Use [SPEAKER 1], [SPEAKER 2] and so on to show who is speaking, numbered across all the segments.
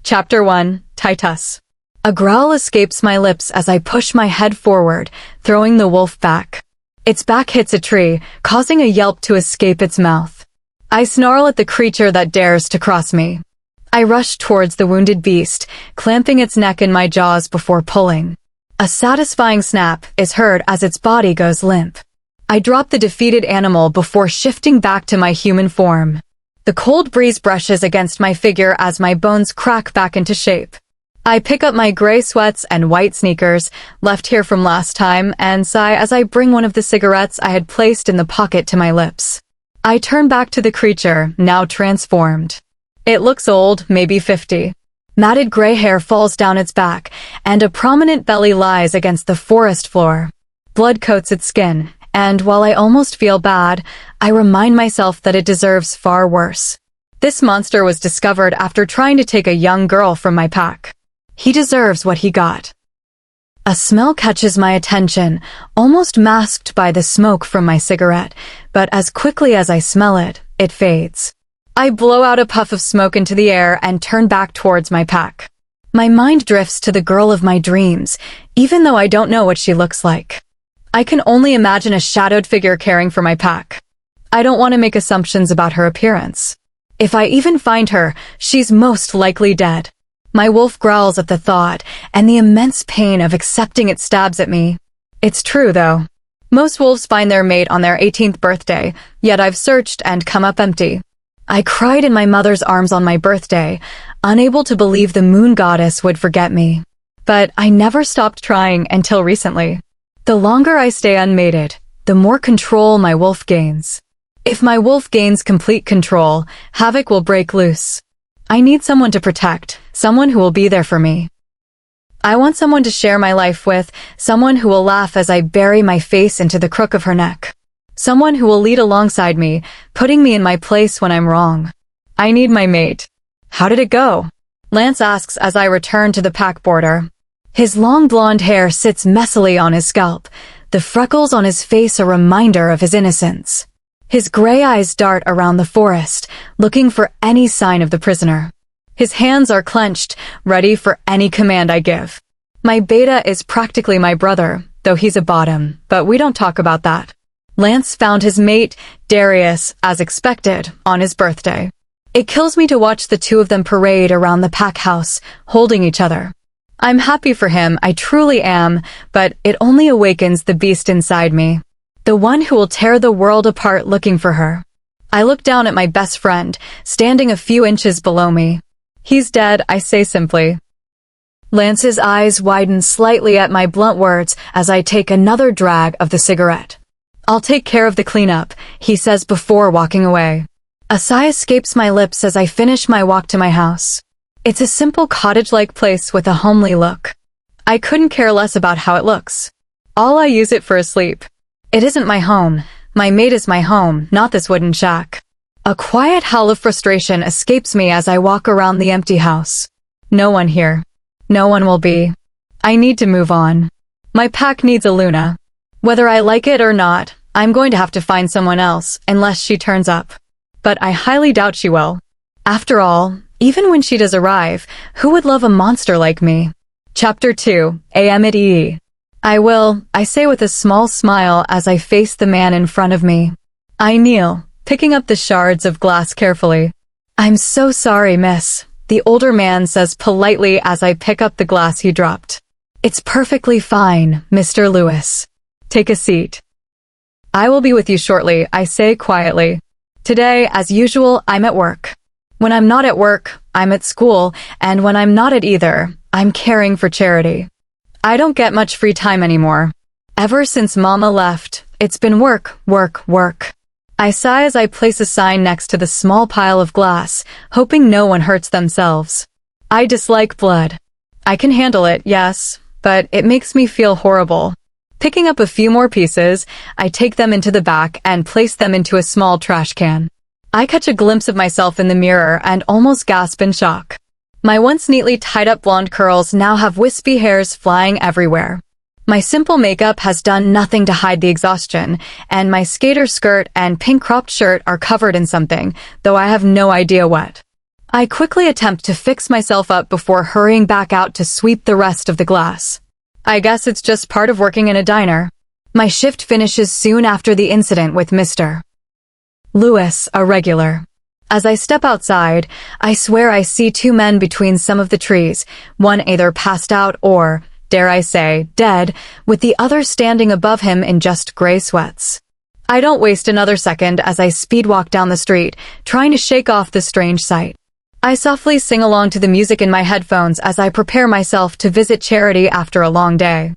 [SPEAKER 1] Chapter 1, Titus. A growl escapes my lips as I push my head forward, throwing the wolf back. Its back hits a tree, causing a yelp to escape its mouth. I snarl at the creature that dares to cross me. I rush towards the wounded beast, clamping its neck in my jaws before pulling. A satisfying snap is heard as its body goes limp. I drop the defeated animal before shifting back to my human form. The cold breeze brushes against my figure as my bones crack back into shape. I pick up my gray sweats and white sneakers, left here from last time, and sigh as I bring one of the cigarettes I had placed in the pocket to my lips. I turn back to the creature, now transformed. It looks old, maybe 50. Matted gray hair falls down its back, and a prominent belly lies against the forest floor. Blood coats its skin, and while I almost feel bad, I remind myself that it deserves far worse. This monster was discovered after trying to take a young girl from my pack. He deserves what he got. A smell catches my attention, almost masked by the smoke from my cigarette, but as quickly as I smell it, it fades. I blow out a puff of smoke into the air and turn back towards my pack. My mind drifts to the girl of my dreams, even though I don't know what she looks like. I can only imagine a shadowed figure caring for my pack. I don't want to make assumptions about her appearance. If I even find her, she's most likely dead. My wolf growls at the thought, and the immense pain of accepting it stabs at me. It's true, though. Most wolves find their mate on their 18th birthday, yet I've searched and come up empty. I cried in my mother's arms on my birthday, unable to believe the moon goddess would forget me. But I never stopped trying until recently. The longer I stay unmated, the more control my wolf gains. If my wolf gains complete control, havoc will break loose. I need someone to protect, someone who will be there for me. I want someone to share my life with, someone who will laugh as I bury my face into the crook of her neck. Someone who will lead alongside me, putting me in my place when I'm wrong. I need my mate. How did it go? Lance asks as I return to the pack border. His long blonde hair sits messily on his scalp, the freckles on his face a reminder of his innocence. His gray eyes dart around the forest, looking for any sign of the prisoner. His hands are clenched, ready for any command I give. My beta is practically my brother, though he's a bottom, but we don't talk about that. Lance found his mate, Darius, as expected, on his birthday. It kills me to watch the two of them parade around the pack house, holding each other. I'm happy for him, I truly am, but it only awakens the beast inside me. The one who will tear the world apart looking for her. I look down at my best friend, standing a few inches below me. He's dead, I say simply. Lance's eyes widen slightly at my blunt words as I take another drag of the cigarette. I'll take care of the cleanup, he says before walking away. A sigh escapes my lips as I finish my walk to my house. It's a simple cottage-like place with a homely look. I couldn't care less about how it looks. All I use it for is sleep. It isn't my home. My mate is my home, not this wooden shack. A quiet howl of frustration escapes me as I walk around the empty house. No one here. No one will be. I need to move on. My pack needs a Luna. Whether I like it or not, I'm going to have to find someone else, unless she turns up. But I highly doubt she will. After all, even when she does arrive, who would love a monster like me? Chapter 2, Amity. I say with a small smile as I face the man in front of me. I kneel, picking up the shards of glass carefully. I'm so sorry, miss, the older man says politely as I pick up the glass he dropped. It's perfectly fine, Mr. Lewis. Take a seat. I will be with you shortly, I say quietly. Today, as usual, I'm at work. When I'm not at work, I'm at school, and when I'm not at either, I'm caring for charity. I don't get much free time anymore. Ever since Mama left, it's been work, work, work. I sigh as I place a sign next to the small pile of glass, hoping no one hurts themselves. I dislike blood. I can handle it, yes, but it makes me feel horrible. Picking up a few more pieces, I take them into the back and place them into a small trash can. I catch a glimpse of myself in the mirror and almost gasp in shock. My once neatly tied-up blonde curls now have wispy hairs flying everywhere. My simple makeup has done nothing to hide the exhaustion, and my skater skirt and pink cropped shirt are covered in something, though I have no idea what. I quickly attempt to fix myself up before hurrying back out to sweep the rest of the glass. I guess it's just part of working in a diner. My shift finishes soon after the incident with Mr. Lewis, a regular. As I step outside, I swear I see two men between some of the trees, one either passed out or, dare I say, dead, with the other standing above him in just gray sweats. I don't waste another second as I speed walk down the street, trying to shake off the strange sight. I softly sing along to the music in my headphones as I prepare myself to visit Charity after a long day.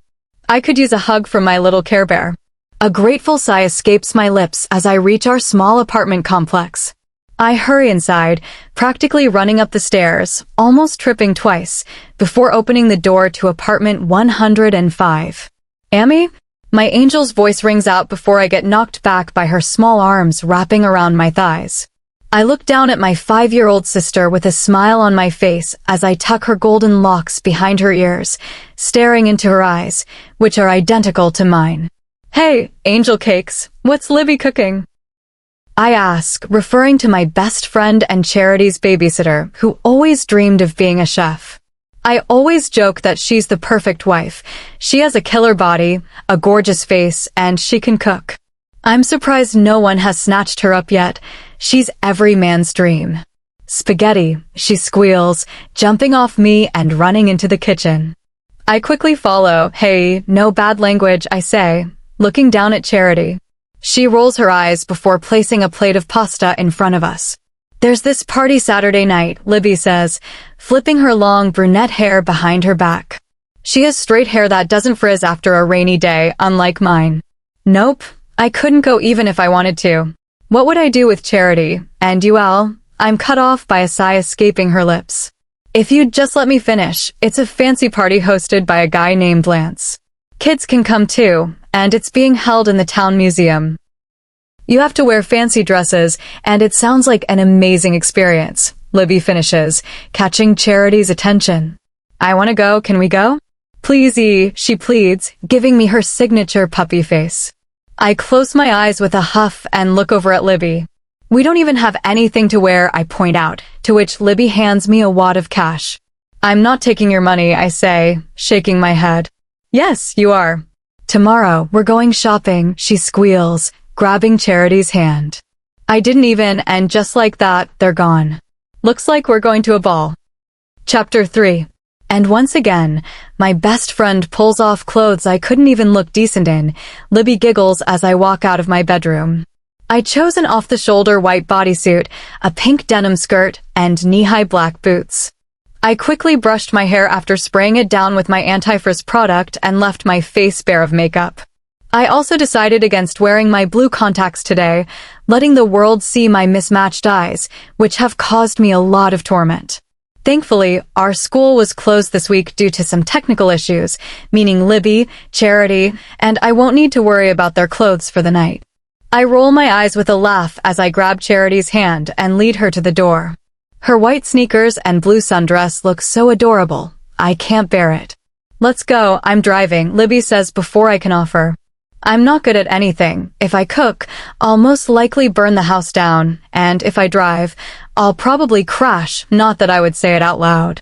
[SPEAKER 1] I could use a hug from my little Care Bear. A grateful sigh escapes my lips as I reach our small apartment complex. I hurry inside, practically running up the stairs, almost tripping twice, before opening the door to apartment 105. Amy? My angel's voice rings out before I get knocked back by her small arms wrapping around my thighs. I look down at my 5-year-old sister with a smile on my face as I tuck her golden locks behind her ears, staring into her eyes, which are identical to mine. Hey, angel cakes, what's Libby cooking? I ask, referring to my best friend and Charity's babysitter, who always dreamed of being a chef. I always joke that she's the perfect wife. She has a killer body, a gorgeous face, and she can cook. I'm surprised no one has snatched her up yet. She's every man's dream. Spaghetti, she squeals, jumping off me and running into the kitchen. I quickly follow. Hey, no bad language, I say, looking down at Charity. She rolls her eyes before placing a plate of pasta in front of us. There's this party Saturday night, Libby says, flipping her long brunette hair behind her back. She has straight hair that doesn't frizz after a rainy day, unlike mine. Nope, I couldn't go even if I wanted to. What would I do with Charity? And you, Al? I'm cut off by a sigh escaping her lips. If you'd just let me finish, it's a fancy party hosted by a guy named Lance. Kids can come too, and it's being held in the town museum. You have to wear fancy dresses, and it sounds like an amazing experience, Libby finishes, catching Charity's attention. I want to go, can we go? Pleasey, she pleads, giving me her signature puppy face. I close my eyes with a huff and look over at Libby. We don't even have anything to wear, I point out, to which Libby hands me a wad of cash. I'm not taking your money, I say, shaking my head. Yes, you are. Tomorrow, we're going shopping, she squeals, grabbing Charity's hand. I didn't even, and just like that, they're gone. Looks like we're going to a ball. Chapter 3. And once again, my best friend pulls off clothes I couldn't even look decent in. Libby giggles as I walk out of my bedroom. I chose an off-the-shoulder white bodysuit, a pink denim skirt, and knee-high black boots. I quickly brushed my hair after spraying it down with my anti-frizz product and left my face bare of makeup. I also decided against wearing my blue contacts today, letting the world see my mismatched eyes, which have caused me a lot of torment. Thankfully, our school was closed this week due to some technical issues, meaning Libby, Charity, and I won't need to worry about their clothes for the night. I roll my eyes with a laugh as I grab Charity's hand and lead her to the door. Her white sneakers and blue sundress look so adorable. I can't bear it. Let's go, I'm driving, Libby says before I can offer. I'm not good at anything. If I cook, I'll most likely burn the house down, and if I drive, I'll probably crash, not that I would say it out loud.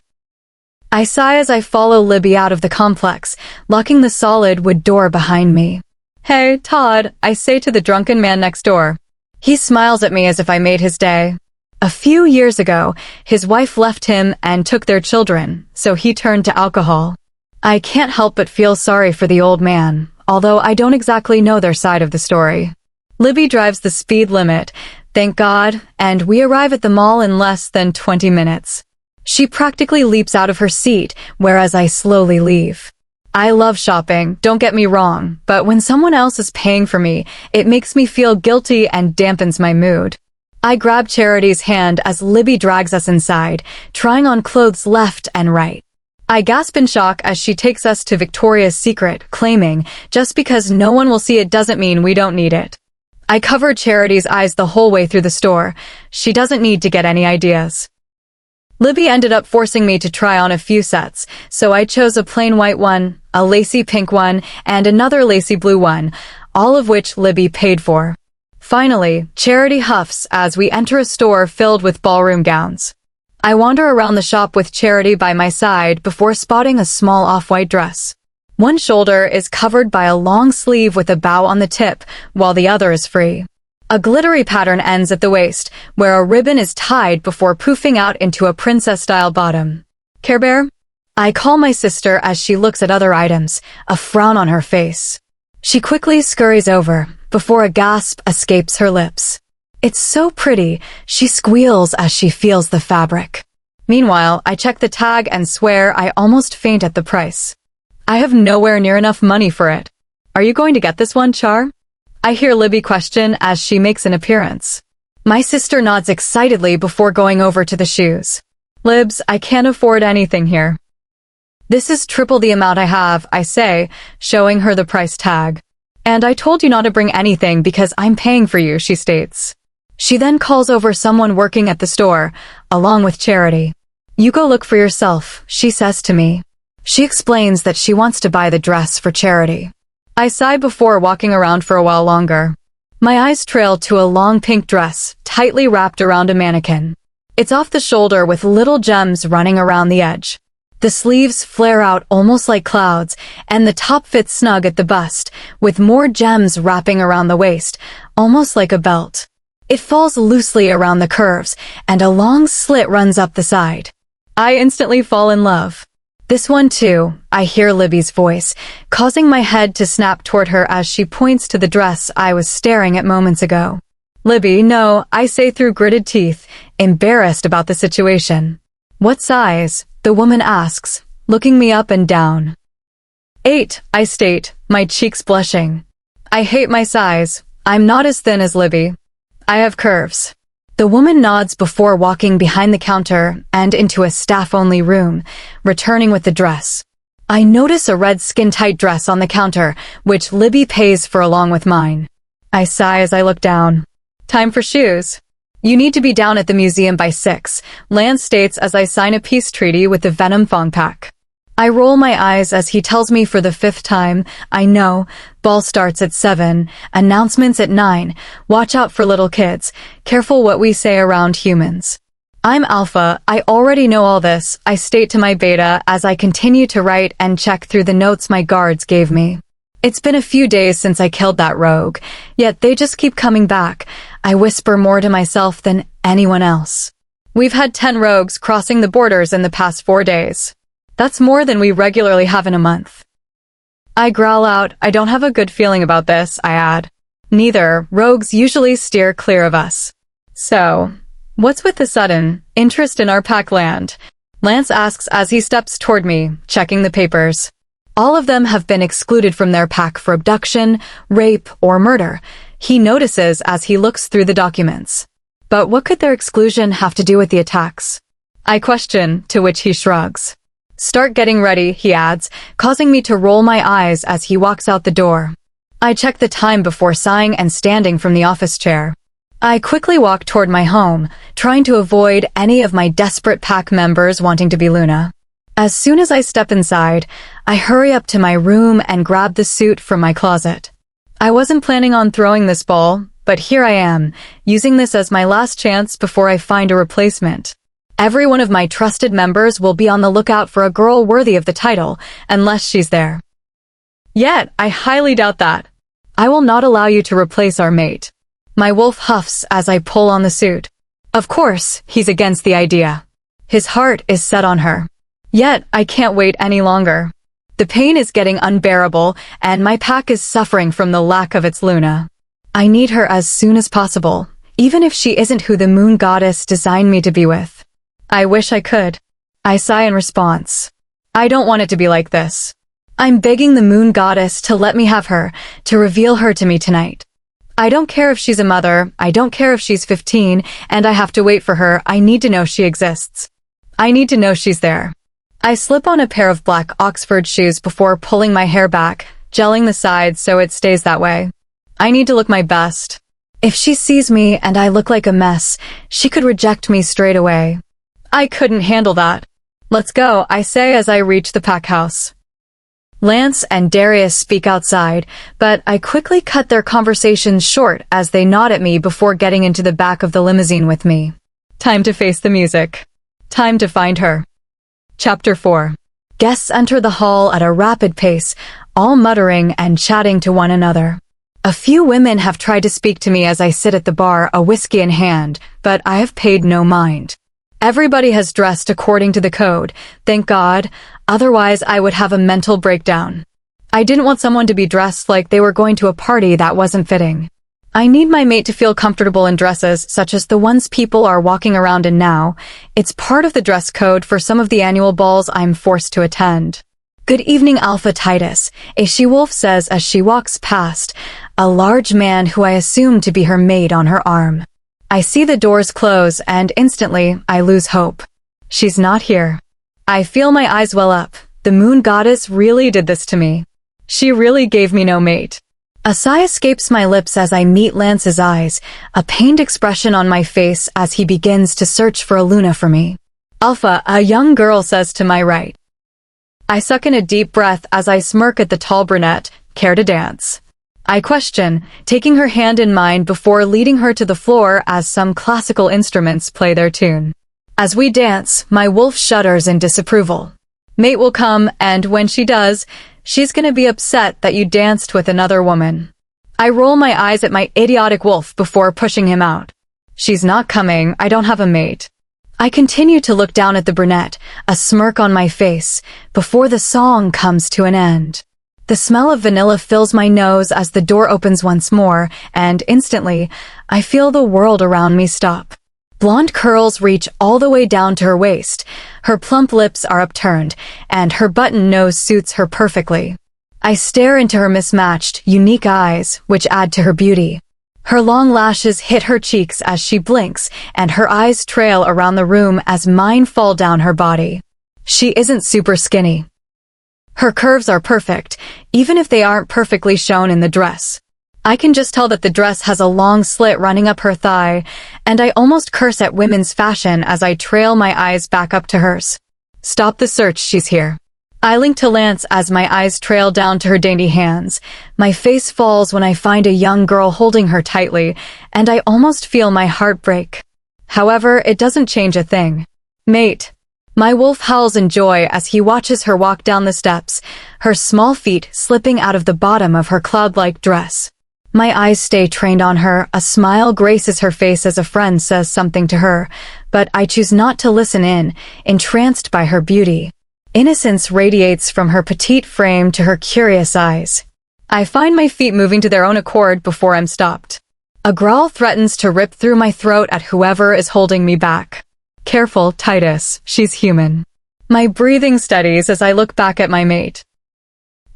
[SPEAKER 1] I sigh as I follow Libby out of the complex, locking the solid wood door behind me. Hey, Todd, I say to the drunken man next door. He smiles at me as if I made his day. A few years ago, his wife left him and took their children, so he turned to alcohol. I can't help but feel sorry for the old man, although I don't exactly know their side of the story. Libby drives the speed limit, thank God, and we arrive at the mall in less than 20 minutes. She practically leaps out of her seat, whereas I slowly leave. I love shopping, don't get me wrong, but when someone else is paying for me, it makes me feel guilty and dampens my mood. I grab Charity's hand as Libby drags us inside, trying on clothes left and right. I gasp in shock as she takes us to Victoria's Secret, claiming, just because no one will see it doesn't mean we don't need it. I cover Charity's eyes the whole way through the store. She doesn't need to get any ideas. Libby ended up forcing me to try on a few sets, so I chose a plain white one, a lacy pink one, and another lacy blue one, all of which Libby paid for. Finally, Charity huffs as we enter a store filled with ballroom gowns. I wander around the shop with Charity by my side before spotting a small off-white dress. One shoulder is covered by a long sleeve with a bow on the tip, while the other is free. A glittery pattern ends at the waist, where a ribbon is tied before poofing out into a princess-style bottom. Care Bear? I call my sister as she looks at other items, a frown on her face. She quickly scurries over, before a gasp escapes her lips. It's so pretty, she squeals as she feels the fabric. Meanwhile, I check the tag and swear I almost faint at the price. I have nowhere near enough money for it. Are you going to get this one, Char? I hear Libby question as she makes an appearance. My sister nods excitedly before going over to the shoes. Libs, I can't afford anything here. This is triple the amount I have, I say, showing her the price tag. And I told you not to bring anything because I'm paying for you, she states. She then calls over someone working at the store, along with Charity. You go look for yourself, she says to me. She explains that she wants to buy the dress for Charity. I sigh before walking around for a while longer. My eyes trail to a long pink dress, tightly wrapped around a mannequin. It's off the shoulder with little gems running around the edge. The sleeves flare out almost like clouds, and the top fits snug at the bust, with more gems wrapping around the waist, almost like a belt. It falls loosely around the curves, and a long slit runs up the side. I instantly fall in love. This one too, I hear Libby's voice, causing my head to snap toward her as she points to the dress I was staring at moments ago. Libby, no, I say through gritted teeth, embarrassed about the situation. What size? The woman asks, looking me up and down. 8, I state, my cheeks blushing. I hate my size. I'm not as thin as Libby. I have curves. The woman nods before walking behind the counter and into a staff-only room, returning with the dress. I notice a red skin-tight dress on the counter, which Libby pays for along with mine. I sigh as I look down. Time for shoes. You need to be down at the museum by 6, Lance states as I sign a peace treaty with the Venom Thong Pack. I roll my eyes as he tells me for the 5th time, I know, ball starts at 7, announcements at 9, watch out for little kids, careful what we say around humans. I'm Alpha, I already know all this, I state to my Beta as I continue to write and check through the notes my guards gave me. It's been a few days since I killed that rogue, yet they just keep coming back. I whisper more to myself than anyone else. We've had 10 rogues crossing the borders in the past 4 days. That's more than we regularly have in a month. I growl out, I don't have a good feeling about this, I add. Neither, rogues usually steer clear of us. So, what's with the sudden interest in our pack land? Lance asks as he steps toward me, checking the papers. All of them have been excluded from their pack for abduction, rape, or murder. He notices as he looks through the documents. But what could their exclusion have to do with the attacks? I question, to which he shrugs. Start getting ready, he adds, causing me to roll my eyes as he walks out the door. I check the time before sighing and standing from the office chair. I quickly walk toward my home, trying to avoid any of my desperate pack members wanting to be Luna. As soon as I step inside, I hurry up to my room and grab the suit from my closet. I wasn't planning on throwing this ball, but here I am, using this as my last chance before I find a replacement. Every one of my trusted members will be on the lookout for a girl worthy of the title, unless she's there. Yet, I highly doubt that. I will not allow you to replace our mate. My wolf huffs as I pull on the suit. Of course, he's against the idea. His heart is set on her. Yet, I can't wait any longer. The pain is getting unbearable, and my pack is suffering from the lack of its Luna. I need her as soon as possible, even if she isn't who the moon goddess designed me to be with. I wish I could. I sigh in response. I don't want it to be like this. I'm begging the moon goddess to let me have her, to reveal her to me tonight. I don't care if she's a mother, I don't care if she's 15, and I have to wait for her, I need to know she exists. I need to know she's there. I slip on a pair of black Oxford shoes before pulling my hair back, gelling the sides so it stays that way. I need to look my best. If she sees me and I look like a mess, she could reject me straight away. I couldn't handle that. Let's go, I say as I reach the pack house. Lance and Darius speak outside, but I quickly cut their conversations short as they nod at me before getting into the back of the limousine with me. Time to face the music. Time to find her. Chapter 4. Guests enter the hall at a rapid pace, all muttering and chatting to one another. A few women have tried to speak to me as I sit at the bar, a whiskey in hand, but I have paid no mind. Everybody has dressed according to the code, thank God, otherwise I would have a mental breakdown. I didn't want someone to be dressed like they were going to a party that wasn't fitting. I need my mate to feel comfortable in dresses such as the ones people are walking around in now. It's part of the dress code for some of the annual balls I'm forced to attend. Good evening, Alpha Titus, a she-wolf says as she walks past, a large man who I assume to be her mate on her arm. I see the doors close and instantly I lose hope. She's not here. I feel my eyes well up. The moon goddess really did this to me. She really gave me no mate. A sigh escapes my lips as I meet Lance's eyes, a pained expression on my face as he begins to search for a Luna for me. Alpha, a young girl says to my right. I suck in a deep breath as I smirk at the tall brunette. Care to dance? I question, taking her hand in mine before leading her to the floor as some classical instruments play their tune. As we dance, my wolf shudders in disapproval. Mate will come, and when she does, she's gonna be upset that you danced with another woman. I roll my eyes at my idiotic wolf before pushing him out. She's not coming, I don't have a mate. I continue to look down at the brunette, a smirk on my face, before the song comes to an end. The smell of vanilla fills my nose as the door opens once more, and instantly, I feel the world around me stop. Blonde curls reach all the way down to her waist, her plump lips are upturned, and her button nose suits her perfectly. I stare into her mismatched, unique eyes, which add to her beauty. Her long lashes hit her cheeks as she blinks, and her eyes trail around the room as mine fall down her body. She isn't super skinny. Her curves are perfect, even if they aren't perfectly shown in the dress. I can just tell that the dress has a long slit running up her thigh, and I almost curse at women's fashion as I trail my eyes back up to hers. Stop the search, she's here. I link to Lance as my eyes trail down to her dainty hands. My face falls when I find a young girl holding her tightly, and I almost feel my heart break. However, it doesn't change a thing. Mate. My wolf howls in joy as he watches her walk down the steps, her small feet slipping out of the bottom of her cloud-like dress. My eyes stay trained on her, a smile graces her face as a friend says something to her, but I choose not to listen in, entranced by her beauty. Innocence radiates from her petite frame to her curious eyes. I find my feet moving to their own accord before I'm stopped. A growl threatens to rip through my throat at whoever is holding me back. Careful, Titus, she's human. My breathing steadies as I look back at my mate.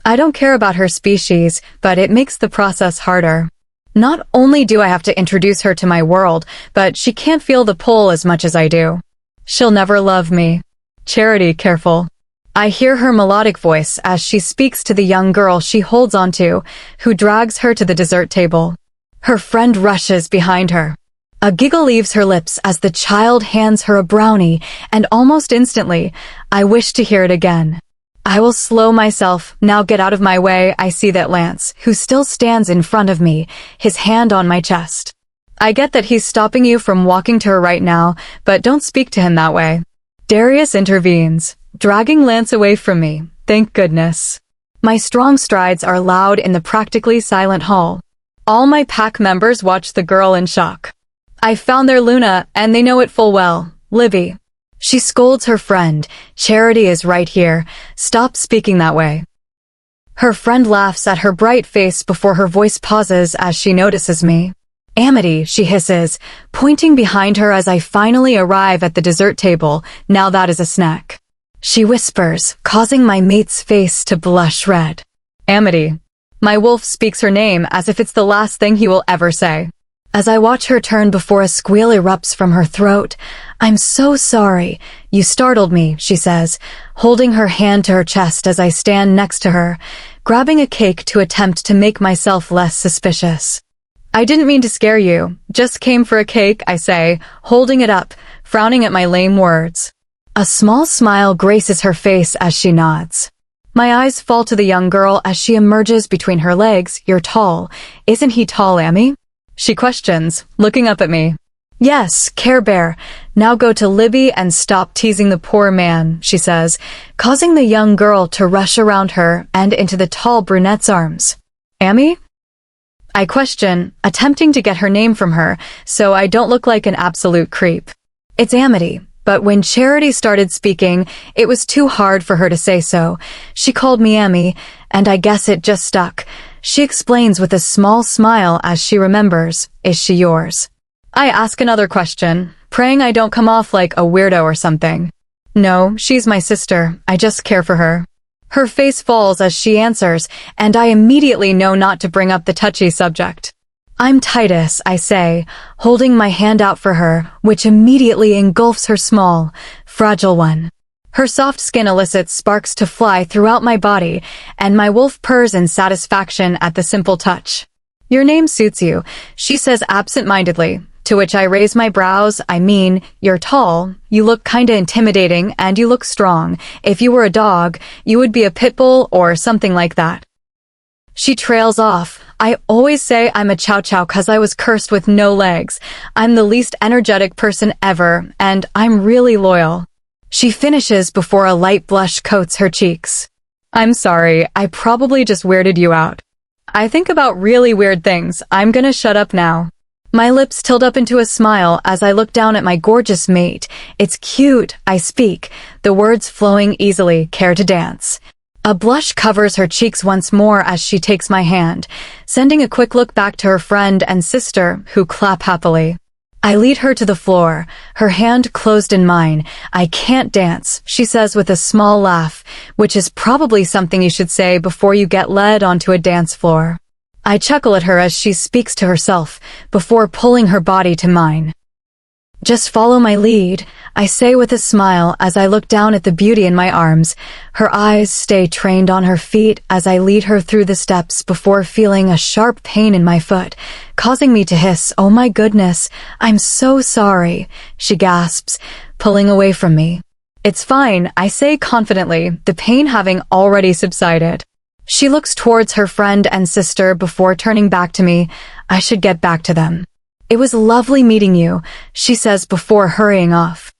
[SPEAKER 1] I don't care about her species, but it makes the process harder. Not only do I have to introduce her to my world, but she can't feel the pull as much as I do. She'll never love me. Charity, careful. I hear her melodic voice as she speaks to the young girl she holds onto, who drags her to the dessert table. Her friend rushes behind her. A giggle leaves her lips as the child hands her a brownie, and almost instantly, I wish to hear it again. I will slow myself. Now get out of my way. I see that Lance, who still stands in front of me, his hand on my chest. I get that he's stopping you from walking to her right now, but don't speak to him that way. Darius intervenes, dragging Lance away from me. Thank goodness. My strong strides are loud in the practically silent hall. All my pack members watch the girl in shock. I found their Luna, and they know it full well. Libby. She scolds her friend. Charity is right here. Stop speaking that way. Her friend laughs at her bright face before her voice pauses as she notices me. Amity, she hisses, pointing behind her as I finally arrive at the dessert table. Now that is a snack. She whispers, causing my mate's face to blush red. Amity. My wolf speaks her name as if it's the last thing he will ever say. As I watch her turn before a squeal erupts from her throat, I'm so sorry. You startled me, she says, holding her hand to her chest as I stand next to her, grabbing a cake to attempt to make myself less suspicious. I didn't mean to scare you, just came for a cake, I say, holding it up, frowning at my lame words. A small smile graces her face as she nods. My eyes fall to the young girl as she emerges between her legs. You're tall. Isn't he tall, Amy? She questions, looking up at me. Yes, Care Bear. Now go to Libby and stop teasing the poor man, she says, causing the young girl to rush around her and into the tall brunette's arms. Amy? I question, attempting to get her name from her, so I don't look like an absolute creep. It's Amity, but when Charity started speaking, it was too hard for her to say so. She called me Amy, and I guess it just stuck. She explains with a small smile as she remembers, is she yours? I ask another question, praying I don't come off like a weirdo or something. No, she's my sister. I just care for her. Her face falls as she answers, and I immediately know not to bring up the touchy subject. I'm Titus, I say, holding my hand out for her, which immediately engulfs her small, fragile one. Her soft skin elicits sparks to fly throughout my body, and my wolf purrs in satisfaction at the simple touch. Your name suits you, she says absent-mindedly, to which I raise my brows. I mean, you're tall, you look kinda intimidating, and you look strong. If you were a dog, you would be a pit bull or something like that. She trails off. I always say I'm a chow chow 'cause I was cursed with no legs. I'm the least energetic person ever, and I'm really loyal. She finishes before a light blush coats her cheeks. I'm sorry, I probably just weirded you out. I think about really weird things. I'm gonna shut up now. My lips tilt up into a smile as I look down at my gorgeous mate. It's cute, I speak, the words flowing easily. Care to dance? A blush covers her cheeks once more as she takes my hand, sending a quick look back to her friend and sister, who clap happily. I lead her to the floor, her hand closed in mine. I can't dance, she says with a small laugh, which is probably something you should say before you get led onto a dance floor. I chuckle at her as she speaks to herself, before pulling her body to mine. Just follow my lead, I say with a smile as I look down at the beauty in my arms. Her eyes stay trained on her feet as I lead her through the steps before feeling a sharp pain in my foot, causing me to hiss, "Oh my goodness, I'm so sorry," she gasps, pulling away from me. It's fine, I say confidently, the pain having already subsided. She looks towards her friend and sister before turning back to me. I should get back to them. It was lovely meeting you, she says before hurrying off.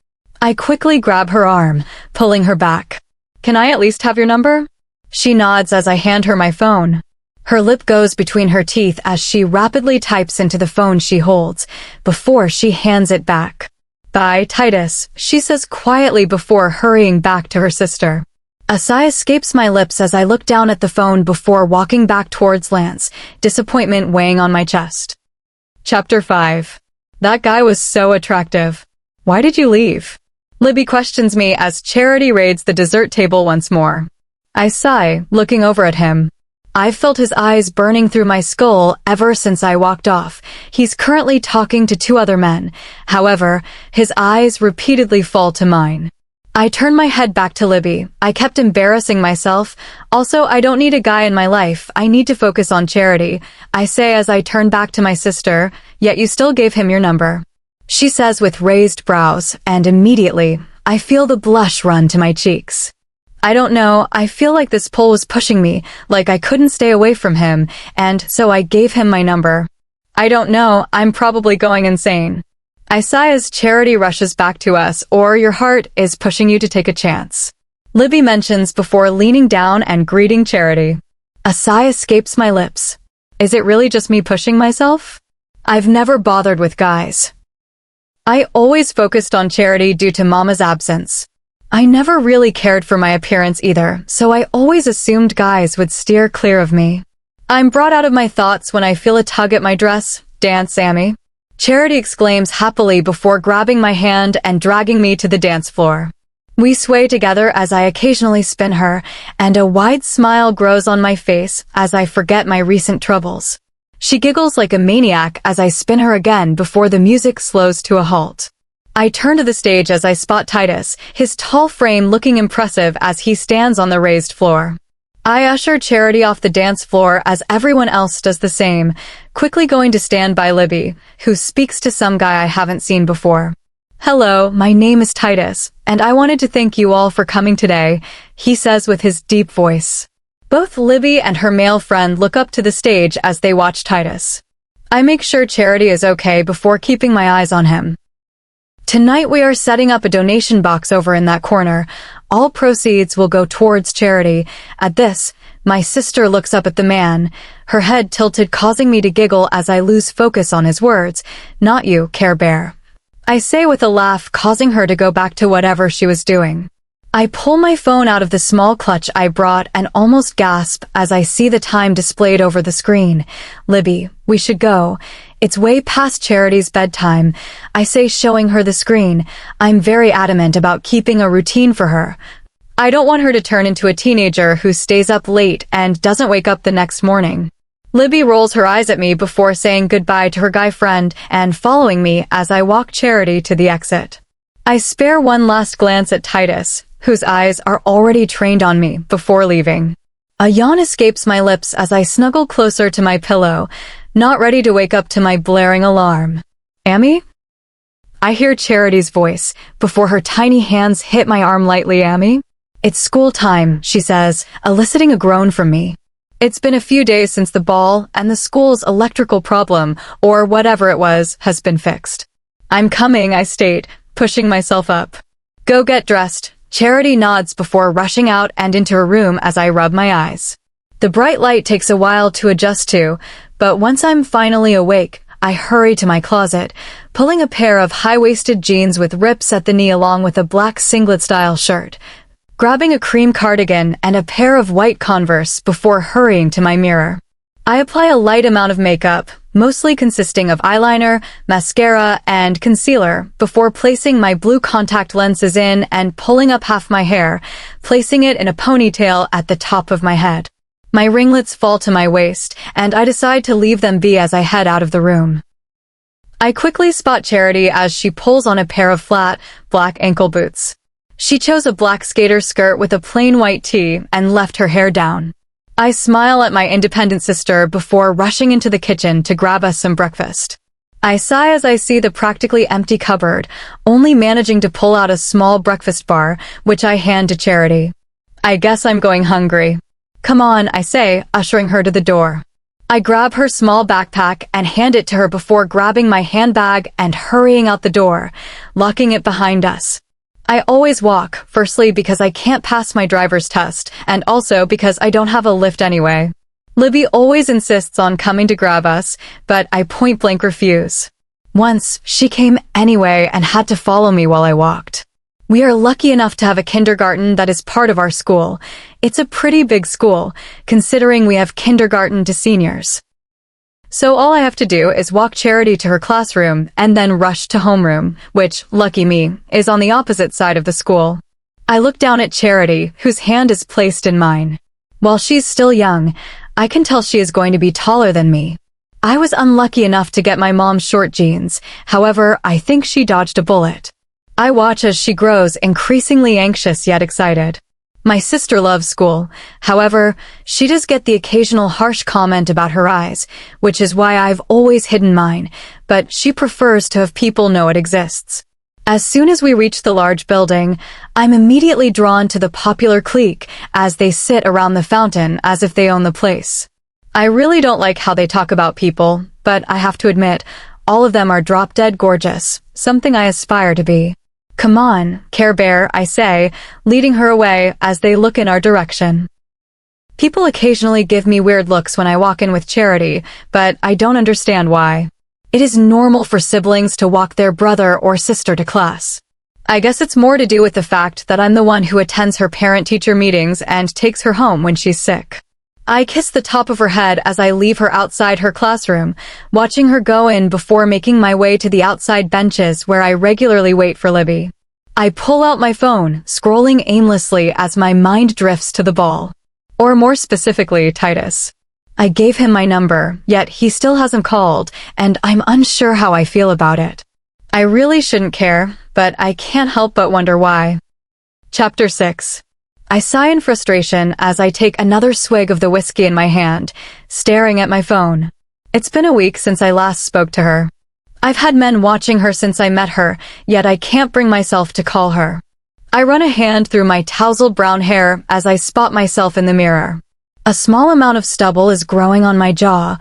[SPEAKER 1] I quickly grab her arm, pulling her back. Can I at least have your number? She nods as I hand her my phone. Her lip goes between her teeth as she rapidly types into the phone she holds, before she hands it back. Bye, Titus, she says quietly before hurrying back to her sister. A sigh escapes my lips as I look down at the phone before walking back towards Lance, disappointment weighing on my chest. Chapter 5. That guy was so attractive. Why did you leave? Libby questions me as Charity raids the dessert table once more. I sigh, looking over at him. I've felt his eyes burning through my skull ever since I walked off. He's currently talking to 2 other men. However, his eyes repeatedly fall to mine. I turn my head back to Libby. I kept embarrassing myself. Also, I don't need a guy in my life. I need to focus on Charity, I say as I turn back to my sister, yet you still gave him your number. She says with raised brows, and immediately, I feel the blush run to my cheeks. I don't know, I feel like this pull was pushing me, like I couldn't stay away from him, and so I gave him my number. I don't know, I'm probably going insane. I sigh as Charity rushes back to us, or your heart is pushing you to take a chance. Libby mentions before leaning down and greeting Charity. A sigh escapes my lips. Is it really just me pushing myself? I've never bothered with guys. I always focused on Charity due to Mama's absence. I never really cared for my appearance either, so I always assumed guys would steer clear of me. I'm brought out of my thoughts when I feel a tug at my dress. Dance, Sammy. Charity exclaims happily before grabbing my hand and dragging me to the dance floor. We sway together as I occasionally spin her, and a wide smile grows on my face as I forget my recent troubles. She giggles like a maniac as I spin her again before the music slows to a halt. I turn to the stage as I spot Titus, his tall frame looking impressive as he stands on the raised floor. I usher Charity off the dance floor as everyone else does the same, quickly going to stand by Libby, who speaks to some guy I haven't seen before. Hello, my name is Titus, and I wanted to thank you all for coming today, he says with his deep voice. Both Libby and her male friend look up to the stage as they watch Titus. I make sure Charity is okay before keeping my eyes on him. Tonight we are setting up a donation box over in that corner. All proceeds will go towards charity. At this, my sister looks up at the man, her head tilted, causing me to giggle as I lose focus on his words. Not you, Care Bear, I say with a laugh, causing her to go back to whatever she was doing. I pull my phone out of the small clutch I brought and almost gasp as I see the time displayed over the screen. Libby, we should go. It's way past Charity's bedtime, I say, showing her the screen. I'm very adamant about keeping a routine for her. I don't want her to turn into a teenager who stays up late and doesn't wake up the next morning. Libby rolls her eyes at me before saying goodbye to her guy friend and following me as I walk Charity to the exit. I spare one last glance at Titus, whose eyes are already trained on me, before leaving. A yawn escapes my lips as I snuggle closer to my pillow, not ready to wake up to my blaring alarm. Amy? I hear Charity's voice before her tiny hands hit my arm lightly. Amy? It's school time, she says, eliciting a groan from me. It's been a few days since the ball, and the school's electrical problem, or whatever it was, has been fixed. I'm coming, I state, pushing myself up. Go get dressed. Charity nods before rushing out and into her room as I rub my eyes. The bright light takes a while to adjust to, but once I'm finally awake, I hurry to my closet, pulling a pair of high-waisted jeans with rips at the knee along with a black singlet-style shirt, grabbing a cream cardigan and a pair of white Converse before hurrying to my mirror. I apply a light amount of makeup, mostly consisting of eyeliner, mascara, and concealer, before placing my blue contact lenses in and pulling up half my hair, placing it in a ponytail at the top of my head. My ringlets fall to my waist, and I decide to leave them be as I head out of the room. I quickly spot Charity as she pulls on a pair of flat, black ankle boots. She chose a black skater skirt with a plain white tee and left her hair down. I smile at my independent sister before rushing into the kitchen to grab us some breakfast. I sigh as I see the practically empty cupboard, only managing to pull out a small breakfast bar, which I hand to Charity. I guess I'm going hungry. Come on, I say, ushering her to the door. I grab her small backpack and hand it to her before grabbing my handbag and hurrying out the door, locking it behind us. I always walk, firstly because I can't pass my driver's test, and also because I don't have a lift anyway. Libby always insists on coming to grab us, but I point-blank refuse. Once, she came anyway and had to follow me while I walked. We are lucky enough to have a kindergarten that is part of our school. It's a pretty big school, considering we have kindergarten to seniors. So all I have to do is walk Charity to her classroom and then rush to homeroom, which, lucky me, is on the opposite side of the school. I look down at Charity, whose hand is placed in mine. While she's still young, I can tell she is going to be taller than me. I was unlucky enough to get my mom's short jeans, however, I think she dodged a bullet. I watch as she grows increasingly anxious yet excited. My sister loves school. However, she does get the occasional harsh comment about her eyes, which is why I've always hidden mine, but she prefers to have people know it exists. As soon as we reach the large building, I'm immediately drawn to the popular clique as they sit around the fountain as if they own the place. I really don't like how they talk about people, but I have to admit, all of them are drop-dead gorgeous, something I aspire to be. Come on, Care Bear, I say, leading her away as they look in our direction. People occasionally give me weird looks when I walk in with Charity, but I don't understand why. It is normal for siblings to walk their brother or sister to class. I guess it's more to do with the fact that I'm the one who attends her parent-teacher meetings and takes her home when she's sick. I kiss the top of her head as I leave her outside her classroom, watching her go in before making my way to the outside benches where I regularly wait for Libby. I pull out my phone, scrolling aimlessly as my mind drifts to the ball. Or more specifically, Titus. I gave him my number, yet he still hasn't called, and I'm unsure how I feel about it. I really shouldn't care, but I can't help but wonder why. Chapter 6. I sigh in frustration as I take another swig of the whiskey in my hand, staring at my phone. It's been a week since I last spoke to her. I've had men watching her since I met her, yet I can't bring myself to call her. I run a hand through my tousled brown hair as I spot myself in the mirror. A small amount of stubble is growing on my jaw.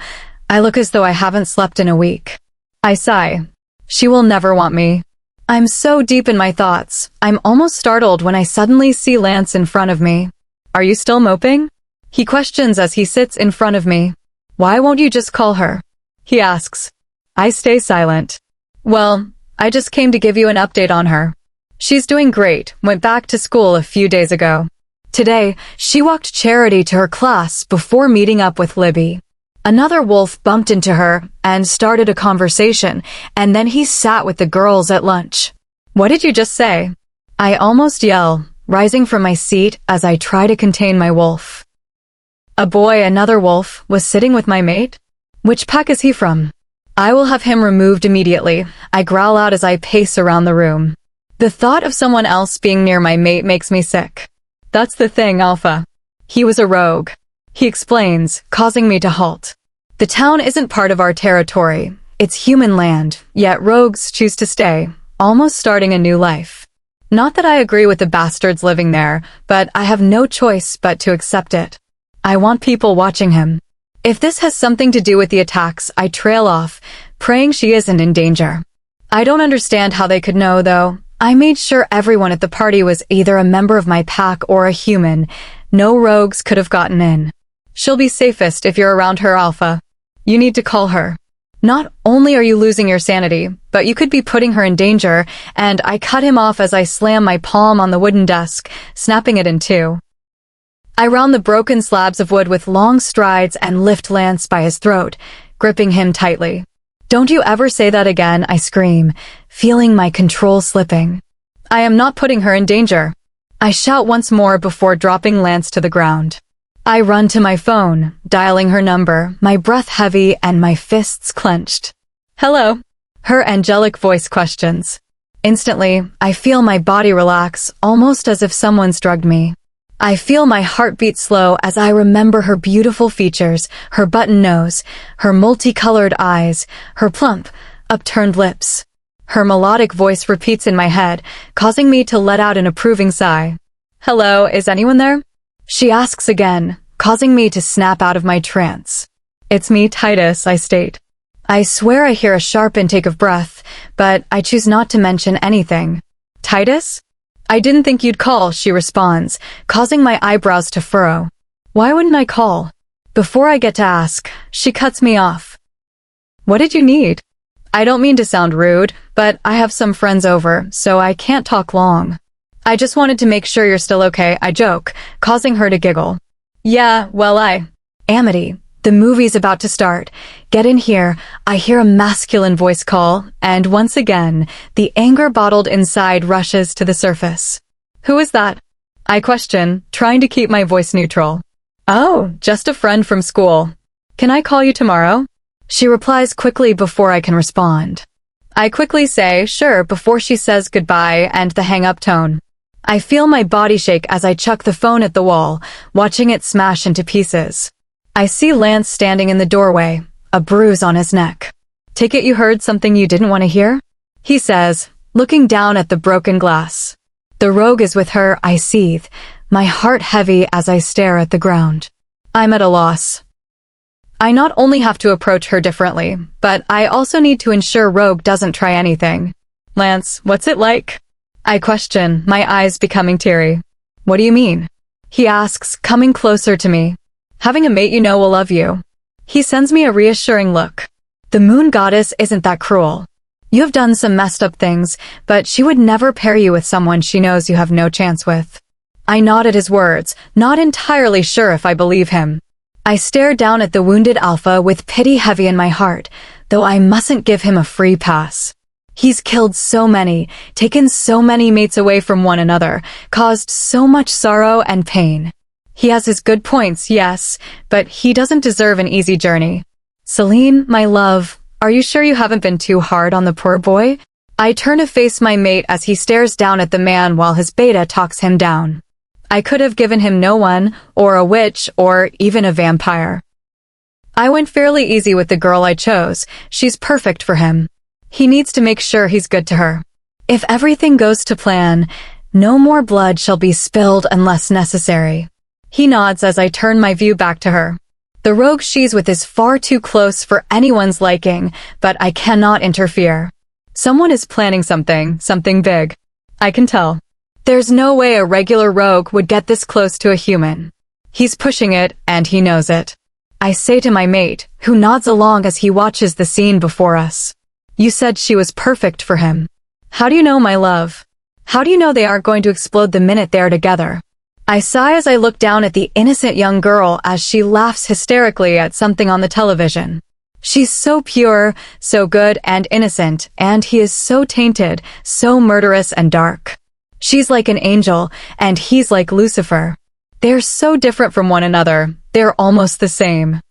[SPEAKER 1] I look as though I haven't slept in a week. I sigh. She will never want me. I'm so deep in my thoughts, I'm almost startled when I suddenly see Lance in front of me. Are you still moping? He questions as he sits in front of me. Why won't you just call her? He asks. I stay silent. Well, I just came to give you an update on her. She's doing great, went back to school a few days ago. Today, she walked Charity to her class before meeting up with Libby. Another wolf bumped into her and started a conversation, and then he sat with the girls at lunch. What did you just say? I almost yell, rising from my seat as I try to contain my wolf. A boy, another wolf, was sitting with my mate? Which pack is he from? I will have him removed immediately, I growl out as I pace around the room. The thought of someone else being near my mate makes me sick. That's the thing, Alpha. He was a rogue. He explains, causing me to halt. The town isn't part of our territory. It's human land, yet rogues choose to stay, almost starting a new life. Not that I agree with the bastards living there, but I have no choice but to accept it. I want people watching him. If this has something to do with the attacks, I trail off, praying she isn't in danger. I don't understand how they could know, though. I made sure everyone at the party was either a member of my pack or a human. No rogues could have gotten in. She'll be safest if you're around her, Alpha. You need to call her. Not only are you losing your sanity, but you could be putting her in danger, and I cut him off as I slam my palm on the wooden desk, snapping it in two. I round the broken slabs of wood with long strides and lift Lance by his throat, gripping him tightly. Don't you ever say that again, I scream, feeling my control slipping. I am not putting her in danger. I shout once more before dropping Lance to the ground. I run to my phone, dialing her number, my breath heavy and my fists clenched. Hello? Her angelic voice questions. Instantly, I feel my body relax, almost as if someone's drugged me. I feel my heartbeat slow as I remember her beautiful features, her button nose, her multicolored eyes, her plump, upturned lips. Her melodic voice repeats in my head, causing me to let out an approving sigh. Hello, is anyone there? She asks again, causing me to snap out of my trance. It's me, Titus, I state. I swear I hear a sharp intake of breath, but I choose not to mention anything. Titus? I didn't think you'd call, she responds, causing my eyebrows to furrow. Why wouldn't I call? Before I get to ask, she cuts me off. What did you need? I don't mean to sound rude, but I have some friends over, so I can't talk long. I just wanted to make sure you're still okay, I joke, causing her to giggle. Yeah, well Amity, the movie's about to start. Get in here, I hear a masculine voice call, and once again, the anger bottled inside rushes to the surface. Who is that? I question, trying to keep my voice neutral. Oh, just a friend from school. Can I call you tomorrow? She replies quickly before I can respond. I quickly say, sure, before she says goodbye and the hang-up tone. I feel my body shake as I chuck the phone at the wall, watching it smash into pieces. I see Lance standing in the doorway, a bruise on his neck. Take it you heard something you didn't want to hear? He says, looking down at the broken glass. The rogue is with her, I seethe, my heart heavy as I stare at the ground. I'm at a loss. I not only have to approach her differently, but I also need to ensure Rogue doesn't try anything. Lance, what's it like? I question, my eyes becoming teary. What do you mean? He asks, coming closer to me. Having a mate you know will love you. He sends me a reassuring look. The moon goddess isn't that cruel. You have done some messed up things, but she would never pair you with someone she knows you have no chance with. I nod at his words, not entirely sure if I believe him. I stare down at the wounded Alpha with pity heavy in my heart, though I mustn't give him a free pass. He's killed so many, taken so many mates away from one another, caused so much sorrow and pain. He has his good points, yes, but he doesn't deserve an easy journey. Celine, my love, are you sure you haven't been too hard on the poor boy? I turn to face my mate as he stares down at the man while his beta talks him down. I could have given him no one, or a witch, or even a vampire. I went fairly easy with the girl I chose. She's perfect for him. He needs to make sure he's good to her. If everything goes to plan, no more blood shall be spilled unless necessary. He nods as I turn my view back to her. The rogue she's with is far too close for anyone's liking, but I cannot interfere. Someone is planning something big. I can tell. There's no way a regular rogue would get this close to a human. He's pushing it, and he knows it. I say to my mate, who nods along as he watches the scene before us. You said she was perfect for him. How do you know, my love? How do you know they aren't going to explode the minute they're together? I sigh as I look down at the innocent young girl as she laughs hysterically at something on the television. She's so pure, so good and innocent, and he is so tainted, so murderous and dark. She's like an angel, and he's like Lucifer. They're so different from one another, they're almost the same.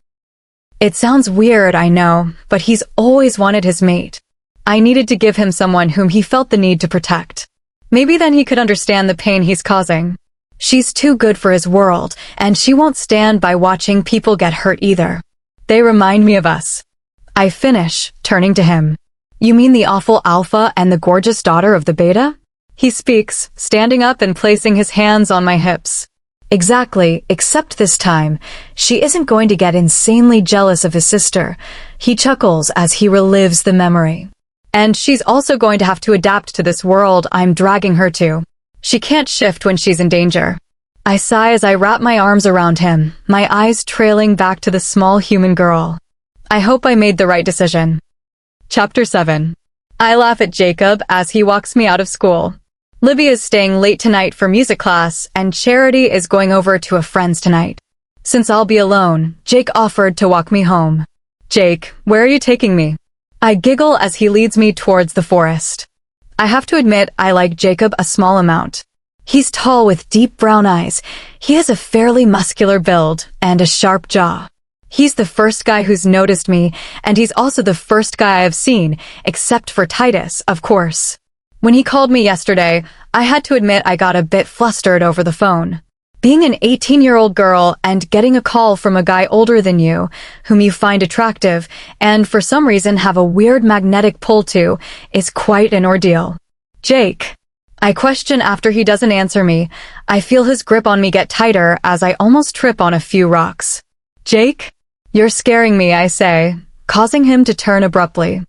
[SPEAKER 1] It sounds weird, I know, but he's always wanted his mate. I needed to give him someone whom he felt the need to protect. Maybe then he could understand the pain he's causing. She's too good for his world, and she won't stand by watching people get hurt either. They remind me of us. I finish, turning to him. You mean the awful alpha and the gorgeous daughter of the beta? He speaks, standing up and placing his hands on my hips. Exactly, except this time, she isn't going to get insanely jealous of his sister. He chuckles as he relives the memory. And she's also going to have to adapt to this world I'm dragging her to. She can't shift when she's in danger. I sigh as I wrap my arms around him, my eyes trailing back to the small human girl. I hope I made the right decision. Chapter 7. I laugh at Jacob as he walks me out of school. Libby is staying late tonight for music class, and Charity is going over to a friend's tonight. Since I'll be alone, Jake offered to walk me home. Jake, where are you taking me? I giggle as he leads me towards the forest. I have to admit I like Jacob a small amount. He's tall with deep brown eyes. He has a fairly muscular build and a sharp jaw. He's the first guy who's noticed me, and he's also the first guy I've seen, except for Titus, of course. When he called me yesterday, I had to admit I got a bit flustered over the phone. Being an 18-year-old girl and getting a call from a guy older than you, whom you find attractive, and for some reason have a weird magnetic pull to, is quite an ordeal. Jake. I question after he doesn't answer me. I feel his grip on me get tighter as I almost trip on a few rocks. Jake? You're scaring me, I say, causing him to turn abruptly.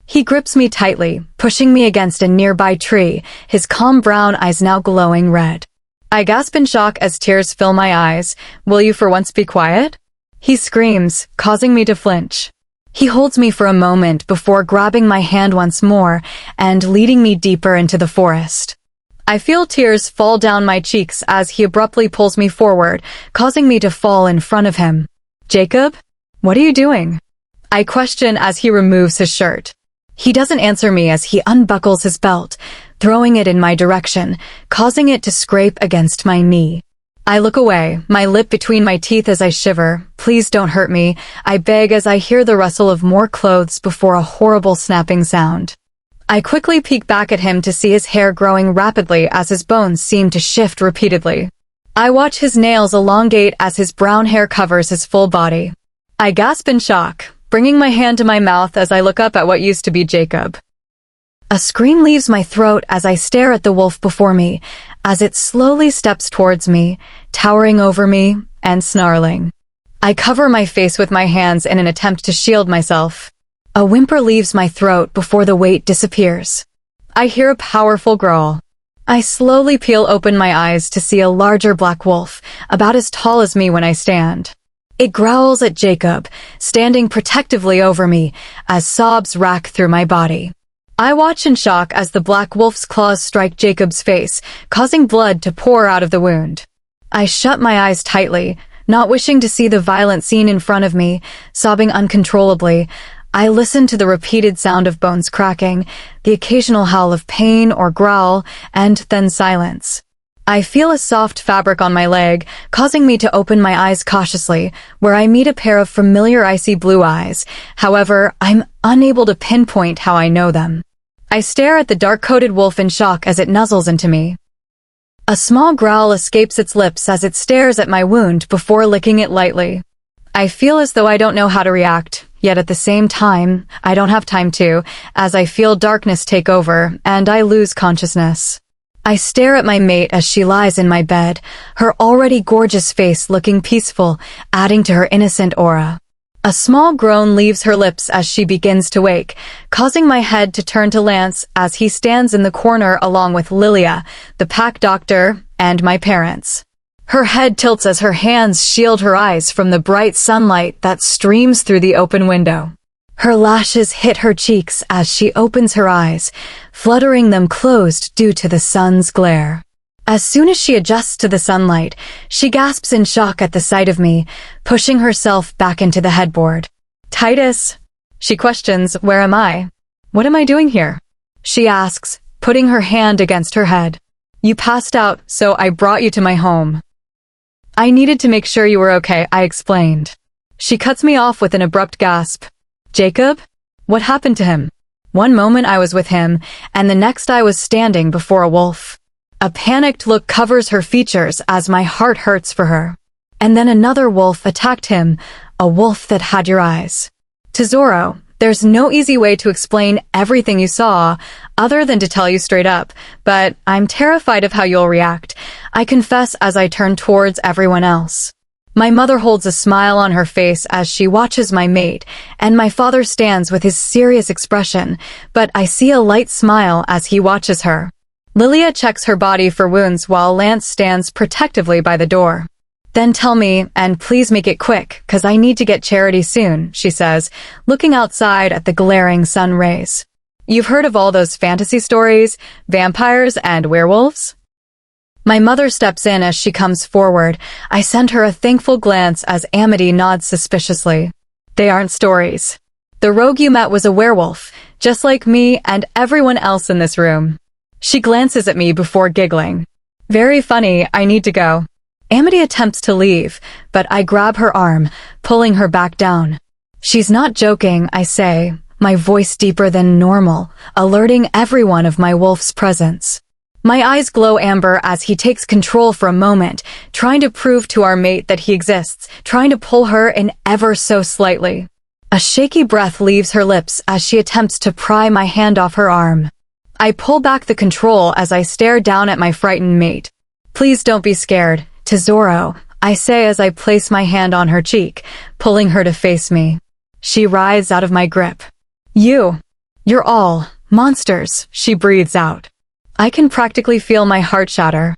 [SPEAKER 1] He grips me tightly, pushing me against a nearby tree, his calm brown eyes now glowing red. I gasp in shock as tears fill my eyes. Will you for once be quiet? He screams, causing me to flinch. He holds me for a moment before grabbing my hand once more and leading me deeper into the forest. I feel tears fall down my cheeks as he abruptly pulls me forward, causing me to fall in front of him. Jacob? What are you doing? I question as he removes his shirt. He doesn't answer me as he unbuckles his belt, throwing it in my direction, causing it to scrape against my knee. I look away, my lip between my teeth as I shiver. Please don't hurt me, I beg as I hear the rustle of more clothes before a horrible snapping sound. I quickly peek back at him to see his hair growing rapidly as his bones seem to shift repeatedly. I watch his nails elongate as his brown hair covers his full body. I gasp in shock, bringing my hand to my mouth as I look up at what used to be Jacob. A scream leaves my throat as I stare at the wolf before me, as it slowly steps towards me, towering over me and snarling. I cover my face with my hands in an attempt to shield myself. A whimper leaves my throat before the weight disappears. I hear a powerful growl. I slowly peel open my eyes to see a larger black wolf, about as tall as me when I stand. It growls at Jacob, standing protectively over me, as sobs rack through my body. I watch in shock as the black wolf's claws strike Jacob's face, causing blood to pour out of the wound. I shut my eyes tightly, not wishing to see the violent scene in front of me, sobbing uncontrollably. I listen to the repeated sound of bones cracking, the occasional howl of pain or growl, and then silence. I feel a soft fabric on my leg, causing me to open my eyes cautiously, where I meet a pair of familiar icy blue eyes. However, I'm unable to pinpoint how I know them. I stare at the dark-coated wolf in shock as it nuzzles into me. A small growl escapes its lips as it stares at my wound before licking it lightly. I feel as though I don't know how to react, yet at the same time, I don't have time to, as I feel darkness take over and I lose consciousness. I stare at my mate as she lies in my bed, her already gorgeous face looking peaceful, adding to her innocent aura. A small groan leaves her lips as she begins to wake, causing my head to turn to Lance as he stands in the corner along with Lilia, the pack doctor, and my parents. Her head tilts as her hands shield her eyes from the bright sunlight that streams through the open window. Her lashes hit her cheeks as she opens her eyes, fluttering them closed due to the sun's glare. As soon as she adjusts to the sunlight, she gasps in shock at the sight of me, pushing herself back into the headboard. "Titus," she questions, "where am I? What am I doing here?" she asks, putting her hand against her head. "You passed out, so I brought you to my home." "I needed to make sure you were okay," I explained. She cuts me off with an abrupt gasp. "Jacob? What happened to him?" One moment I was with him, and the next I was standing before a wolf. A panicked look covers her features as my heart hurts for her. And then another wolf attacked him, a wolf that had your eyes. "Tesoro, there's no easy way to explain everything you saw, other than to tell you straight up, but I'm terrified of how you'll react," I confess as I turn towards everyone else. My mother holds a smile on her face as she watches my mate, and my father stands with his serious expression, but I see a light smile as he watches her. Lilia checks her body for wounds while Lance stands protectively by the door. "Then tell me, and please make it quick, 'cause I need to get Charity soon," she says, looking outside at the glaring sun rays. "You've heard of all those fantasy stories, vampires and werewolves?" My mother steps in as she comes forward. I send her a thankful glance as Amity nods suspiciously. "They aren't stories. The rogue you met was a werewolf, just like me and everyone else in this room." She glances at me before giggling. "Very funny, I need to go." Amity attempts to leave, but I grab her arm, pulling her back down. "She's not joking," I say, my voice deeper than normal, alerting everyone of my wolf's presence. My eyes glow amber as he takes control for a moment, trying to prove to our mate that he exists, trying to pull her in ever so slightly. A shaky breath leaves her lips as she attempts to pry my hand off her arm. I pull back the control as I stare down at my frightened mate. "Please don't be scared, Tesoro," I say as I place my hand on her cheek, pulling her to face me. She writhes out of my grip. You're all monsters," she breathes out. I can practically feel my heart shatter.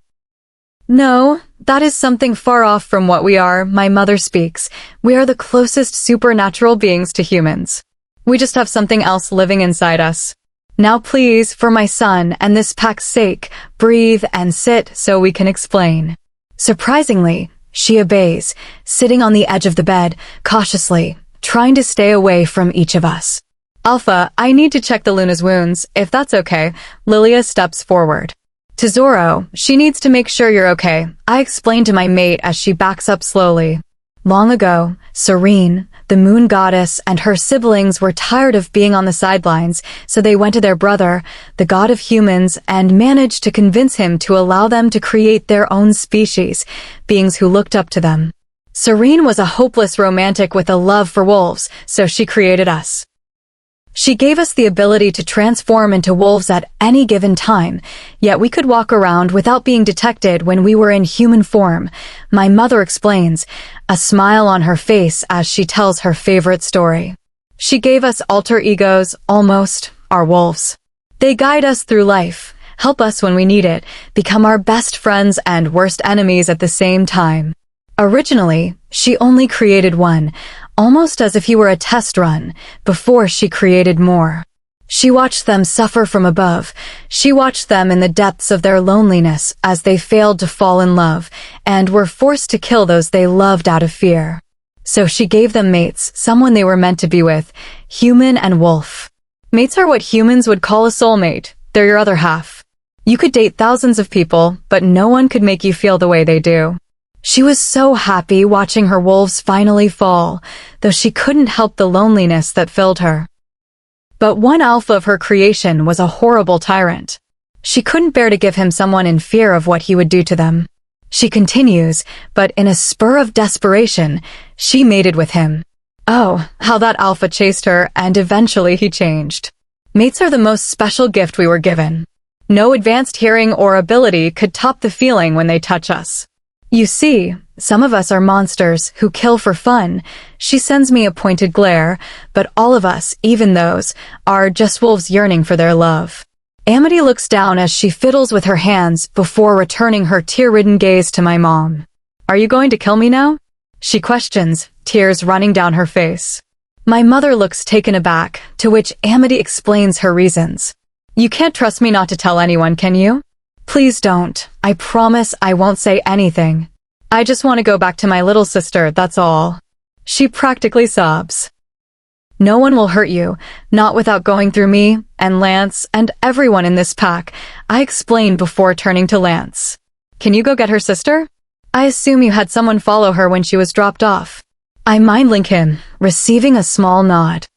[SPEAKER 1] "No, that is something far off from what we are," my mother speaks. "We are the closest supernatural beings to humans. We just have something else living inside us. Now please, for my son and this pack's sake, breathe and sit so we can explain." Surprisingly, she obeys, sitting on the edge of the bed, cautiously, trying to stay away from each of us. "Alpha, I need to check the Luna's wounds, if that's okay." Lilia steps forward. "Tesoro, she needs to make sure you're okay," I explain to my mate as she backs up slowly. Long ago, Serene, the moon goddess, and her siblings were tired of being on the sidelines, so they went to their brother, the god of humans, and managed to convince him to allow them to create their own species, beings who looked up to them. Serene was a hopeless romantic with a love for wolves, so she created us. She gave us the ability to transform into wolves at any given time, yet we could walk around without being detected when we were in human form, my mother explains, a smile on her face as she tells her favorite story. She gave us alter egos, almost, our wolves. They guide us through life, help us when we need it, become our best friends and worst enemies at the same time. Originally, she only created one, almost as if he were a test run, before she created more. She watched them suffer from above. She watched them in the depths of their loneliness as they failed to fall in love, and were forced to kill those they loved out of fear. So she gave them mates, someone they were meant to be with, human and wolf. Mates are what humans would call a soulmate. They're your other half. You could date thousands of people, but no one could make you feel the way they do. She was so happy watching her wolves finally fall, though she couldn't help the loneliness that filled her. But one alpha of her creation was a horrible tyrant. She couldn't bear to give him someone in fear of what he would do to them. She continues, but in a spur of desperation, she mated with him. Oh, how that alpha chased her, and eventually he changed. Mates are the most special gift we were given. No advanced hearing or ability could top the feeling when they touch us. You see, Some of us are monsters who kill for fun. She sends me a pointed glare, but all of us, even those, are just wolves yearning for their love. Amity looks down as she fiddles with her hands before returning her tear-ridden gaze to my mom. Are you going to kill me now? She questions, tears running down her face. My mother looks taken aback, to which Amity explains her reasons. You can't trust me not to tell anyone, can you? Please don't. I promise I won't say anything. I just want to go back to my little sister, that's all. She practically sobs. No one will hurt you, not without going through me, and Lance, and everyone in this pack, I explained before turning to Lance. Can you go get her sister? I assume you had someone follow her when she was dropped off. I mind-link him, receiving a small nod.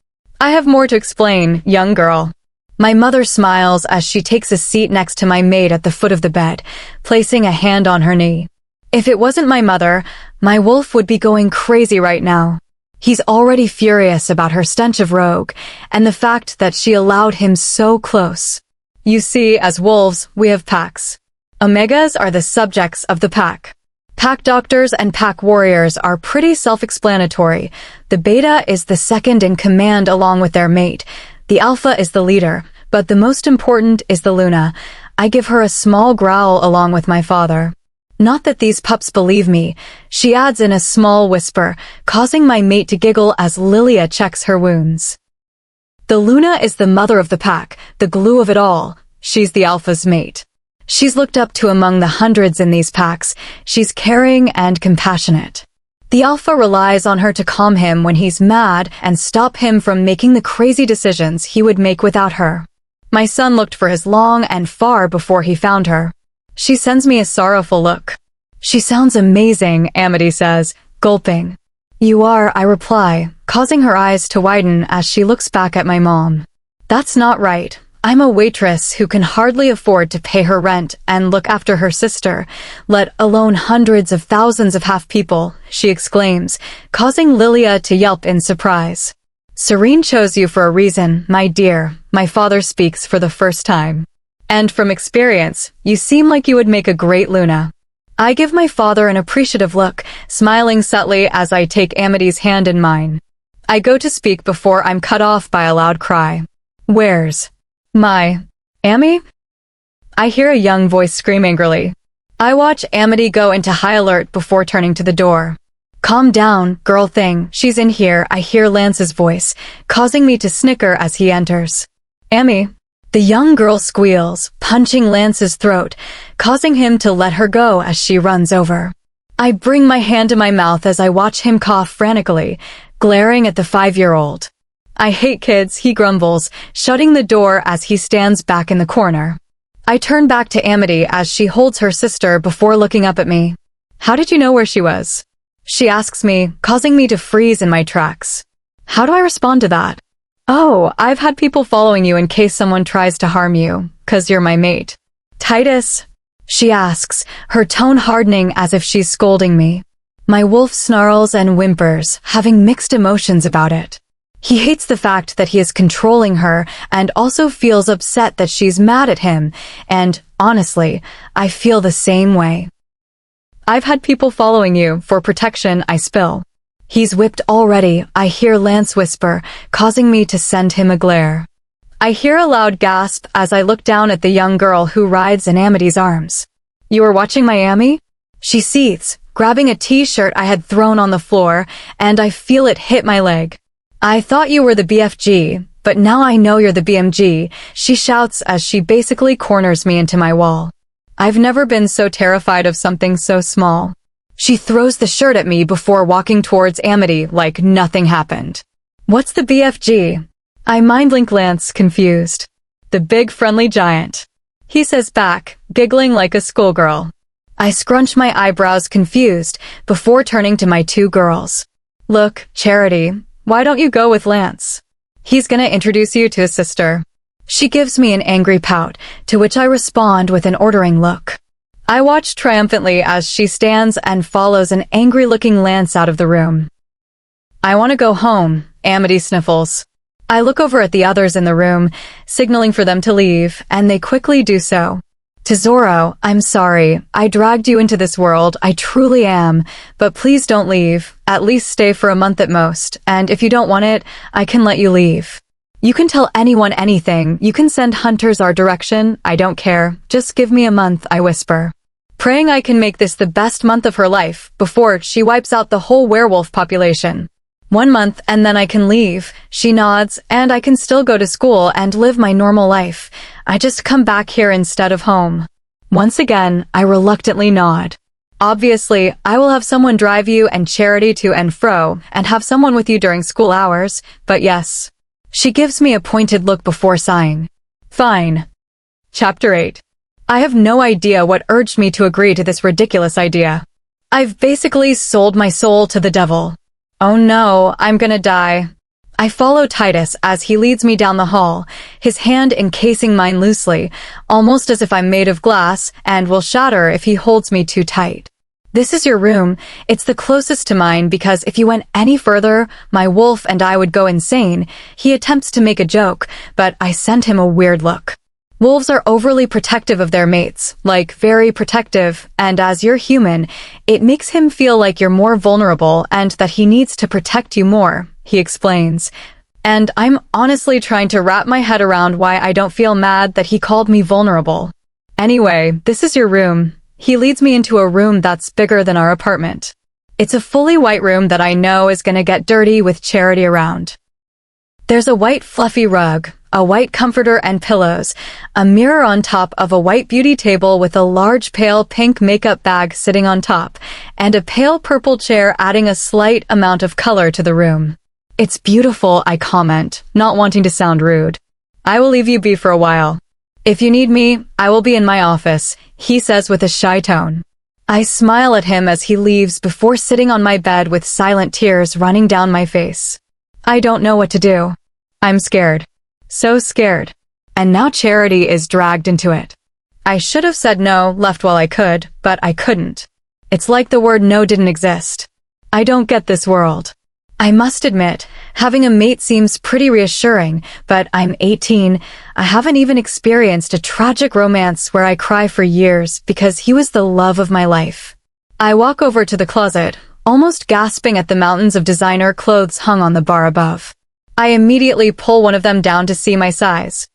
[SPEAKER 1] I have more to explain, young girl. My mother smiles as she takes a seat next to my maid at the foot of the bed, placing a hand on her knee. If it wasn't my mother, my wolf would be going crazy right now. He's already furious about her stench of rogue, and the fact that she allowed him so close. You see, as wolves, we have packs. Omegas are the subjects of the pack. Pack doctors and pack warriors are pretty self-explanatory. The beta is the second in command along with their mate. The alpha is the leader, but the most important is the Luna. I give her a small growl along with my father. Not that these pups believe me, she adds in a small whisper, causing my mate to giggle as Lilia checks her wounds. The Luna is the mother of the pack, the glue of it all. She's the alpha's mate. She's looked up to among the hundreds in these packs. She's caring and compassionate. The alpha relies on her to calm him when he's mad and stop him from making the crazy decisions he would make without her. My son looked for his long and far before he found her. She sends me a sorrowful look. She sounds amazing, Amity says, gulping. You are, I reply, causing her eyes to widen as she looks back at my mom. That's not right. I'm a waitress who can hardly afford to pay her rent and look after her sister, let alone hundreds of thousands of half-people, she exclaims, causing Lilia to yelp in surprise. Serene chose you for a reason, my dear, my father speaks for the first time. And from experience, you seem like you would make a great Luna. I give my father an appreciative look, smiling subtly as I take Amity's hand in mine. I go to speak before I'm cut off by a loud cry. Where's my Amy? I hear a young voice scream angrily. I watch Amity go into high alert before turning to the door. Calm down, girl thing, she's in here, I hear Lance's voice, causing me to snicker as he enters. Amy. The young girl squeals, punching Lance's throat, causing him to let her go as she runs over. I bring my hand to my mouth as I watch him cough frantically, glaring at the 5-year-old. I hate kids, he grumbles, shutting the door as he stands back in the corner. I turn back to Amity as she holds her sister before looking up at me. How did you know where she was? She asks me, causing me to freeze in my tracks. How do I respond to that? Oh, I've had people following you in case someone tries to harm you, 'cause you're my mate. Titus? She asks, her tone hardening as if she's scolding me. My wolf snarls and whimpers, having mixed emotions about it. He hates the fact that he is controlling her and also feels upset that she's mad at him, and, honestly, I feel the same way. I've had people following you, for protection, I spill. He's whipped already, I hear Lance whisper, causing me to send him a glare. I hear a loud gasp as I look down at the young girl who rides in Amity's arms. You are watching Miami? She seethes, grabbing a t-shirt I had thrown on the floor, and I feel it hit my leg. I thought you were the BFG, but now I know you're the BMG, she shouts as she basically corners me into my wall. I've never been so terrified of something so small. She throws the shirt at me before walking towards Amity like nothing happened. What's the BFG? I mind-link Lance, confused. The big friendly giant. He says back, giggling like a schoolgirl. I scrunch my eyebrows confused before turning to my 2 girls. Look, Charity, why don't you go with Lance? He's gonna introduce you to his sister. She gives me an angry pout, to which I respond with an ordering look. I watch triumphantly as she stands and follows an angry-looking Lance out of the room. I want to go home, Amity sniffles. I look over at the others in the room, signaling for them to leave, and they quickly do so. Tesoro, I'm sorry. I dragged you into this world, I truly am. But please don't leave. At least stay for a month at most, and if you don't want it, I can let you leave. You can tell anyone anything. You can send hunters our direction. I don't care. Just give me a month, I whisper. Praying I can make this the best month of her life, before she wipes out the whole werewolf population. 1 month and then I can leave. She nods, and I can still go to school and live my normal life. I just come back here instead of home. Once again, I reluctantly nod. Obviously, I will have someone drive you and Charity to and fro, and have someone with you during school hours, but yes. She gives me a pointed look before sighing. Fine. Chapter 8. I have no idea what urged me to agree to this ridiculous idea. I've basically sold my soul to the devil. Oh no, I'm gonna die. I follow Titus as he leads me down the hall, his hand encasing mine loosely, almost as if I'm made of glass and will shatter if he holds me too tight. This is your room. It's the closest to mine because if you went any further, my wolf and I would go insane. He attempts to make a joke, but I send him a weird look. Wolves are overly protective of their mates, like very protective, and as you're human, it makes him feel like you're more vulnerable and that he needs to protect you more, he explains. And I'm honestly trying to wrap my head around why I don't feel mad that he called me vulnerable. Anyway, this is your room. He leads me into a room that's bigger than our apartment. It's a fully white room that I know is gonna get dirty with Charity around. There's a white fluffy rug, a white comforter and pillows, a mirror on top of a white beauty table with a large pale pink makeup bag sitting on top, and a pale purple chair adding a slight amount of color to the room. It's beautiful, I comment, not wanting to sound rude. I will leave you be for a while. If you need me, I will be in my office, he says with a shy tone. I smile at him as he leaves before sitting on my bed with silent tears running down my face. I don't know what to do. I'm scared. So scared. And now Charity is dragged into it. I should have said no, left while I could, but I couldn't. It's like the word no didn't exist. I don't get this world. I must admit, having a mate seems pretty reassuring, but I'm 18. I haven't even experienced a tragic romance where I cry for years because he was the love of my life. I walk over to the closet, almost gasping at the mountains of designer clothes hung on the bar above. I immediately pull one of them down to see my size.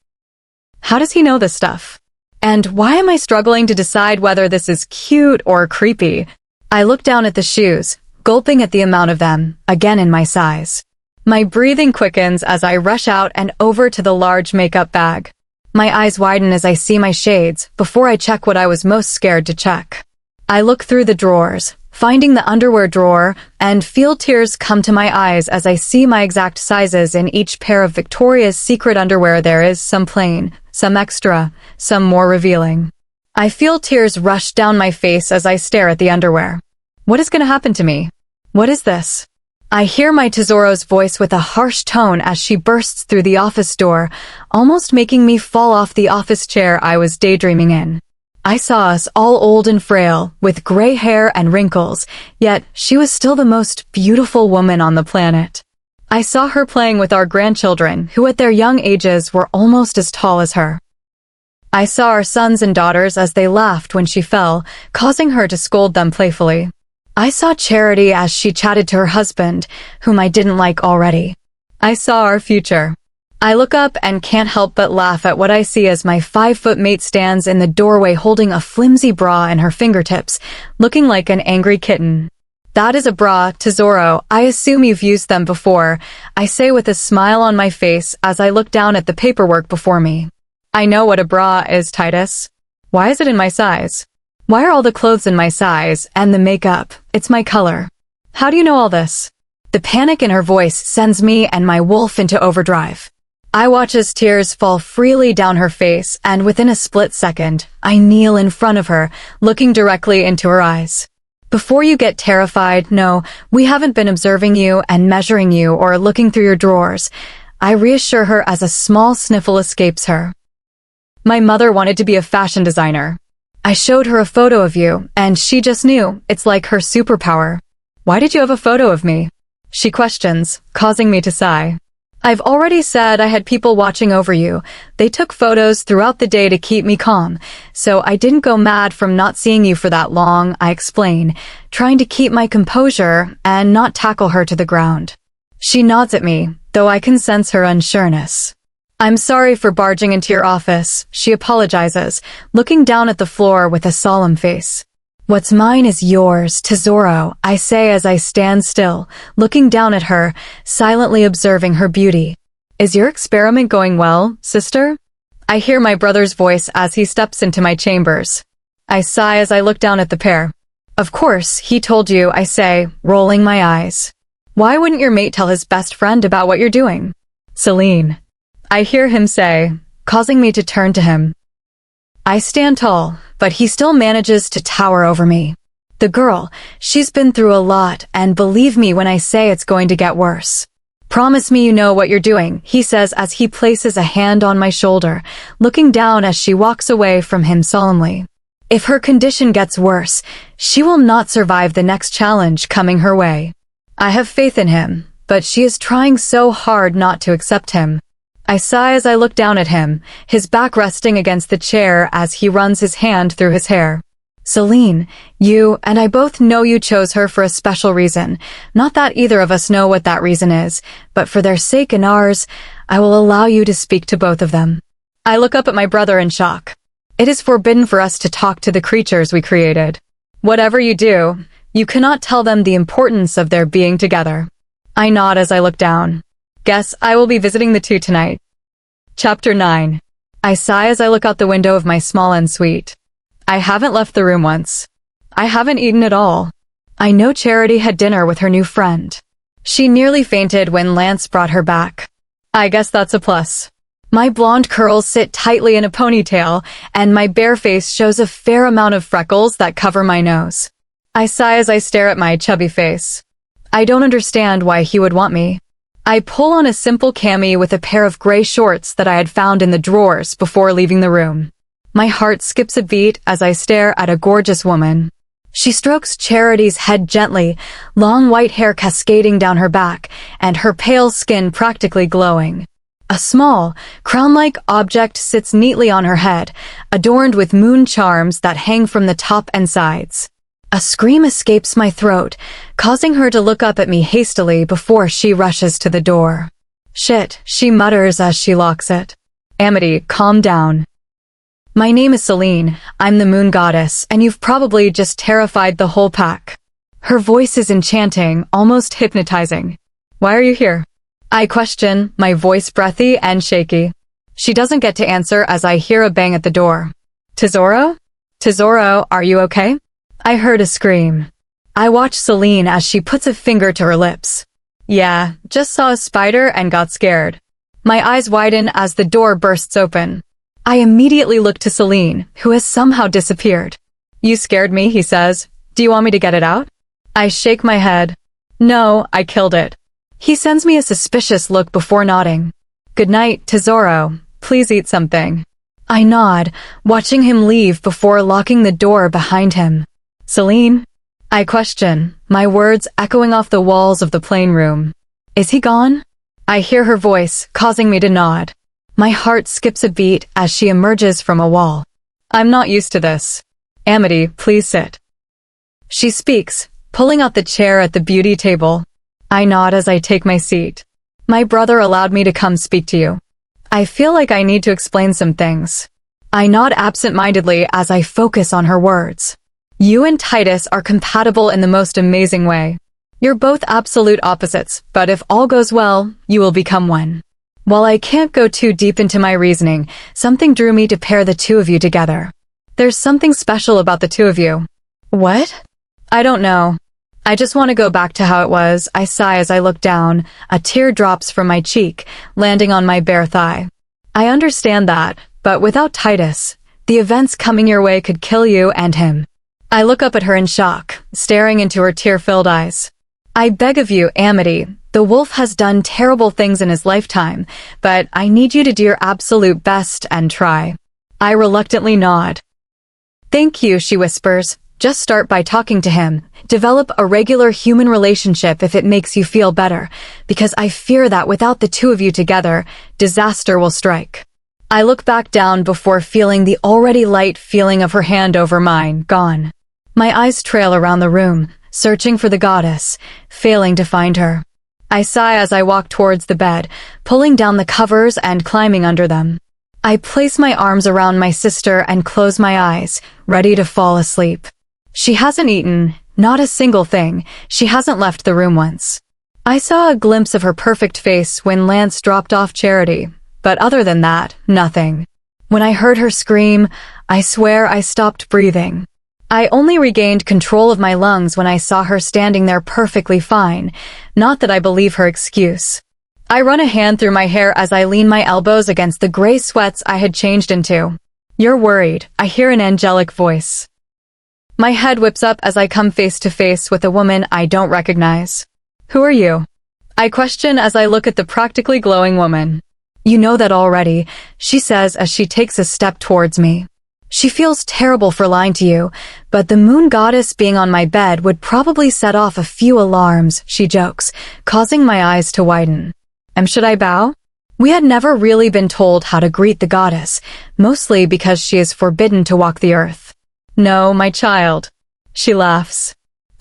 [SPEAKER 1] How does he know this stuff? And why am I struggling to decide whether this is cute or creepy? I look down at the shoes, gulping at the amount of them, again in my size. My breathing quickens as I rush out and over to the large makeup bag. My eyes widen as I see my shades before I check what I was most scared to check. I look through the drawers, finding the underwear drawer, and feel tears come to my eyes as I see my exact sizes in each pair of Victoria's Secret underwear. There is some plain, some extra, some more revealing. I feel tears rush down my face as I stare at the underwear. What is going to happen to me? What is this? I hear my Tesoro's voice with a harsh tone as she bursts through the office door, almost making me fall off the office chair I was daydreaming in. I saw us all old and frail, with gray hair and wrinkles, yet she was still the most beautiful woman on the planet. I saw her playing with our grandchildren, who at their young ages were almost as tall as her. I saw our sons and daughters as they laughed when she fell, causing her to scold them playfully. I saw Charity as she chatted to her husband, whom I didn't like already. I saw our future. I look up and can't help but laugh at what I see as my 5-foot mate stands in the doorway holding a flimsy bra in her fingertips, looking like an angry kitten. That is a bra, Tesoro. I assume you've used them before, I say with a smile on my face as I look down at the paperwork before me. I know what a bra is, Titus. Why is it in my size? Why are all the clothes in my size, and the makeup? It's my color. How do you know all this? The panic in her voice sends me and my wolf into overdrive. I watch as tears fall freely down her face, and within a split second, I kneel in front of her, looking directly into her eyes. Before you get terrified, no, we haven't been observing you and measuring you or looking through your drawers. I reassure her as a small sniffle escapes her. My mother wanted to be a fashion designer. I showed her a photo of you, and she just knew. It's like her superpower. Why did you have a photo of me? She questions, causing me to sigh. I've already said I had people watching over you. They took photos throughout the day to keep me calm, so I didn't go mad from not seeing you for that long, I explain, trying to keep my composure and not tackle her to the ground. She nods at me, though I can sense her unsureness. I'm sorry for barging into your office, she apologizes, looking down at the floor with a solemn face. What's mine is yours, Tesoro, I say as I stand still, looking down at her, silently observing her beauty. Is your experiment going well, sister? I hear my brother's voice as he steps into my chambers. I sigh as I look down at the pair. Of course, he told you, I say, rolling my eyes. Why wouldn't your mate tell his best friend about what you're doing? Celine. I hear him say, causing me to turn to him. I stand tall, but he still manages to tower over me. The girl, she's been through a lot, and believe me when I say it's going to get worse. Promise me you know what you're doing, he says as he places a hand on my shoulder, looking down as she walks away from him solemnly. If her condition gets worse, she will not survive the next challenge coming her way. I have faith in him, but she is trying so hard not to accept him. I sigh as I look down at him, his back resting against the chair as he runs his hand through his hair. Celine, you and I both know you chose her for a special reason. Not that either of us know what that reason is, but for their sake and ours, I will allow you to speak to both of them. I look up at my brother in shock. It is forbidden for us to talk to the creatures we created. Whatever you do, you cannot tell them the importance of their being together. I nod as I look down. Guess I will be visiting the two tonight. Chapter 9. I sigh as I look out the window of my small ensuite. I haven't left the room once. I haven't eaten at all. I know Charity had dinner with her new friend. She nearly fainted when Lance brought her back. I guess that's a plus. My blonde curls sit tightly in a ponytail, and my bare face shows a fair amount of freckles that cover my nose. I sigh as I stare at my chubby face. I don't understand why he would want me. I pull on a simple cami with a pair of gray shorts that I had found in the drawers before leaving the room. My heart skips a beat as I stare at a gorgeous woman. She strokes Charity's head gently, long white hair cascading down her back, and her pale skin practically glowing. A small, crown-like object sits neatly on her head, adorned with moon charms that hang from the top and sides. A scream escapes my throat, causing her to look up at me hastily before she rushes to the door. Shit, she mutters as she locks it. Amity, calm down. My name is Celine, I'm the moon goddess, and you've probably just terrified the whole pack. Her voice is enchanting, almost hypnotizing. Why are you here? I question, my voice breathy and shaky. She doesn't get to answer as I hear a bang at the door. Tesoro? Tesoro, are you okay? I heard a scream. I watch Celine as she puts a finger to her lips. Yeah, just saw a spider and got scared. My eyes widen as the door bursts open. I immediately look to Celine, who has somehow disappeared. You scared me, he says. Do you want me to get it out? I shake my head. No, I killed it. He sends me a suspicious look before nodding. Good night, Tesoro. Please eat something. I nod, watching him leave before locking the door behind him. Celine? I question, my words echoing off the walls of the plane room. Is he gone? I hear her voice, causing me to nod. My heart skips a beat as she emerges from a wall. I'm not used to this. Amity, please sit. She speaks, pulling out the chair at the beauty table. I nod as I take my seat. My brother allowed me to come speak to you. I feel like I need to explain some things. I nod absent-mindedly as I focus on her words. You and Titus are compatible in the most amazing way. You're both absolute opposites, but if all goes well, you will become one. While I can't go too deep into my reasoning, something drew me to pair the two of you together. There's something special about the two of you. What? I don't know. I just want to go back to how it was. I sigh as I look down, a tear drops from my cheek, landing on my bare thigh. I understand that, but without Titus, the events coming your way could kill you and him. I look up at her in shock, staring into her tear-filled eyes. I beg of you, Amity, the wolf has done terrible things in his lifetime, but I need you to do your absolute best and try. I reluctantly nod. Thank you, she whispers, Just start by talking to him. Develop a regular human relationship if it makes you feel better, because I fear that without the two of you together, disaster will strike. I look back down before feeling the already light feeling of her hand over mine, gone. My eyes trail around the room, searching for the goddess, failing to find her. I sigh as I walk towards the bed, pulling down the covers and climbing under them. I place my arms around my sister and close my eyes, ready to fall asleep. She hasn't eaten, not a single thing. She hasn't left the room once. I saw a glimpse of her perfect face when Lance dropped off Charity, but other than that, nothing. When I heard her scream, I swear I stopped breathing. I only regained control of my lungs when I saw her standing there perfectly fine, not that I believe her excuse. I run a hand through my hair as I lean my elbows against the gray sweats I had changed into. You're worried, I hear an angelic voice. My head whips up as I come face to face with a woman I don't recognize. Who are you? I question as I look at the practically glowing woman. You know that already, she says as she takes a step towards me. She feels terrible for lying to you, but the moon goddess being on my bed would probably set off a few alarms, she jokes, causing my eyes to widen. Should I bow? We had never really been told how to greet the goddess, mostly because she is forbidden to walk the earth. No, my child. She laughs.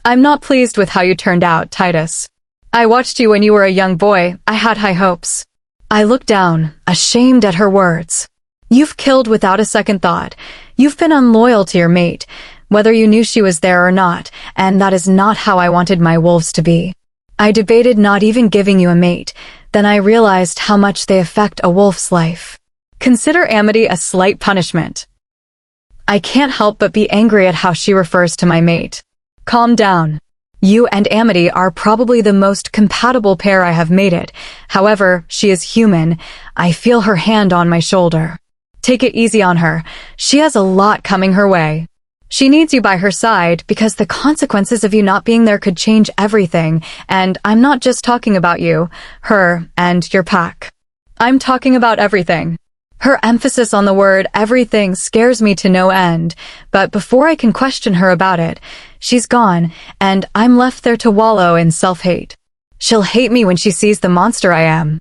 [SPEAKER 1] I'm not pleased with how you turned out, Titus. I watched you when you were a young boy. I had high hopes. I look down, ashamed at her words. You've killed without a second thought. You've been unloyal to your mate, whether you knew she was there or not, and that is not how I wanted my wolves to be. I debated not even giving you a mate, then I realized how much they affect a wolf's life. Consider Amity a slight punishment. I can't help but be angry at how she refers to my mate. Calm down. You and Amity are probably the most compatible pair I have mated. However, she is human. I feel her hand on my shoulder. Take it easy on her. She has a lot coming her way. She needs you by her side because the consequences of you not being there could change everything, and I'm not just talking about you, her, and your pack. I'm talking about everything. Her emphasis on the word everything scares me to no end, but before I can question her about it, she's gone, and I'm left there to wallow in self-hate. She'll hate me when she sees the monster I am.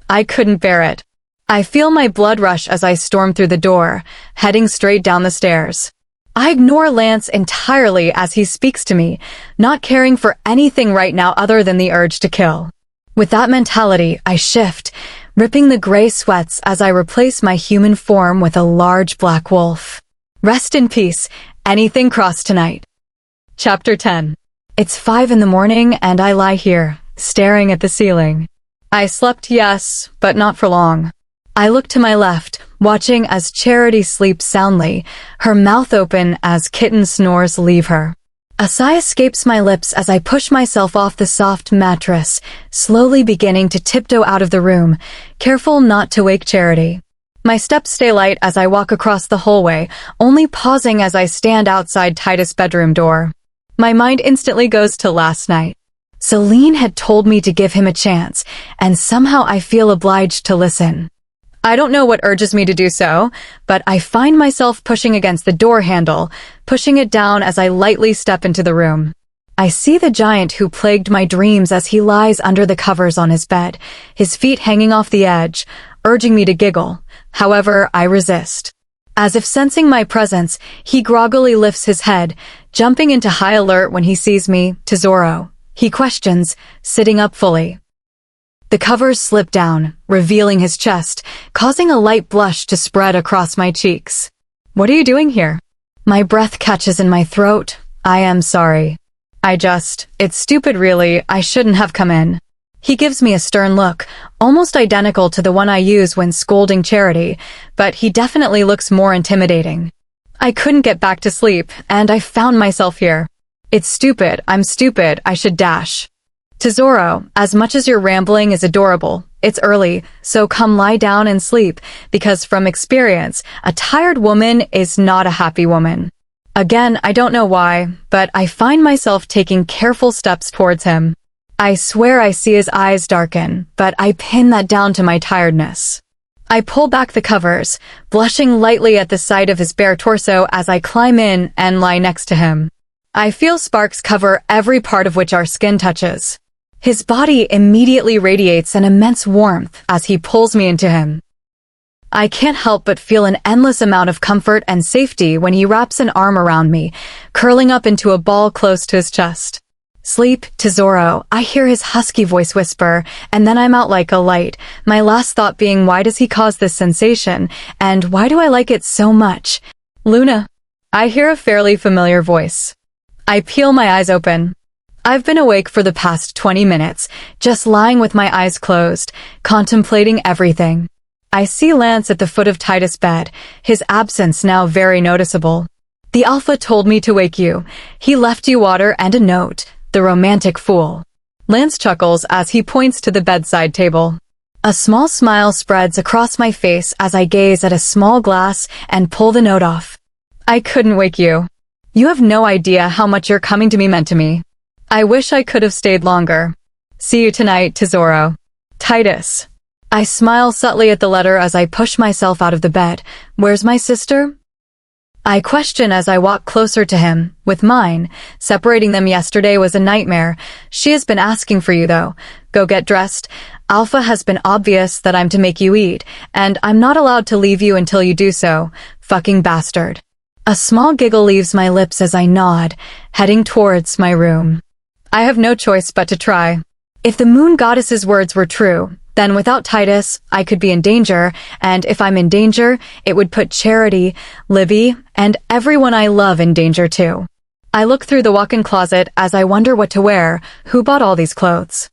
[SPEAKER 1] I couldn't bear it. I feel my blood rush as I storm through the door, heading straight down the stairs. I ignore Lance entirely as he speaks to me, not caring for anything right now other than the urge to kill. With that mentality, I shift, ripping the gray sweats as I replace my human form with a large black wolf. Rest in peace, anything crossed tonight. Chapter 10. It's 5 in the morning and I lie here, staring at the ceiling. I slept, yes, but not for long. I look to my left, watching as Charity sleeps soundly, her mouth open as kitten snores leave her. A sigh escapes my lips as I push myself off the soft mattress, slowly beginning to tiptoe out of the room, careful not to wake Charity. My steps stay light as I walk across the hallway, only pausing as I stand outside Titus' bedroom door. My mind instantly goes to last night. Celine had told me to give him a chance, and somehow I feel obliged to listen. I don't know what urges me to do so, but I find myself pushing against the door handle, pushing it down as I lightly step into the room. I see the giant who plagued my dreams as he lies under the covers on his bed, his feet hanging off the edge, urging me to giggle. However, I resist. As if sensing my presence, he groggily lifts his head, jumping into high alert when he sees me, Tesoro. He questions, sitting up fully. The covers slip down, revealing his chest, causing a light blush to spread across my cheeks. What are you doing here? My breath catches in my throat. I am sorry. It's stupid really, I shouldn't have come in. He gives me a stern look, almost identical to the one I use when scolding Charity, but he definitely looks more intimidating. I couldn't get back to sleep, and I found myself here. It's stupid, I'm stupid, I should dash. Tesoro, as much as your rambling is adorable, it's early, so come lie down and sleep, because from experience, a tired woman is not a happy woman. Again, I don't know why, but I find myself taking careful steps towards him. I swear I see his eyes darken, but I pin that down to my tiredness. I pull back the covers, blushing lightly at the sight of his bare torso as I climb in and lie next to him. I feel sparks cover every part of which our skin touches. His body immediately radiates an immense warmth as he pulls me into him. I can't help but feel an endless amount of comfort and safety when he wraps an arm around me, curling up into a ball close to his chest. "Sleep, Tesoro," I hear his husky voice whisper, and then I'm out like a light, my last thought being, why does he cause this sensation, and why do I like it so much? "Luna." I hear a fairly familiar voice. I peel my eyes open. I've been awake for the past 20 minutes, just lying with my eyes closed, contemplating everything. I see Lance at the foot of Titus' bed, his absence now very noticeable. "The Alpha told me to wake you. He left you water and a note, the romantic fool." Lance chuckles as he points to the bedside table. A small smile spreads across my face as I gaze at a small glass and pull the note off. "I couldn't wake you. You have no idea how much your coming to me meant to me. I wish I could have stayed longer. See you tonight, Tesoro. Titus." I smile subtly at the letter as I push myself out of the bed. "Where's my sister?" I question as I walk closer to him, with mine. Separating them yesterday was a nightmare. "She has been asking for you, though. Go get dressed. Alpha has been obvious that I'm to make you eat, and I'm not allowed to leave you until you do so. Fucking bastard." A small giggle leaves my lips as I nod, heading towards my room. I have no choice but to try. If the moon goddess's words were true, then without Titus, I could be in danger, and if I'm in danger, it would put Charity, Libby, and everyone I love in danger too. I look through the walk-in closet as I wonder what to wear. Who bought all these clothes?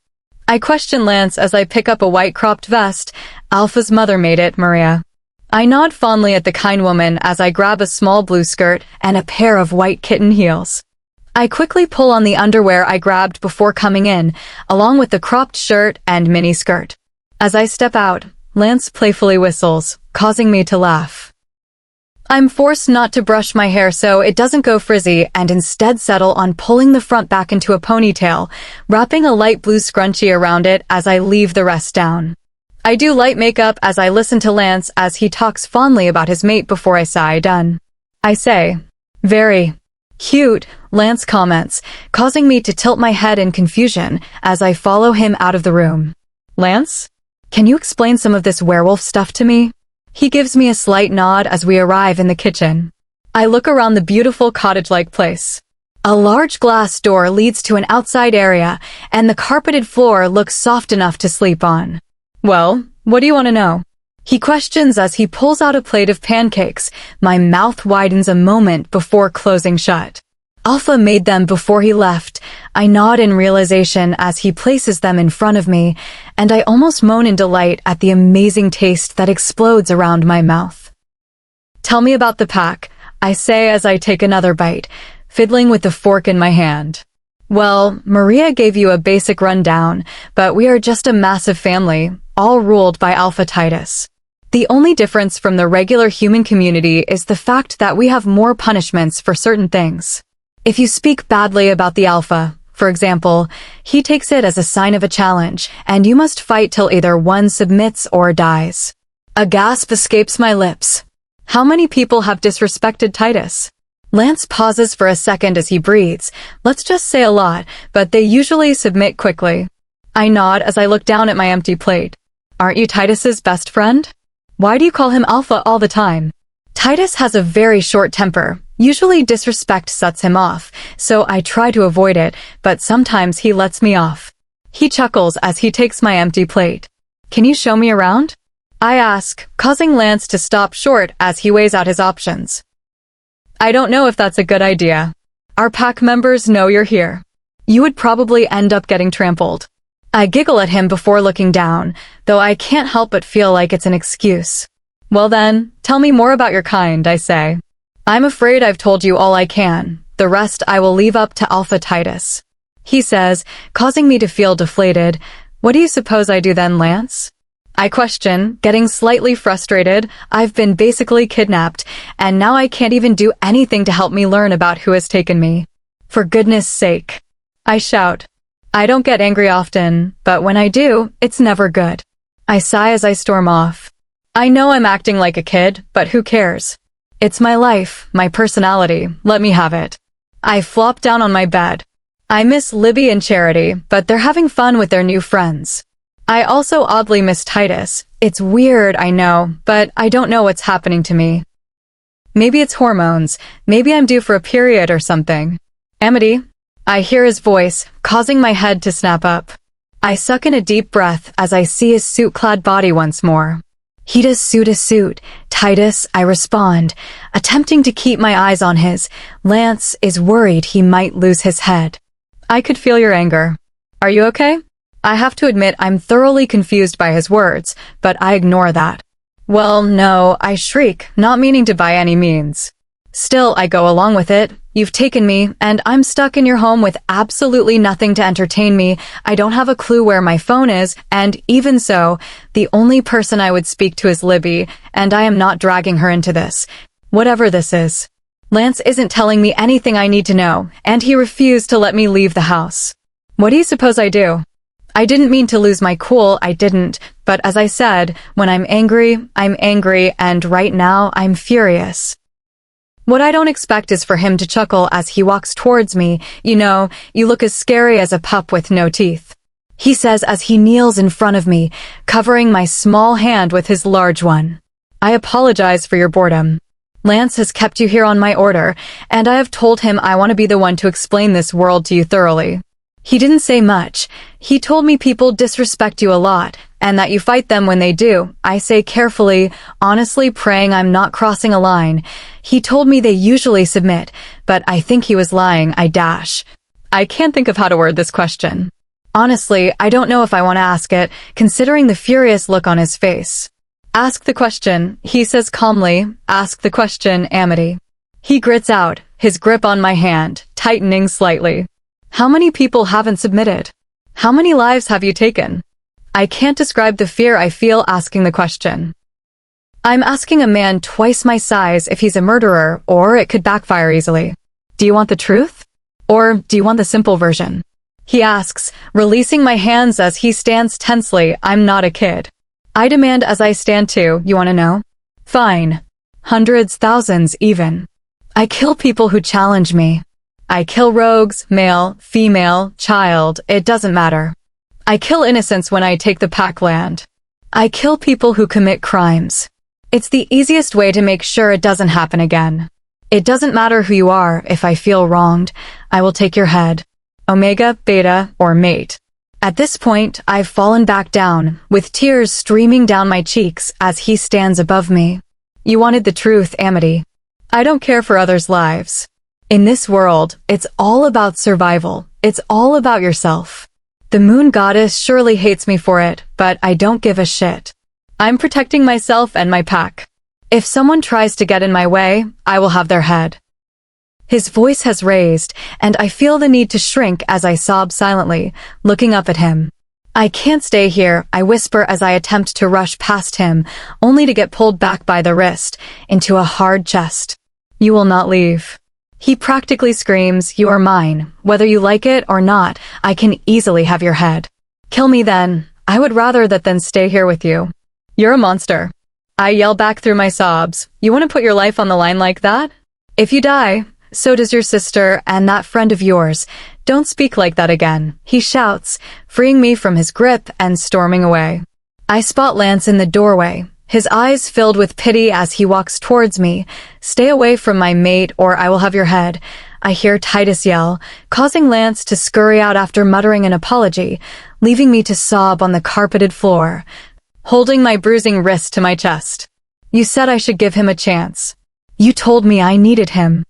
[SPEAKER 1] I question Lance as I pick up a white cropped vest. Alpha's mother made it, Maria. I nod fondly at the kind woman as I grab a small blue skirt and a pair of white kitten heels. I quickly pull on the underwear I grabbed before coming in, along with the cropped shirt and mini skirt. As I step out, Lance playfully whistles, causing me to laugh. I'm forced not to brush my hair so it doesn't go frizzy and instead settle on pulling the front back into a ponytail, wrapping a light blue scrunchie around it as I leave the rest down. I do light makeup as I listen to Lance as he talks fondly about his mate before I sigh done. I say, "Very cute," Lance comments, causing me to tilt my head in confusion as I follow him out of the room. "Lance? Can you explain some of this werewolf stuff to me?" He gives me a slight nod as we arrive in the kitchen. I look around the beautiful cottage-like place. A large glass door leads to an outside area, and the carpeted floor looks soft enough to sleep on. "Well, what do you want to know?" He questions as he pulls out a plate of pancakes. My mouth widens a moment before closing shut. Alpha made them before he left. I nod in realization as he places them in front of me, and I almost moan in delight at the amazing taste that explodes around my mouth. "Tell me about the pack," I say as I take another bite, fiddling with the fork in my hand. "Well, Maria gave you a basic rundown, but we are just a massive family, all ruled by Alpha Titus. The only difference from the regular human community is the fact that we have more punishments for certain things. If you speak badly about the Alpha, for example, he takes it as a sign of a challenge, and you must fight till either one submits or dies." A gasp escapes my lips. How many people have disrespected Titus? Lance pauses for a second as he breathes. Let's just say a lot, but they usually submit quickly. I nod as I look down at my empty plate. "Aren't you Titus's best friend? Why do you call him Alpha all the time?" Titus has a very short temper. Usually disrespect sets him off, so I try to avoid it, but sometimes he lets me off. He chuckles as he takes my empty plate. "Can you show me around?" I ask, causing Lance to stop short as he weighs out his options. "I don't know if that's a good idea. Our pack members know you're here. You would probably end up getting trampled." I giggle at him before looking down, though I can't help but feel like it's an excuse. "Well then, tell me more about your kind," I say. "I'm afraid I've told you all I can. The rest I will leave up to Alpha Titus," he says, causing me to feel deflated. "What do you suppose I do then, Lance?" I question, getting slightly frustrated. I've been basically kidnapped, and now I can't even do anything to help me learn about who has taken me. "For goodness sake," I shout. I don't get angry often, but when I do, it's never good. I sigh as I storm off. I know I'm acting like a kid, but who cares? It's my life, my personality, let me have it. I flop down on my bed. I miss Libby and Charity, but they're having fun with their new friends. I also oddly miss Titus. It's weird, I know, but I don't know what's happening to me. Maybe it's hormones. Maybe I'm due for a period or something. Amity. I hear his voice, causing my head to snap up. I suck in a deep breath as I see his suit-clad body once more. He does suit a suit. Titus, I respond, attempting to keep my eyes on his. Lance is worried he might lose his head. I could feel your anger. Are you okay? I have to admit I'm thoroughly confused by his words, but I ignore that. Well, no, I shriek, not meaning to by any means. Still, I go along with it. You've taken me, and I'm stuck in your home with absolutely nothing to entertain me. I don't have a clue where my phone is, and even so, the only person I would speak to is Libby, and I am not dragging her into this. Whatever this is. Lance isn't telling me anything I need to know, and he refused to let me leave the house. What do you suppose I do? I didn't mean to lose my cool, I didn't, but as I said, when I'm angry, and right now I'm furious. What I don't expect is for him to chuckle as he walks towards me. You know, you look as scary as a pup with no teeth. He says as he kneels in front of me, covering my small hand with his large one. I apologize for your boredom. Lance has kept you here on my order, and I have told him I want to be the one to explain this world to you thoroughly. He didn't say much. He told me people disrespect you a lot, and that you fight them when they do. I say carefully, honestly praying I'm not crossing a line. He told me they usually submit, but I think he was lying. I dash. I can't think of how to word this question. Honestly, I don't know if I want to ask it, considering the furious look on his face. Ask the question, he says calmly. Ask the question, Amity. He grits out, his grip on my hand, tightening slightly. How many people haven't submitted? How many lives have you taken? I can't describe the fear I feel asking the question. I'm asking a man twice my size if he's a murderer, or it could backfire easily. Do you want the truth? Or do you want the simple version? He asks, releasing my hands as he stands tensely. I'm not a kid. I demand as I stand too. You want to know? Fine. Hundreds, thousands, even. I kill people who challenge me. I kill rogues, male, female, child, it doesn't matter. I kill innocents when I take the pack land. I kill people who commit crimes. It's the easiest way to make sure it doesn't happen again. It doesn't matter who you are. If I feel wronged, I will take your head. Omega, Beta, or mate. At this point, I've fallen back down, with tears streaming down my cheeks as he stands above me. You wanted the truth, Amity. I don't care for others' lives. In this world, it's all about survival. It's all about yourself. The moon goddess surely hates me for it, but I don't give a shit. I'm protecting myself and my pack. If someone tries to get in my way, I will have their head. His voice has raised, and I feel the need to shrink as I sob silently, looking up at him. I can't stay here, I whisper as I attempt to rush past him, only to get pulled back by the wrist, into a hard chest. You will not leave. He practically screams, you are mine. Whether you like it or not, I can easily have your head. Kill me then. I would rather that than stay here with you. You're a monster. I yell back through my sobs. You want to put your life on the line like that? If you die, so does your sister and that friend of yours. Don't speak like that again, he shouts, freeing me from his grip and storming away. I spot Lance in the doorway, his eyes filled with pity as he walks towards me. Stay away from my mate or I will have your head. I hear Titus yell, causing Lance to scurry out after muttering an apology, leaving me to sob on the carpeted floor, holding my bruising wrist to my chest. You said I should give him a chance. You told me I needed him.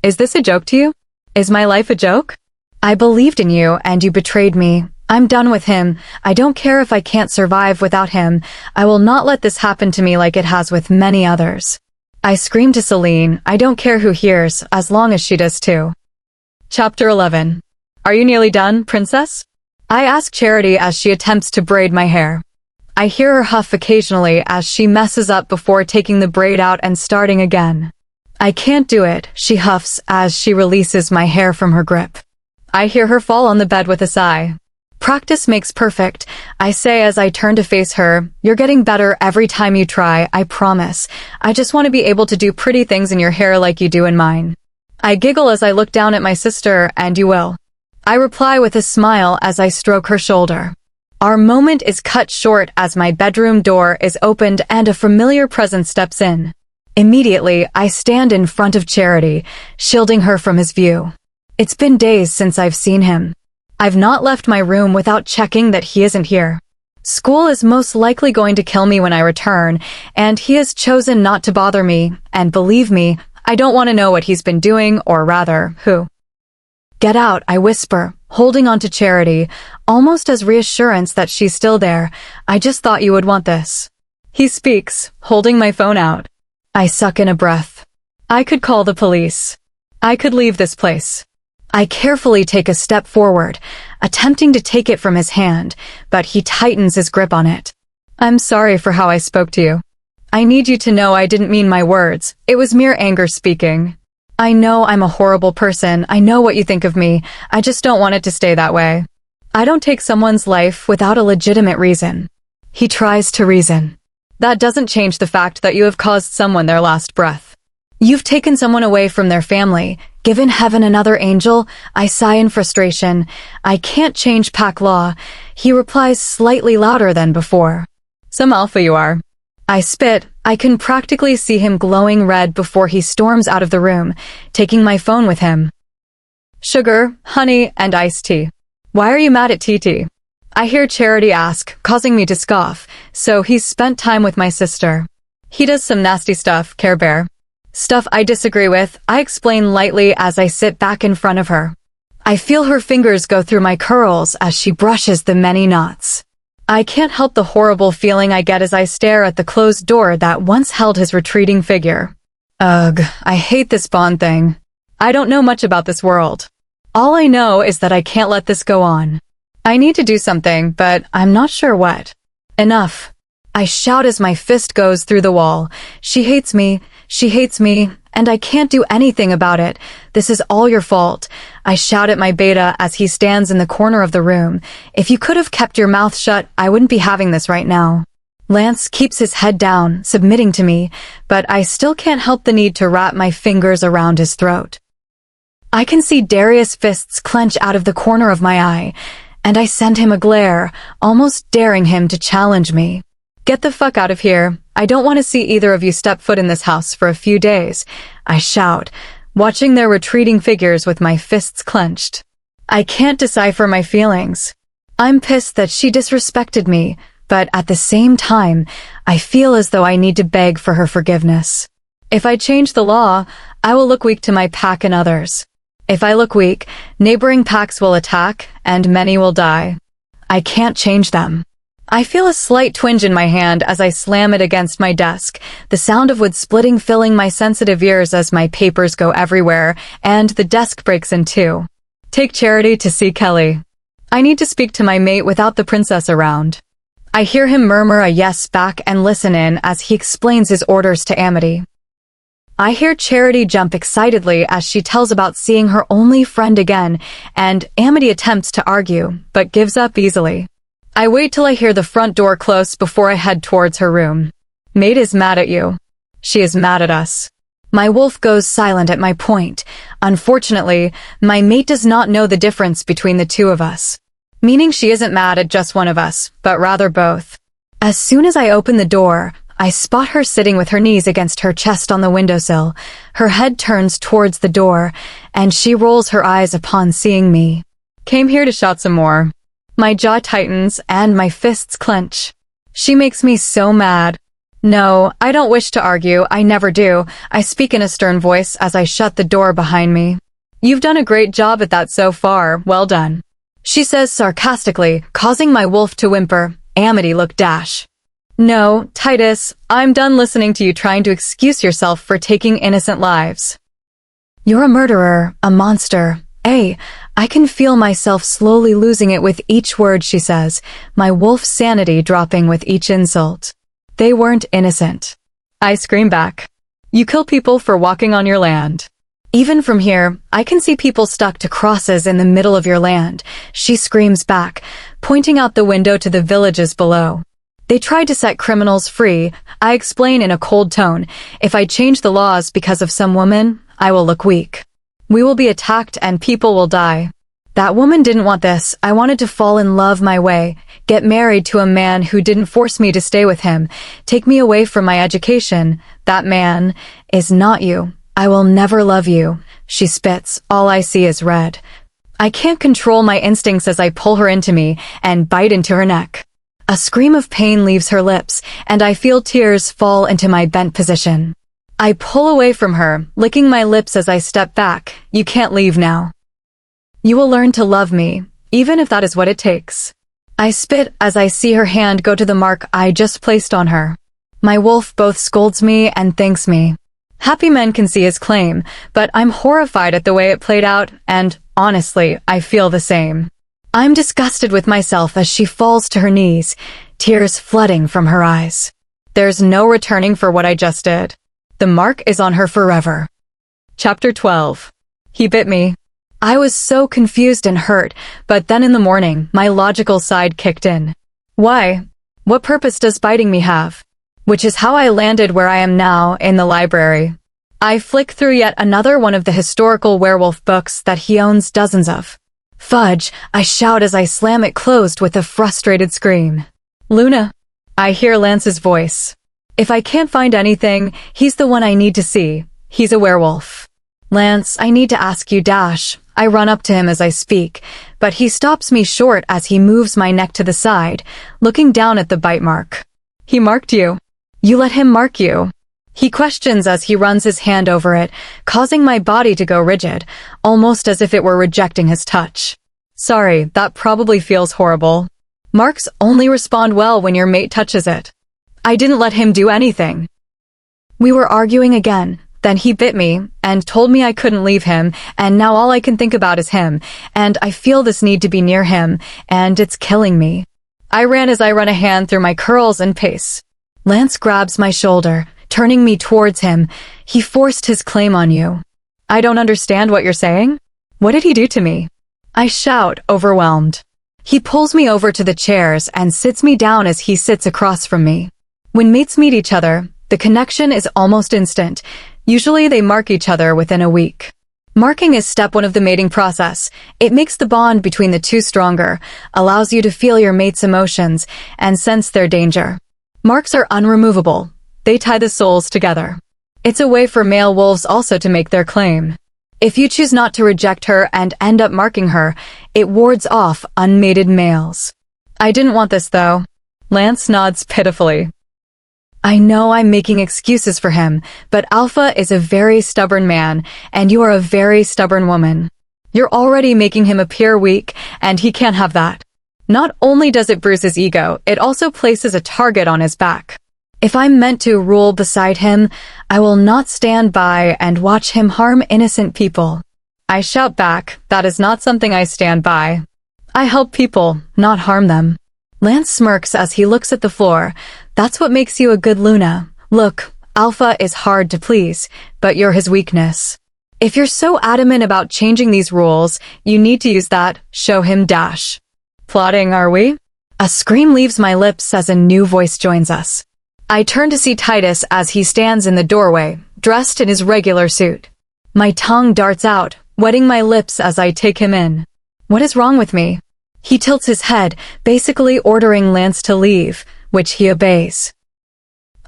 [SPEAKER 1] Is this a joke to you? Is my life a joke? I believed in you and you betrayed me. I'm done with him. I don't care if I can't survive without him. I will not let this happen to me like it has with many others. I scream to Celine. I don't care who hears, as long as she does too. Chapter 11. Are you nearly done, princess? I ask Charity as she attempts to braid my hair. I hear her huff occasionally as she messes up before taking the braid out and starting again. I can't do it, she huffs as she releases my hair from her grip. I hear her fall on the bed with a sigh. Practice makes perfect, I say as I turn to face her. You're getting better every time you try, I promise. I just want to be able to do pretty things in your hair like you do in mine. I giggle as I look down at my sister, and you will. I reply with a smile as I stroke her shoulder. Our moment is cut short as my bedroom door is opened and a familiar presence steps in. Immediately, I stand in front of Charity, shielding her from his view. It's been days since I've seen him. I've not left my room without checking that he isn't here. School is most likely going to kill me when I return, and he has chosen not to bother me, and believe me, I don't want to know what he's been doing, or rather, who. Get out, I whisper, holding on to Charity, almost as reassurance that she's still there. I just thought you would want this. He speaks, holding my phone out. I suck in a breath. I could call the police. I could leave this place. I carefully take a step forward, attempting to take it from his hand, but he tightens his grip on it. I'm sorry for how I spoke to you. I need you to know I didn't mean my words. It was mere anger speaking. I know I'm a horrible person. I know what you think of me. I just don't want it to stay that way. I don't take someone's life without a legitimate reason. He tries to reason. That doesn't change the fact that you have caused someone their last breath. You've taken someone away from their family, given heaven another angel. I sigh in frustration. I can't change pack law. He replies slightly louder than before. Some alpha you are. I spit. I can practically see him glowing red before he storms out of the room, taking my phone with him. Sugar, honey, and iced tea. Why are you mad at TT? I hear Charity ask, causing me to scoff. So he's spent time with my sister. He does some nasty stuff, Care Bear. Stuff I disagree with, I explain lightly as I sit back in front of her. I feel her fingers go through my curls as she brushes the many knots. I can't help the horrible feeling I get as I stare at the closed door that once held his retreating figure. Ugh, I hate this bond thing. I don't know much about this world. All I know is that I can't let this go on. I need to do something, but I'm not sure what. Enough. I shout as my fist goes through the wall. She hates me, and I can't do anything about it. This is all your fault. I shout at my beta as he stands in the corner of the room. If you could have kept your mouth shut, I wouldn't be having this right now. Lance keeps his head down, submitting to me, but I still can't help the need to wrap my fingers around his throat. I can see Darius' fists clench out of the corner of my eye, and I send him a glare, almost daring him to challenge me. Get the fuck out of here. I don't want to see either of you step foot in this house for a few days, I shout, watching their retreating figures with my fists clenched. I can't decipher my feelings. I'm pissed that she disrespected me, but at the same time, I feel as though I need to beg for her forgiveness. If I change the law, I will look weak to my pack and others. If I look weak, neighboring packs will attack, and many will die. I can't change them. I feel a slight twinge in my hand as I slam it against my desk, the sound of wood splitting filling my sensitive ears as my papers go everywhere, and the desk breaks in two. Take Charity to see Kelly. I need to speak to my mate without the princess around. I hear him murmur a yes back and listen in as he explains his orders to Amity. I hear Charity jump excitedly as she tells about seeing her only friend again, and Amity attempts to argue, but gives up easily. I wait till I hear the front door close before I head towards her room. Mate is mad at you. She is mad at us. My wolf goes silent at my point. Unfortunately, my mate does not know the difference between the two of us. Meaning she isn't mad at just one of us, but rather both. As soon as I open the door, I spot her sitting with her knees against her chest on the windowsill. Her head turns towards the door, and she rolls her eyes upon seeing me. Came here to shout some more. My jaw tightens and my fists clench. She makes me so mad. No, I don't wish to argue, I never do. I speak in a stern voice as I shut the door behind me. You've done a great job at that so far, well done. She says sarcastically, causing my wolf to whimper. Amity looked dash. No, Titus, I'm done listening to you trying to excuse yourself for taking innocent lives. You're a murderer, a monster. I can feel myself slowly losing it with each word she says, my wolf's sanity dropping with each insult. They weren't innocent. I scream back. You kill people for walking on your land. Even from here, I can see people stuck to crosses in the middle of your land. She screams back, pointing out the window to the villages below. They tried to set criminals free. I explain in a cold tone. If I change the laws because of some woman, I will look weak. We will be attacked and people will die. That woman didn't want this. I wanted to fall in love my way, get married to a man who didn't force me to stay with him, take me away from my education. That man is not you. I will never love you. She spits. All I see is red. I can't control my instincts as I pull her into me and bite into her neck. A scream of pain leaves her lips, and I feel tears fall into my bent position. I pull away from her, licking my lips as I step back. You can't leave now. You will learn to love me, even if that is what it takes. I spit as I see her hand go to the mark I just placed on her. My wolf both scolds me and thanks me. Happy men can see his claim, but I'm horrified at the way it played out, and, honestly, I feel the same. I'm disgusted with myself as she falls to her knees, tears flooding from her eyes. There's no returning for what I just did. The mark is on her forever. Chapter 12. He bit me. I was so confused and hurt, but then in the morning, my logical side kicked in. Why? What purpose does biting me have? Which is how I landed where I am now, in the library. I flick through yet another one of the historical werewolf books that he owns dozens of. Fudge, I shout as I slam it closed with a frustrated scream. Luna. I hear Lance's voice. If I can't find anything, he's the one I need to see. He's a werewolf. Lance, I need to ask you, Dash. I run up to him as I speak, but he stops me short as he moves my neck to the side, looking down at the bite mark. He marked you. You let him mark you. He questions as he runs his hand over it, causing my body to go rigid, almost as if it were rejecting his touch. Sorry, that probably feels horrible. Marks only respond well when your mate touches it. I didn't let him do anything. We were arguing again. Then he bit me, and told me I couldn't leave him, and now all I can think about is him, and I feel this need to be near him, and it's killing me. I ran as I run a hand through my curls and pace. Lance grabs my shoulder, turning me towards him. He forced his claim on you. I don't understand what you're saying. What did he do to me? I shout, overwhelmed. He pulls me over to the chairs and sits me down as he sits across from me. When mates meet each other, the connection is almost instant. Usually they mark each other within a week. Marking is step one of the mating process. It makes the bond between the two stronger, allows you to feel your mate's emotions, and sense their danger. Marks are unremovable. They tie the souls together. It's a way for male wolves also to make their claim. If you choose not to reject her and end up marking her, it wards off unmated males. I didn't want this though. Lance nods pitifully. I know I'm making excuses for him, but Alpha is a very stubborn man, and you are a very stubborn woman. You're already making him appear weak, and he can't have that. Not only does it bruise his ego, it also places a target on his back. If I'm meant to rule beside him, I will not stand by and watch him harm innocent people. I shout back, that is not something I stand by. I help people, not harm them. Lance smirks as he looks at the floor. That's what makes you a good Luna. Look, Alpha is hard to please, but you're his weakness. If you're so adamant about changing these rules, you need to use that, show him Dash. Plotting, are we? A scream leaves my lips as a new voice joins us. I turn to see Titus as he stands in the doorway, dressed in his regular suit. My tongue darts out, wetting my lips as I take him in. What is wrong with me? He tilts his head, basically ordering Lance to leave, which he obeys.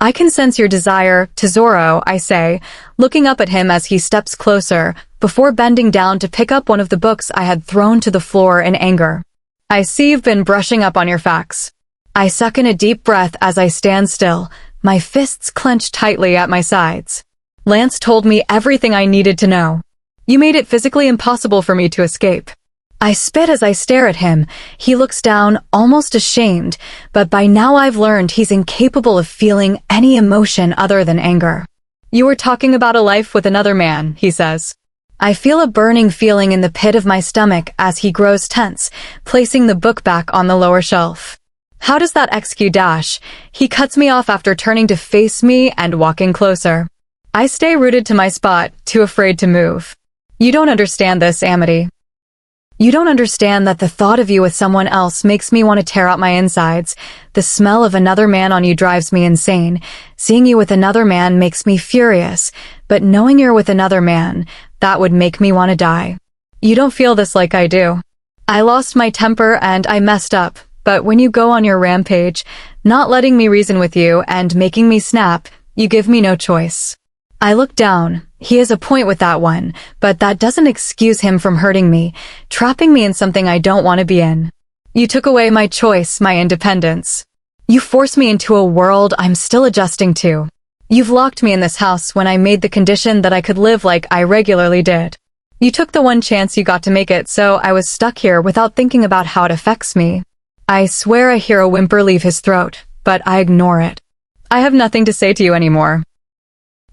[SPEAKER 1] I can sense your desire, Tesoro, I say, looking up at him as he steps closer, before bending down to pick up one of the books I had thrown to the floor in anger. I see you've been brushing up on your facts. I suck in a deep breath as I stand still, my fists clenched tightly at my sides. Lance told me everything I needed to know. You made it physically impossible for me to escape. I spit as I stare at him. He looks down, almost ashamed, but by now I've learned he's incapable of feeling any emotion other than anger. You were talking about a life with another man, he says. I feel a burning feeling in the pit of my stomach as he grows tense, placing the book back on the lower shelf. How does that XQ dash? He cuts me off after turning to face me and walking closer. I stay rooted to my spot, too afraid to move. You don't understand this, Amity. You don't understand that the thought of you with someone else makes me want to tear out my insides. The smell of another man on you drives me insane. Seeing you with another man makes me furious. But knowing you're with another man, that would make me want to die. You don't feel this like I do. I lost my temper and I messed up, but when you go on your rampage, not letting me reason with you and making me snap, you give me no choice. I look down. He has a point with that one, but that doesn't excuse him from hurting me, trapping me in something I don't want to be in. You took away my choice, my independence. You forced me into a world I'm still adjusting to. You've locked me in this house when I made the condition that I could live like I regularly did. You took the one chance you got to make it, so I was stuck here without thinking about how it affects me. I swear I hear a whimper leave his throat, but I ignore it. I have nothing to say to you anymore.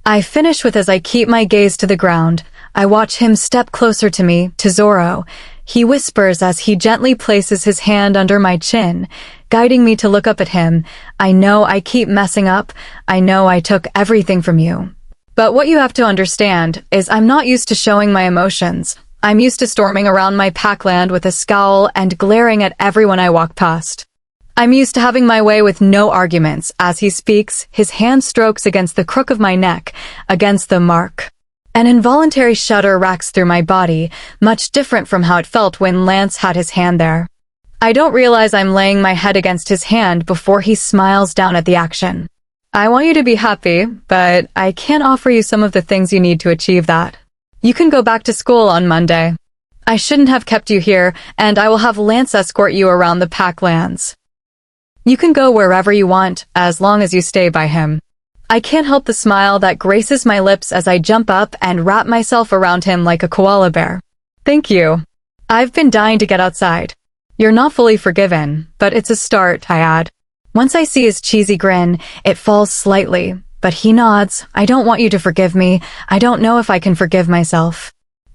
[SPEAKER 1] I finish with as I keep my gaze to the ground. I watch him step closer to me, to Zorro. He whispers as he gently places his hand under my chin, guiding me to look up at him. I know I keep messing up. I know I took everything from you. But what you have to understand is I'm not used to showing my emotions. I'm used to storming around my packland with a scowl and glaring at everyone I walk past. I'm used to having my way with no arguments. As he speaks, his hand strokes against the crook of my neck, against the mark. An involuntary shudder racks through my body, much different from how it felt when Lance had his hand there. I don't realize I'm laying my head against his hand before he smiles down at the action. I want you to be happy, but I can't offer you some of the things you need to achieve that. You can go back to school on Monday. I shouldn't have kept you here, and I will have Lance escort you around the Packlands. You can go wherever you want, as long as you stay by him. I can't help the smile that graces my lips as I jump up and wrap myself around him like a koala bear. Thank you. I've been dying to get outside. You're not fully forgiven, but it's a start, I add. Once I see his cheesy grin, it falls slightly, but he nods. I don't want you to forgive me. I don't know if I can forgive myself.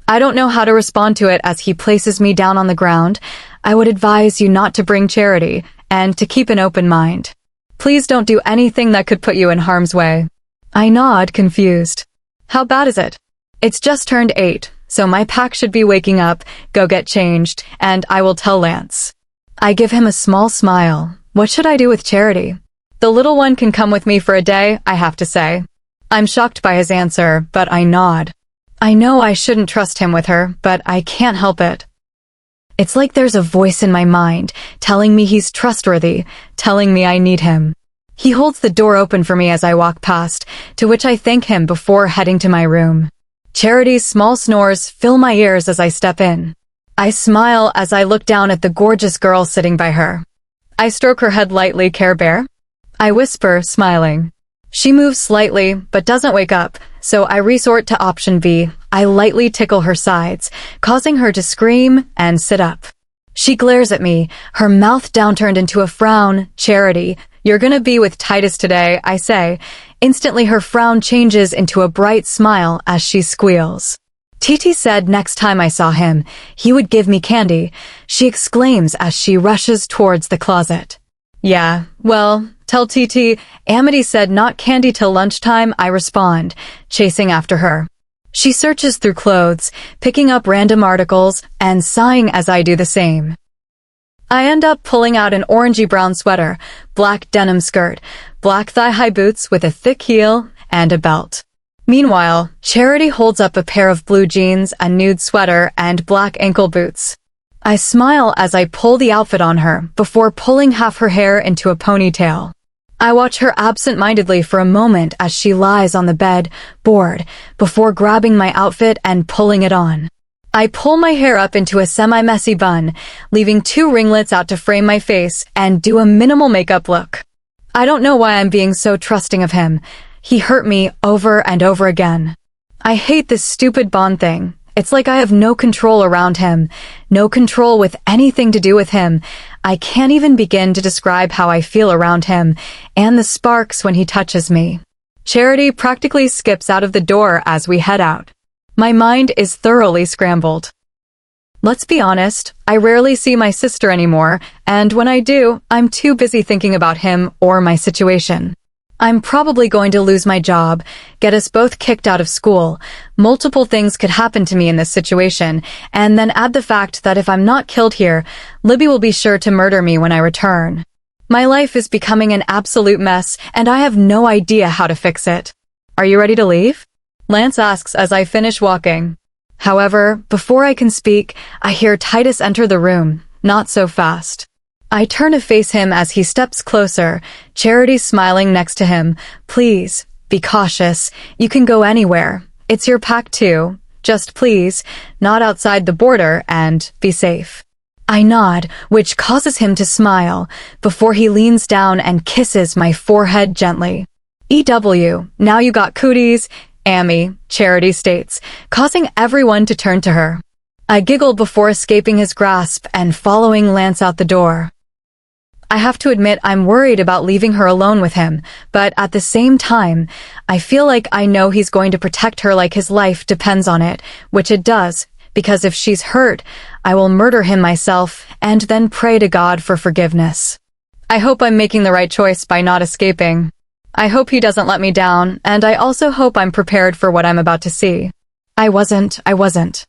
[SPEAKER 1] I don't know how to respond to it as he places me down on the ground. I would advise you not to bring Charity, and to keep an open mind. Please don't do anything that could put you in harm's way. I nod, confused. How bad is it? It's just turned 8, so my pack should be waking up, go get changed, and I will tell Lance. I give him a small smile. What should I do with Charity? The little one can come with me for a day, I have to say. I'm shocked by his answer, but I nod. I know I shouldn't trust him with her, but I can't help it. It's like there's a voice in my mind, telling me he's trustworthy, telling me I need him. He holds the door open for me as I walk past, to which I thank him before heading to my room. Charity's small snores fill my ears as I step in. I smile as I look down at the gorgeous girl sitting by her. I stroke her head lightly, Care Bear. I whisper, smiling. She moves slightly, but doesn't wake up, so I resort to option B. I lightly tickle her sides, causing her to scream and sit up. She glares at me, her mouth downturned into a frown. Charity, you're gonna be with Titus today, I say. Instantly her frown changes into a bright smile as she squeals. TT said next time I saw him, he would give me candy, she exclaims as she rushes towards the closet. Yeah, well, tell TT, Amity said not candy till lunchtime, I respond, chasing after her. She searches through clothes, picking up random articles, and sighing as I do the same. I end up pulling out an orangey-brown sweater, black denim skirt, black thigh-high boots with a thick heel, and a belt. Meanwhile, Charity holds up a pair of blue jeans, a nude sweater, and black ankle boots. I smile as I pull the outfit on her before pulling half her hair into a ponytail. I watch her absent-mindedly for a moment as she lies on the bed, bored, before grabbing my outfit and pulling it on. I pull my hair up into a semi-messy bun, leaving 2 ringlets out to frame my face, and do a minimal makeup look. I don't know why I'm being so trusting of him. He hurt me over and over again. I hate this stupid bond thing. It's like I have no control around him, no control with anything to do with him. I can't even begin to describe how I feel around him, and the sparks when he touches me. Charity practically skips out of the door as we head out. My mind is thoroughly scrambled. Let's be honest, I rarely see my sister anymore, and when I do, I'm too busy thinking about him or my situation. I'm probably going to lose my job, get us both kicked out of school. Multiple things could happen to me in this situation, and then add the fact that if I'm not killed here, Libby will be sure to murder me when I return. My life is becoming an absolute mess, and I have no idea how to fix it. Are you ready to leave? Lance asks as I finish walking. However, before I can speak, I hear Titus enter the room, not so fast. I turn to face him as he steps closer, Charity smiling next to him. Please, be cautious. You can go anywhere. It's your pack too. Just please, not outside the border, and be safe. I nod, which causes him to smile, before he leans down and kisses my forehead gently. EW, now you got cooties, Amy, Charity states, causing everyone to turn to her. I giggle before escaping his grasp and following Lance out the door. I have to admit I'm worried about leaving her alone with him, but at the same time, I feel like I know he's going to protect her like his life depends on it, which it does, because if she's hurt, I will murder him myself and then pray to God for forgiveness. I hope I'm making the right choice by not escaping. I hope he doesn't let me down, and I also hope I'm prepared for what I'm about to see. I wasn't.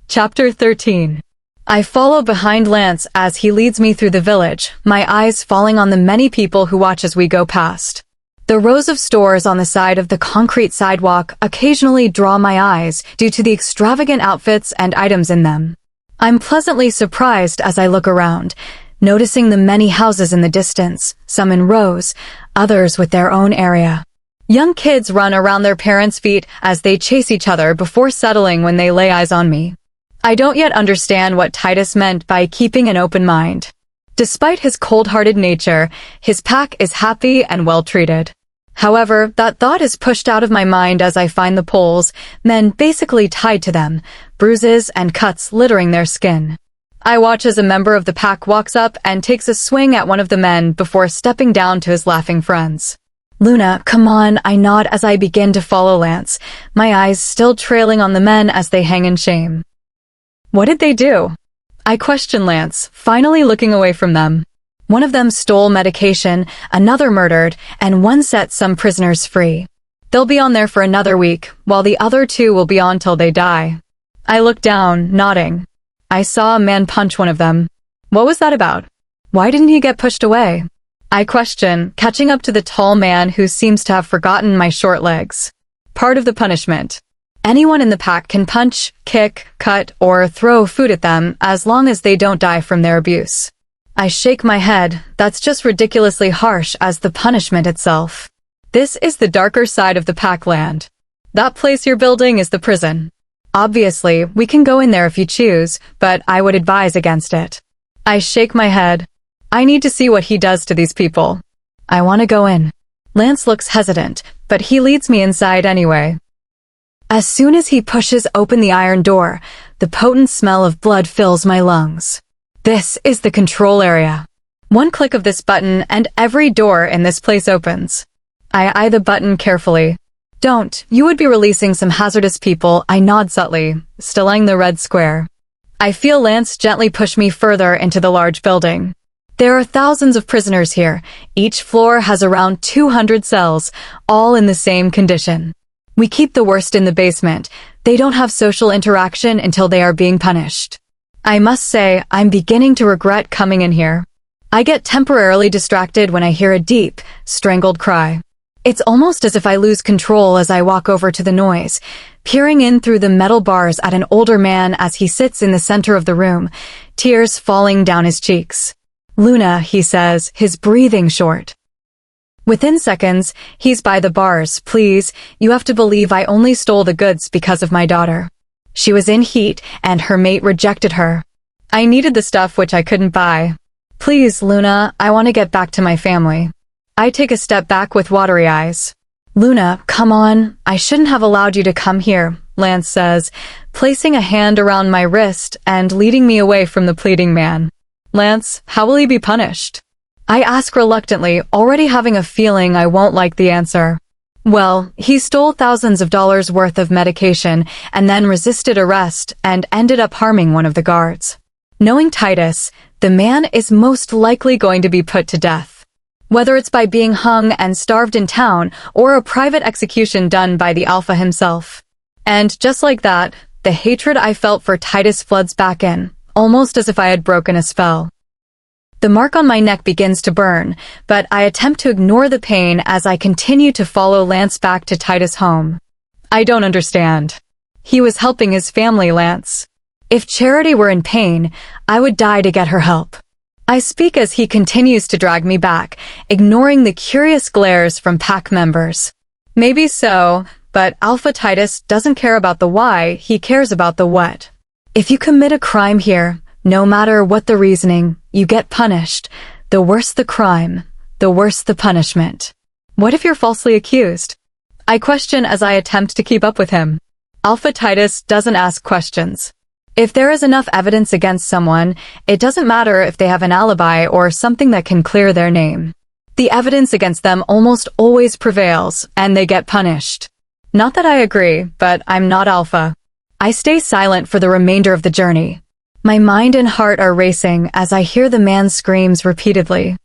[SPEAKER 1] Chapter 13. I follow behind Lance as he leads me through the village, my eyes falling on the many people who watch as we go past. The rows of stores on the side of the concrete sidewalk occasionally draw my eyes due to the extravagant outfits and items in them. I'm pleasantly surprised as I look around, noticing the many houses in the distance, some in rows, others with their own area. Young kids run around their parents' feet as they chase each other before settling when they lay eyes on me. I don't yet understand what Titus meant by keeping an open mind. Despite his cold-hearted nature, his pack is happy and well-treated. However, that thought is pushed out of my mind as I find the poles, men basically tied to them, bruises and cuts littering their skin. I watch as a member of the pack walks up and takes a swing at one of the men before stepping down to his laughing friends. Luna, come on, I nod as I begin to follow Lance, my eyes still trailing on the men as they hang in shame. What did they do? I question Lance, finally looking away from them. One of them stole medication, another murdered, and one set some prisoners free. They'll be on there for another week, while the other two will be on till they die. I look down, nodding. I saw a man punch one of them. What was that about? Why didn't he get pushed away? I question, catching up to the tall man who seems to have forgotten my short legs. Part of the punishment. Anyone in the pack can punch, kick, cut, or throw food at them as long as they don't die from their abuse. I shake my head. That's just ridiculously harsh as the punishment itself. This is the darker side of the pack land. That place you're building is the prison. Obviously, we can go in there if you choose, but I would advise against it. I shake my head. I need to see what he does to these people. I want to go in. Lance looks hesitant, but he leads me inside anyway. As soon as he pushes open the iron door, the potent smell of blood fills my lungs. This is the control area. One click of this button and every door in this place opens. I eye the button carefully. Don't, you would be releasing some hazardous people, I nod subtly, still eyeing the red square. I feel Lance gently push me further into the large building. There are thousands of prisoners here. Each floor has around 200 cells, all in the same condition. We keep the worst in the basement. They don't have social interaction until they are being punished. I must say, I'm beginning to regret coming in here. I get temporarily distracted when I hear a deep, strangled cry. It's almost as if I lose control as I walk over to the noise, peering in through the metal bars at an older man as he sits in the center of the room, tears falling down his cheeks. Luna, he says, his breathing short. Within seconds, he's by the bars. Please, you have to believe I only stole the goods because of my daughter. She was in heat, and her mate rejected her. I needed the stuff which I couldn't buy. Please, Luna, I want to get back to my family. I take a step back with watery eyes. Luna, come on, I shouldn't have allowed you to come here, Lance says, placing a hand around my wrist and leading me away from the pleading man. Lance, how will he be punished? I ask reluctantly, already having a feeling I won't like the answer. Well, he stole thousands of dollars worth of medication and then resisted arrest and ended up harming one of the guards. Knowing Titus, the man is most likely going to be put to death. Whether it's by being hung and starved in town or a private execution done by the Alpha himself. And just like that, the hatred I felt for Titus floods back in, almost as if I had broken a spell. The mark on my neck begins to burn, but I attempt to ignore the pain as I continue to follow Lance back to Titus' home. I don't understand. He was helping his family, Lance. If Charity were in pain, I would die to get her help. I speak as he continues to drag me back, ignoring the curious glares from pack members. Maybe so, but Alpha Titus doesn't care about the why, he cares about the what. If you commit a crime here, no matter what the reasoning, you get punished. The worse the crime, the worse the punishment. What if you're falsely accused? I question as I attempt to keep up with him. Alpha Titus doesn't ask questions. If there is enough evidence against someone, it doesn't matter if they have an alibi or something that can clear their name. The evidence against them almost always prevails, and they get punished. Not that I agree, but I'm not Alpha. I stay silent for the remainder of the journey. My mind and heart are racing as I hear the man's screams repeatedly.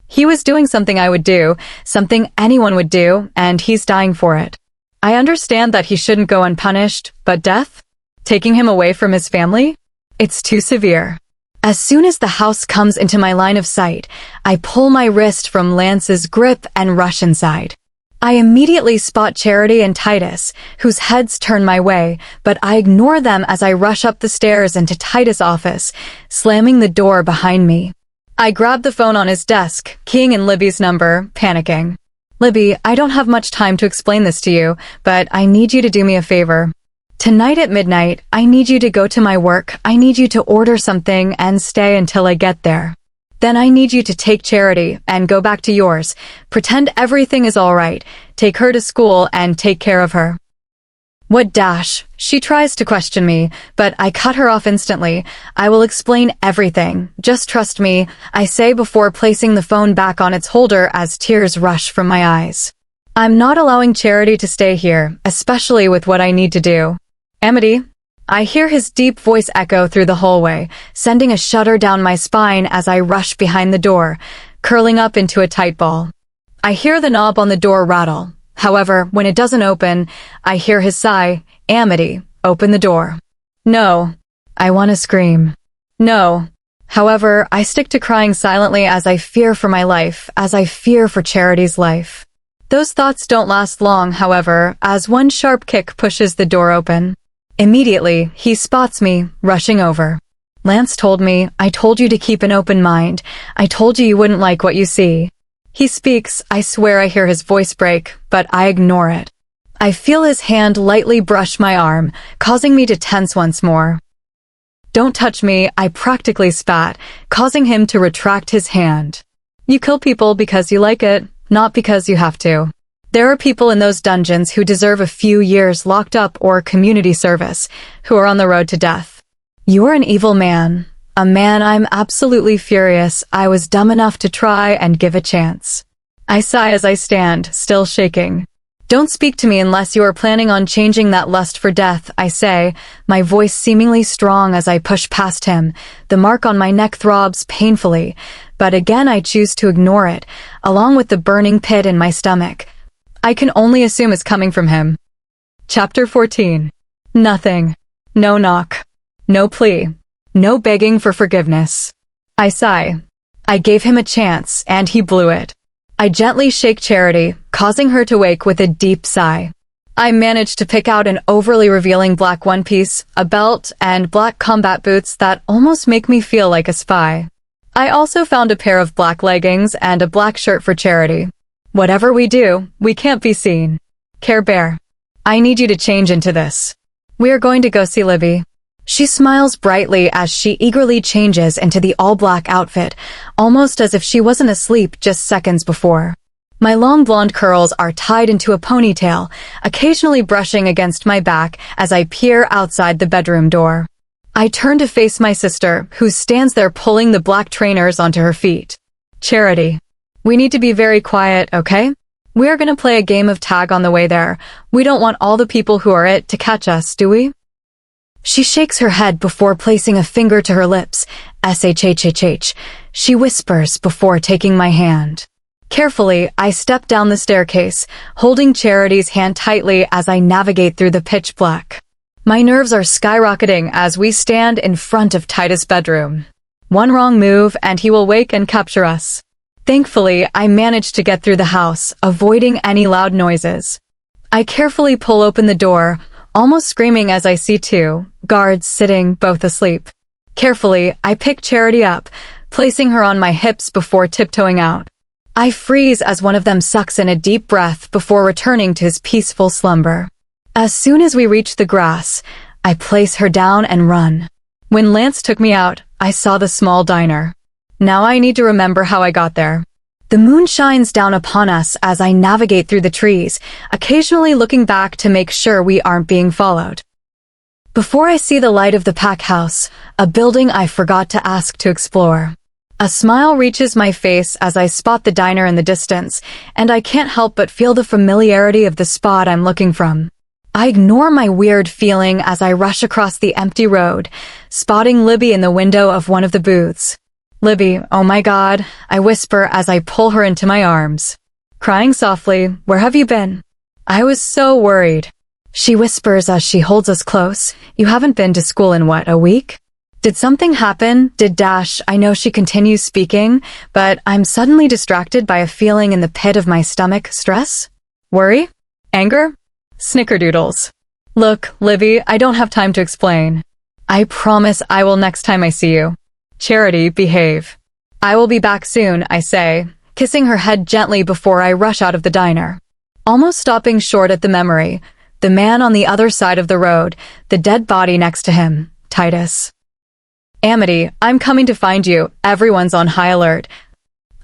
[SPEAKER 1] He was doing something I would do, something anyone would do, and he's dying for it. I understand that he shouldn't go unpunished, but death? Taking him away from his family? It's too severe. As soon as the house comes into my line of sight, I pull my wrist from Lance's grip and rush inside. I immediately spot Charity and Titus, whose heads turn my way, but I ignore them as I rush up the stairs into Titus' office, slamming the door behind me. I grab the phone on his desk, keying in Libby's number, panicking. Libby, I don't have much time to explain this to you, but I need you to do me a favor. Tonight at midnight, I need you to go to my work. I need you to order something and stay until I get there. Then I need you to take Charity and go back to yours. Pretend everything is all right. Take her to school and take care of her. What dash? She tries to question me, but I cut her off instantly. I will explain everything. Just trust me, I say before placing the phone back on its holder as tears rush from my eyes. I'm not allowing Charity to stay here, especially with what I need to do. Amity. I hear his deep voice echo through the hallway, sending a shudder down my spine as I rush behind the door, curling up into a tight ball. I hear the knob on the door rattle. However, when it doesn't open, I hear his sigh, Amity, open the door. No. I want to scream. No. However, I stick to crying silently as I fear for my life, as I fear for Charity's life. Those thoughts don't last long, however, as one sharp kick pushes the door open. Immediately, he spots me, rushing over. Lance told me, I told you to keep an open mind. I told you wouldn't like what you see. He speaks, I swear I hear his voice break, but I ignore it. I feel his hand lightly brush my arm, causing me to tense once more. Don't touch me, I practically spat, causing him to retract his hand. You kill people because you like it, not because you have to. There are people in those dungeons who deserve a few years locked up or community service, who are on the road to death. You're an evil man. A man I'm absolutely furious I was dumb enough to try and give a chance. I sigh as I stand, still shaking. Don't speak to me unless you are planning on changing that lust for death, I say, my voice seemingly strong as I push past him. The mark on my neck throbs painfully, but again I choose to ignore it, along with the burning pit in my stomach. I can only assume it's coming from him. Chapter 14. Nothing. No knock. No plea. No begging for forgiveness. I sigh. I gave him a chance, and he blew it. I gently shake Charity, causing her to wake with a deep sigh. I manage to pick out an overly revealing black one-piece, a belt, and black combat boots that almost make me feel like a spy. I also found a pair of black leggings and a black shirt for Charity. Whatever we do, we can't be seen. Care Bear. I need you to change into this. We are going to go see Libby. She smiles brightly as she eagerly changes into the all-black outfit, almost as if she wasn't asleep just seconds before. My long blonde curls are tied into a ponytail, occasionally brushing against my back as I peer outside the bedroom door. I turn to face my sister, who stands there pulling the black trainers onto her feet. Charity. We need to be very quiet, okay? We are going to play a game of tag on the way there. We don't want all the people who are it to catch us, do we? She shakes her head before placing a finger to her lips. SHHHH. She whispers before taking my hand. Carefully, I step down the staircase, holding Charity's hand tightly as I navigate through the pitch black. My nerves are skyrocketing as we stand in front of Titus' bedroom. One wrong move and he will wake and capture us. Thankfully, I manage to get through the house, avoiding any loud noises. I carefully pull open the door, almost screaming as I see two guards sitting, both asleep. Carefully, I pick Charity up, placing her on my hips before tiptoeing out. I freeze as one of them sucks in a deep breath before returning to his peaceful slumber. As soon as we reach the grass, I place her down and run. When Lance took me out, I saw the small diner. Now I need to remember how I got there. The moon shines down upon us as I navigate through the trees, occasionally looking back to make sure we aren't being followed. Before I see the light of the pack house, a building I forgot to ask to explore. A smile reaches my face as I spot the diner in the distance, and I can't help but feel the familiarity of the spot I'm looking from. I ignore my weird feeling as I rush across the empty road, spotting Libby in the window of one of the booths. Libby, oh my God, I whisper as I pull her into my arms. Crying softly, where have you been? I was so worried. She whispers as she holds us close. You haven't been to school in what, a week? Did something happen? I know she continues speaking, but I'm suddenly distracted by a feeling in the pit of my stomach. Stress? Worry? Anger? Snickerdoodles. Look, Libby, I don't have time to explain. I promise I will next time I see you. Charity, behave. I will be back soon, I say, kissing her head gently before I rush out of the diner. Almost stopping short at the memory, the man on the other side of the road, the dead body next to him, Titus. Amity, I'm coming to find you. Everyone's on high alert.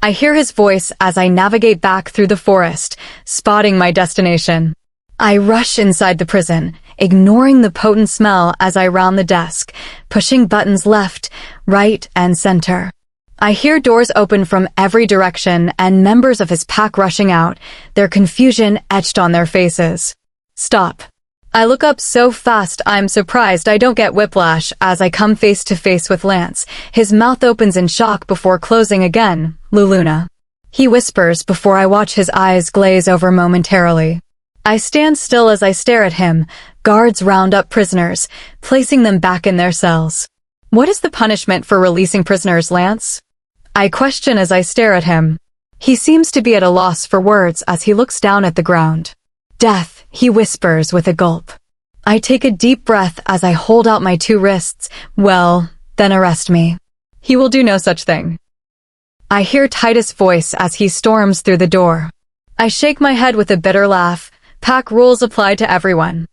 [SPEAKER 1] I hear his voice as I navigate back through the forest, spotting my destination. I rush inside the prison, ignoring the potent smell as I round the desk, pushing buttons left, right, and center. I hear doors open from every direction and members of his pack rushing out, their confusion etched on their faces. Stop. I look up so fast I'm surprised I don't get whiplash as I come face to face with Lance. His mouth opens in shock before closing again. Luluna. He whispers before I watch his eyes glaze over momentarily. I stand still as I stare at him. Guards round up prisoners, placing them back in their cells. What is the punishment for releasing prisoners, Lance? I question as I stare at him. He seems to be at a loss for words as he looks down at the ground. Death, he whispers with a gulp. I take a deep breath as I hold out my two wrists. Well, then arrest me. He will do no such thing. I hear Titus' voice as he storms through the door. I shake my head with a bitter laugh. Pack rules apply to everyone.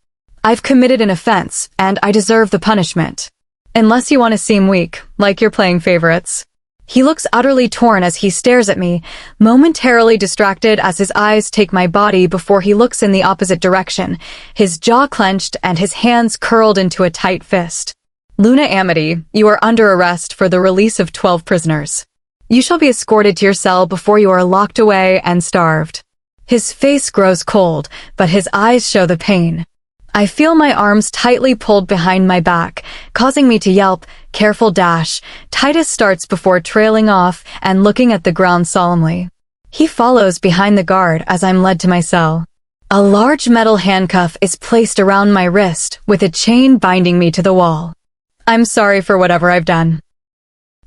[SPEAKER 1] I've committed an offense, and I deserve the punishment. Unless you want to seem weak, like you're playing favorites. He looks utterly torn as he stares at me, momentarily distracted as his eyes take my body before he looks in the opposite direction, his jaw clenched and his hands curled into a tight fist. Luna Amity, you are under arrest for the release of 12 prisoners. You shall be escorted to your cell before you are locked away and starved. His face grows cold, but his eyes show the pain. I feel my arms tightly pulled behind my back, causing me to yelp, careful dash. Titus starts before trailing off and looking at the ground solemnly. He follows behind the guard as I'm led to my cell. A large metal handcuff is placed around my wrist, with a chain binding me to the wall. I'm sorry for whatever I've done.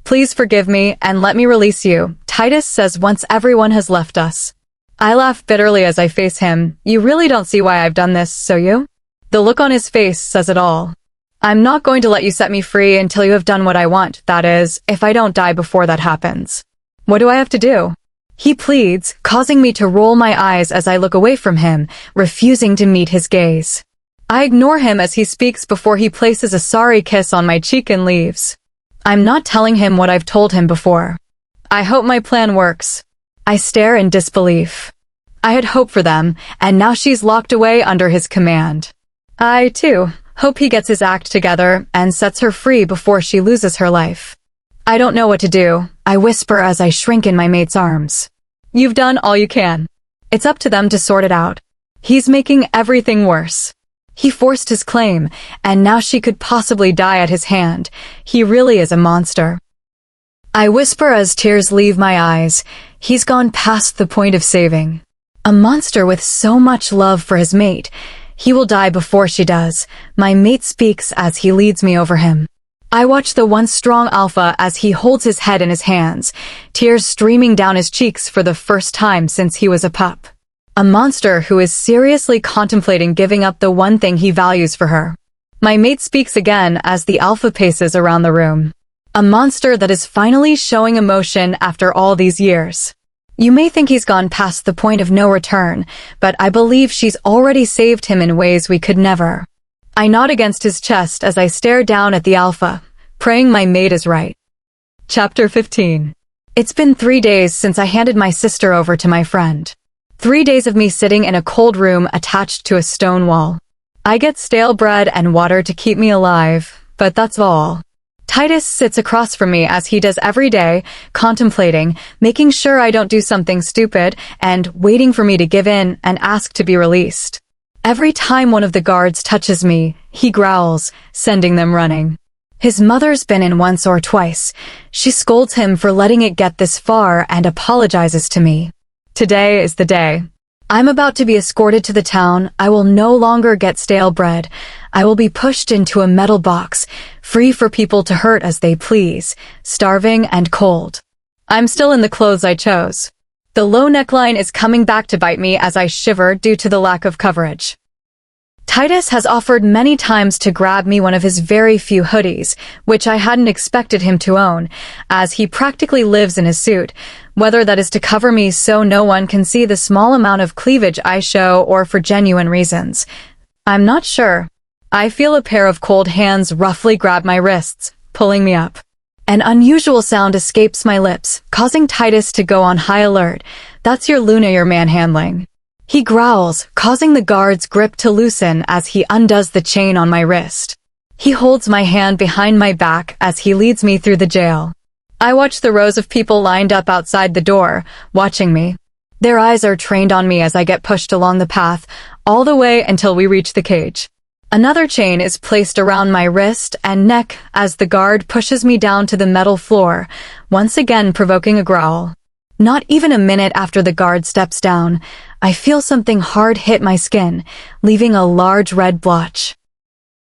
[SPEAKER 1] Please forgive me and let me release you, Titus says once everyone has left us. I laugh bitterly as I face him. You really don't see why I've done this, so you? The look on his face says it all. I'm not going to let you set me free until you have done what I want, that is, if I don't die before that happens. What do I have to do? He pleads, causing me to roll my eyes as I look away from him, refusing to meet his gaze. I ignore him as he speaks before he places a sorry kiss on my cheek and leaves. I'm not telling him what I've told him before. I hope my plan works. I stare in disbelief. I had hope for them, and now she's locked away under his command. I, too, hope he gets his act together and sets her free before she loses her life. I don't know what to do, I whisper as I shrink in my mate's arms. You've done all you can. It's up to them to sort it out. He's making everything worse. He forced his claim, and now she could possibly die at his hand. He really is a monster. I whisper as tears leave my eyes. He's gone past the point of saving. A monster with so much love for his mate. He will die before she does. My mate speaks as he leads me over him. I watch the once strong alpha as he holds his head in his hands, tears streaming down his cheeks for the first time since he was a pup. A monster who is seriously contemplating giving up the one thing he values for her. My mate speaks again as the alpha paces around the room. A monster that is finally showing emotion after all these years. You may think he's gone past the point of no return, but I believe she's already saved him in ways we could never. I nod against his chest as I stare down at the alpha, praying my mate is right. Chapter 15. It's been 3 days since I handed my sister over to my friend. 3 days of me sitting in a cold room attached to a stone wall. I get stale bread and water to keep me alive, but that's all. Titus sits across from me as he does every day, contemplating, making sure I don't do something stupid, and waiting for me to give in and ask to be released. Every time one of the guards touches me, he growls, sending them running. His mother's been in once or twice. She scolds him for letting it get this far and apologizes to me. Today is the day. I'm about to be escorted to the town. I will no longer get stale bread. I will be pushed into a metal box, free for people to hurt as they please, starving and cold. I'm still in the clothes I chose. The low neckline is coming back to bite me as I shiver due to the lack of coverage. Titus has offered many times to grab me one of his very few hoodies, which I hadn't expected him to own, as he practically lives in his suit, whether that is to cover me so no one can see the small amount of cleavage I show or for genuine reasons. I'm not sure. I feel a pair of cold hands roughly grab my wrists, pulling me up. An unusual sound escapes my lips, causing Titus to go on high alert. That's your Luna you're manhandling. He growls, causing the guard's grip to loosen as he undoes the chain on my wrist. He holds my hand behind my back as he leads me through the jail. I watch the rows of people lined up outside the door, watching me. Their eyes are trained on me as I get pushed along the path, all the way until we reach the cage. Another chain is placed around my wrist and neck as the guard pushes me down to the metal floor, once again provoking a growl. Not even a minute after the guard steps down, I feel something hard hit my skin, leaving a large red blotch.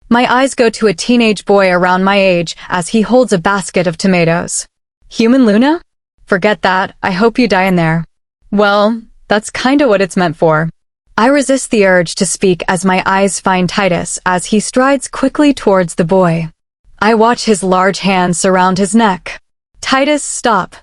[SPEAKER 1] My eyes go to a teenage boy around my age as he holds a basket of tomatoes. Human Luna? Forget that, I hope you die in there. Well, that's kinda what it's meant for. I resist the urge to speak as my eyes find Titus as he strides quickly towards the boy. I watch his large hands surround his neck. Titus, stop.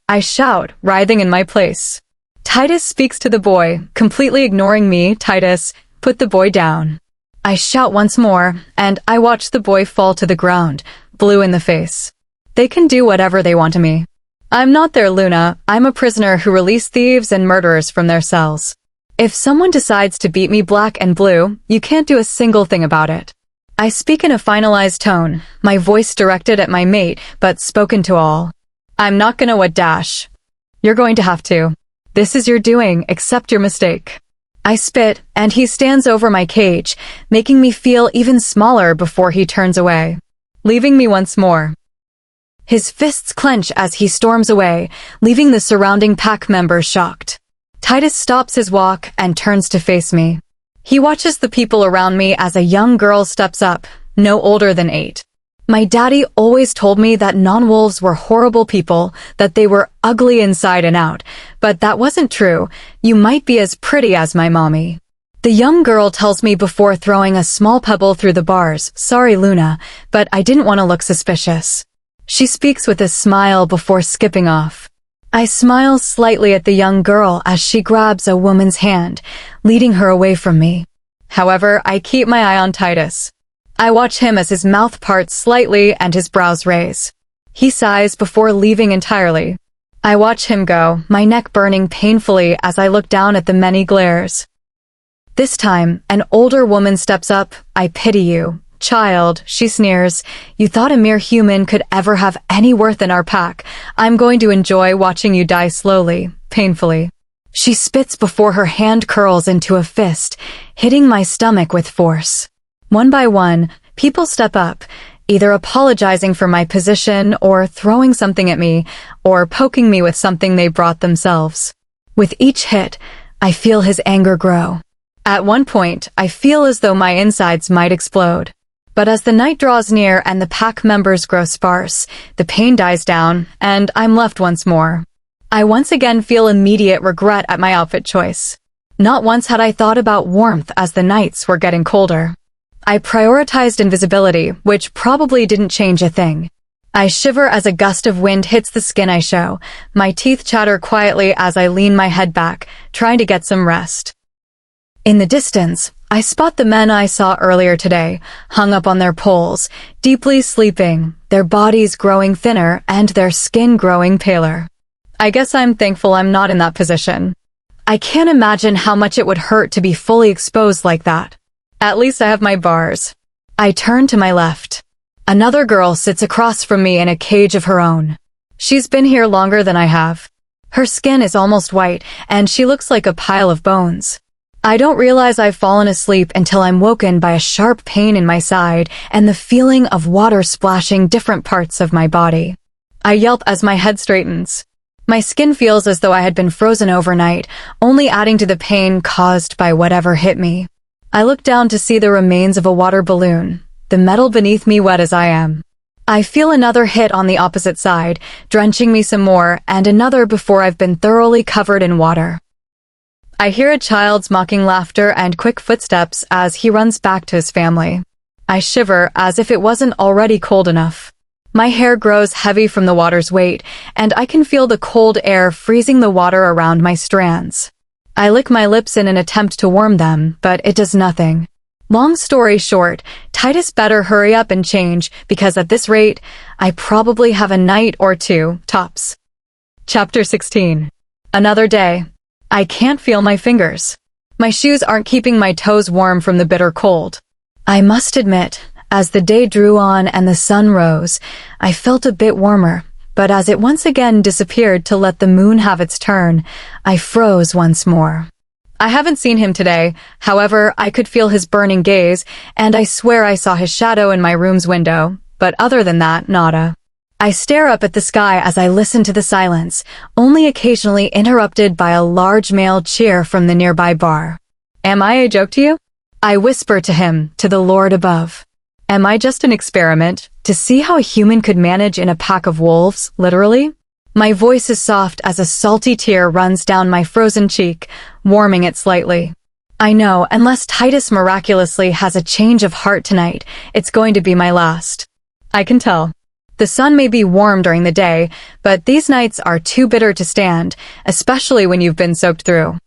[SPEAKER 1] I shout, writhing in my place. Titus speaks to the boy, completely ignoring me. Titus, put the boy down. I shout once more, and I watch the boy fall to the ground, blue in the face. They can do whatever they want to me. I'm not their Luna. I'm a prisoner who released thieves and murderers from their cells. If someone decides to beat me black and blue, you can't do a single thing about it. I speak in a finalized tone, my voice directed at my mate, but spoken to all. I'm not gonna what dash. You're going to have to. This is your doing, accept your mistake. I spit, and he stands over my cage, making me feel even smaller before he turns away, leaving me once more. His fists clench as he storms away, leaving the surrounding pack members shocked. Titus stops his walk and turns to face me. He watches the people around me as a young girl steps up, no older than 8. My daddy always told me that non-wolves were horrible people, that they were ugly inside and out, but that wasn't true. You might be as pretty as my mommy. The young girl tells me before throwing a small pebble through the bars, sorry Luna, but I didn't want to look suspicious. She speaks with a smile before skipping off. I smile slightly at the young girl as she grabs a woman's hand, leading her away from me. However, I keep my eye on Titus. I watch him as his mouth parts slightly and his brows raise. He sighs before leaving entirely. I watch him go, my neck burning painfully as I look down at the many glares. This time, an older woman steps up. I pity you. Child, she sneers. You thought a mere human could ever have any worth in our pack. I'm going to enjoy watching you die slowly, painfully. She spits before her hand curls into a fist, hitting my stomach with force. One by one, people step up, either apologizing for my position or throwing something at me or poking me with something they brought themselves. With each hit, I feel his anger grow. At one point, I feel as though my insides might explode. But as the night draws near and the pack members grow sparse, the pain dies down, and I'm left once more. I once again feel immediate regret at my outfit choice. Not once had I thought about warmth as the nights were getting colder. I prioritized invisibility, which probably didn't change a thing. I shiver as a gust of wind hits the skin I show. My teeth chatter quietly as I lean my head back, trying to get some rest. In the distance, I spot the men I saw earlier today, hung up on their poles, deeply sleeping, their bodies growing thinner and their skin growing paler. I guess I'm thankful I'm not in that position. I can't imagine how much it would hurt to be fully exposed like that. At least I have my bars. I turn to my left. Another girl sits across from me in a cage of her own. She's been here longer than I have. Her skin is almost white, and she looks like a pile of bones. I don't realize I've fallen asleep until I'm woken by a sharp pain in my side and the feeling of water splashing different parts of my body. I yelp as my head straightens. My skin feels as though I had been frozen overnight, only adding to the pain caused by whatever hit me. I look down to see the remains of a water balloon, the metal beneath me wet as I am. I feel another hit on the opposite side, drenching me some more, and another before I've been thoroughly covered in water. I hear a child's mocking laughter and quick footsteps as he runs back to his family. I shiver as if it wasn't already cold enough. My hair grows heavy from the water's weight, and I can feel the cold air freezing the water around my strands. I lick my lips in an attempt to warm them, but it does nothing. Long story short, Titus better hurry up and change, because at this rate, I probably have a night or two, tops. Chapter 16. Another day. I can't feel my fingers. My shoes aren't keeping my toes warm from the bitter cold. I must admit, as the day drew on and the sun rose, I felt a bit warmer. But as it once again disappeared to let the moon have its turn, I froze once more. I haven't seen him today, however, I could feel his burning gaze, and I swear I saw his shadow in my room's window, but other than that, nada. I stare up at the sky as I listen to the silence, only occasionally interrupted by a large male cheer from the nearby bar. Am I a joke to you? I whisper to him, to the Lord above. Am I just an experiment, to see how a human could manage in a pack of wolves, literally? My voice is soft as a salty tear runs down my frozen cheek, warming it slightly. I know, unless Titus miraculously has a change of heart tonight, it's going to be my last. I can tell. The sun may be warm during the day, but these nights are too bitter to stand, especially when you've been soaked through.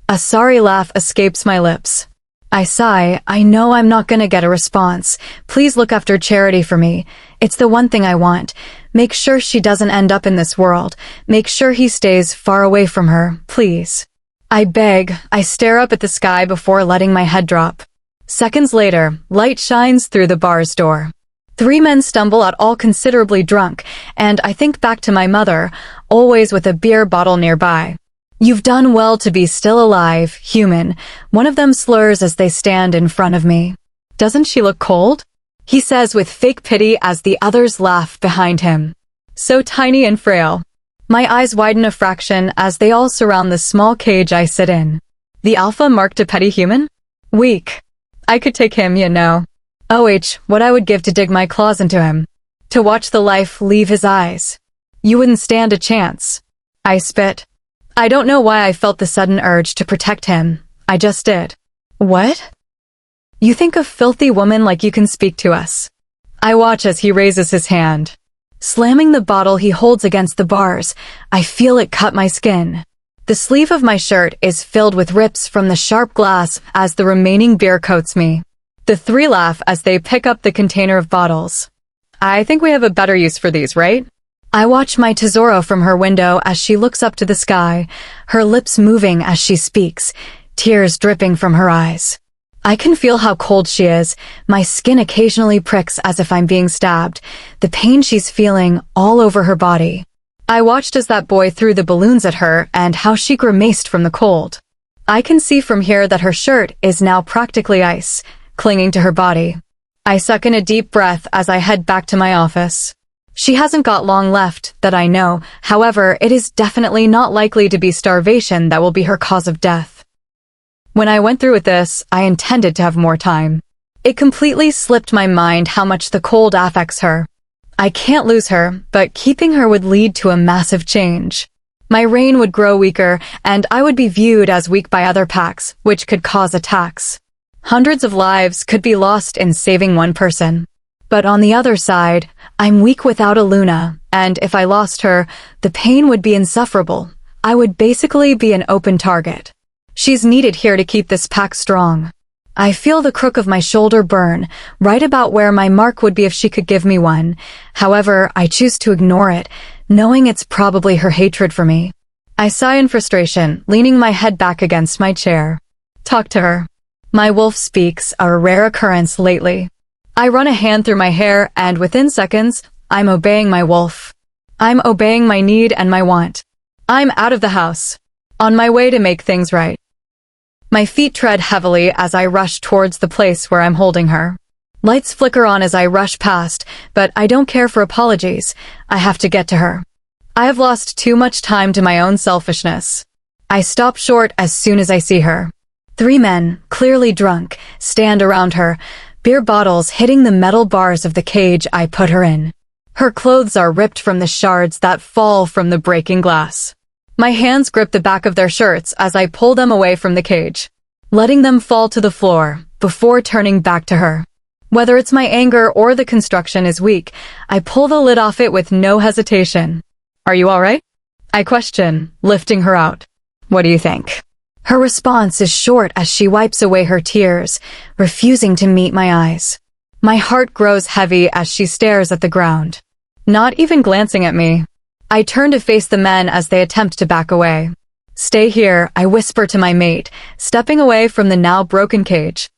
[SPEAKER 1] A sorry laugh escapes my lips. I sigh. I know I'm not gonna get a response. Please look after Charity for me. It's the one thing I want. Make sure she doesn't end up in this world. Make sure he stays far away from her, please. I beg. I stare up at the sky before letting my head drop. Seconds later, light shines through the bar's door. 3 men stumble out, all considerably drunk, and I think back to my mother, always with a beer bottle nearby. You've done well to be still alive, human. One of them slurs as they stand in front of me. Doesn't she look cold? He says with fake pity as the others laugh behind him. So tiny and frail. My eyes widen a fraction as they all surround the small cage I sit in. The alpha marked a petty human? Weak. I could take him, you know. What I would give to dig my claws into him. To watch the life leave his eyes. You wouldn't stand a chance. I spit. I don't know why I felt the sudden urge to protect him. I just did. What? You think a filthy woman like you can speak to us? I watch as he raises his hand. Slamming the bottle he holds against the bars, I feel it cut my skin. The sleeve of my shirt is filled with rips from the sharp glass as the remaining beer coats me. The 3 laugh as they pick up the container of bottles. I think we have a better use for these, right? I watch my Tesoro from her window as she looks up to the sky, her lips moving as she speaks, tears dripping from her eyes. I can feel how cold she is. My skin occasionally pricks as if I'm being stabbed, the pain she's feeling all over her body. I watched as that boy threw the balloons at her and how she grimaced from the cold. I can see from here that her shirt is now practically ice, clinging to her body. I suck in a deep breath as I head back to my office. She hasn't got long left, that I know. However, it is definitely not likely to be starvation that will be her cause of death. When I went through with this, I intended to have more time. It completely slipped my mind how much the cold affects her. I can't lose her, but keeping her would lead to a massive change. My reign would grow weaker, and I would be viewed as weak by other packs, which could cause attacks. Hundreds of lives could be lost in saving one person. But on the other side, I'm weak without a Luna, and if I lost her, the pain would be insufferable. I would basically be an open target. She's needed here to keep this pack strong. I feel the crook of my shoulder burn, right about where my mark would be if she could give me one. However, I choose to ignore it, knowing it's probably her hatred for me. I sigh in frustration, leaning my head back against my chair. Talk to her. My wolf speaks, a rare occurrence lately. I run a hand through my hair, and within seconds, I'm obeying my wolf. I'm obeying my need and my want. I'm out of the house, on my way to make things right. My feet tread heavily as I rush towards the place where I'm holding her. Lights flicker on as I rush past, but I don't care for apologies. I have to get to her. I have lost too much time to my own selfishness. I stop short as soon as I see her. 3 men, clearly drunk, stand around her, beer bottles hitting the metal bars of the cage I put her in. Her clothes are ripped from the shards that fall from the breaking glass. My hands grip the back of their shirts as I pull them away from the cage, letting them fall to the floor before turning back to her. Whether it's my anger or the construction is weak, I pull the lid off it with no hesitation. Are you all right? I question, lifting her out. What do you think? Her response is short as she wipes away her tears, refusing to meet my eyes. My heart grows heavy as she stares at the ground, not even glancing at me. I turn to face the men as they attempt to back away. Stay here, I whisper to my mate, stepping away from the now broken cage.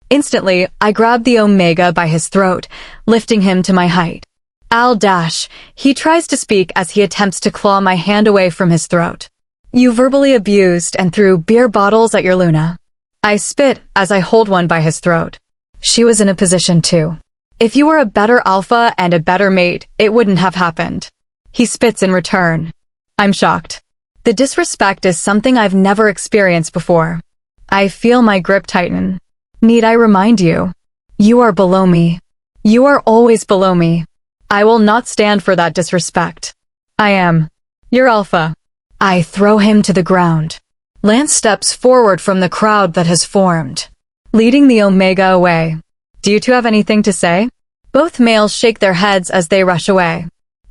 [SPEAKER 1] Instantly, I grab the Omega by his throat, lifting him to my height. Al dash, he tries to speak as he attempts to claw my hand away from his throat. You verbally abused and threw beer bottles at your Luna. I spit as I hold one by his throat. She was in a position too. If you were a better alpha and a better mate, it wouldn't have happened. He spits in return. I'm shocked. The disrespect is something I've never experienced before. I feel my grip tighten. Need I remind you? You are below me. You are always below me. I will not stand for that disrespect. I am your alpha. I throw him to the ground. Lance steps forward from the crowd that has formed, leading the Omega away. Do you two have anything to say? Both males shake their heads as they rush away.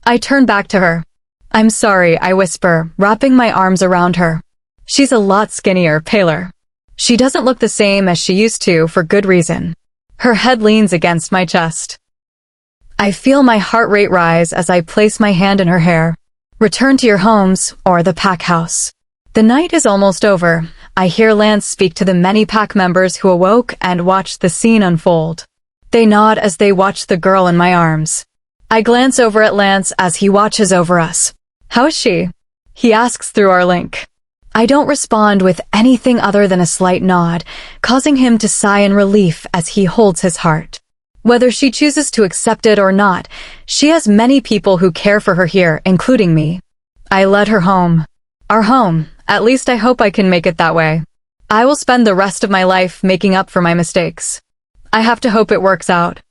[SPEAKER 1] I turn back to her. I'm sorry, I whisper, wrapping my arms around her. She's a lot skinnier, paler. She doesn't look the same as she used to for good reason. Her head leans against my chest. I feel my heart rate rise as I place my hand in her hair. Return to your homes, or the pack house. The night is almost over. I hear Lance speak to the many pack members who awoke and watched the scene unfold. They nod as they watch the girl in my arms. I glance over at Lance as he watches over us. How is she? He asks through our link. I don't respond with anything other than a slight nod, causing him to sigh in relief as he holds his heart. Whether she chooses to accept it or not, she has many people who care for her here, including me. I led her home. Our home. At least I hope I can make it that way. I will spend the rest of my life making up for my mistakes. I have to hope it works out.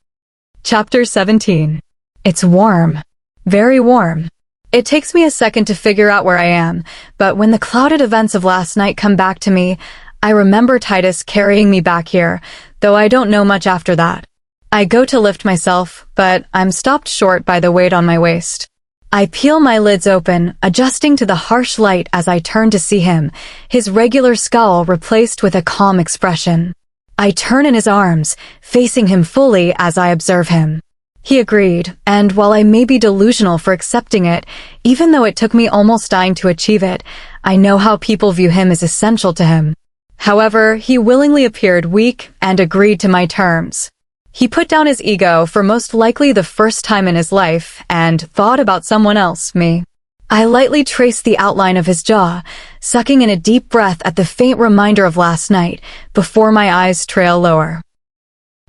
[SPEAKER 1] Chapter 17. It's warm. Very warm. It takes me a second to figure out where I am, but when the clouded events of last night come back to me, I remember Titus carrying me back here, though I don't know much after that. I go to lift myself, but I'm stopped short by the weight on my waist. I peel my lids open, adjusting to the harsh light as I turn to see him, his regular scowl replaced with a calm expression. I turn in his arms, facing him fully as I observe him. He agreed, and while I may be delusional for accepting it, even though it took me almost dying to achieve it, I know how people view him as essential to him. However, he willingly appeared weak and agreed to my terms. He put down his ego for most likely the first time in his life and thought about someone else, me. I lightly traced the outline of his jaw, sucking in a deep breath at the faint reminder of last night before my eyes trail lower.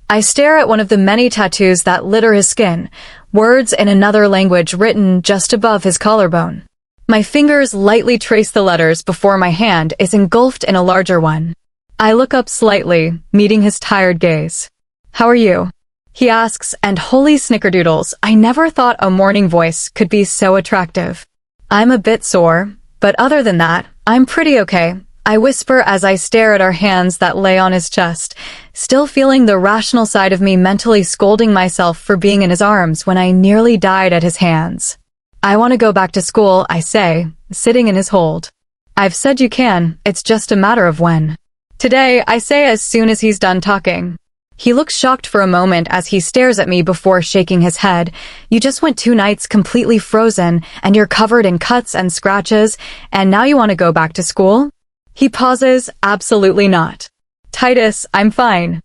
[SPEAKER 1] I stare at one of the many tattoos that litter his skin, words in another language written just above his collarbone. My fingers lightly trace the letters before my hand is engulfed in a larger one. I look up slightly, meeting his tired gaze. How are you? He asks, and holy snickerdoodles, I never thought a morning voice could be so attractive. I'm a bit sore, but other than that, I'm pretty okay, I whisper as I stare at our hands that lay on his chest, still feeling the rational side of me mentally scolding myself for being in his arms when I nearly died at his hands. I want to go back to school, I say, sitting in his hold. I've said you can, it's just a matter of when. Today, I say as soon as he's done talking. He looks shocked for a moment as he stares at me before shaking his head. You just went 2 nights completely frozen, and you're covered in cuts and scratches, and now you want to go back to school? He pauses, absolutely not. Titus, I'm fine.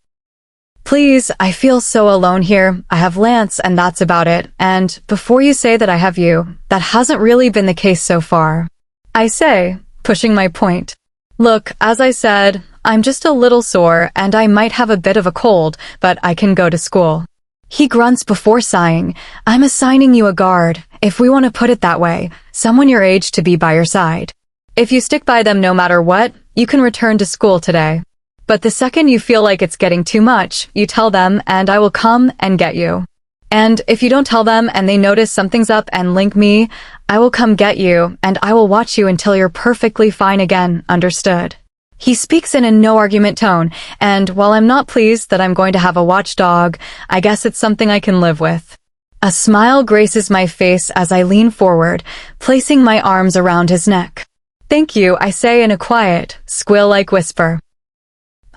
[SPEAKER 1] Please, I feel so alone here. I have Lance and that's about it, and before you say that I have you, that hasn't really been the case so far. I say, pushing my point. Look, as I said, I'm just a little sore and I might have a bit of a cold, but I can go to school. He grunts before sighing. I'm assigning you a guard, if we want to put it that way, someone your age to be by your side. If you stick by them no matter what, you can return to school today. But the second you feel like it's getting too much, you tell them and I will come and get you. And if you don't tell them and they notice something's up and link me, I will come get you and I will watch you until you're perfectly fine again, understood? He speaks in a no-argument tone, and while I'm not pleased that I'm going to have a watchdog, I guess it's something I can live with. A smile graces my face as I lean forward, placing my arms around his neck. Thank you, I say in a quiet, squeal-like whisper.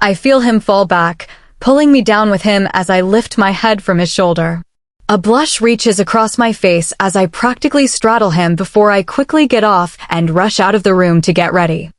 [SPEAKER 1] I feel him fall back, pulling me down with him as I lift my head from his shoulder. A blush reaches across my face as I practically straddle him before I quickly get off and rush out of the room to get ready.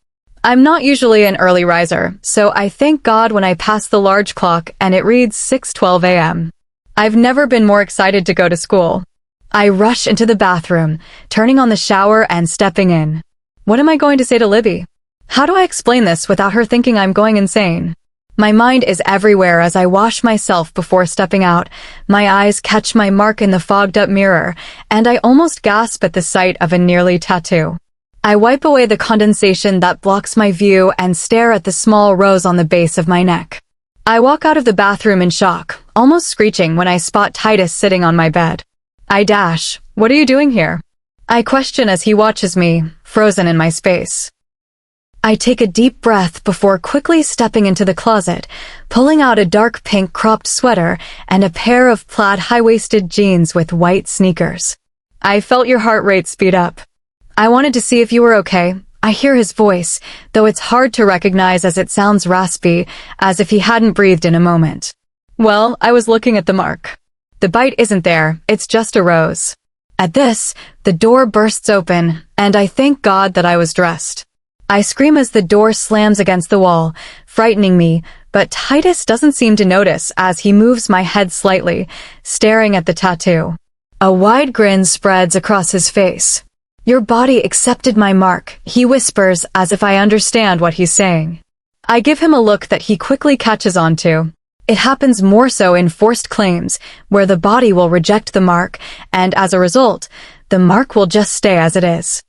[SPEAKER 1] I'm not usually an early riser, so I thank God when I pass the large clock and it reads 6:12 a.m. I've never been more excited to go to school. I rush into the bathroom, turning on the shower and stepping in. What am I going to say to Libby? How do I explain this without her thinking I'm going insane? My mind is everywhere as I wash myself before stepping out. My eyes catch my mark in the fogged-up mirror, and I almost gasp at the sight of a nearly tattoo. I wipe away the condensation that blocks my view and stare at the small rose on the base of my neck. I walk out of the bathroom in shock, almost screeching when I spot Titus sitting on my bed. I dash, "What are you doing here?" I question as he watches me, frozen in my space. I take a deep breath before quickly stepping into the closet, pulling out a dark pink cropped sweater and a pair of plaid high-waisted jeans with white sneakers. I felt your heart rate speed up. I wanted to see if you were okay. I hear his voice, though it's hard to recognize as it sounds raspy, as if he hadn't breathed in a moment. Well, I was looking at the mark. The bite isn't there, it's just a rose. At this, the door bursts open, and I thank God that I was dressed. I scream as the door slams against the wall, frightening me, but Titus doesn't seem to notice as he moves my head slightly, staring at the tattoo. A wide grin spreads across his face. Your body accepted my mark, he whispers as if I understand what he's saying. I give him a look that he quickly catches on to. It happens more so in forced claims, where the body will reject the mark, and as a result, the mark will just stay as it is.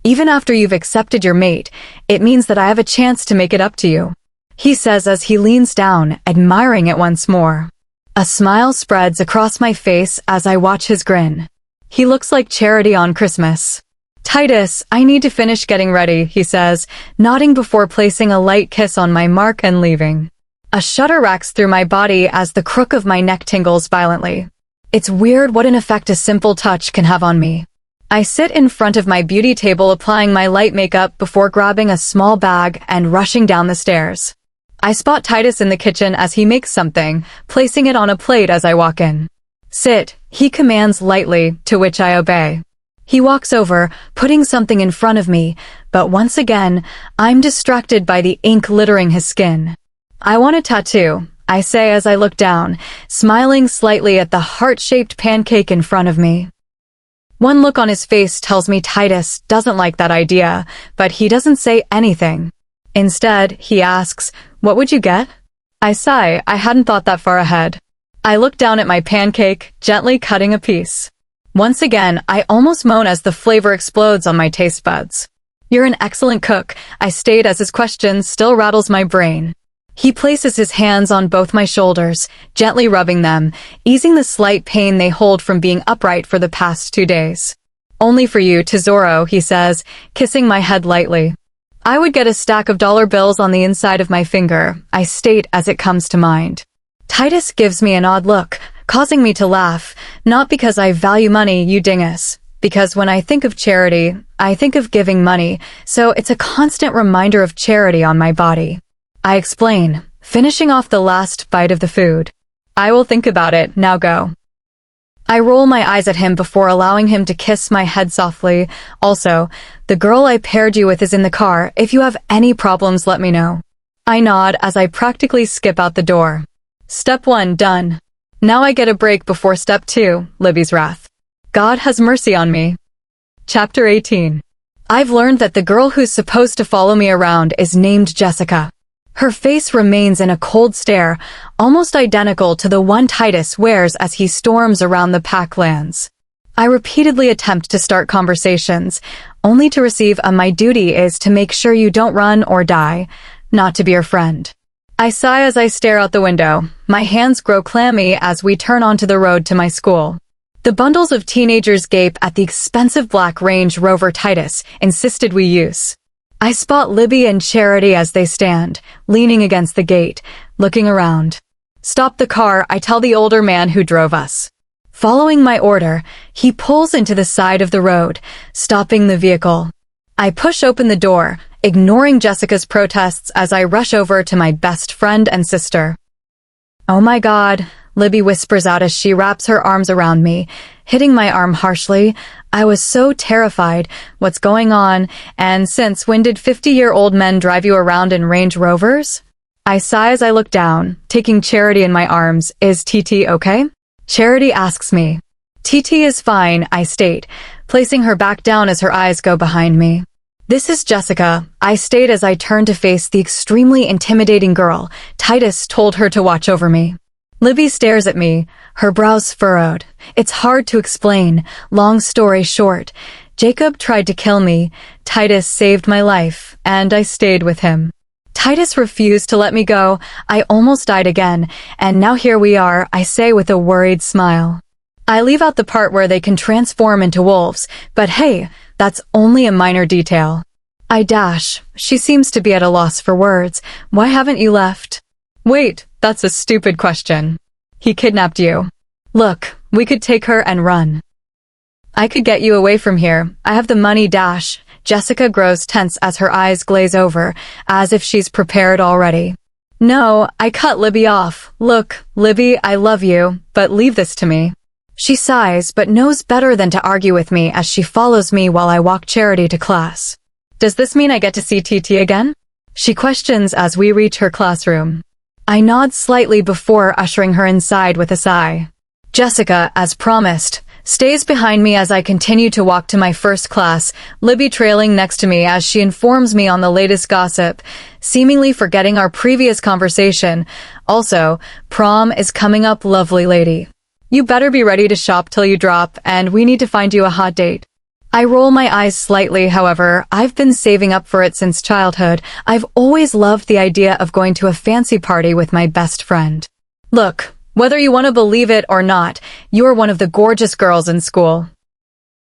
[SPEAKER 1] Even after you've accepted your mate, it means that I have a chance to make it up to you, he says as he leans down, admiring it once more. A smile spreads across my face as I watch his grin. He looks like Charity on Christmas. Titus, I need to finish getting ready, he says, nodding before placing a light kiss on my mark and leaving. A shudder racks through my body as the crook of my neck tingles violently. It's weird what an effect a simple touch can have on me. I sit in front of my beauty table applying my light makeup before grabbing a small bag and rushing down the stairs. I spot Titus in the kitchen as he makes something, placing it on a plate as I walk in. Sit, he commands lightly, to which I obey. He walks over, putting something in front of me, but once again, I'm distracted by the ink littering his skin. I want a tattoo, I say as I look down, smiling slightly at the heart-shaped pancake in front of me. One look on his face tells me Titus doesn't like that idea, but he doesn't say anything. Instead, he asks, "What would you get?" I sigh, I hadn't thought that far ahead. I look down at my pancake, gently cutting a piece. Once again, I almost moan as the flavor explodes on my taste buds. You're an excellent cook, I state as his question still rattles my brain. He places his hands on both my shoulders, gently rubbing them, easing the slight pain they hold from being upright for the past 2 days. Only for you, Tesoro, he says, kissing my head lightly. I would get a stack of dollar bills on the inside of my finger, I state as it comes to mind. Titus gives me an odd look, causing me to laugh, not because I value money, you dingus. Because when I think of charity, I think of giving money, so it's a constant reminder of charity on my body. I explain, finishing off the last bite of the food. I will think about it, now go. I roll my eyes at him before allowing him to kiss my head softly. Also, the girl I paired you with is in the car. If you have any problems, let me know. I nod as I practically skip out the door. Step 1, done. Now I get a break before step 2, Libby's wrath. God has mercy on me. Chapter 18. I've learned that the girl who's supposed to follow me around is named Jessica. Her face remains in a cold stare, almost identical to the one Titus wears as he storms around the Packlands. I repeatedly attempt to start conversations, only to receive a "my duty is to make sure you don't run or die, not to be your friend." I sigh as I stare out the window. My hands grow clammy as we turn onto the road to my school. The bundles of teenagers gape at the expensive black Range Rover Titus insisted we use. I spot Libby and Charity as they stand, leaning against the gate, looking around. Stop the car, I tell the older man who drove us. Following my order, he pulls into the side of the road, stopping the vehicle. I push open the door, ignoring Jessica's protests as I rush over to my best friend and sister. "Oh my God," Libby whispers out as she wraps her arms around me, hitting my arm harshly. I was so terrified. What's going on? And since when did 50-year-old men drive you around in Range Rovers? I sigh as I look down, taking Charity in my arms. Is TT okay? Charity asks me. TT is fine, I state, placing her back down as her eyes go behind me. This is Jessica, I state as I turn to face the extremely intimidating girl. Titus told her to watch over me. Libby stares at me, her brows furrowed. It's hard to explain. Long story short, Jacob tried to kill me, Titus saved my life, and I stayed with him. Titus refused to let me go. I almost died again, and now here we are, I say with a worried smile. I leave out the part where they can transform into wolves, but hey, that's only a minor detail. I dash. She seems to be at a loss for words. Why haven't you left? Wait, that's a stupid question. He kidnapped you. Look, we could take her and run. I could get you away from here. I have the money. Dash. Jessica grows tense as her eyes glaze over, as if she's prepared already. No, I cut Libby off. Look, Libby, I love you, but leave this to me. She sighs, but knows better than to argue with me as she follows me while I walk Charity to class. Does this mean I get to see TT again? She questions as we reach her classroom. I nod slightly before ushering her inside with a sigh. Jessica, as promised, stays behind me as I continue to walk to my first class, Libby trailing next to me as she informs me on the latest gossip, seemingly forgetting our previous conversation. Also, prom is coming up, lovely lady. You better be ready to shop till you drop, and we need to find you a hot date. I roll my eyes slightly, however, I've been saving up for it since childhood. I've always loved the idea of going to a fancy party with my best friend. Look, whether you want to believe it or not, you're one of the gorgeous girls in school.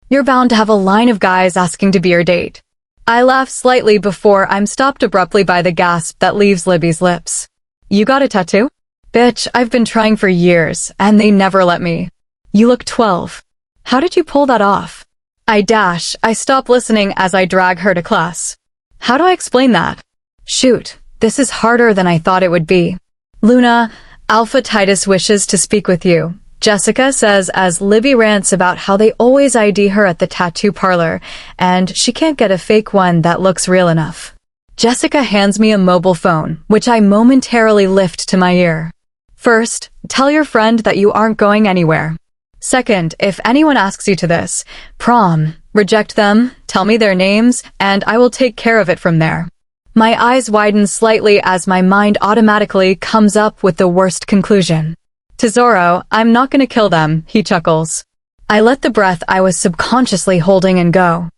[SPEAKER 1] You're bound to have a line of guys asking to be your date. I laugh slightly before I'm stopped abruptly by the gasp that leaves Libby's lips. You got a tattoo? Bitch, I've been trying for years, and they never let me. You look 12. How did you pull that off? I dash. I stop listening as I drag her to class. How do I explain that? Shoot, this is harder than I thought it would be. Luna, Alpha Titus wishes to speak with you, Jessica says as Libby rants about how they always ID her at the tattoo parlor, and she can't get a fake one that looks real enough. Jessica hands me a mobile phone, which I momentarily lift to my ear. First, tell your friend that you aren't going anywhere. Second, if anyone asks you to this, prom, reject them, tell me their names, and I will take care of it from there. My eyes widen slightly as my mind automatically comes up with the worst conclusion. Tesoro, I'm not gonna kill them, he chuckles. I let the breath I was subconsciously holding in go.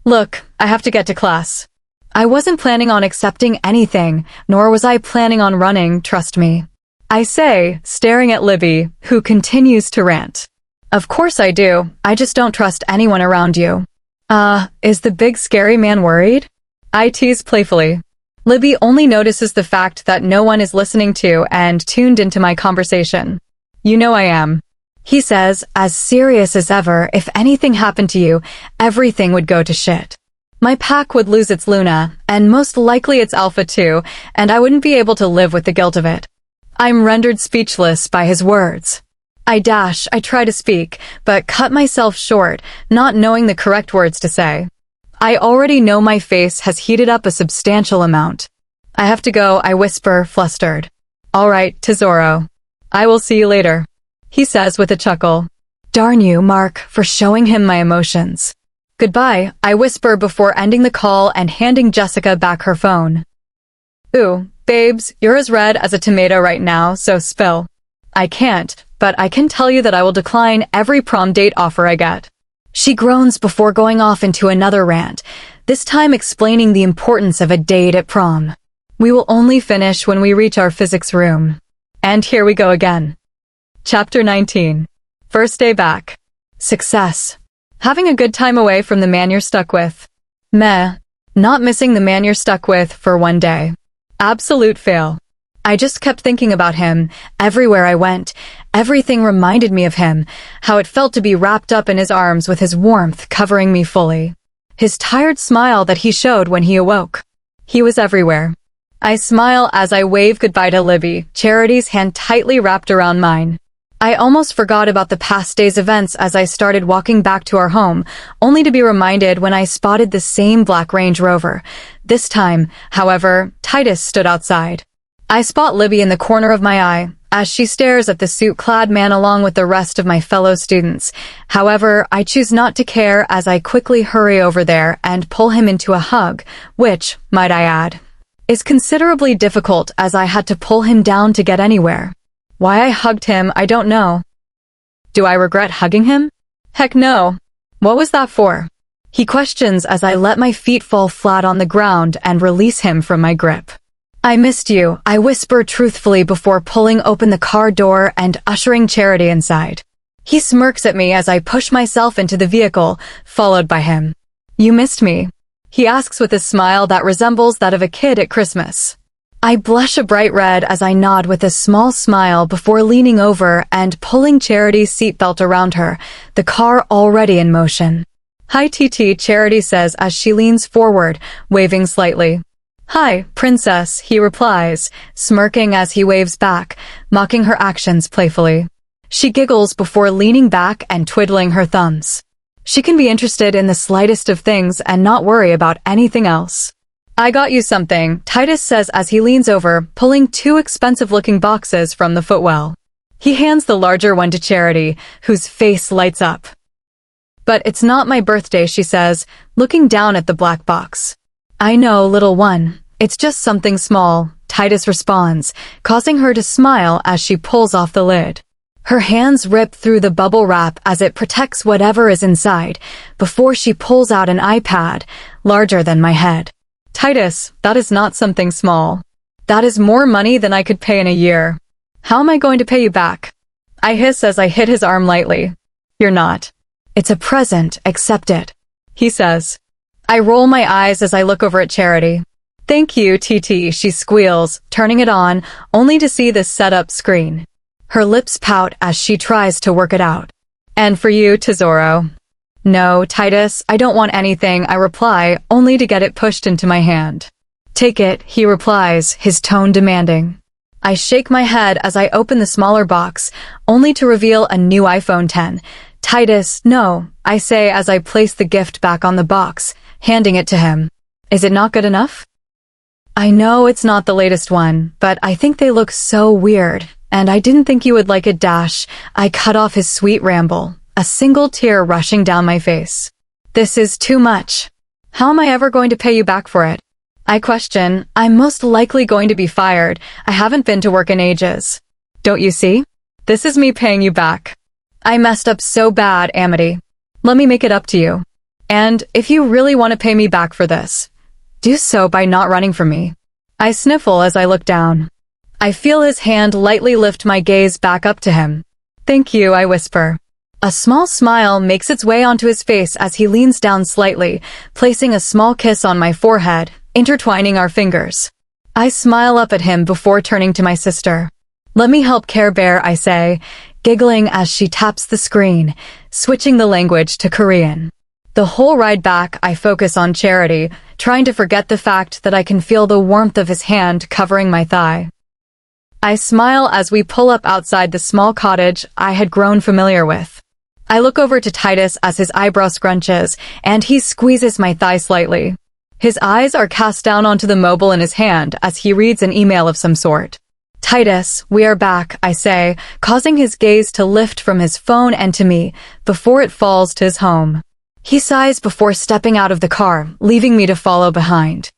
[SPEAKER 1] Look, I have to get to class. I wasn't planning on accepting anything, nor was I planning on running, trust me. I say, staring at Libby, who continues to rant. Of course I do. I just don't trust anyone around you. Is the big scary man worried? I tease playfully. Libby only notices the fact that no one is listening to and tuned into my conversation. You know I am. He says, as serious as ever, if anything happened to you, everything would go to shit. My pack would lose its Luna, and most likely its Alpha too, and I wouldn't be able to live with the guilt of it. I'm rendered speechless by his words. I try to speak, but cut myself short, not knowing the correct words to say. I already know my face has heated up a substantial amount. I have to go, I whisper, flustered. All right, Tesoro. I will see you later, he says with a chuckle. Darn you, Mark, for showing him my emotions. Goodbye, I whisper before ending the call and handing Jessica back her phone. Ooh, babes, you're as red as a tomato right now, so spill. I can't, but I can tell you that I will decline every prom date offer I get. She groans before going off into another rant, this time explaining the importance of a date at prom. We will only finish when we reach our physics room. And here we go again. Chapter 19. First day back. Success. Having a good time away from the man you're stuck with. Meh. Not missing the man you're stuck with for one day. Absolute fail. I just kept thinking about him. Everywhere I went, everything reminded me of him, how it felt to be wrapped up in his arms with his warmth covering me fully. His tired smile that he showed when he awoke. He was everywhere. I smile as I wave goodbye to Libby, Charity's hand tightly wrapped around mine. I almost forgot about the past day's events as I started walking back to our home, only to be reminded when I spotted the same black Range Rover. This time, however, Titus stood outside. I spot Libby in the corner of my eye, as she stares at the suit-clad man along with the rest of my fellow students. However, I choose not to care as I quickly hurry over there and pull him into a hug, which, might I add, is considerably difficult as I had to pull him down to get anywhere. Why I hugged him, I don't know. Do I regret hugging him? Heck no. What was that for? He questions as I let my feet fall flat on the ground and release him from my grip. I missed you, I whisper truthfully before pulling open the car door and ushering Charity inside. He smirks at me as I push myself into the vehicle, followed by him. You missed me? He asks with a smile that resembles that of a kid at Christmas. I blush a bright red as I nod with a small smile before leaning over and pulling Charity's seatbelt around her, the car already in motion. Hi TT, Charity says as she leans forward, waving slightly. Hi, princess, he replies, smirking as he waves back, mocking her actions playfully. She giggles before leaning back and twiddling her thumbs. She can be interested in the slightest of things and not worry about anything else. I got you something, Titus says as he leans over, pulling two expensive-looking boxes from the footwell. He hands the larger one to Charity, whose face lights up. But it's not my birthday, she says, looking down at the black box. I know, little one. It's just something small, Titus responds, causing her to smile as she pulls off the lid. Her hands rip through the bubble wrap as it protects whatever is inside, before she pulls out an iPad, larger than my head. Titus, that is not something small. That is more money than I could pay in a year. How am I going to pay you back? I hiss as I hit his arm lightly. You're not. It's a present, accept it, he says. I roll my eyes as I look over at Charity. Thank you, TT, she squeals, turning it on, only to see the setup screen. Her lips pout as she tries to work it out. And for you, Tesoro. No, Titus, I don't want anything, I reply, only to get it pushed into my hand. Take it, he replies, his tone demanding. I shake my head as I open the smaller box, only to reveal a new iPhone X. Titus, no, I say as I place the gift back on the box, handing it to him. Is it not good enough? I know it's not the latest one, but I think they look so weird, and I didn't think you would like it. I cut off his sweet ramble, a single tear rushing down my face. This is too much. How am I ever going to pay you back for it? I question. I'm most likely going to be fired. I haven't been to work in ages. Don't you see? This is me paying you back. I messed up so bad, Amity. Let me make it up to you. And if you really want to pay me back for this, do so by not running from me. I sniffle as I look down. I feel his hand lightly lift my gaze back up to him. Thank you, I whisper. A small smile makes its way onto his face as he leans down slightly, placing a small kiss on my forehead, intertwining our fingers. I smile up at him before turning to my sister. "Let me help Care Bear," I say, giggling as she taps the screen, switching the language to Korean. The whole ride back, I focus on Charity, trying to forget the fact that I can feel the warmth of his hand covering my thigh. I smile as we pull up outside the small cottage I had grown familiar with. I look over to Titus as his eyebrow scrunches, and he squeezes my thigh slightly. His eyes are cast down onto the mobile in his hand as he reads an email of some sort. "Titus, we are back," I say, causing his gaze to lift from his phone and to me, before it falls to his home. He sighs before stepping out of the car, leaving me to follow behind.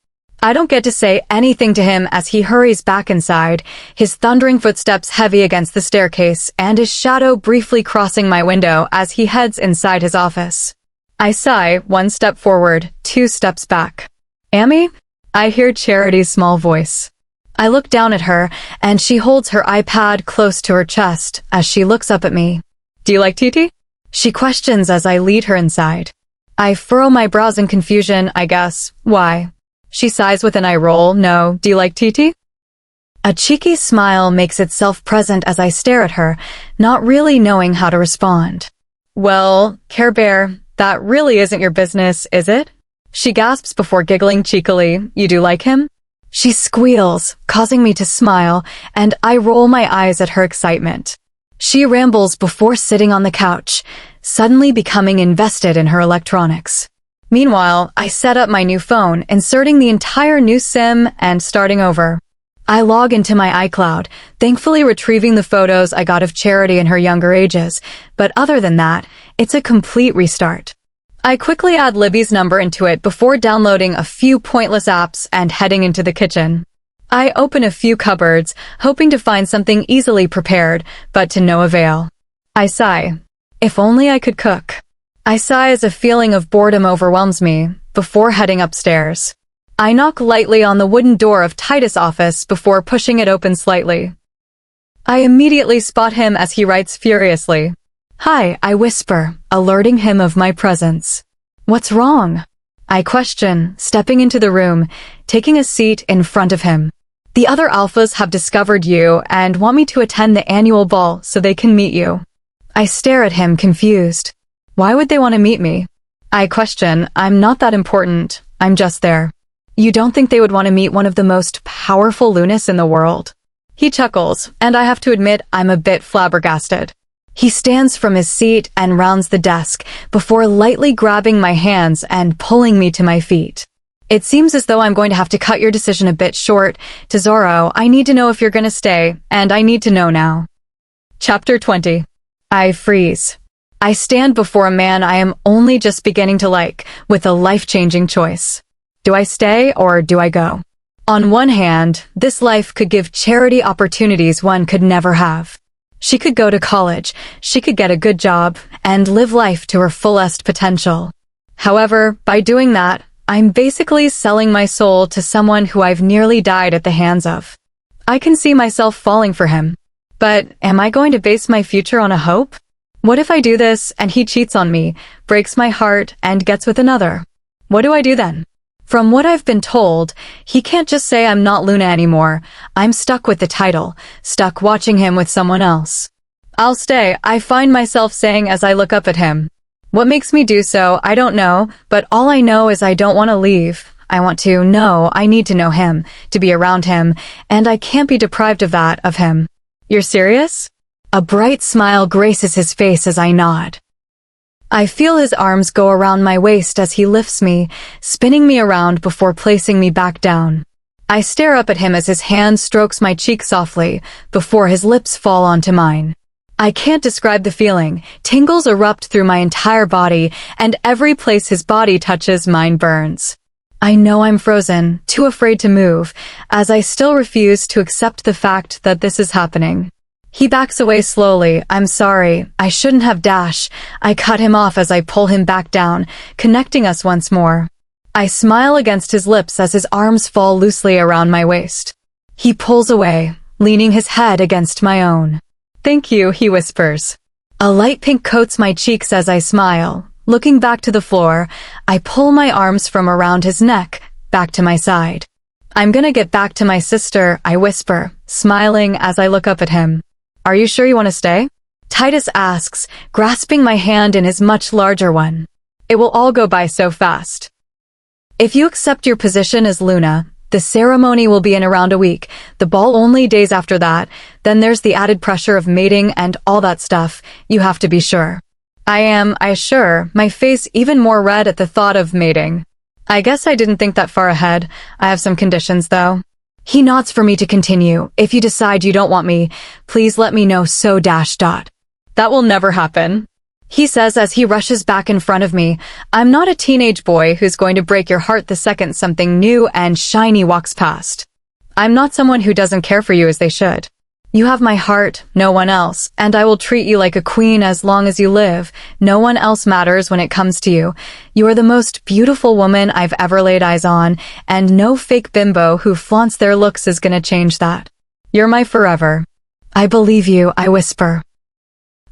[SPEAKER 1] I don't get to say anything to him as he hurries back inside, his thundering footsteps heavy against the staircase and his shadow briefly crossing my window as he heads inside his office. I sigh, 1 step forward, 2 steps back. "Amy?" I hear Charity's small voice. I look down at her, and she holds her iPad close to her chest as she looks up at me. "Do you like TT?" She questions as I lead her inside. I furrow my brows in confusion, I guess. "Why?" She sighs with an eye roll. "No, do you like TT?" A cheeky smile makes itself present as I stare at her, not really knowing how to respond. "Well, Care Bear, that really isn't your business, is it?" She gasps before giggling cheekily. "You do like him?" She squeals, causing me to smile, and I roll my eyes at her excitement. She rambles before sitting on the couch, suddenly becoming invested in her electronics. Meanwhile, I set up my new phone, inserting the entire new SIM and starting over. I log into my iCloud, thankfully retrieving the photos I got of Charity in her younger ages, but other than that, it's a complete restart. I quickly add Libby's number into it before downloading a few pointless apps and heading into the kitchen. I open a few cupboards, hoping to find something easily prepared, but to no avail. I sigh. If only I could cook. I sigh as a feeling of boredom overwhelms me, before heading upstairs. I knock lightly on the wooden door of Titus' office before pushing it open slightly. I immediately spot him as he writes furiously. "Hi," I whisper, alerting him of my presence. "What's wrong?" I question, stepping into the room, taking a seat in front of him. "The other alphas have discovered you and want me to attend the annual ball so they can meet you." I stare at him, confused. Why would they want to meet me? I question. I'm not that important. I'm just there. "You don't think they would want to meet one of the most powerful Lunas in the world?" He chuckles, and I have to admit I'm a bit flabbergasted. He stands from his seat and rounds the desk before lightly grabbing my hands and pulling me to my feet. "It seems as though I'm going to have to cut your decision a bit short. Tesoro, I need to know if you're going to stay, and I need to know now." Chapter 20. I freeze. I stand before a man I am only just beginning to like, with a life-changing choice. Do I stay or do I go? On one hand, this life could give Charity opportunities one could never have. She could go to college, she could get a good job, and live life to her fullest potential. However, by doing that, I'm basically selling my soul to someone who I've nearly died at the hands of. I can see myself falling for him. But am I going to base my future on a hope? What if I do this and he cheats on me, breaks my heart, and gets with another? What do I do then? From what I've been told, he can't just say I'm not Luna anymore. I'm stuck with the title, stuck watching him with someone else. "I'll stay," I find myself saying as I look up at him. What makes me do so, I don't know, but all I know is I don't want to leave. I want to know I need to know him, to be around him, and I can't be deprived of that, of him. "You're serious?" A bright smile graces his face as I nod. I feel his arms go around my waist as he lifts me, spinning me around before placing me back down. I stare up at him as his hand strokes my cheek softly, before his lips fall onto mine. I can't describe the feeling. Tingles erupt through my entire body, and every place his body touches, mine burns. I know I'm frozen, too afraid to move, as I still refuse to accept the fact that this is happening. He backs away slowly. "I'm sorry. I shouldn't have dash." I cut him off as I pull him back down, connecting us once more. I smile against his lips as his arms fall loosely around my waist. He pulls away, leaning his head against my own. "Thank you," he whispers. A light pink coats my cheeks as I smile. Looking back to the floor, I pull my arms from around his neck, back to my side. I'm gonna get back to my sister, I whisper, smiling as I look up at him. Are you sure you want to stay? Titus asks, grasping my hand in his much larger one. It will all go by so fast. If you accept your position as Luna, the ceremony will be in around a week, the ball only days after that, then there's the added pressure of mating and all that stuff, you have to be sure. I assure, my face even more red at the thought of mating. I guess I didn't think that far ahead. I have some conditions though. He nods for me to continue. If you decide you don't want me, please let me know so ... That will never happen. He says as he rushes back in front of me. I'm not a teenage boy who's going to break your heart the second something new and shiny walks past. I'm not someone who doesn't care for you as they should. You have my heart, no one else, and I will treat you like a queen as long as you live. No one else matters when it comes to you. You are the most beautiful woman I've ever laid eyes on, and no fake bimbo who flaunts their looks is gonna change that. You're my forever. I believe you, I whisper.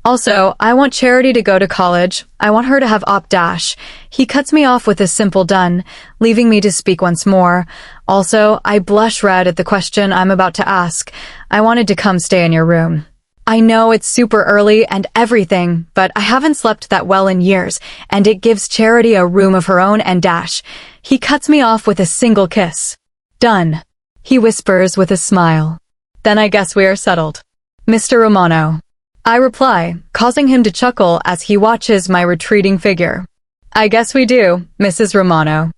[SPEAKER 1] Also, I want Charity to go to college. I want her to have op dash. He cuts me off with a simple done, leaving me to speak once more. Also, I blush red at the question I'm about to ask. I wanted to come stay in your room. I know it's super early and everything, but I haven't slept that well in years, and it gives Charity a room of her own and dash. He cuts me off with a single kiss. Done. He whispers with a smile. Then I guess we are settled. Mr. Romano. I reply, causing him to chuckle as he watches my retreating figure. I guess we do, Mrs. Romano.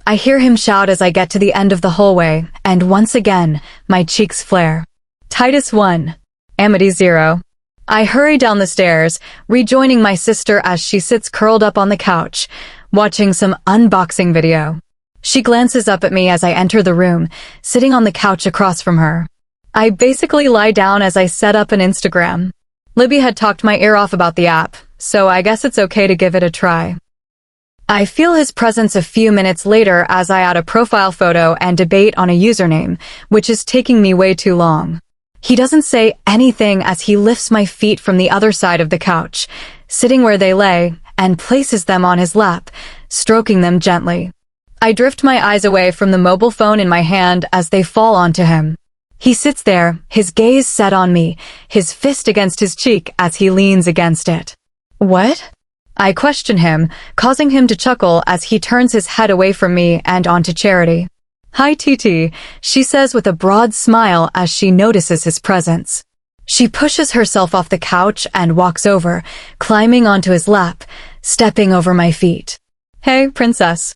[SPEAKER 1] I hear him shout as I get to the end of the hallway, and once again, my cheeks flare. Titus 1. Amity 0. I hurry down the stairs, rejoining my sister as she sits curled up on the couch, watching some unboxing video. She glances up at me as I enter the room, sitting on the couch across from her. I basically lie down as I set up an Instagram. Libby had talked my ear off about the app, so I guess it's okay to give it a try. I feel his presence a few minutes later as I add a profile photo and debate on a username, which is taking me way too long. He doesn't say anything as he lifts my feet from the other side of the couch, sitting where they lay, and places them on his lap, stroking them gently. I drift my eyes away from the mobile phone in my hand as they fall onto him. He sits there, his gaze set on me, his fist against his cheek as he leans against it. What? I question him, causing him to chuckle as he turns his head away from me and onto Charity. Hi TT, she says with a broad smile as she notices his presence. She pushes herself off the couch and walks over, climbing onto his lap, stepping over my feet. Hey, princess.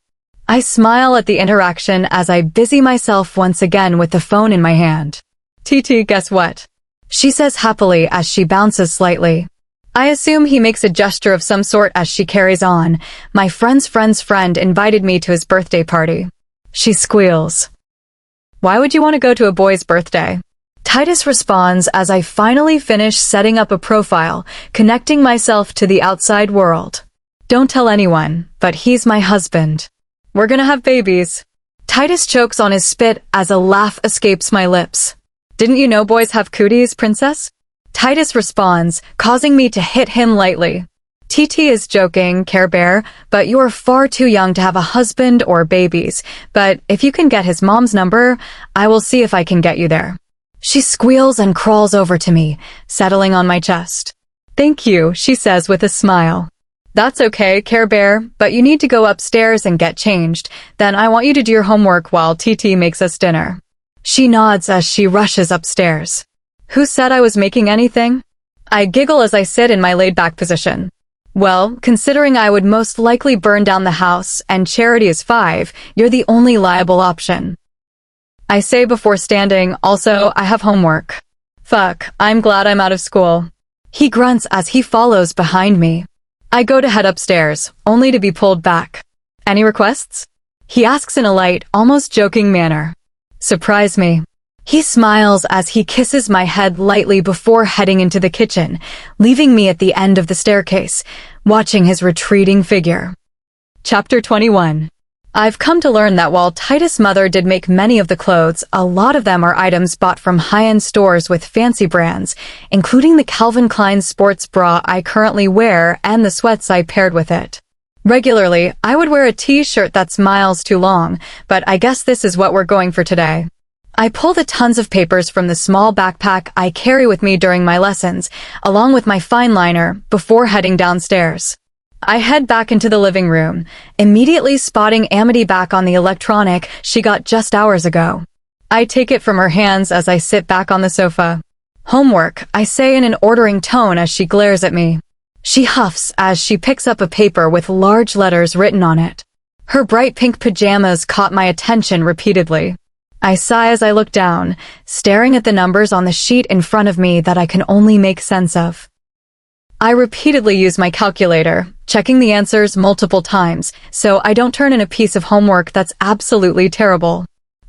[SPEAKER 1] I smile at the interaction as I busy myself once again with the phone in my hand. TT, guess what? She says happily as she bounces slightly. I assume he makes a gesture of some sort as she carries on. My friend's friend's friend invited me to his birthday party. She squeals. Why would you want to go to a boy's birthday? Titus responds as I finally finish setting up a profile, connecting myself to the outside world. Don't tell anyone, but he's my husband. We're gonna have babies. Titus chokes on his spit as a laugh escapes my lips. Didn't you know boys have cooties, princess? Titus responds, causing me to hit him lightly. TT is joking, Care Bear, but you're far too young to have a husband or babies. But if you can get his mom's number, I will see if I can get you there. She squeals and crawls over to me, settling on my chest. Thank you, she says with a smile. That's okay, Care Bear, but you need to go upstairs and get changed. Then I want you to do your homework while TT makes us dinner. She nods as she rushes upstairs. Who said I was making anything? I giggle as I sit in my laid-back position. Well, considering I would most likely burn down the house and Charity is 5, you're the only liable option. I say before standing, also, I have homework. Fuck, I'm glad I'm out of school. He grunts as he follows behind me. I go to head upstairs, only to be pulled back. Any requests? He asks in a light, almost joking manner. Surprise me. He smiles as he kisses my head lightly before heading into the kitchen, leaving me at the end of the staircase, watching his retreating figure. Chapter 21. I've come to learn that while Titus' mother did make many of the clothes, a lot of them are items bought from high-end stores with fancy brands, including the Calvin Klein sports bra I currently wear and the sweats I paired with it. Regularly, I would wear a t-shirt that's miles too long, but I guess this is what we're going for today. I pull the tons of papers from the small backpack I carry with me during my lessons, along with my fine liner, before heading downstairs. I head back into the living room, immediately spotting Amity back on the electronic she got just hours ago. I take it from her hands as I sit back on the sofa. "Homework," I say in an ordering tone as she glares at me. She huffs as she picks up a paper with large letters written on it. Her bright pink pajamas caught my attention repeatedly. I sigh as I look down, staring at the numbers on the sheet in front of me that I can only make sense of. I repeatedly use my calculator, checking the answers multiple times, so I don't turn in a piece of homework that's absolutely terrible.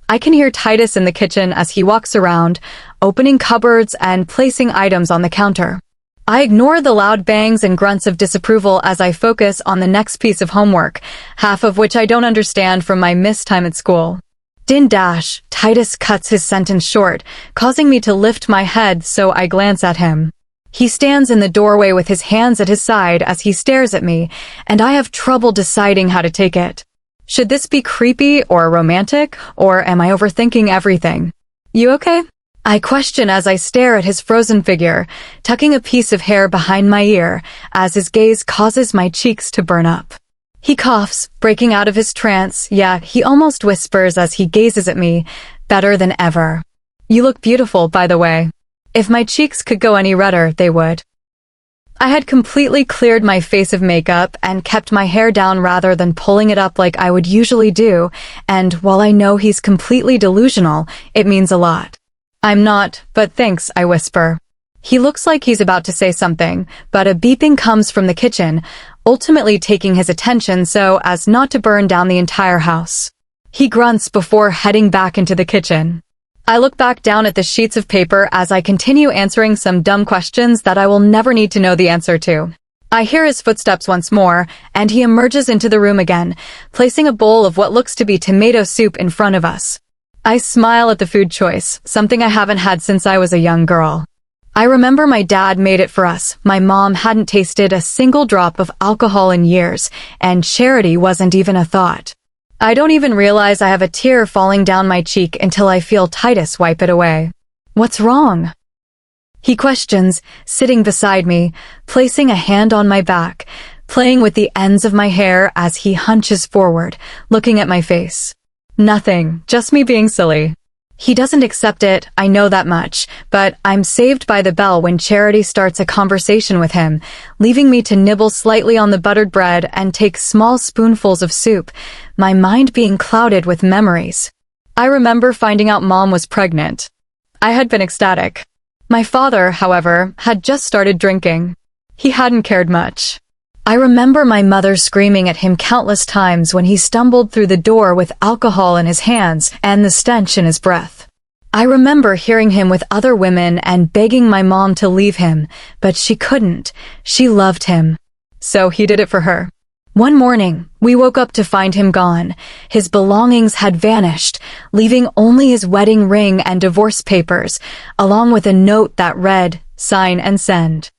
[SPEAKER 1] I can hear Titus in the kitchen as he walks around, opening cupboards and placing items on the counter. I ignore the loud bangs and grunts of disapproval as I focus on the next piece of homework, half of which I don't understand from my missed time at school. Din dash, Titus cuts his sentence short, causing me to lift my head so I glance at him. He stands in the doorway with his hands at his side as he stares at me, and I have trouble deciding how to take it. Should this be creepy or romantic, or am I overthinking everything? "You okay?" I question as I stare at his frozen figure, tucking a piece of hair behind my ear as his gaze causes my cheeks to burn up. He coughs, breaking out of his trance. Yeah, he almost whispers as he gazes at me, "Better than ever." "You look beautiful, by the way." If my cheeks could go any redder, they would. I had completely cleared my face of makeup and kept my hair down rather than pulling it up like I would usually do, and while I know he's completely delusional, it means a lot. "I'm not, but thanks," I whisper. He looks like he's about to say something, but a beeping comes from the kitchen, ultimately taking his attention so as not to burn down the entire house. He grunts before heading back into the kitchen. I look back down at the sheets of paper as I continue answering some dumb questions that I will never need to know the answer to. I hear his footsteps once more, and he emerges into the room again, placing a bowl of what looks to be tomato soup in front of us. I smile at the food choice, something I haven't had since I was a young girl. I remember my dad made it for us. My mom hadn't tasted a single drop of alcohol in years, and charity wasn't even a thought. I don't even realize I have a tear falling down my cheek until I feel Titus wipe it away. "What's wrong?" he questions, sitting beside me, placing a hand on my back, playing with the ends of my hair as he hunches forward, looking at my face. "Nothing, just me being silly." He doesn't accept it, I know that much, but I'm saved by the bell when Charity starts a conversation with him, leaving me to nibble slightly on the buttered bread and take small spoonfuls of soup, my mind being clouded with memories. I remember finding out Mom was pregnant. I had been ecstatic. My father, however, had just started drinking. He hadn't cared much. I remember my mother screaming at him countless times when he stumbled through the door with alcohol in his hands and the stench in his breath. I remember hearing him with other women and begging my mom to leave him, but she couldn't. She loved him. So he did it for her. One morning, we woke up to find him gone. His belongings had vanished, leaving only his wedding ring and divorce papers, along with a note that read, "Sign and send."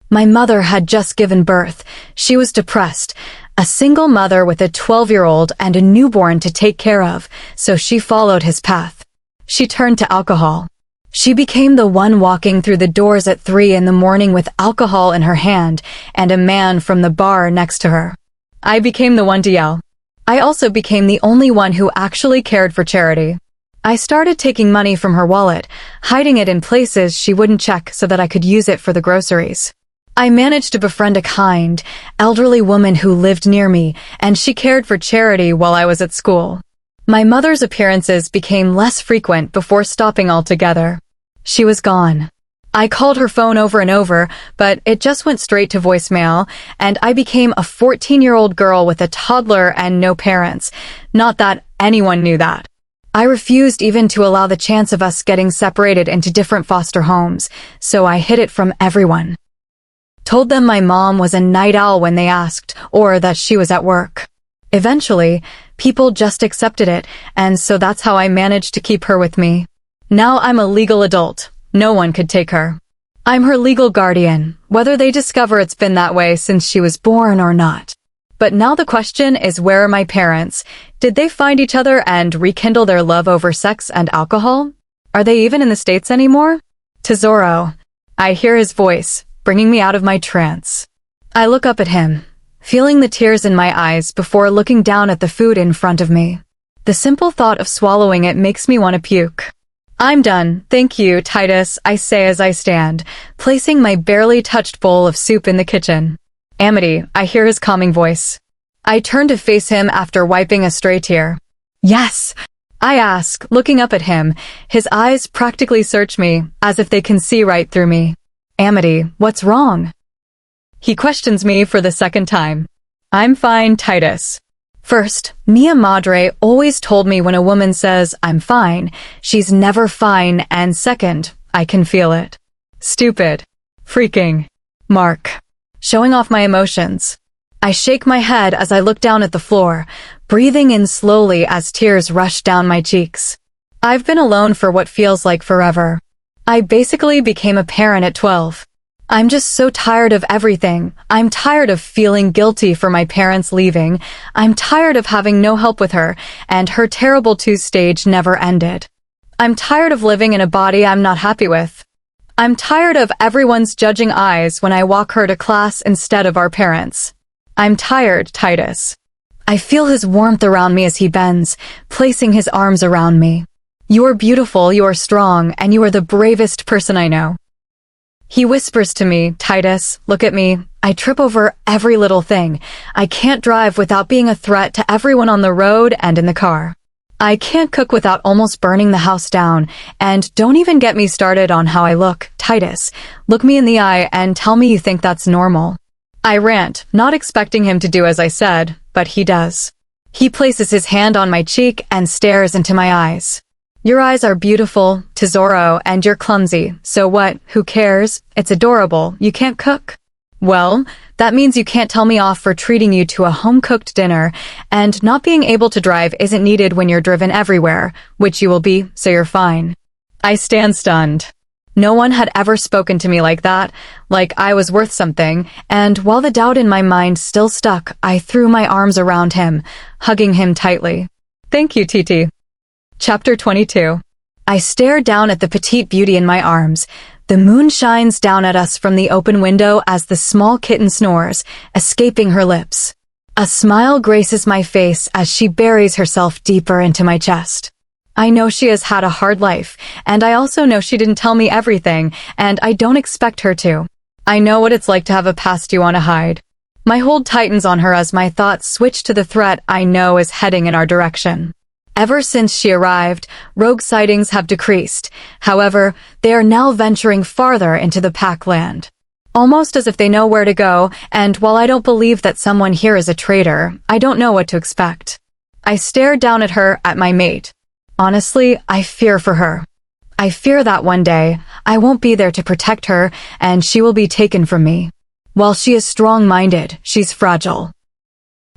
[SPEAKER 1] My mother had just given birth. She was depressed, a single mother with a 12-year-old and a newborn to take care of, so she followed his path. She turned to alcohol. She became the one walking through the doors at 3 in the morning with alcohol in her hand and a man from the bar next to her. I became the one to yell. I also became the only one who actually cared for Charity. I started taking money from her wallet, hiding it in places she wouldn't check so that I could use it for the groceries. I managed to befriend a kind, elderly woman who lived near me, and she cared for Charity while I was at school. My mother's appearances became less frequent before stopping altogether. She was gone. I called her phone over and over, but it just went straight to voicemail, and I became a 14-year-old girl with a toddler and no parents. Not that anyone knew that. I refused even to allow the chance of us getting separated into different foster homes, so I hid it from everyone. Told them my mom was a night owl when they asked, or that she was at work. Eventually, People just accepted it, and so that's how I managed to keep her with me. Now I'm a legal adult. No one could take her. I'm her legal guardian, whether they discover it's been that way since she was born or not. But now the question is, where are my parents? Did they find each other and rekindle their love over sex and alcohol? Are they even in the States anymore? Tesoro. I hear his voice, bringing me out of my trance. I look up at him, feeling the tears in my eyes before looking down at the food in front of me. The simple thought of swallowing it makes me want to puke. I'm done, thank you, Titus, I say as I stand, placing my barely touched bowl of soup in the kitchen. Amity, I hear his calming voice. I turn to face him after wiping a stray tear. Yes, I ask, looking up at him. His eyes practically search me, as if they can see right through me. Amity, what's wrong? He questions me for the second time. I'm fine, Titus. First, Mia Madre always told me when a woman says, I'm fine, she's never fine, and second, I can feel it. Stupid. Freaking. Mark. Showing off my emotions. I shake my head as I look down at the floor, breathing in slowly as tears rush down my cheeks. I've been alone for what feels like forever. I basically became a parent at 12. I'm just so tired of everything. I'm tired of feeling guilty for my parents leaving. I'm tired of having no help with her, and her terrible 2 stage never ended. I'm tired of living in a body I'm not happy with. I'm tired of everyone's judging eyes when I walk her to class instead of our parents. I'm tired, Titus. I feel his warmth around me as he bends, placing his arms around me. You are beautiful, you are strong, and you are the bravest person I know. He whispers to me, Titus, look at me. I trip over every little thing. I can't drive without being a threat to everyone on the road and in the car. I can't cook without almost burning the house down. And don't even get me started on how I look. Titus, look me in the eye and tell me you think that's normal. I rant, not expecting him to do as I said, but he does. He places his hand on my cheek and stares into my eyes. Your eyes are beautiful, Tesoro, and you're clumsy, so what, who cares? It's adorable, you can't cook. Well, that means you can't tell me off for treating you to a home-cooked dinner, and not being able to drive isn't needed when you're driven everywhere, which you will be, so you're fine. I stand stunned. No one had ever spoken to me like that, like I was worth something, and while the doubt in my mind still stuck, I threw my arms around him, hugging him tightly. Thank you, Titi. Chapter 22. I stare down at the petite beauty in my arms. The moon shines down at us from the open window as the small kitten snores, escaping her lips. A smile graces my face as she buries herself deeper into my chest. I know she has had a hard life, and I also know she didn't tell me everything, and I don't expect her to. I know what it's like to have a past you want to hide. My hold tightens on her as my thoughts switch to the threat I know is heading in our direction. Ever since she arrived, rogue sightings have decreased. However, they are now venturing farther into the pack land. Almost as if they know where to go, and while I don't believe that someone here is a traitor, I don't know what to expect. I stare down at her, at my mate. Honestly, I fear for her. I fear that one day, I won't be there to protect her, and she will be taken from me. While she is strong-minded, she's fragile.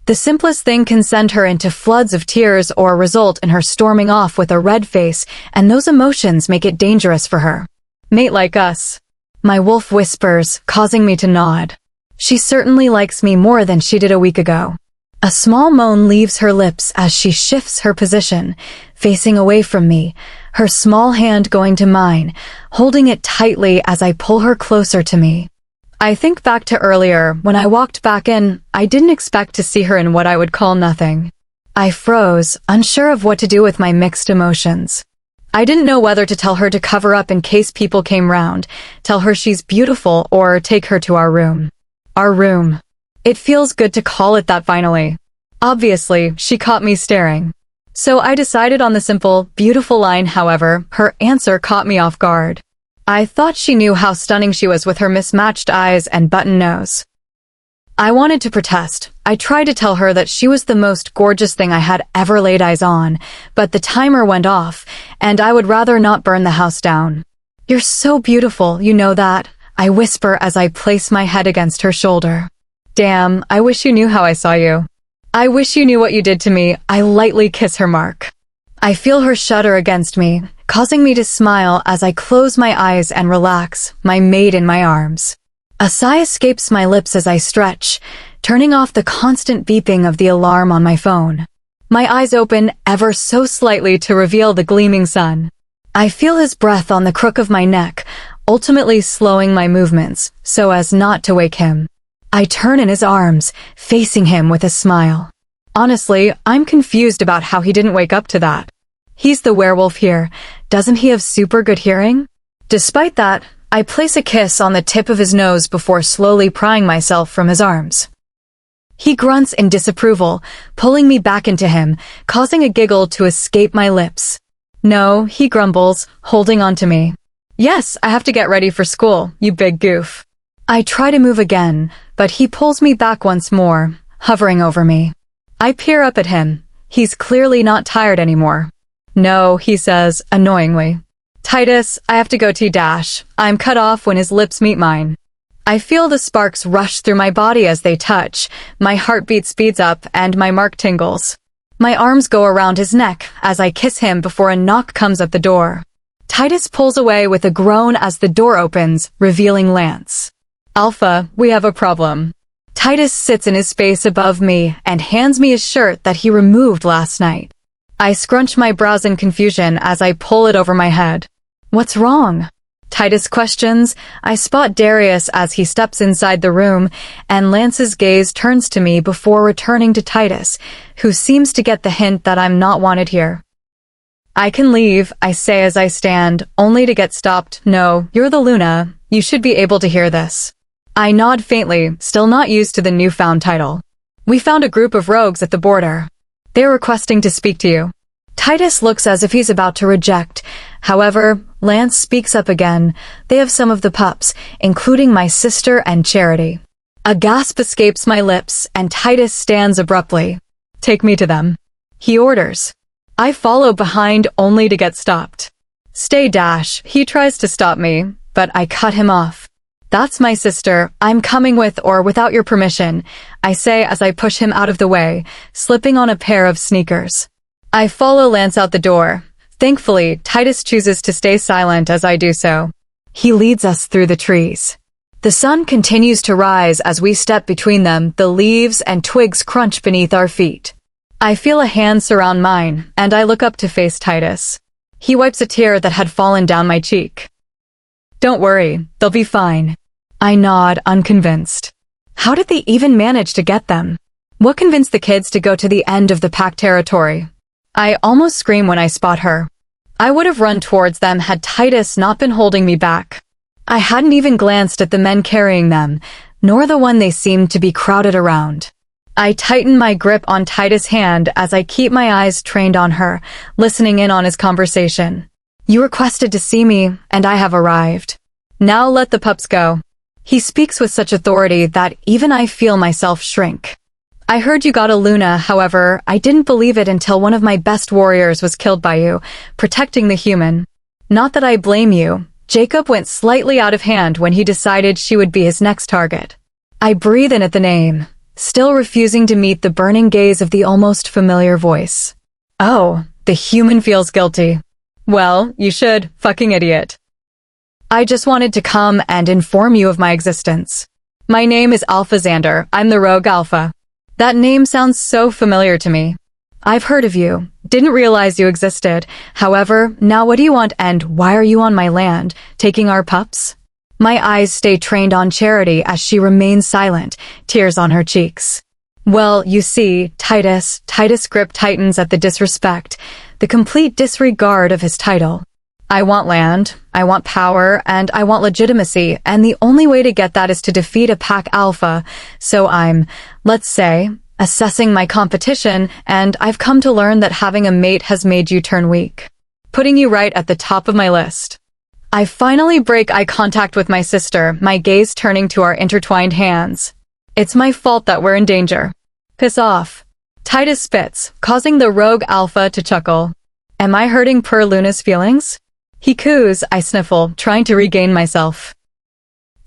[SPEAKER 1] The simplest thing can send her into floods of tears or result in her storming off with a red face, and those emotions make it dangerous for her. Mate like us. My wolf whispers, causing me to nod. She certainly likes me more than she did a week ago. A small moan leaves her lips as she shifts her position, facing away from me, her small hand going to mine, holding it tightly as I pull her closer to me. I think back to earlier, when I walked back in, I didn't expect to see her in what I would call nothing. I froze, unsure of what to do with my mixed emotions. I didn't know whether to tell her to cover up in case people came round, tell her she's beautiful, or take her to our room. Our room. It feels good to call it that finally. Obviously, she caught me staring. So I decided on the simple, beautiful line. However, her answer caught me off guard. I thought she knew how stunning she was with her mismatched eyes and button nose. I wanted to protest. I tried to tell her that she was the most gorgeous thing I had ever laid eyes on, but the timer went off, and I would rather not burn the house down. You're so beautiful, you know that, I whisper as I place my head against her shoulder. Damn, I wish you knew how I saw you. I wish you knew what you did to me. I lightly kiss her mark. I feel her shudder against me, causing me to smile as I close my eyes and relax, my mate in my arms. A sigh escapes my lips as I stretch, turning off the constant beeping of the alarm on my phone. My eyes open ever so slightly to reveal the gleaming sun. I feel his breath on the crook of my neck, ultimately slowing my movements so as not to wake him. I turn in his arms, facing him with a smile. Honestly, I'm confused about how he didn't wake up to that. He's the werewolf here. Doesn't he have super good hearing? Despite that, I place a kiss on the tip of his nose before slowly prying myself from his arms. He grunts in disapproval, pulling me back into him, causing a giggle to escape my lips. No, he grumbles, holding on to me. Yes, I have to get ready for school, you big goof. I try to move again, but he pulls me back once more, hovering over me. I peer up at him. He's clearly not tired anymore. No, he says, annoyingly. Titus, I have to go T-dash. I'm cut off when his lips meet mine. I feel the sparks rush through my body as they touch, my heartbeat speeds up, and my mark tingles. My arms go around his neck as I kiss him before a knock comes at the door. Titus pulls away with a groan as the door opens, revealing Lance. Alpha, we have a problem. Titus sits in his space above me and hands me his shirt that he removed last night. I scrunch my brows in confusion as I pull it over my head. What's wrong? Titus questions. I spot Darius as he steps inside the room, and Lance's gaze turns to me before returning to Titus, who seems to get the hint that I'm not wanted here. I can leave, I say as I stand, only to get stopped. No, you're the Luna. You should be able to hear this. I nod faintly, still not used to the newfound title. We found a group of rogues at the border. They're requesting to speak to you. Titus looks as if he's about to reject. However, Lance speaks up again. They have some of the pups, including my sister and Charity. A gasp escapes my lips, and Titus stands abruptly. Take me to them. He orders. I follow behind only to get stopped. Stay, Dash. He tries to stop me, but I cut him off. That's my sister. I'm coming with or without your permission, I say as I push him out of the way, slipping on a pair of sneakers. I follow Lance out the door. Thankfully, Titus chooses to stay silent as I do so. He leads us through the trees. The sun continues to rise as we step between them, the leaves and twigs crunch beneath our feet. I feel a hand surround mine, and I look up to face Titus. He wipes a tear that had fallen down my cheek. Don't worry, they'll be fine. I nod, unconvinced. How did they even manage to get them? What convinced the kids to go to the end of the pack territory? I almost scream when I spot her. I would have run towards them had Titus not been holding me back. I hadn't even glanced at the men carrying them, nor the one they seemed to be crowded around. I tighten my grip on Titus' hand as I keep my eyes trained on her, listening in on his conversation. You requested to see me, and I have arrived. Now let the pups go. He speaks with such authority that even I feel myself shrink. I heard you got a Luna, however, I didn't believe it until one of my best warriors was killed by you, protecting the human. Not that I blame you. Jacob went slightly out of hand when he decided she would be his next target. I breathe in at the name, still refusing to meet the burning gaze of the almost familiar voice. Oh, the human feels guilty. Well, you should, fucking idiot. I just wanted to come and inform you of my existence. My name is Alpha Xander. I'm the Rogue Alpha. That name sounds so familiar to me. I've heard of you. Didn't realize you existed. However, now what do you want and why are you on my land, taking our pups? My eyes stay trained on Charity as she remains silent, tears on her cheeks. Well, you see, Titus' grip tightens at the disrespect, the complete disregard of his title. I want land, I want power, and I want legitimacy, and the only way to get that is to defeat a pack alpha, so I'm, let's say, assessing my competition, and I've come to learn that having a mate has made you turn weak, putting you right at the top of my list. I finally break eye contact with my sister, my gaze turning to our intertwined hands. It's my fault that we're in danger. Piss off. Titus spits, causing the rogue alpha to chuckle. Am I hurting Per Luna's feelings? He coos, I sniffle, trying to regain myself.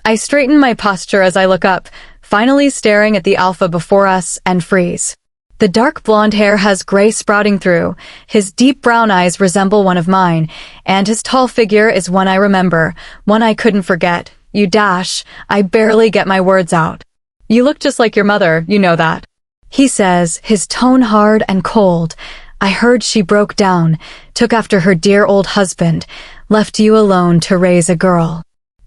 [SPEAKER 1] I straighten my posture as I look up, finally staring at the alpha before us, and freeze. The dark blonde hair has gray sprouting through, his deep brown eyes resemble one of mine, and his tall figure is one I remember, one I couldn't forget. You dash, I barely get my words out. You look just like your mother, you know that. He says, his tone hard and cold. I heard she broke down, took after her dear old husband, left you alone to raise a girl.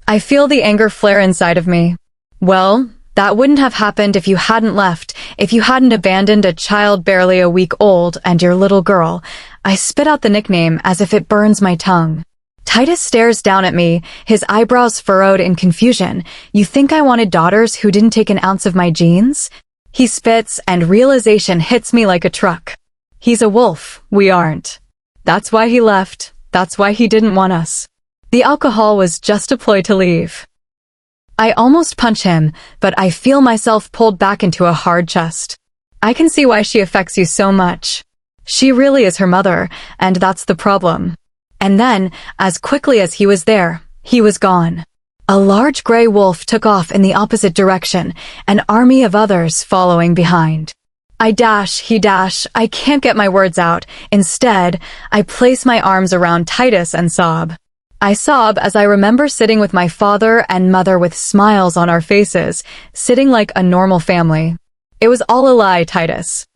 [SPEAKER 1] I feel the anger flare inside of me. Well, that wouldn't have happened if you hadn't left, if you hadn't abandoned a child barely a week old and your little girl. I spit out the nickname as if it burns my tongue. Titus stares down at me, his eyebrows furrowed in confusion. You think I wanted daughters who didn't take an ounce of my genes? He spits and realization hits me like a truck. He's a wolf, we aren't. That's why he left, that's why he didn't want us. The alcohol was just a ploy to leave. I almost punch him, but I feel myself pulled back into a hard chest. I can see why she affects you so much. She really is her mother, and that's the problem. And then, as quickly as he was there, he was gone. A large gray wolf took off in the opposite direction, an army of others following behind. I dash, he dash, I can't get my words out. Instead, I place my arms around Titus and sob. I sob as I remember sitting with my father and mother with smiles on our faces, sitting like a normal family. It was all a lie, Titus.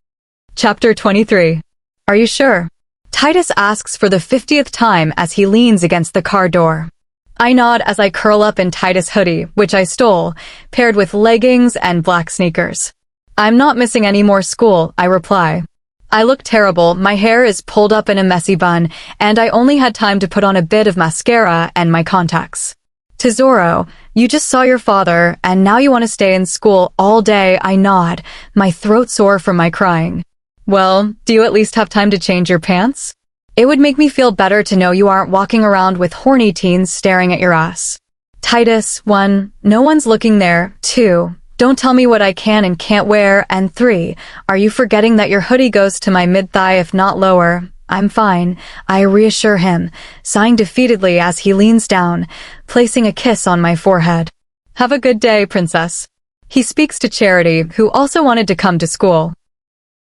[SPEAKER 1] Chapter 23. Are you sure? Titus asks for the 50th time as he leans against the car door. I nod as I curl up in Titus' hoodie, which I stole, paired with leggings and black sneakers. I'm not missing any more school, I reply. I look terrible, my hair is pulled up in a messy bun, and I only had time to put on a bit of mascara and my contacts. Tesoro, you just saw your father, and now you want to stay in school all day, I nod, my throat sore from my crying. Well, do you at least have time to change your pants? It would make me feel better to know you aren't walking around with horny teens staring at your ass. Titus, 1, no one's looking there, 2, don't tell me what I can and can't wear, and 3, are you forgetting that your hoodie goes to my mid-thigh if not lower? I'm fine, I reassure him, sighing defeatedly as he leans down, placing a kiss on my forehead. Have a good day, princess. He speaks to Charity, who also wanted to come to school.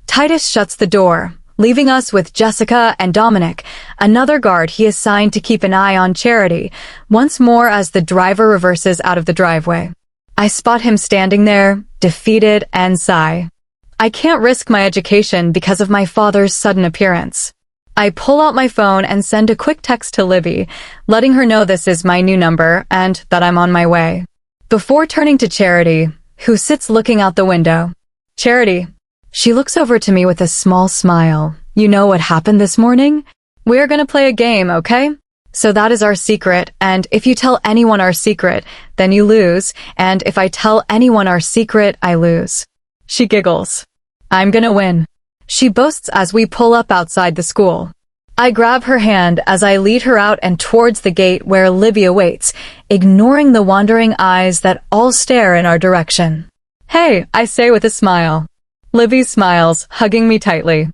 [SPEAKER 1] Titus shuts the door, leaving us with Jessica and Dominic, another guard he assigned to keep an eye on Charity, once more as the driver reverses out of the driveway. I spot him standing there, defeated, and sigh. I can't risk my education because of my father's sudden appearance. I pull out my phone and send a quick text to Libby, letting her know this is my new number and that I'm on my way. Before turning to Charity, who sits looking out the window. Charity. She looks over to me with a small smile. You know what happened this morning? We're gonna play a game, okay? So that is our secret, and if you tell anyone our secret, then you lose, and if I tell anyone our secret, I lose. She giggles. I'm gonna win. She boasts as we pull up outside the school. I grab her hand as I lead her out and towards the gate where Libby awaits, ignoring the wandering eyes that all stare in our direction. Hey, I say with a smile. Libby smiles, hugging me tightly.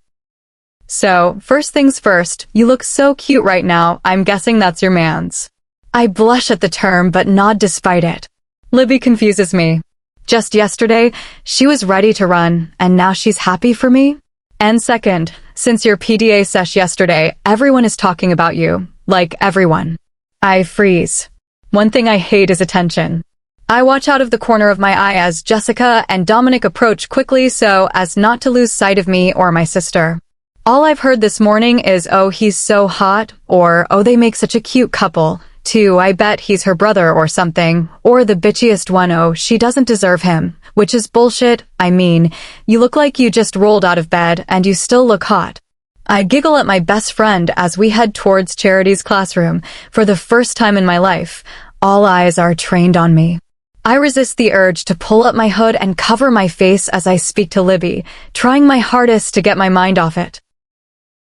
[SPEAKER 1] So, first things first, you look so cute right now, I'm guessing that's your man's. I blush at the term but nod despite it. Libby confuses me. Just yesterday, she was ready to run, and now she's happy for me? And second, since your PDA sesh yesterday, everyone is talking about you. Like everyone. I freeze. One thing I hate is attention. I watch out of the corner of my eye as Jessica and Dominic approach quickly so as not to lose sight of me or my sister. All I've heard this morning is, oh, he's so hot, or, oh, they make such a cute couple. 2, I bet he's her brother or something, or the bitchiest one, oh, she doesn't deserve him, which is bullshit. I mean, you look like you just rolled out of bed and you still look hot. I giggle at my best friend as we head towards Charity's classroom. For the first time in my life, all eyes are trained on me. I resist the urge to pull up my hood and cover my face as I speak to Libby, trying my hardest to get my mind off it.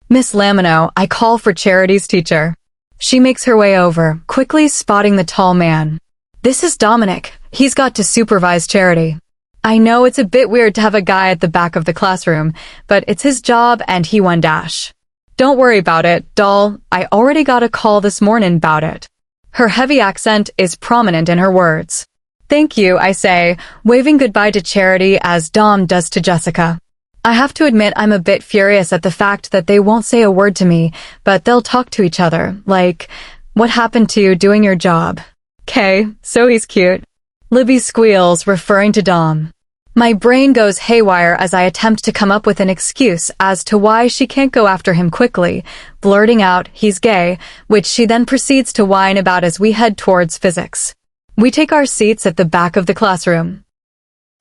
[SPEAKER 1] Miss Lamino, I call for Charity's teacher. She makes her way over, quickly spotting the tall man. This is Dominic. He's got to supervise Charity. I know it's a bit weird to have a guy at the back of the classroom, but it's his job and he won dash. Don't worry about it, doll. I already got a call this morning about it. Her heavy accent is prominent in her words. Thank you, I say, waving goodbye to Charity as Dom does to Jessica. I have to admit I'm a bit furious at the fact that they won't say a word to me, but they'll talk to each other, like, what happened to you doing your job? "Kay, so he's cute." Libby squeals, referring to Dom. My brain goes haywire as I attempt to come up with an excuse as to why she can't go after him quickly, blurting out he's gay, which she then proceeds to whine about as we head towards physics. We take our seats at the back of the classroom.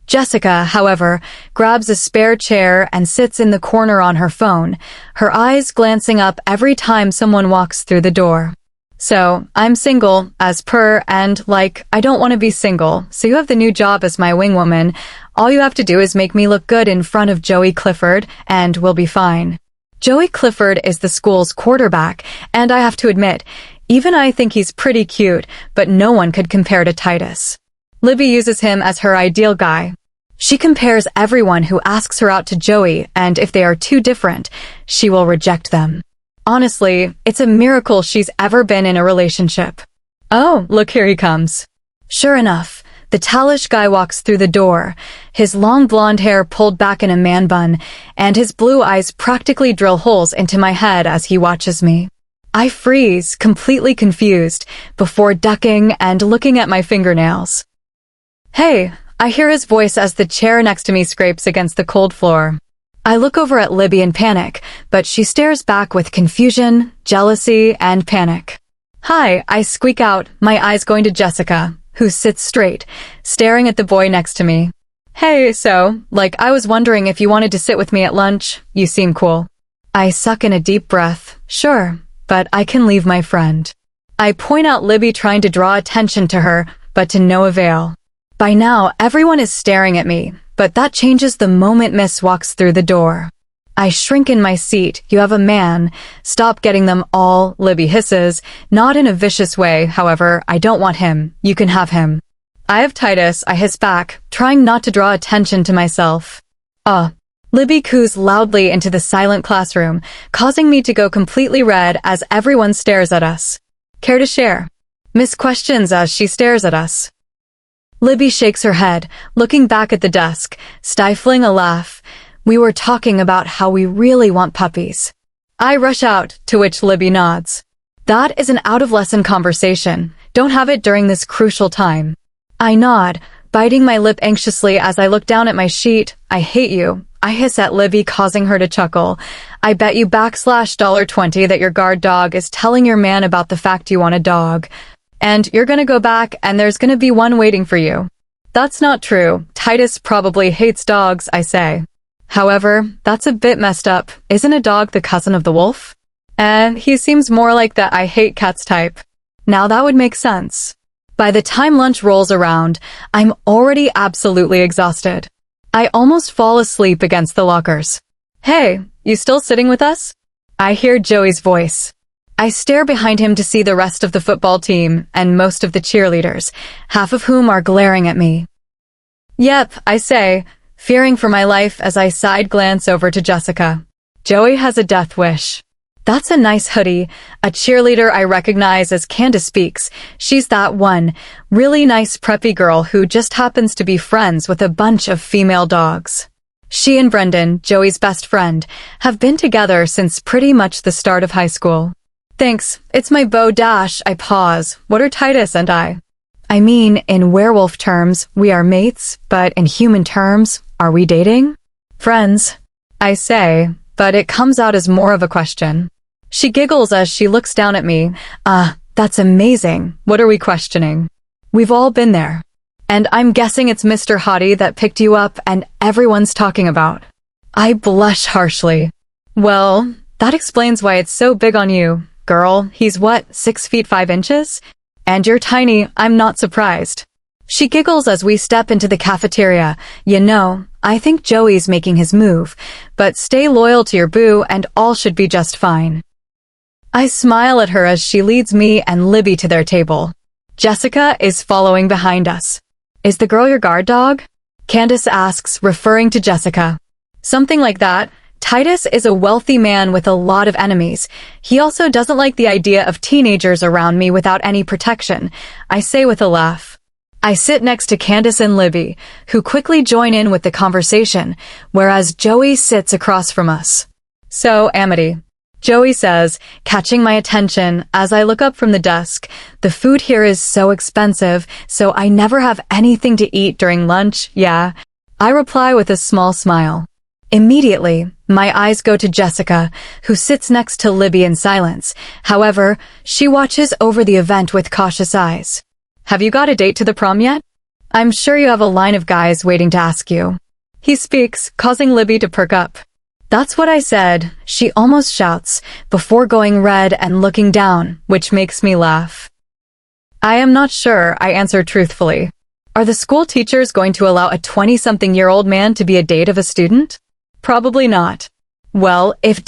[SPEAKER 1] Jessica, however, grabs a spare chair and sits in the corner on her phone, her eyes glancing up every time someone walks through the door. So, I'm single, as per, and, I don't want to be single, so you have the new job as my wingwoman. All you have to do is make me look good in front of Joey Clifford, and we'll be fine. Joey Clifford is the school's quarterback, and I have to admit, even I think he's pretty cute, but no one could compare to Titus. Libby uses him as her ideal guy. She compares everyone who asks her out to Joey, and if they are too different, she will reject them. Honestly, it's a miracle she's ever been in a relationship. Oh, look, here he comes. Sure enough, the tallish guy walks through the door, his long blonde hair pulled back in a man bun, and his blue eyes practically drill holes into my head as he watches me. I freeze, completely confused, before ducking and looking at my fingernails. "Hey," I hear his voice as the chair next to me scrapes against the cold floor. I look over at Libby in panic, but she stares back with confusion, jealousy, and panic. "Hi," I squeak out, my eyes going to Jessica, who sits straight, staring at the boy next to me. "Hey, so, I was wondering if you wanted to sit with me at lunch. You seem cool." I suck in a deep breath. Sure, but I can leave my friend. I point out Libby trying to draw attention to her, but to no avail. By now, everyone is staring at me, but that changes the moment Miss walks through the door. I shrink in my seat. "You have a man. Stop getting them all," Libby hisses, not in a vicious way, however, I don't want him. You can have him. "I have Titus," I hiss back, trying not to draw attention to myself. Libby coos loudly into the silent classroom, causing me to go completely red as everyone stares at us. "Care to share?" Miss questions as she stares at us. Libby shakes her head, looking back at the desk, stifling a laugh. "We were talking about how we really want puppies." I rush out, to which Libby nods. "That is an out-of-lesson conversation. Don't have it during this crucial time." I nod, biting my lip anxiously as I look down at my sheet. "I hate you," I hiss at Libby, causing her to chuckle. "I bet you $20 that your guard dog is telling your man about the fact you want a dog. And you're gonna go back and there's gonna be one waiting for you." "That's not true. Titus probably hates dogs," I say. "However, that's a bit messed up. Isn't a dog the cousin of the wolf?" "And he seems more like the I hate cats type." Now that would make sense. By the time lunch rolls around, I'm already absolutely exhausted. I almost fall asleep against the lockers. "Hey, you still sitting with us?" I hear Joey's voice. I stare behind him to see the rest of the football team and most of the cheerleaders, half of whom are glaring at me. "Yep," I say, fearing for my life as I side glance over to Jessica. Joey has a death wish. "That's a nice hoodie," a cheerleader I recognize as Candace speaks. She's that one, really nice preppy girl who just happens to be friends with a bunch of female dogs. She and Brendan, Joey's best friend, have been together since pretty much the start of high school. "Thanks, it's my beau dash." I pause. "What are Titus and I?" "I mean, in werewolf terms, we are mates, but in human terms, are we dating?" "Friends," I say, but it comes out as more of a question. She giggles as she looks down at me. That's amazing. What are we questioning?" "We've all been there. And I'm guessing it's Mr. Hottie that picked you up and everyone's talking about." I blush harshly. "Well, that explains why it's so big on you. Girl, he's what, 6 feet 5 inches? And you're tiny, I'm not surprised." She giggles as we step into the cafeteria. "You know, I think Joey's making his move, but stay loyal to your boo and all should be just fine." I smile at her as she leads me and Libby to their table. Jessica is following behind us. "Is the girl your guard dog?" Candace asks, referring to Jessica. "Something like that. Titus is a wealthy man with a lot of enemies. He also doesn't like the idea of teenagers around me without any protection," I say with a laugh. I sit next to Candace and Libby, who quickly join in with the conversation, whereas Joey sits across from us. So, Amity, Joey says, catching my attention as I look up from the desk. The food here is so expensive, so I never have anything to eat during lunch, yeah. I reply with a small smile. Immediately, my eyes go to Jessica, who sits next to Libby in silence. However, she watches over the event with cautious eyes. Have you got a date to the prom yet? I'm sure you have a line of guys waiting to ask you. He speaks, causing Libby to perk up. That's what I said, she almost shouts, before going red and looking down, which makes me laugh. I am not sure, I answer truthfully. Are the school teachers going to allow a 20-something-year-old man to be a date of a student? Probably not. Well, if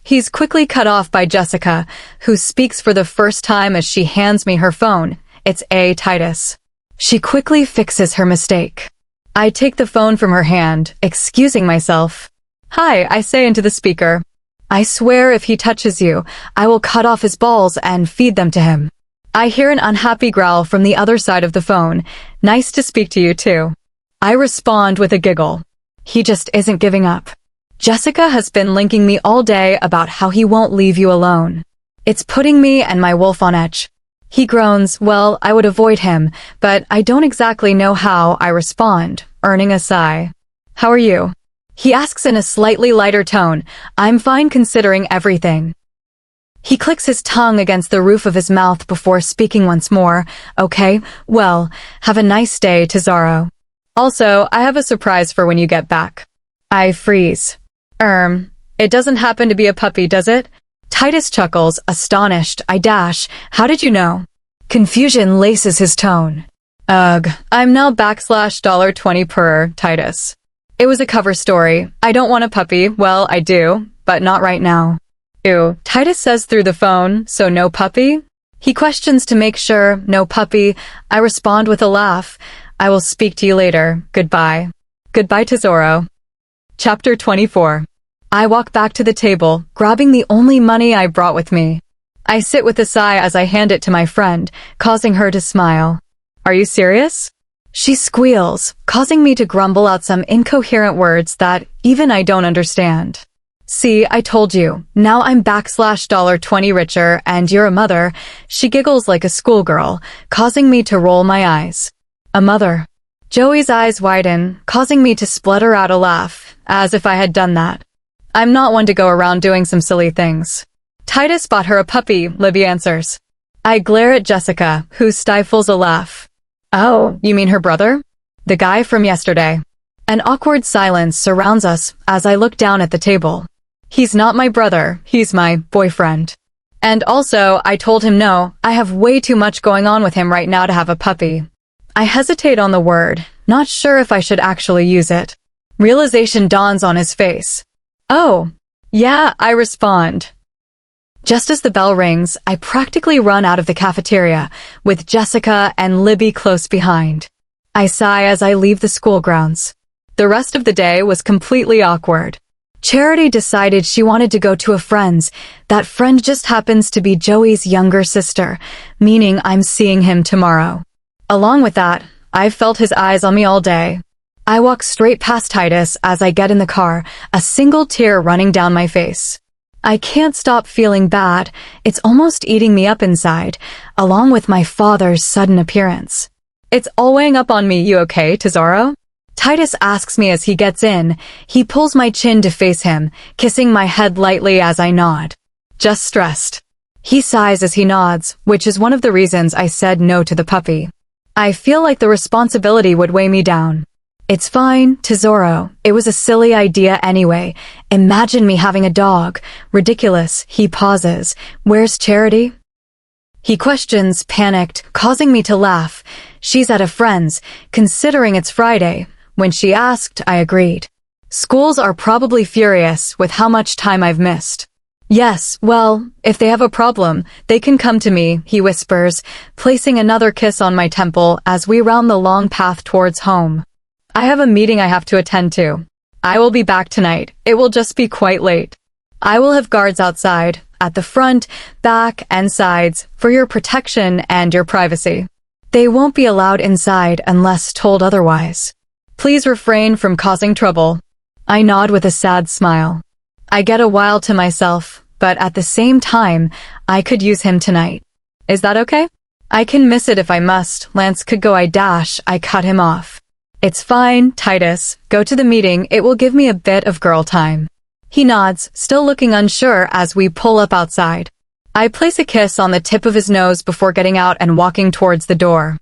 [SPEAKER 1] he's quickly cut off by Jessica, who speaks for the first time as she hands me her phone. It's Titus. She quickly fixes her mistake. I take the phone from her hand, excusing myself. Hi, I say into the speaker. I swear if he touches you, I will cut off his balls and feed them to him. I hear an unhappy growl from the other side of the phone. Nice to speak to you too. I respond with a giggle. He just isn't giving up. Jessica has been linking me all day about how he won't leave you alone. It's putting me and my wolf on edge. He groans, well, I would avoid him, but I don't exactly know how. I respond, earning a sigh. How are you? He asks in a slightly lighter tone. I'm fine considering everything. He clicks his tongue against the roof of his mouth before speaking once more. Okay, well, have a nice day, Tesoro. Also, I have a surprise for when you get back. I freeze. It doesn't happen to be a puppy, does it? Titus chuckles, astonished. How did you know? Confusion laces his tone. Ugh, I'm now $20 per, Titus. It was a cover story. I don't want a puppy. Well, I do, but not right now. Ew, Titus says through the phone, so no puppy? He questions to make sure, no puppy. I respond with a laugh. I will speak to you later. Goodbye. Goodbye, Tesoro. Chapter 24. I walk back to the table, grabbing the only money I brought with me. I sit with a sigh as I hand it to my friend, causing her to smile. Are you serious? She squeals, causing me to grumble out some incoherent words that even I don't understand. See, I told you. Now I'm $20 richer and you're a mother. She giggles like a schoolgirl, causing me to roll my eyes. A mother. Joey's eyes widen, causing me to splutter out a laugh, as if I had done that. I'm not one to go around doing some silly things. Titus bought her a puppy, Libby answers. I glare at Jessica, who stifles a laugh. Oh, you mean her brother? The guy from yesterday. An awkward silence surrounds us as I look down at the table. He's not my brother, he's my boyfriend. And also, I told him no, I have way too much going on with him right now to have a puppy. I hesitate on the word, not sure if I should actually use it. Realization dawns on his face. Oh, yeah, I respond. Just as the bell rings, I practically run out of the cafeteria, with Jessica and Libby close behind. I sigh as I leave the school grounds. The rest of the day was completely awkward. Charity decided she wanted to go to a friend's. That friend just happens to be Joey's younger sister, meaning I'm seeing him tomorrow. Along with that, I've felt his eyes on me all day. I walk straight past Titus as I get in the car, a single tear running down my face. I can't stop feeling bad. It's almost eating me up inside, along with my father's sudden appearance. It's all weighing up on me. You okay, Tesoro? Titus asks me as he gets in. He pulls my chin to face him, kissing my head lightly as I nod. Just stressed. He sighs as he nods, which is one of the reasons I said no to the puppy. I feel like the responsibility would weigh me down. It's fine, Tesoro. It was a silly idea anyway. Imagine me having a dog. Ridiculous. He pauses. Where's Charity? He questions, panicked, causing me to laugh. She's at a friend's, considering it's Friday. When she asked, I agreed. Schools are probably furious with how much time I've missed. Yes, well, if they have a problem, they can come to me, he whispers, placing another kiss on my temple as we round the long path towards home. I have a meeting I have to attend to. I will be back tonight. It will just be quite late. I will have guards outside, at the front, back, and sides, for your protection and your privacy. They won't be allowed inside unless told otherwise. Please refrain from causing trouble. I nod with a sad smile. I get a while to myself, but at the same time, I could use him tonight. Is that okay? I can miss it if I must. Lance could go. I cut him off. It's fine, Titus. Go to the meeting. It will give me a bit of girl time. He nods, still looking unsure as we pull up outside. I place a kiss on the tip of his nose before getting out and walking towards the door.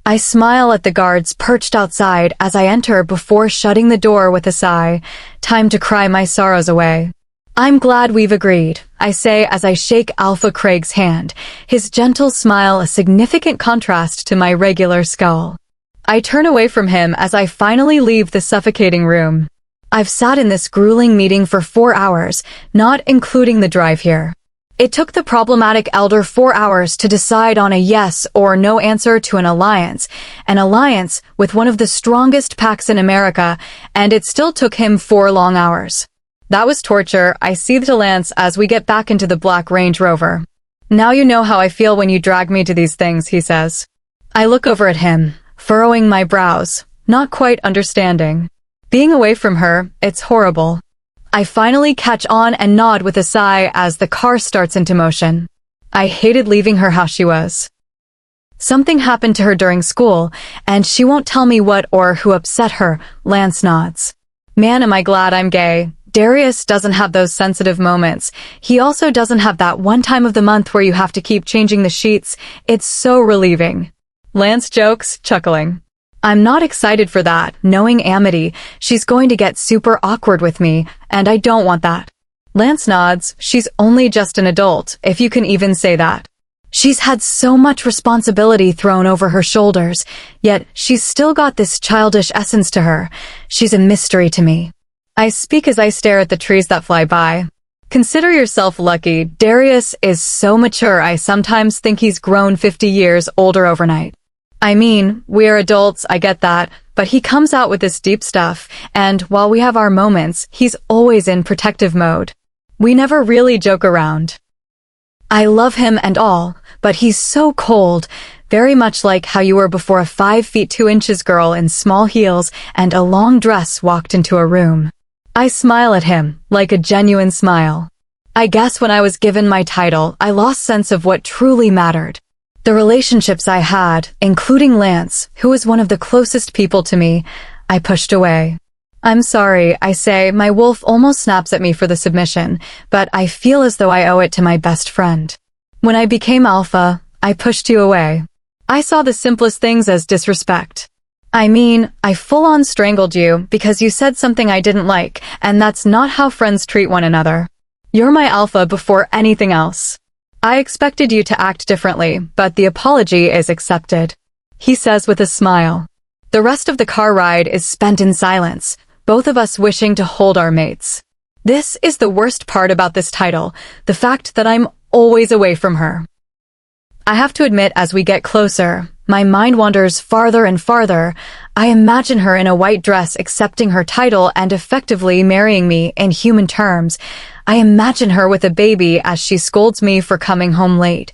[SPEAKER 1] I smile at the guards perched outside as I enter before shutting the door with a sigh. Time to cry my sorrows away. I'm glad we've agreed, I say as I shake Alpha Craig's hand, his gentle smile a significant contrast to my regular skull. I turn away from him as I finally leave the suffocating room. I've sat in this grueling meeting for 4 hours, not including the drive here. It took the problematic elder 4 hours to decide on a yes or no answer to an alliance with one of the strongest packs in America, and it still took him 4 long hours. That was torture. I seethe to Lance as we get back into the black Range Rover. Now you know how I feel when you drag me to these things, he says. I look over at him, furrowing my brows, not quite understanding. Being away from her, it's horrible. I finally catch on and nod with a sigh as the car starts into motion. I hated leaving her how she was. Something happened to her during school, and she won't tell me what or who upset her. Lance nods. Man, am I glad I'm gay. Darius doesn't have those sensitive moments. He also doesn't have that one time of the month where you have to keep changing the sheets. It's so relieving. Lance jokes, chuckling. I'm not excited for that, knowing Amity. She's going to get super awkward with me, and I don't want that. Lance nods. She's only just an adult, if you can even say that. She's had so much responsibility thrown over her shoulders, yet she's still got this childish essence to her. She's a mystery to me. I speak as I stare at the trees that fly by. Consider yourself lucky. Darius is so mature I sometimes think he's grown 50 years older overnight. I mean, we're adults, I get that, but he comes out with this deep stuff, and while we have our moments, he's always in protective mode. We never really joke around. I love him and all, but he's so cold, very much like how you were before a 5 feet 2 inches girl in small heels and a long dress walked into a room. I smile at him, like a genuine smile. I guess when I was given my title, I lost sense of what truly mattered. The relationships I had, including Lance, who was one of the closest people to me, I pushed away. I'm sorry, I say. My wolf almost snaps at me for the submission, but I feel as though I owe it to my best friend. When I became Alpha, I pushed you away. I saw the simplest things as disrespect. I mean, I full-on strangled you because you said something I didn't like, and that's not how friends treat one another. You're my Alpha before anything else. I expected you to act differently, but the apology is accepted, he says with a smile. The rest of the car ride is spent in silence, both of us wishing to hold our mates. This is the worst part about this title, the fact that I'm always away from her. I have to admit, as we get closer, my mind wanders farther and farther. I imagine her in a white dress accepting her title and effectively marrying me in human terms. I imagine her with a baby as she scolds me for coming home late.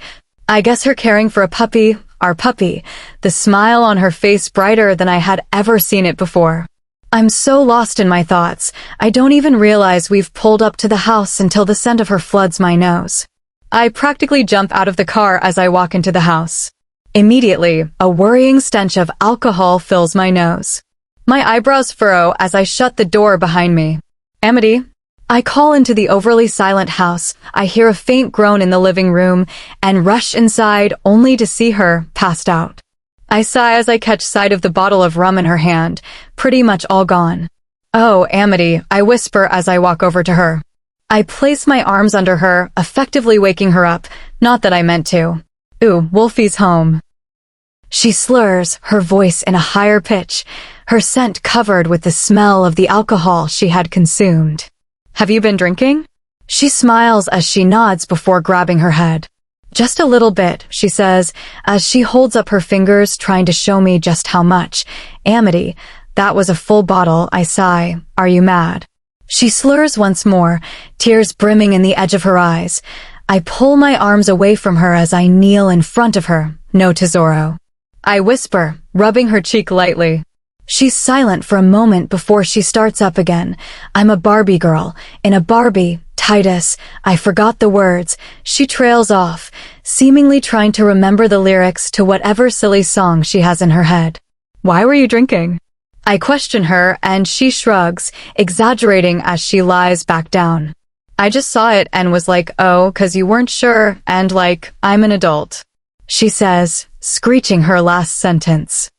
[SPEAKER 1] I guess her caring for a puppy, our puppy, the smile on her face brighter than I had ever seen it before. I'm so lost in my thoughts, I don't even realize we've pulled up to the house until the scent of her floods my nose. I practically jump out of the car as I walk into the house. Immediately, a worrying stench of alcohol fills my nose. My eyebrows furrow as I shut the door behind me. Amity. I call into the overly silent house. I hear a faint groan in the living room and rush inside only to see her passed out. I sigh as I catch sight of the bottle of rum in her hand, pretty much all gone. Oh, Amity, I whisper as I walk over to her. I place my arms under her, effectively waking her up, not that I meant to. Ooh, Wolfie's home. She slurs, her voice in a higher pitch, her scent covered with the smell of the alcohol she had consumed. Have you been drinking? She smiles as she nods before grabbing her head. Just a little bit, she says, as she holds up her fingers trying to show me just how much. Amity, that was a full bottle, I sigh. Are you mad? She slurs once more, tears brimming in the edge of her eyes. I pull my arms away from her as I kneel in front of her. No, tesoro. I whisper, rubbing her cheek lightly. She's silent for a moment before she starts up again. I'm a Barbie girl. In a Barbie, Titus, I forgot the words. She trails off, seemingly trying to remember the lyrics to whatever silly song she has in her head. Why were you drinking? I question her and she shrugs, exaggerating as she lies back down. I just saw it and was like, oh, 'cause you weren't sure, and like, I'm an adult. She says, screeching her last sentence.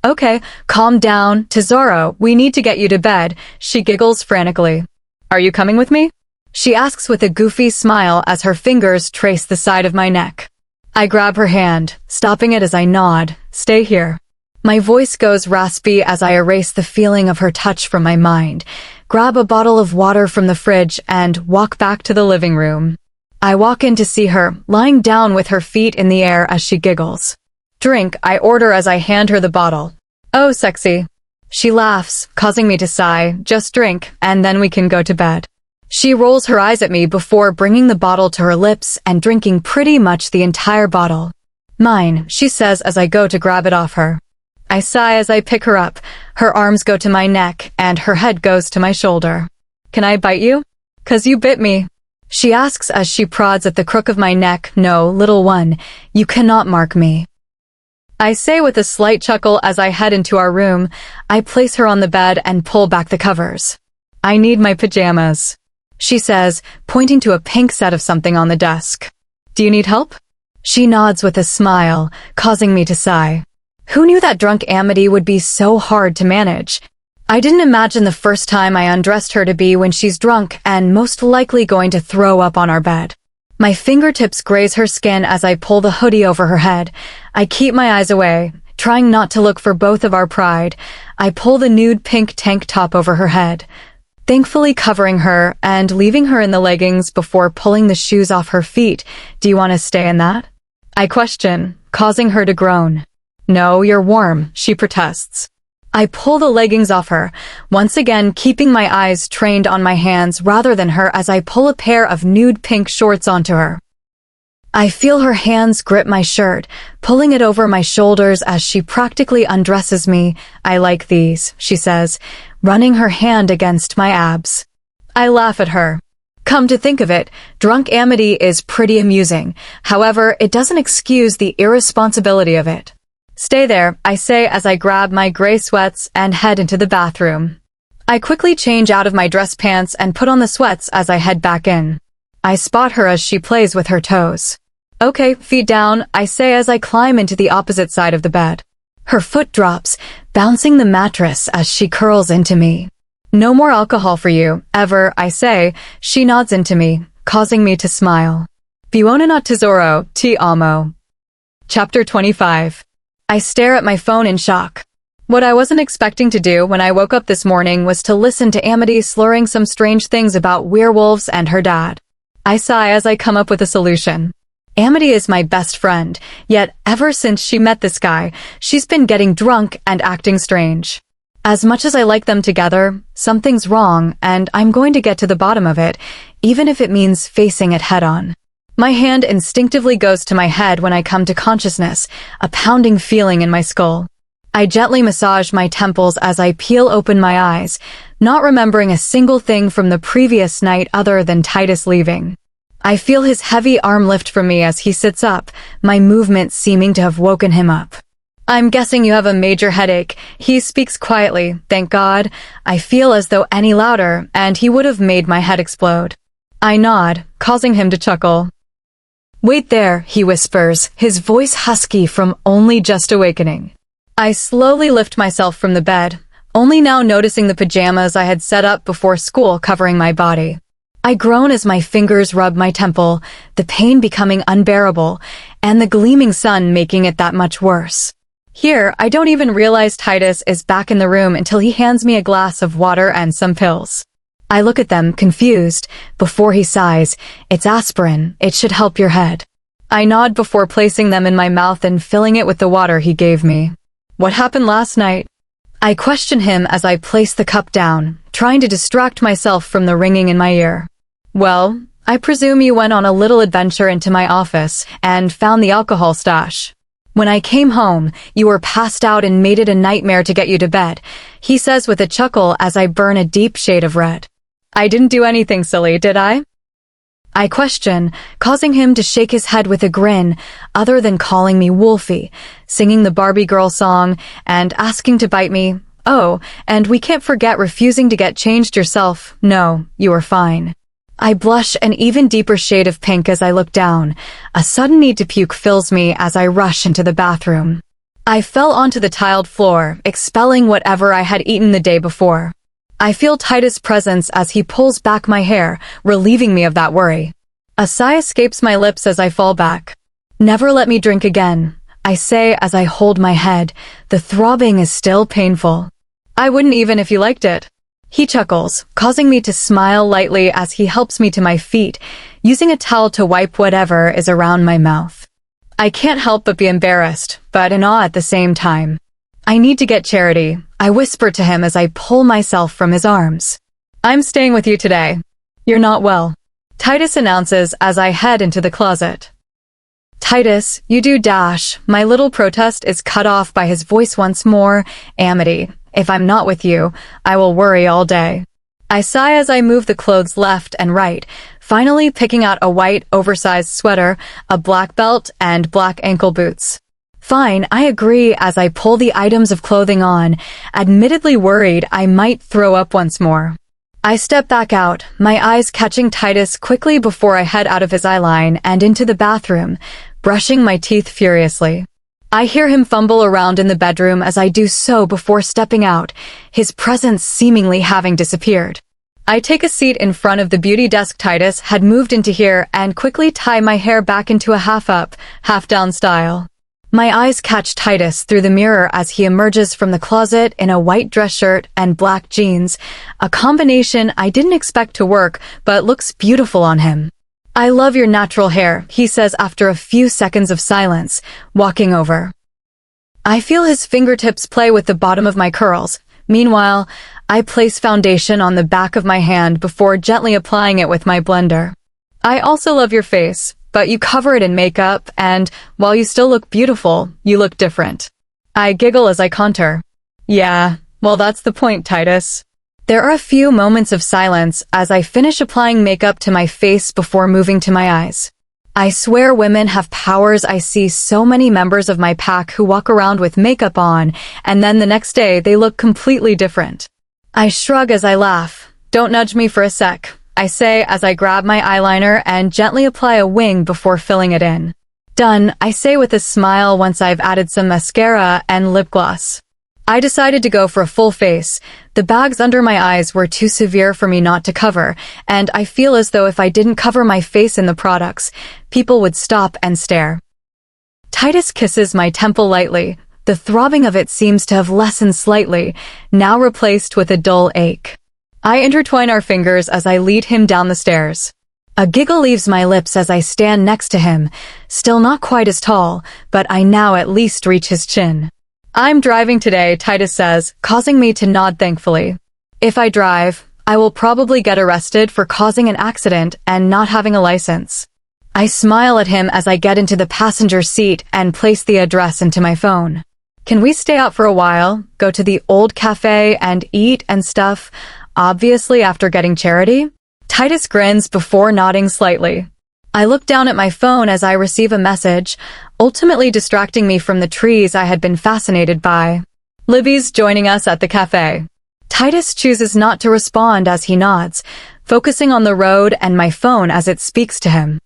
[SPEAKER 1] Okay, calm down, Tesoro, we need to get you to bed, she giggles frantically. Are you coming with me? She asks with a goofy smile as her fingers trace the side of my neck. I grab her hand, stopping it as I nod. Stay here. My voice goes raspy as I erase the feeling of her touch from my mind, grab a bottle of water from the fridge, and walk back to the living room. I walk in to see her, lying down with her feet in the air as she giggles. Drink, I order as I hand her the bottle. Oh, sexy. She laughs, causing me to sigh. Just drink, and then we can go to bed. She rolls her eyes at me before bringing the bottle to her lips and drinking pretty much the entire bottle. Mine, she says as I go to grab it off her. I sigh as I pick her up. Her arms go to my neck, and her head goes to my shoulder. Can I bite you? 'Cause you bit me. She asks as she prods at the crook of my neck. No, little one, you cannot mark me. I say with a slight chuckle as I head into our room. I place her on the bed and pull back the covers. I need my pajamas, she says, pointing to a pink set of something on the desk. Do you need help? She nods with a smile, causing me to sigh. Who knew that drunk Amity would be so hard to manage? I didn't imagine the first time I undressed her to be when she's drunk and most likely going to throw up on our bed. My fingertips graze her skin as I pull the hoodie over her head. I keep my eyes away, trying not to look for both of our pride. I pull the nude pink tank top over her head, thankfully covering her and leaving her in the leggings before pulling the shoes off her feet. Do you want to stay in that? I question, causing her to groan. No, you're warm, she protests. I pull the leggings off her, once again keeping my eyes trained on my hands rather than her as I pull a pair of nude pink shorts onto her. I feel her hands grip my shirt, pulling it over my shoulders as she practically undresses me. I like these, she says, running her hand against my abs. I laugh at her. Come to think of it, drunk Amity is pretty amusing. However, it doesn't excuse the irresponsibility of it. Stay there, I say as I grab my gray sweats and head into the bathroom. I quickly change out of my dress pants and put on the sweats as I head back in. I spot her as she plays with her toes. Okay, feet down, I say as I climb into the opposite side of the bed. Her foot drops, bouncing the mattress as she curls into me. No more alcohol for you, ever, I say. She nods into me, causing me to smile. Buona notte tesoro, ti amo. Chapter 25. I stare at my phone in shock. What I wasn't expecting to do when I woke up this morning was to listen to Amity slurring some strange things about werewolves and her dad. I sigh as I come up with a solution. Amity is my best friend, yet ever since she met this guy, she's been getting drunk and acting strange. As much as I like them together, something's wrong, and I'm going to get to the bottom of it, even if it means facing it head-on. My hand instinctively goes to my head when I come to consciousness, a pounding feeling in my skull. I gently massage my temples as I peel open my eyes, not remembering a single thing from the previous night other than Titus leaving. I feel his heavy arm lift from me as he sits up, my movement seeming to have woken him up. I'm guessing you have a major headache. He speaks quietly, thank God. I feel as though any louder, and he would have made my head explode. I nod, causing him to chuckle. Wait there, he whispers, his voice husky from only just awakening. I slowly lift myself from the bed, only now noticing the pajamas I had set up before school covering my body. I groan as my fingers rub my temple, the pain becoming unbearable, and the gleaming sun making it that much worse. Here, I don't even realize Titus is back in the room until he hands me a glass of water and some pills. I look at them, confused, before he sighs. It's aspirin. It should help your head. I nod before placing them in my mouth and filling it with the water he gave me. What happened last night? I question him as I place the cup down, trying to distract myself from the ringing in my ear. Well, I presume you went on a little adventure into my office and found the alcohol stash. When I came home, you were passed out and made it a nightmare to get you to bed, he says with a chuckle as I burn a deep shade of red. I didn't do anything silly, did I? I question, causing him to shake his head with a grin, other than calling me Wolfie, singing the Barbie girl song, and asking to bite me. Oh, and we can't forget refusing to get changed yourself. No, you are fine. I blush an even deeper shade of pink as I look down. A sudden need to puke fills me as I rush into the bathroom. I fell onto the tiled floor, expelling whatever I had eaten the day before. I feel Titus' presence as he pulls back my hair, relieving me of that worry. A sigh escapes my lips as I fall back. Never let me drink again, I say as I hold my head. The throbbing is still painful. I wouldn't even if you liked it. He chuckles, causing me to smile lightly as he helps me to my feet, using a towel to wipe whatever is around my mouth. I can't help but be embarrassed, but in awe at the same time. I need to get Charity, I whisper to him as I pull myself from his arms. I'm staying with you today. You're not well, Titus announces as I head into the closet. Titus, you do dash. My little protest is cut off by his voice once more. Amity, if I'm not with you, I will worry all day. I sigh as I move the clothes left and right, finally picking out a white, oversized sweater, a black belt, and black ankle boots. Fine, I agree as I pull the items of clothing on, admittedly worried I might throw up once more. I step back out, my eyes catching Titus quickly before I head out of his eyeline and into the bathroom, brushing my teeth furiously. I hear him fumble around in the bedroom as I do so before stepping out, his presence seemingly having disappeared. I take a seat in front of the beauty desk Titus had moved into here and quickly tie my hair back into a half-up, half-down style. My eyes catch Titus through the mirror as he emerges from the closet in a white dress shirt and black jeans, a combination I didn't expect to work but looks beautiful on him. I love your natural hair, he says after a few seconds of silence, walking over. I feel his fingertips play with the bottom of my curls. Meanwhile, I place foundation on the back of my hand before gently applying it with my blender. I also love your face, but you cover it in makeup, and while you still look beautiful, you look different. I giggle as I contour. Yeah, well that's the point, Titus. There are a few moments of silence as I finish applying makeup to my face before moving to my eyes. I swear women have powers. I see so many members of my pack who walk around with makeup on, and then the next day they look completely different. I shrug as I laugh. Don't nudge me for a sec, I say as I grab my eyeliner and gently apply a wing before filling it in. Done, I say with a smile once I've added some mascara and lip gloss. I decided to go for a full face. The bags under my eyes were too severe for me not to cover, and I feel as though if I didn't cover my face in the products, people would stop and stare. Titus kisses my temple lightly. The throbbing of it seems to have lessened slightly, now replaced with a dull ache. I intertwine our fingers as I lead him down the stairs. A giggle leaves my lips as I stand next to him, still not quite as tall, but I now at least reach his chin. I'm driving today, Titus says, causing me to nod thankfully. If I drive, I will probably get arrested for causing an accident and not having a license. I smile at him as I get into the passenger seat and place the address into my phone. Can we stay out for a while, go to the old cafe and eat and stuff, obviously after getting Charity? Titus grins before nodding slightly. I look down at my phone as I receive a message, ultimately distracting me from the trees I had been fascinated by. Libby's joining us at the cafe. Titus chooses not to respond as he nods, focusing on the road and my phone as it speaks to him.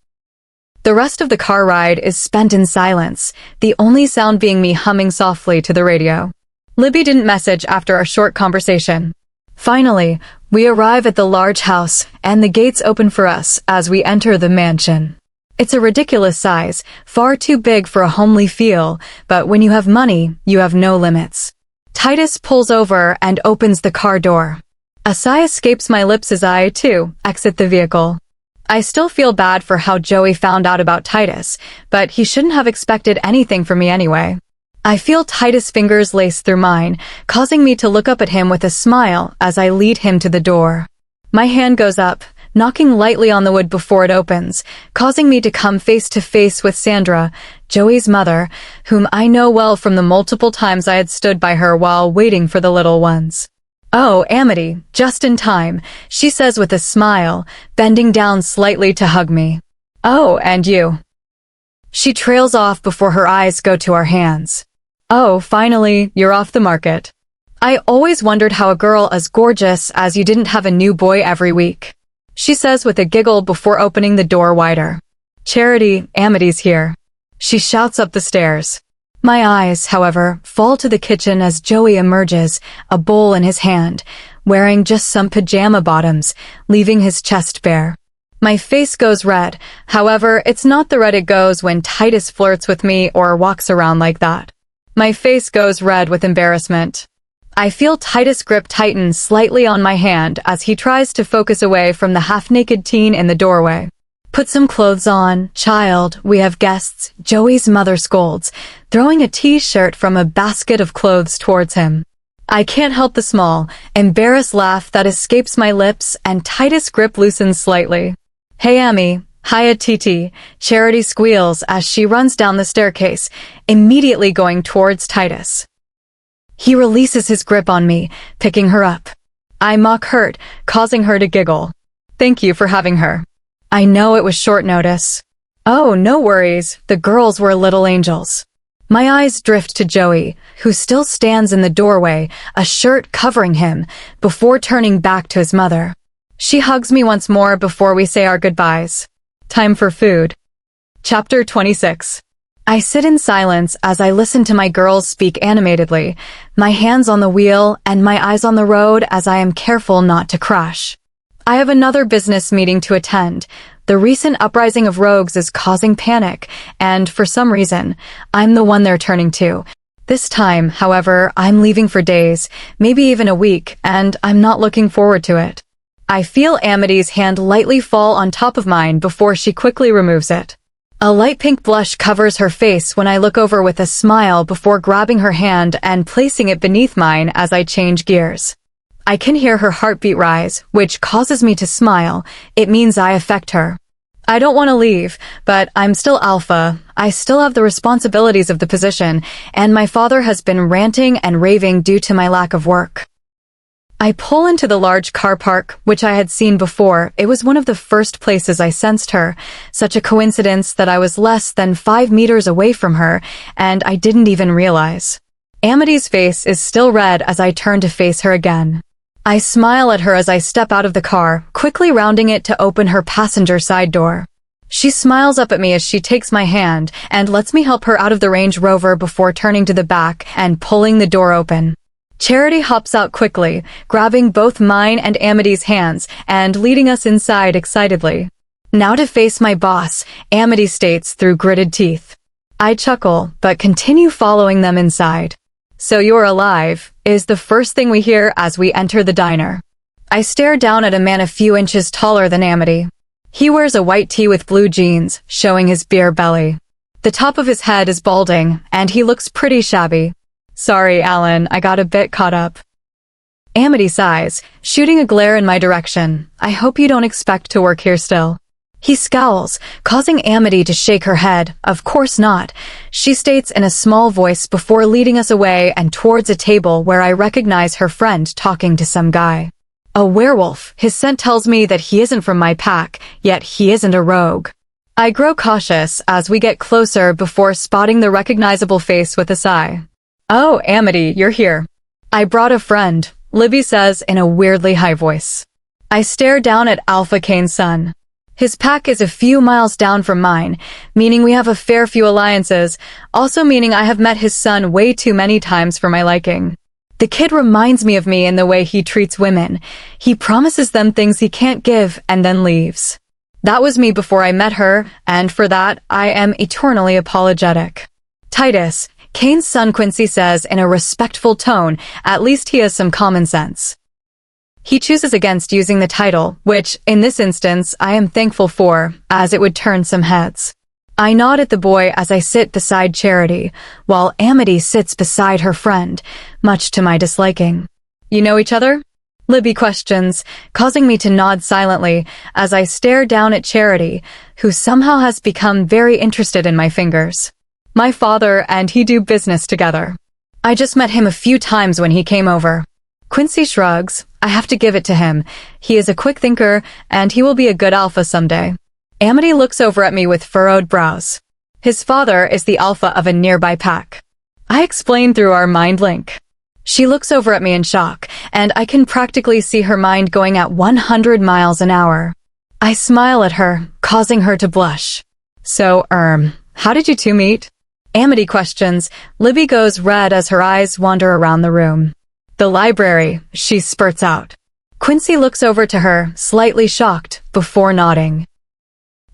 [SPEAKER 1] The rest of the car ride is spent in silence, the only sound being me humming softly to the radio. Libby didn't message after a short conversation. Finally, we arrive at the large house, and the gates open for us as we enter the mansion. It's a ridiculous size, far too big for a homely feel, but when you have money, you have no limits. Titus pulls over and opens the car door. A sigh escapes my lips as I, too, exit the vehicle. I still feel bad for how Joey found out about Titus, but he shouldn't have expected anything from me anyway. I feel Titus' fingers lace through mine, causing me to look up at him with a smile as I lead him to the door. My hand goes up, knocking lightly on the wood before it opens, causing me to come face to face with Sandra, Joey's mother, whom I know well from the multiple times I had stood by her while waiting for the little ones. "Oh, Amity, just in time," she says with a smile, bending down slightly to hug me. "Oh, and you." She trails off before her eyes go to our hands. "Oh, finally, you're off the market. I always wondered how a girl as gorgeous as you didn't have a new boy every week," she says with a giggle before opening the door wider. "Charity, Amity's here," she shouts up the stairs. My eyes, however, fall to the kitchen as Joey emerges, a bowl in his hand, wearing just some pajama bottoms, leaving his chest bare. My face goes red, however, it's not the red it goes when Titus flirts with me or walks around like that. My face goes red with embarrassment. I feel Titus' grip tighten slightly on my hand as he tries to focus away from the half-naked teen in the doorway. "Put some clothes on, child, we have guests," Joey's mother scolds, throwing a t-shirt from a basket of clothes towards him. I can't help the small, embarrassed laugh that escapes my lips, and Titus' grip loosens slightly. "Hey, Amy." "Hiya, Titi," Charity squeals as she runs down the staircase, immediately going towards Titus. He releases his grip on me, picking her up. I mock hurt, causing her to giggle. "Thank you for having her. I know it was short notice." "Oh, no worries, the girls were little angels." My eyes drift to Joey, who still stands in the doorway, a shirt covering him, before turning back to his mother. She hugs me once more before we say our goodbyes. Time for food. Chapter 26. I sit in silence as I listen to my girls speak animatedly, my hands on the wheel and my eyes on the road as I am careful not to crash. I have another business meeting to attend. The recent uprising of rogues is causing panic, and for some reason, I'm the one they're turning to. This time, however, I'm leaving for days, maybe even a week, and I'm not looking forward to it. I feel Amity's hand lightly fall on top of mine before she quickly removes it. A light pink blush covers her face when I look over with a smile before grabbing her hand and placing it beneath mine as I change gears. I can hear her heartbeat rise, which causes me to smile. It means I affect her. I don't want to leave, but I'm still alpha. I still have the responsibilities of the position, and my father has been ranting and raving due to my lack of work. I pull into the large car park, which I had seen before. It was one of the first places I sensed her. Such a coincidence that I was less than 5 meters away from her, and I didn't even realize. Amity's face is still red as I turn to face her again. I smile at her as I step out of the car, quickly rounding it to open her passenger side door. She smiles up at me as she takes my hand and lets me help her out of the Range Rover before turning to the back and pulling the door open. Charity hops out quickly, grabbing both mine and Amity's hands and leading us inside excitedly. "Now to face my boss," Amity states through gritted teeth. I chuckle, but continue following them inside. "So you're alive," is the first thing we hear as we enter the diner. I stare down at a man a few inches taller than Amity. He wears a white tee with blue jeans, showing his beer belly. The top of his head is balding, and he looks pretty shabby. "Sorry, Alan, I got a bit caught up." Amity sighs, shooting a glare in my direction. "I hope you don't expect to work here still." He scowls, causing Amity to shake her head. "Of course not," she states in a small voice before leading us away and towards a table where I recognize her friend talking to some guy. A werewolf. His scent tells me that he isn't from my pack, yet he isn't a rogue. I grow cautious as we get closer before spotting the recognizable face with a sigh. "Oh, Amity, you're here. I brought a friend," Libby says in a weirdly high voice. I stare down at Alpha Kane's son. His pack is a few miles down from mine, meaning we have a fair few alliances, also meaning I have met his son way too many times for my liking. The kid reminds me of me in the way he treats women. He promises them things he can't give and then leaves. That was me before I met her, and for that, I am eternally apologetic. "Titus," Kane's son Quincy says in a respectful tone, at least he has some common sense. He chooses against using the title, which, in this instance, I am thankful for, as it would turn some heads. I nod at the boy as I sit beside Charity, while Amity sits beside her friend, much to my disliking. "You know each other?" Libby questions, causing me to nod silently as I stare down at Charity, who somehow has become very interested in my fingers. My father and he do business together. I just met him a few times when he came over. Quincy shrugs. I have to give it to him. He is a quick thinker, and he will be a good alpha someday. Amity looks over at me with furrowed brows. His father is the alpha of a nearby pack. I explain through our mind link. She looks over at me in shock, and I can practically see her mind going at 100 miles an hour. I smile at her, causing her to blush. So, how did you two meet? Amity questions. Libby goes red as her eyes wander around the room. The library, she spurts out. Quincy looks over to her, slightly shocked, before nodding.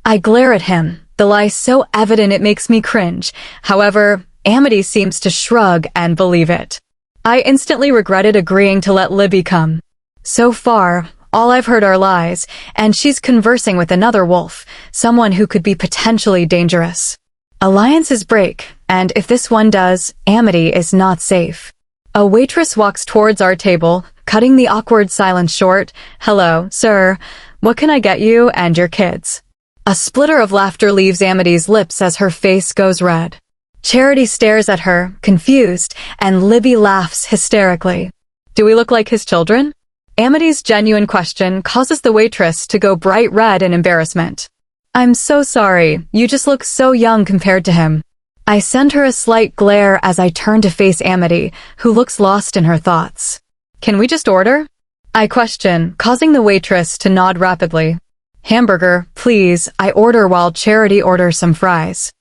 [SPEAKER 1] I glare at him, the lie so evident it makes me cringe. However, Amity seems to shrug and believe it. I instantly regretted agreeing to let Libby come. So far, all I've heard are lies, and she's conversing with another wolf, someone who could be potentially dangerous. Alliances break, and if this one does, Amity is not safe. A waitress walks towards our table, cutting the awkward silence short. Hello, sir. What can I get you and your kids? A splitter of laughter leaves Amity's lips as her face goes red. Charity stares at her, confused, and Libby laughs hysterically. Do we look like his children? Amity's genuine question causes the waitress to go bright red in embarrassment. I'm so sorry, you just look so young compared to him. I send her a slight glare as I turn to face Amity, who looks lost in her thoughts. Can we just order? I question, causing the waitress to nod rapidly. Hamburger, please, I order while Charity orders some fries.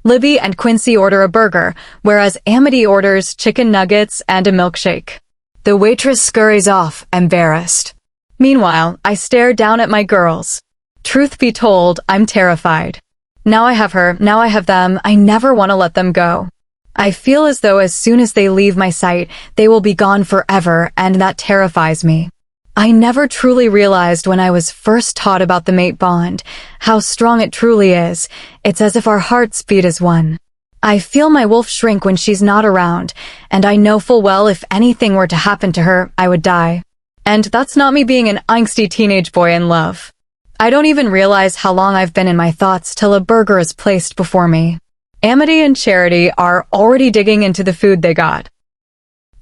[SPEAKER 1] Libby and Quincy order a burger, whereas Amity orders chicken nuggets and a milkshake. The waitress scurries off, embarrassed. Meanwhile, I stare down at my girls. Truth be told, I'm terrified. Now I have her, now I have them, I never want to let them go. I feel as though as soon as they leave my sight, they will be gone forever, and that terrifies me. I never truly realized when I was first taught about the mate bond, how strong it truly is. It's as if our hearts beat as one. I feel my wolf shrink when she's not around, and I know full well if anything were to happen to her, I would die. And that's not me being an angsty teenage boy in love. I don't even realize how long I've been in my thoughts till a burger is placed before me. Amity and Charity are already digging into the food they got.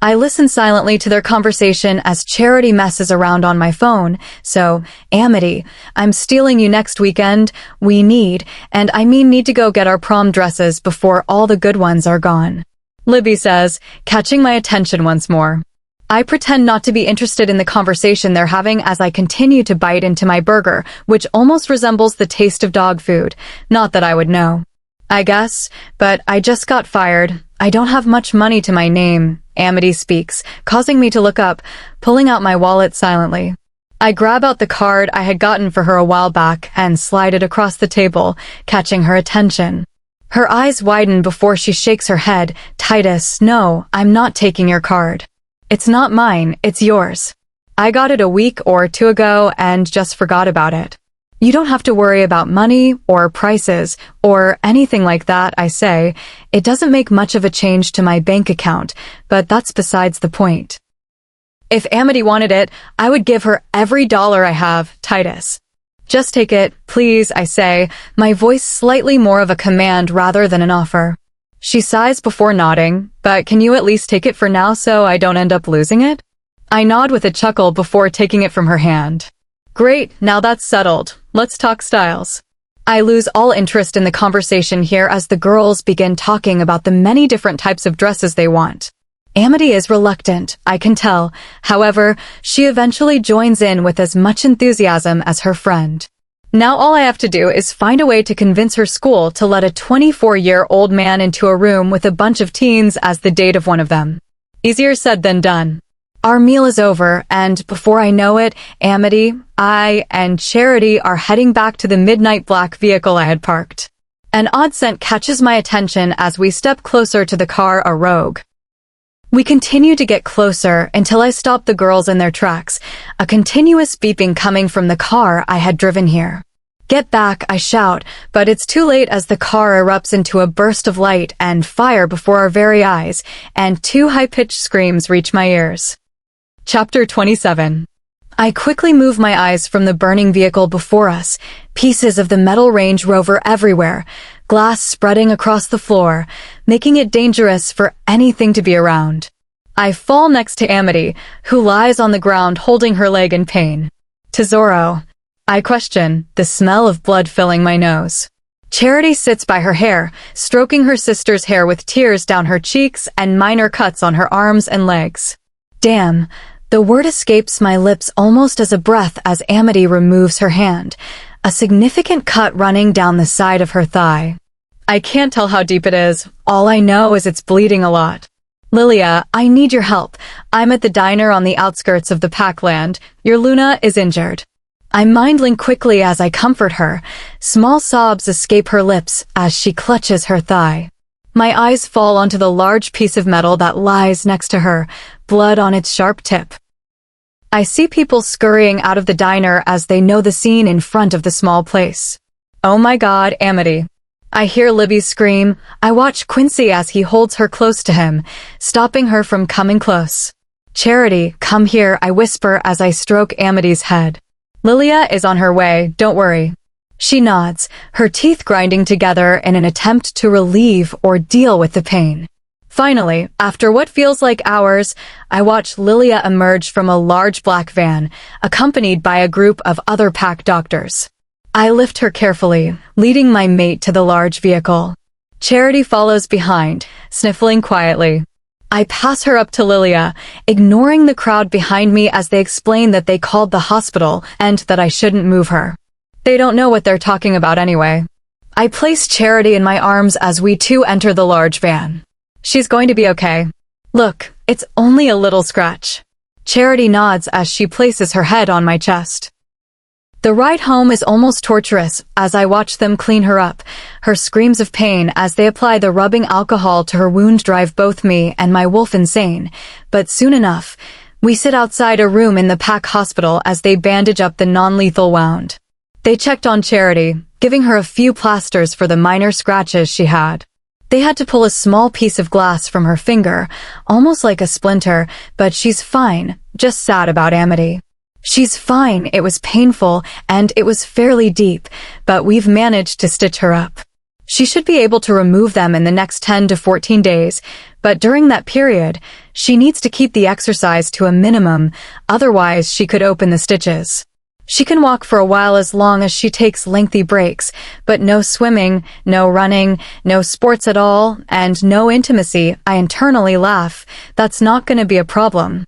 [SPEAKER 1] I listen silently to their conversation as Charity messes around on my phone. So, Amity, I'm stealing you next weekend. We need to go get our prom dresses before all the good ones are gone. Libby says, catching my attention once more. I pretend not to be interested in the conversation they're having as I continue to bite into my burger, which almost resembles the taste of dog food. Not that I would know. I guess, but I just got fired. I don't have much money to my name, Amity speaks, causing me to look up, pulling out my wallet silently. I grab out the card I had gotten for her a while back and slide it across the table, catching her attention. Her eyes widen before she shakes her head. Titus, no, I'm not taking your card. It's not mine, it's yours. I got it a week or two ago and just forgot about it. You don't have to worry about money or prices or anything like that, I say. It doesn't make much of a change to my bank account, but that's besides the point. If Amity wanted it, I would give her every dollar I have, Titus. Just take it, please, I say, my voice slightly more of a command rather than an offer. She sighs before nodding, but can you at least take it for now so I don't end up losing it? I nod with a chuckle before taking it from her hand. Great, now that's settled. Let's talk styles. I lose all interest in the conversation here as the girls begin talking about the many different types of dresses they want. Amity is reluctant, I can tell. However, she eventually joins in with as much enthusiasm as her friend. Now all I have to do is find a way to convince her school to let a 24-year-old man into a room with a bunch of teens as the date of one of them. Easier said than done. Our meal is over, and before I know it, Amity, I, and Charity are heading back to the midnight black vehicle I had parked. An odd scent catches my attention as we step closer to the car a rogue. We continue to get closer until I stop the girls in their tracks, a continuous beeping coming from the car I had driven here. Get back, I shout, but it's too late as the car erupts into a burst of light and fire before our very eyes, and two high-pitched screams reach my ears. Chapter 27. I quickly move my eyes from the burning vehicle before us, pieces of the metal Range Rover everywhere, glass spreading across the floor, making it dangerous for anything to be around. I fall next to Amity, who lies on the ground holding her leg in pain. Tesoro, I question, the smell of blood filling my nose. Charity sits by her hair, stroking her sister's hair with tears down her cheeks and minor cuts on her arms and legs. Damn, the word escapes my lips almost as a breath as Amity removes her hand, a significant cut running down the side of her thigh. I can't tell how deep it is. All I know is it's bleeding a lot. Lilia, I need your help. I'm at the diner on the outskirts of the Packland. Your Luna is injured. I mind-link quickly as I comfort her. Small sobs escape her lips as she clutches her thigh. My eyes fall onto the large piece of metal that lies next to her, blood on its sharp tip. I see people scurrying out of the diner as they know the scene in front of the small place. Oh my God, Amity. I hear Libby scream. I watch Quincy as he holds her close to him, stopping her from coming close. Charity, come here, I whisper as I stroke Amity's head. Lilia is on her way, don't worry. She nods, her teeth grinding together in an attempt to relieve or deal with the pain. Finally, after what feels like hours, I watch Lilia emerge from a large black van, accompanied by a group of other pack doctors. I lift her carefully, leading my mate to the large vehicle. Charity follows behind, sniffling quietly. I pass her up to Lilia, ignoring the crowd behind me as they explain that they called the hospital and that I shouldn't move her. They don't know what they're talking about anyway. I place Charity in my arms as we two enter the large van. She's going to be okay. Look, it's only a little scratch. Charity nods as she places her head on my chest. The ride home is almost torturous as I watch them clean her up. Her screams of pain as they apply the rubbing alcohol to her wound drive both me and my wolf insane. But soon enough, we sit outside a room in the pack hospital as they bandage up the non-lethal wound. They checked on Charity, giving her a few plasters for the minor scratches she had. They had to pull a small piece of glass from her finger, almost like a splinter, but she's fine, just sad about Amity. She's fine, it was painful, and it was fairly deep, but we've managed to stitch her up. She should be able to remove them in the next 10 to 14 days, but during that period, she needs to keep the exercise to a minimum, otherwise she could open the stitches. She can walk for a while as long as she takes lengthy breaks, but no swimming, no running, no sports at all, and no intimacy. I internally laugh. That's not going to be a problem.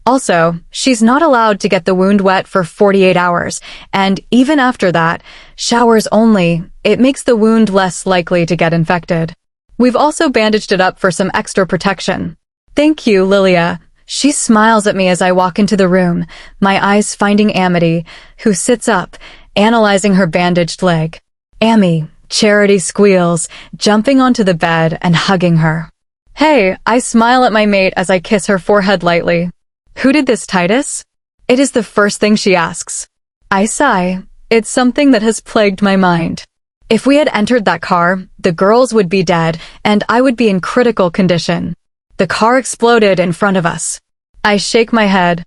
[SPEAKER 1] Also, she's not allowed to get the wound wet for 48 hours, and even after that, showers only. It makes the wound less likely to get infected. We've also bandaged it up for some extra protection. Thank you, Lilia. She smiles at me as I walk into the room, my eyes finding Amity, who sits up, analyzing her bandaged leg. Ammy, Charity squeals, jumping onto the bed and hugging her. Hey, I smile at my mate as I kiss her forehead lightly. Who did this, Titus? It is the first thing she asks. I sigh. It's something that has plagued my mind. If we had entered that car, the girls would be dead, and I would be in critical condition. The car exploded in front of us. I shake my head.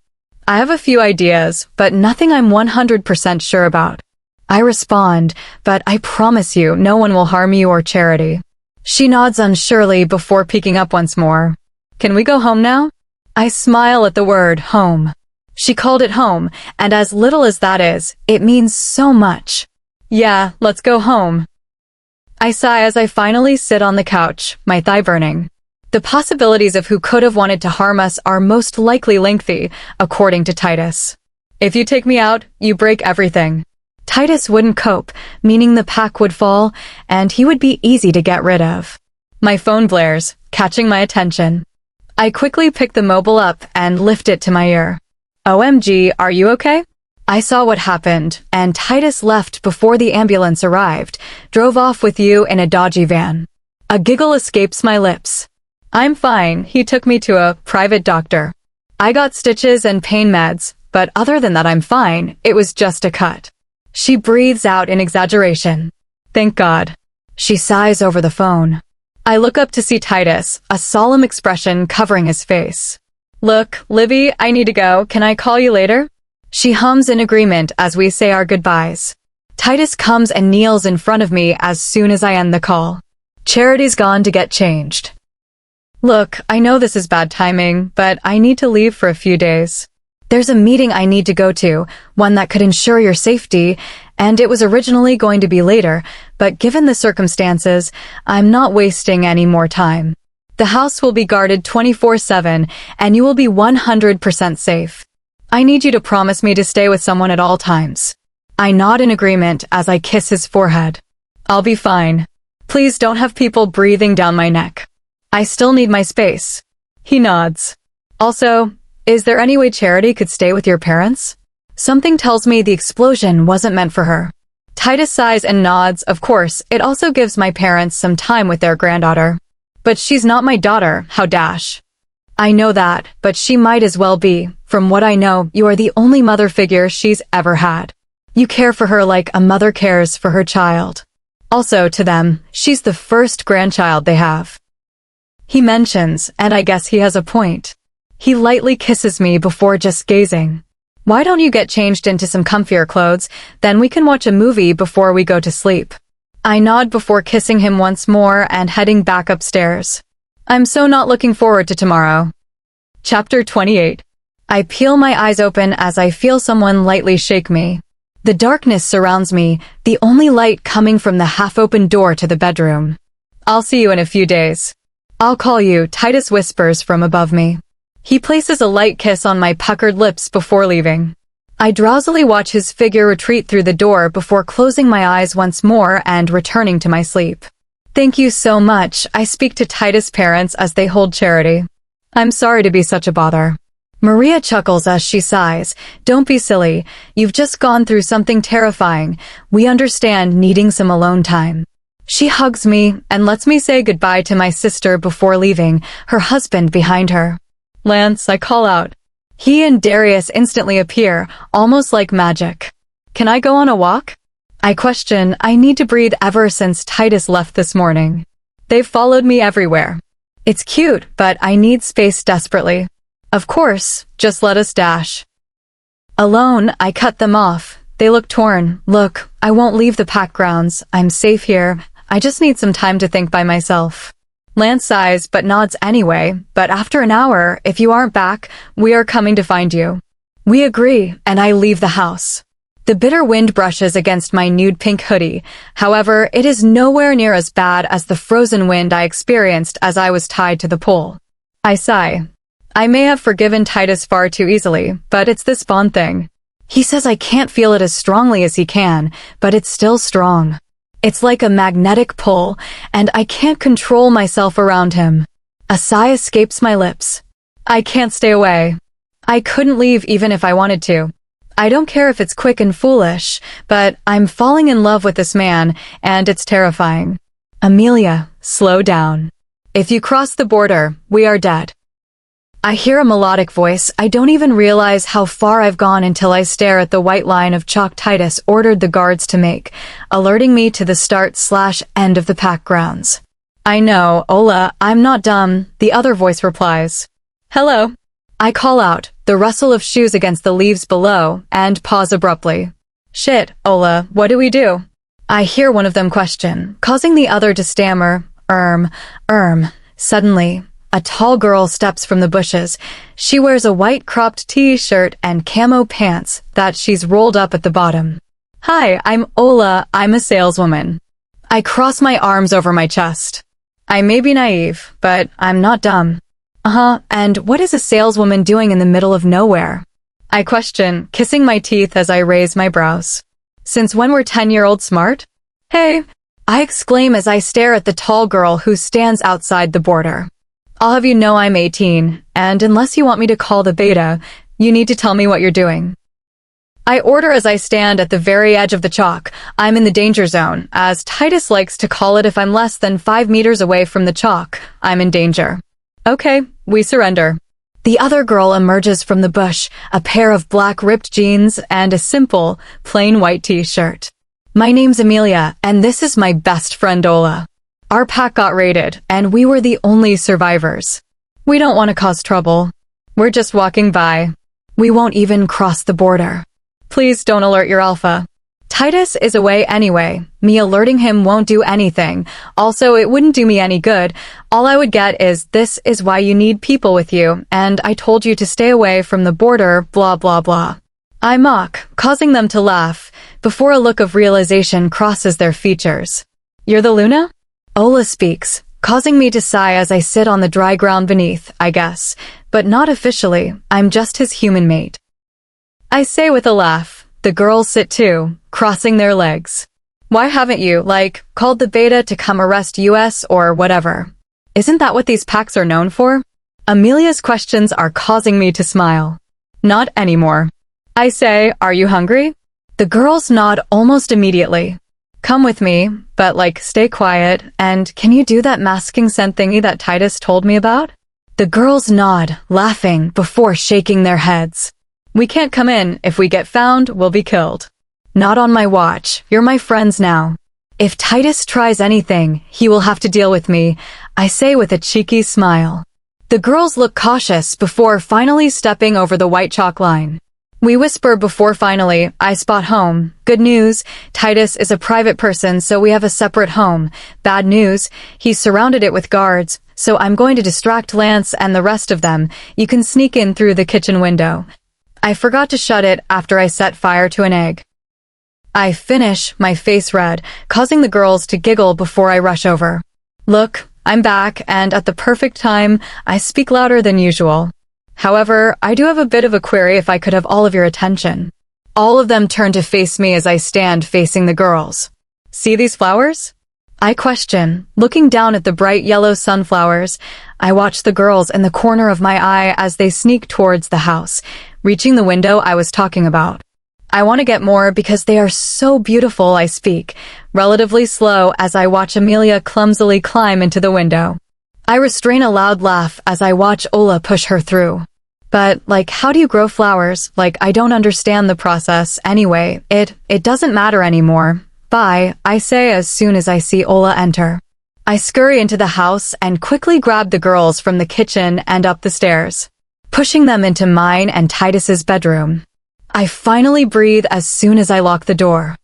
[SPEAKER 1] I have a few ideas, but nothing I'm 100% sure about. I respond, but I promise you no one will harm you or Charity. She nods unsurely before peeking up once more. Can we go home now? I smile at the word home. She called it home, and as little as that is, it means so much. Yeah, let's go home. I sigh as I finally sit on the couch, my thigh burning. The possibilities of who could have wanted to harm us are most likely lengthy, according to Titus. If you take me out, you break everything. Titus wouldn't cope, meaning the pack would fall, and he would be easy to get rid of. My phone blares, catching my attention. I quickly pick the mobile up and lift it to my ear. OMG, are you okay? I saw what happened, and Titus left before the ambulance arrived, drove off with you in a dodgy van. A giggle escapes my lips. I'm fine, he took me to a private doctor. I got stitches and pain meds, but other than that I'm fine, it was just a cut. She breathes out in exaggeration. Thank God. She sighs over the phone. I look up to see Titus, a solemn expression covering his face. Look, Livy, I need to go. Can I call you later? She hums in agreement as we say our goodbyes. Titus comes and kneels in front of me as soon as I end the call. Charity's gone to get changed. Look, I know this is bad timing, but I need to leave for a few days. There's a meeting I need to go to, one that could ensure your safety, and it was originally going to be later, but given the circumstances, I'm not wasting any more time. The house will be guarded 24/7, and you will be 100% safe. I need you to promise me to stay with someone at all times. I nod in agreement as I kiss his forehead. I'll be fine. Please don't have people breathing down my neck. I still need my space. He nods. Also, is there any way Charity could stay with your parents? Something tells me the explosion wasn't meant for her. Titus sighs and nods. Of course, it also gives my parents some time with their granddaughter. But she's not my daughter, how dash. I know that, but she might as well be. From what I know, you are the only mother figure she's ever had. You care for her like a mother cares for her child. Also, to them, she's the first grandchild they have. He mentions, and I guess he has a point. He lightly kisses me before just gazing. Why don't you get changed into some comfier clothes, then we can watch a movie before we go to sleep. I nod before kissing him once more and heading back upstairs. I'm so not looking forward to tomorrow. Chapter 28. I peel my eyes open as I feel someone lightly shake me. The darkness surrounds me, the only light coming from the half-open door to the bedroom. I'll see you in a few days. I'll call you, Titus whispers from above me. He places a light kiss on my puckered lips before leaving. I drowsily watch his figure retreat through the door before closing my eyes once more and returning to my sleep. Thank you so much, I speak to Titus' parents as they hold Charity. I'm sorry to be such a bother. Maria chuckles as she sighs. Don't be silly, you've just gone through something terrifying. We understand needing some alone time. She hugs me and lets me say goodbye to my sister before leaving, her husband behind her. Lance, I call out. He and Darius instantly appear, almost like magic. Can I go on a walk? I question. I need to breathe ever since Titus left this morning. They've followed me everywhere. It's cute, but I need space desperately. Of course, just let us dash. Alone, I cut them off. They look torn. Look, I won't leave the pack grounds. I'm safe here. I just need some time to think by myself. Lance sighs but nods anyway, but after an hour, if you aren't back, we are coming to find you. We agree, and I leave the house. The bitter wind brushes against my nude pink hoodie. However, it is nowhere near as bad as the frozen wind I experienced as I was tied to the pole. I sigh. I may have forgiven Titus far too easily, but it's this bond thing. He says I can't feel it as strongly as he can, but it's still strong. It's like a magnetic pull, and I can't control myself around him. A sigh escapes my lips. I can't stay away. I couldn't leave even if I wanted to. I don't care if it's quick and foolish, but I'm falling in love with this man, and it's terrifying. Amelia, slow down. If you cross the border, we are dead. I hear a melodic voice. I don't even realize how far I've gone until I stare at the white line of chalk Titus ordered the guards to make, alerting me to the start/end of the pack grounds. I know, Ola, I'm not dumb, the other voice replies. Hello. I call out, the rustle of shoes against the leaves below, and pause abruptly. Shit, Ola, what do we do? I hear one of them question, causing the other to stammer, Suddenly, a tall girl steps from the bushes. She wears a white cropped t-shirt and camo pants that she's rolled up at the bottom. Hi, I'm Ola, I'm a saleswoman. I cross my arms over my chest. I may be naive, but I'm not dumb. And what is a saleswoman doing in the middle of nowhere? I question, kissing my teeth as I raise my brows. Since when were 10-year-olds smart? Hey, I exclaim as I stare at the tall girl who stands outside the border. I'll have you know I'm 18, and unless you want me to call the beta, you need to tell me what you're doing. I order as I stand at the very edge of the chalk. I'm in the danger zone, as Titus likes to call it. If I'm less than 5 meters away from the chalk, I'm in danger. Okay, we surrender. The other girl emerges from the bush, a pair of black ripped jeans and a simple, plain white t-shirt. My name's Amelia, and this is my best friend Ola. Our pack got raided, and we were the only survivors. We don't want to cause trouble. We're just walking by. We won't even cross the border. Please don't alert your alpha. Titus is away anyway. Me alerting him won't do anything. Also, it wouldn't do me any good. All I would get is, this is why you need people with you, and I told you to stay away from the border, blah blah blah. I mock, causing them to laugh, before a look of realization crosses their features. You're the Luna? Ola speaks, causing me to sigh as I sit on the dry ground beneath, I guess. But not officially, I'm just his human mate. I say with a laugh. The girls sit too, crossing their legs. Why haven't you, called the beta to come arrest us or whatever? Isn't that what these packs are known for? Amelia's questions are causing me to smile. Not anymore. I say, are you hungry? The girls nod almost immediately. Come with me, but stay quiet, and can you do that masking scent thingy that Titus told me about? The girls nod, laughing, before shaking their heads. We can't come in. If we get found, we'll be killed. Not on my watch. You're my friends now. If Titus tries anything, he will have to deal with me, I say with a cheeky smile. The girls look cautious before finally stepping over the white chalk line. We whisper before finally, I spot home. Good news, Titus is a private person, so we have a separate home. Bad news, he's surrounded it with guards, so I'm going to distract Lance and the rest of them. You can sneak in through the kitchen window. I forgot to shut it after I set fire to an egg. I finish, my face red, causing the girls to giggle before I rush over. Look, I'm back, and at the perfect time, I speak louder than usual. However, I do have a bit of a query if I could have all of your attention. All of them turn to face me as I stand facing the girls. See these flowers? I question, looking down at the bright yellow sunflowers. I watch the girls in the corner of my eye as they sneak towards the house, reaching the window I was talking about. I want to get more because they are so beautiful, I speak, relatively slow as I watch Amelia clumsily climb into the window. I restrain a loud laugh as I watch Ola push her through. But, how do you grow flowers? I don't understand the process anyway. It doesn't matter anymore. Bye, I say as soon as I see Ola enter. I scurry into the house and quickly grab the girls from the kitchen and up the stairs, pushing them into mine and Titus's bedroom. I finally breathe as soon as I lock the door.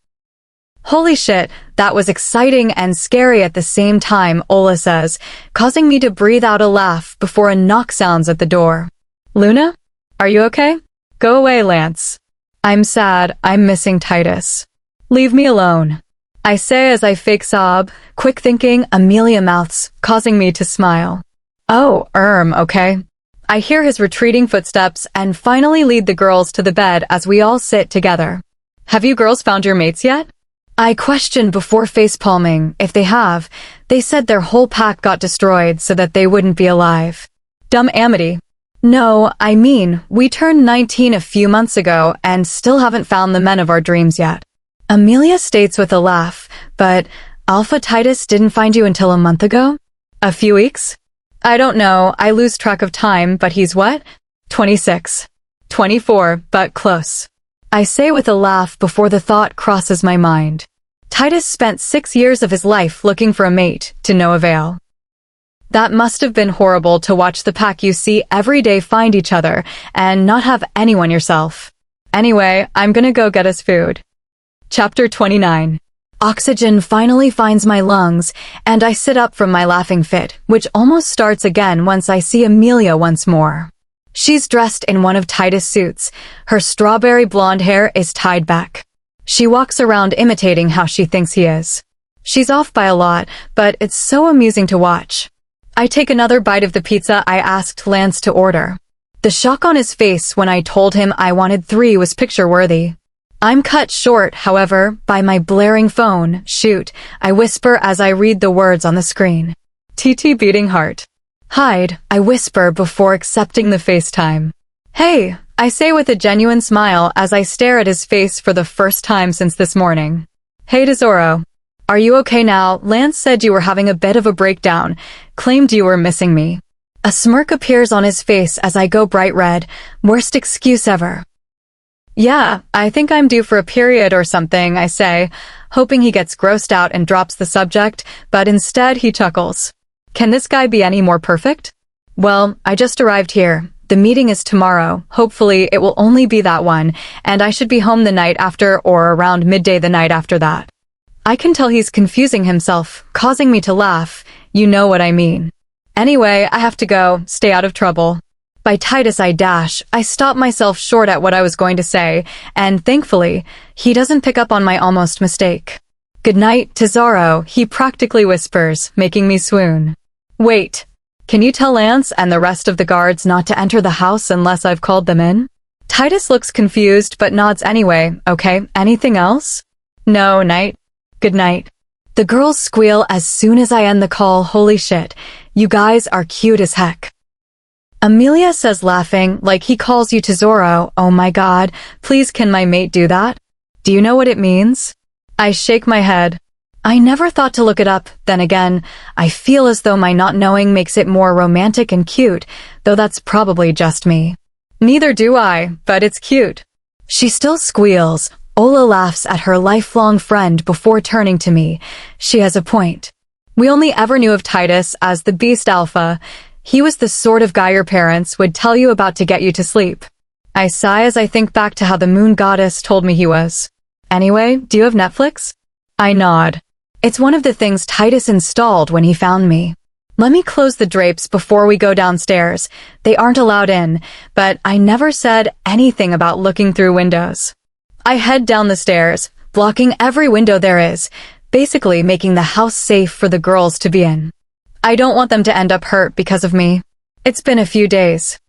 [SPEAKER 1] Holy shit, that was exciting and scary at the same time, Ola says, causing me to breathe out a laugh before a knock sounds at the door. Luna? Are you okay? Go away, Lance. I'm sad, I'm missing Titus. Leave me alone. I say as I fake sob, quick thinking Amelia mouths, causing me to smile. Oh, okay. I hear his retreating footsteps and finally lead the girls to the bed as we all sit together. Have you girls found your mates yet? I question before facepalming. If they have, they said their whole pack got destroyed so that they wouldn't be alive. Dumb Amity. No, I mean, we turned 19 a few months ago and still haven't found the men of our dreams yet. Amelia states with a laugh, but Alpha Titus didn't find you until a month ago? A few weeks? I don't know, I lose track of time, but he's what? 26. 24, but close. I say with a laugh before the thought crosses my mind. Titus spent 6 years of his life looking for a mate, to no avail. That must have been horrible to watch the pack you see every day find each other and not have anyone yourself. Anyway, I'm gonna go get us food. Chapter 29. Oxygen finally finds my lungs, and I sit up from my laughing fit, which almost starts again once I see Amelia once more. She's dressed in one of Titus' suits. Her strawberry blonde hair is tied back. She walks around imitating how she thinks he is. She's off by a lot, but it's so amusing to watch. I take another bite of the pizza I asked Lance to order. The shock on his face when I told him I wanted 3 was picture-worthy. I'm cut short, however, by my blaring phone. Shoot, I whisper as I read the words on the screen. TT beating heart. Hide, I whisper before accepting the FaceTime. Hey, I say with a genuine smile as I stare at his face for the first time since this morning. Hey Tesoro. Are you okay now? Lance said you were having a bit of a breakdown, claimed you were missing me. A smirk appears on his face as I go bright red. Worst excuse ever. Yeah, I think I'm due for a period or something, I say, hoping he gets grossed out and drops the subject, but instead he chuckles. Can this guy be any more perfect? Well, I just arrived here. The meeting is tomorrow. Hopefully, it will only be that one, and I should be home the night after or around midday the night after that. I can tell he's confusing himself, causing me to laugh. You know what I mean. Anyway, I have to go. Stay out of trouble. By Titus I dash. I stop myself short at what I was going to say, and thankfully, he doesn't pick up on my almost mistake. Good night, Tesoro, he practically whispers, making me swoon. Wait. Can you tell Lance and the rest of the guards not to enter the house unless I've called them in? Titus looks confused but nods anyway. Okay, anything else? No, night. Good night. The girls squeal as soon as I end the call. Holy shit, you guys are cute as heck. Amelia says laughing, like he calls you Tesoro. Oh my god, please can my mate do that? Do you know what it means? I shake my head. I never thought to look it up, then again, I feel as though my not knowing makes it more romantic and cute, though that's probably just me. Neither do I, but it's cute. She still squeals. Ola laughs at her lifelong friend before turning to me. She has a point. We only ever knew of Titus as the Beast Alpha. He was the sort of guy your parents would tell you about to get you to sleep. I sigh as I think back to how the moon goddess told me he was. Anyway, do you have Netflix? I nod. It's one of the things Titus installed when he found me. Let me close the drapes before we go downstairs. They aren't allowed in, but I never said anything about looking through windows. I head down the stairs, blocking every window there is, basically making the house safe for the girls to be in. I don't want them to end up hurt because of me. It's been a few days.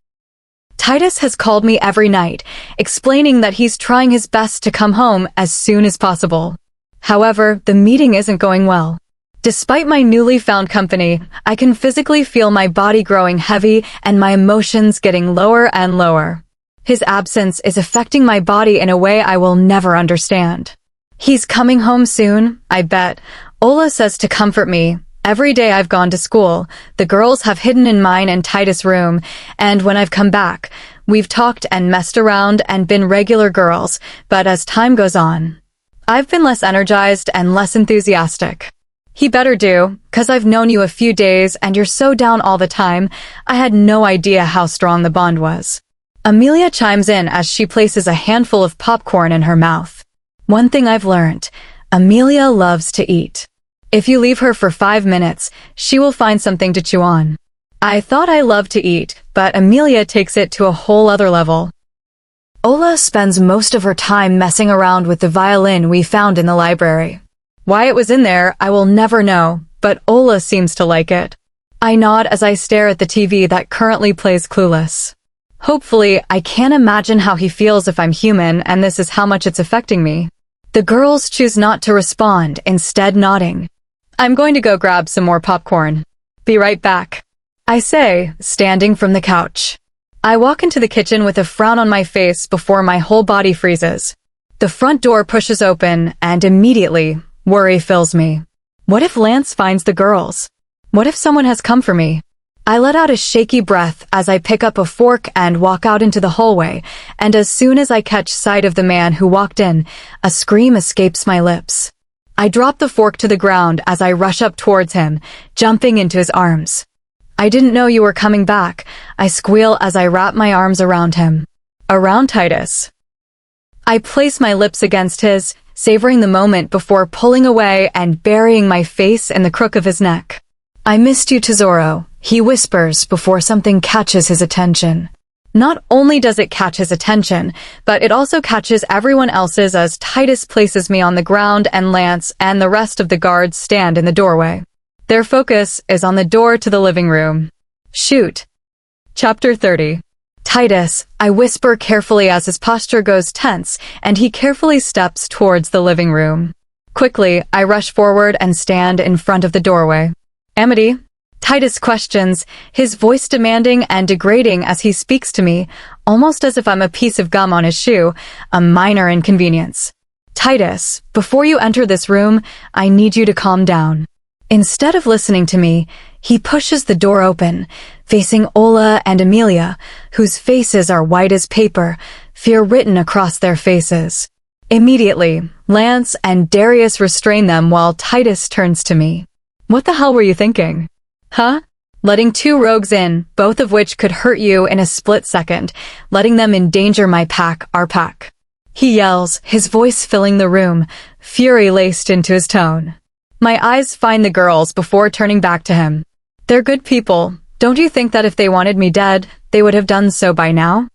[SPEAKER 1] Titus has called me every night, explaining that he's trying his best to come home as soon as possible. However, the meeting isn't going well. Despite my newly found company, I can physically feel my body growing heavy and my emotions getting lower and lower. His absence is affecting my body in a way I will never understand. He's coming home soon, I bet. Ola says to comfort me. Every day I've gone to school, the girls have hidden in mine and Titus' room, and when I've come back, we've talked and messed around and been regular girls, but as time goes on, I've been less energized and less enthusiastic. He better do, 'cause I've known you a few days and you're so down all the time, I had no idea how strong the bond was. Amelia chimes in as she places a handful of popcorn in her mouth. One thing I've learned, Amelia loves to eat. If you leave her for 5 minutes, she will find something to chew on. I thought I loved to eat, but Amelia takes it to a whole other level. Ola spends most of her time messing around with the violin we found in the library. Why it was in there, I will never know, but Ola seems to like it. I nod as I stare at the TV that currently plays Clueless. Hopefully, I can't imagine how he feels if I'm human and this is how much it's affecting me. The girls choose not to respond, instead nodding. I'm going to go grab some more popcorn. Be right back, I say, standing from the couch. I walk into the kitchen with a frown on my face before my whole body freezes. The front door pushes open, and immediately, worry fills me. What if Lance finds the girls? What if someone has come for me? I let out a shaky breath as I pick up a fork and walk out into the hallway, and as soon as I catch sight of the man who walked in, a scream escapes my lips. I drop the fork to the ground as I rush up towards him, jumping into his arms. I didn't know you were coming back, I squeal as I wrap my arms around him. Around Titus. I place my lips against his, savoring the moment before pulling away and burying my face in the crook of his neck. I missed you, Tesoro, he whispers before something catches his attention. Not only does it catch his attention, but it also catches everyone else's as Titus places me on the ground and Lance and the rest of the guards stand in the doorway. Their focus is on the door to the living room. Shoot. Chapter 30. Titus, I whisper carefully as his posture goes tense, and he carefully steps towards the living room. Quickly, I rush forward and stand in front of the doorway. Amity? Titus questions, his voice demanding and degrading as he speaks to me, almost as if I'm a piece of gum on his shoe, a minor inconvenience. Titus, before you enter this room, I need you to calm down. Instead of listening to me, he pushes the door open, facing Ola and Amelia, whose faces are white as paper, fear written across their faces. Immediately, Lance and Darius restrain them while Titus turns to me. What the hell were you thinking? Huh? letting 2 rogues in, both of which could hurt you in a split second, letting them endanger my pack, our pack. He yells, his voice filling the room, fury laced into his tone. My eyes find the girls before turning back to him. They're good people. Don't you think that if they wanted me dead, they would have done so by now?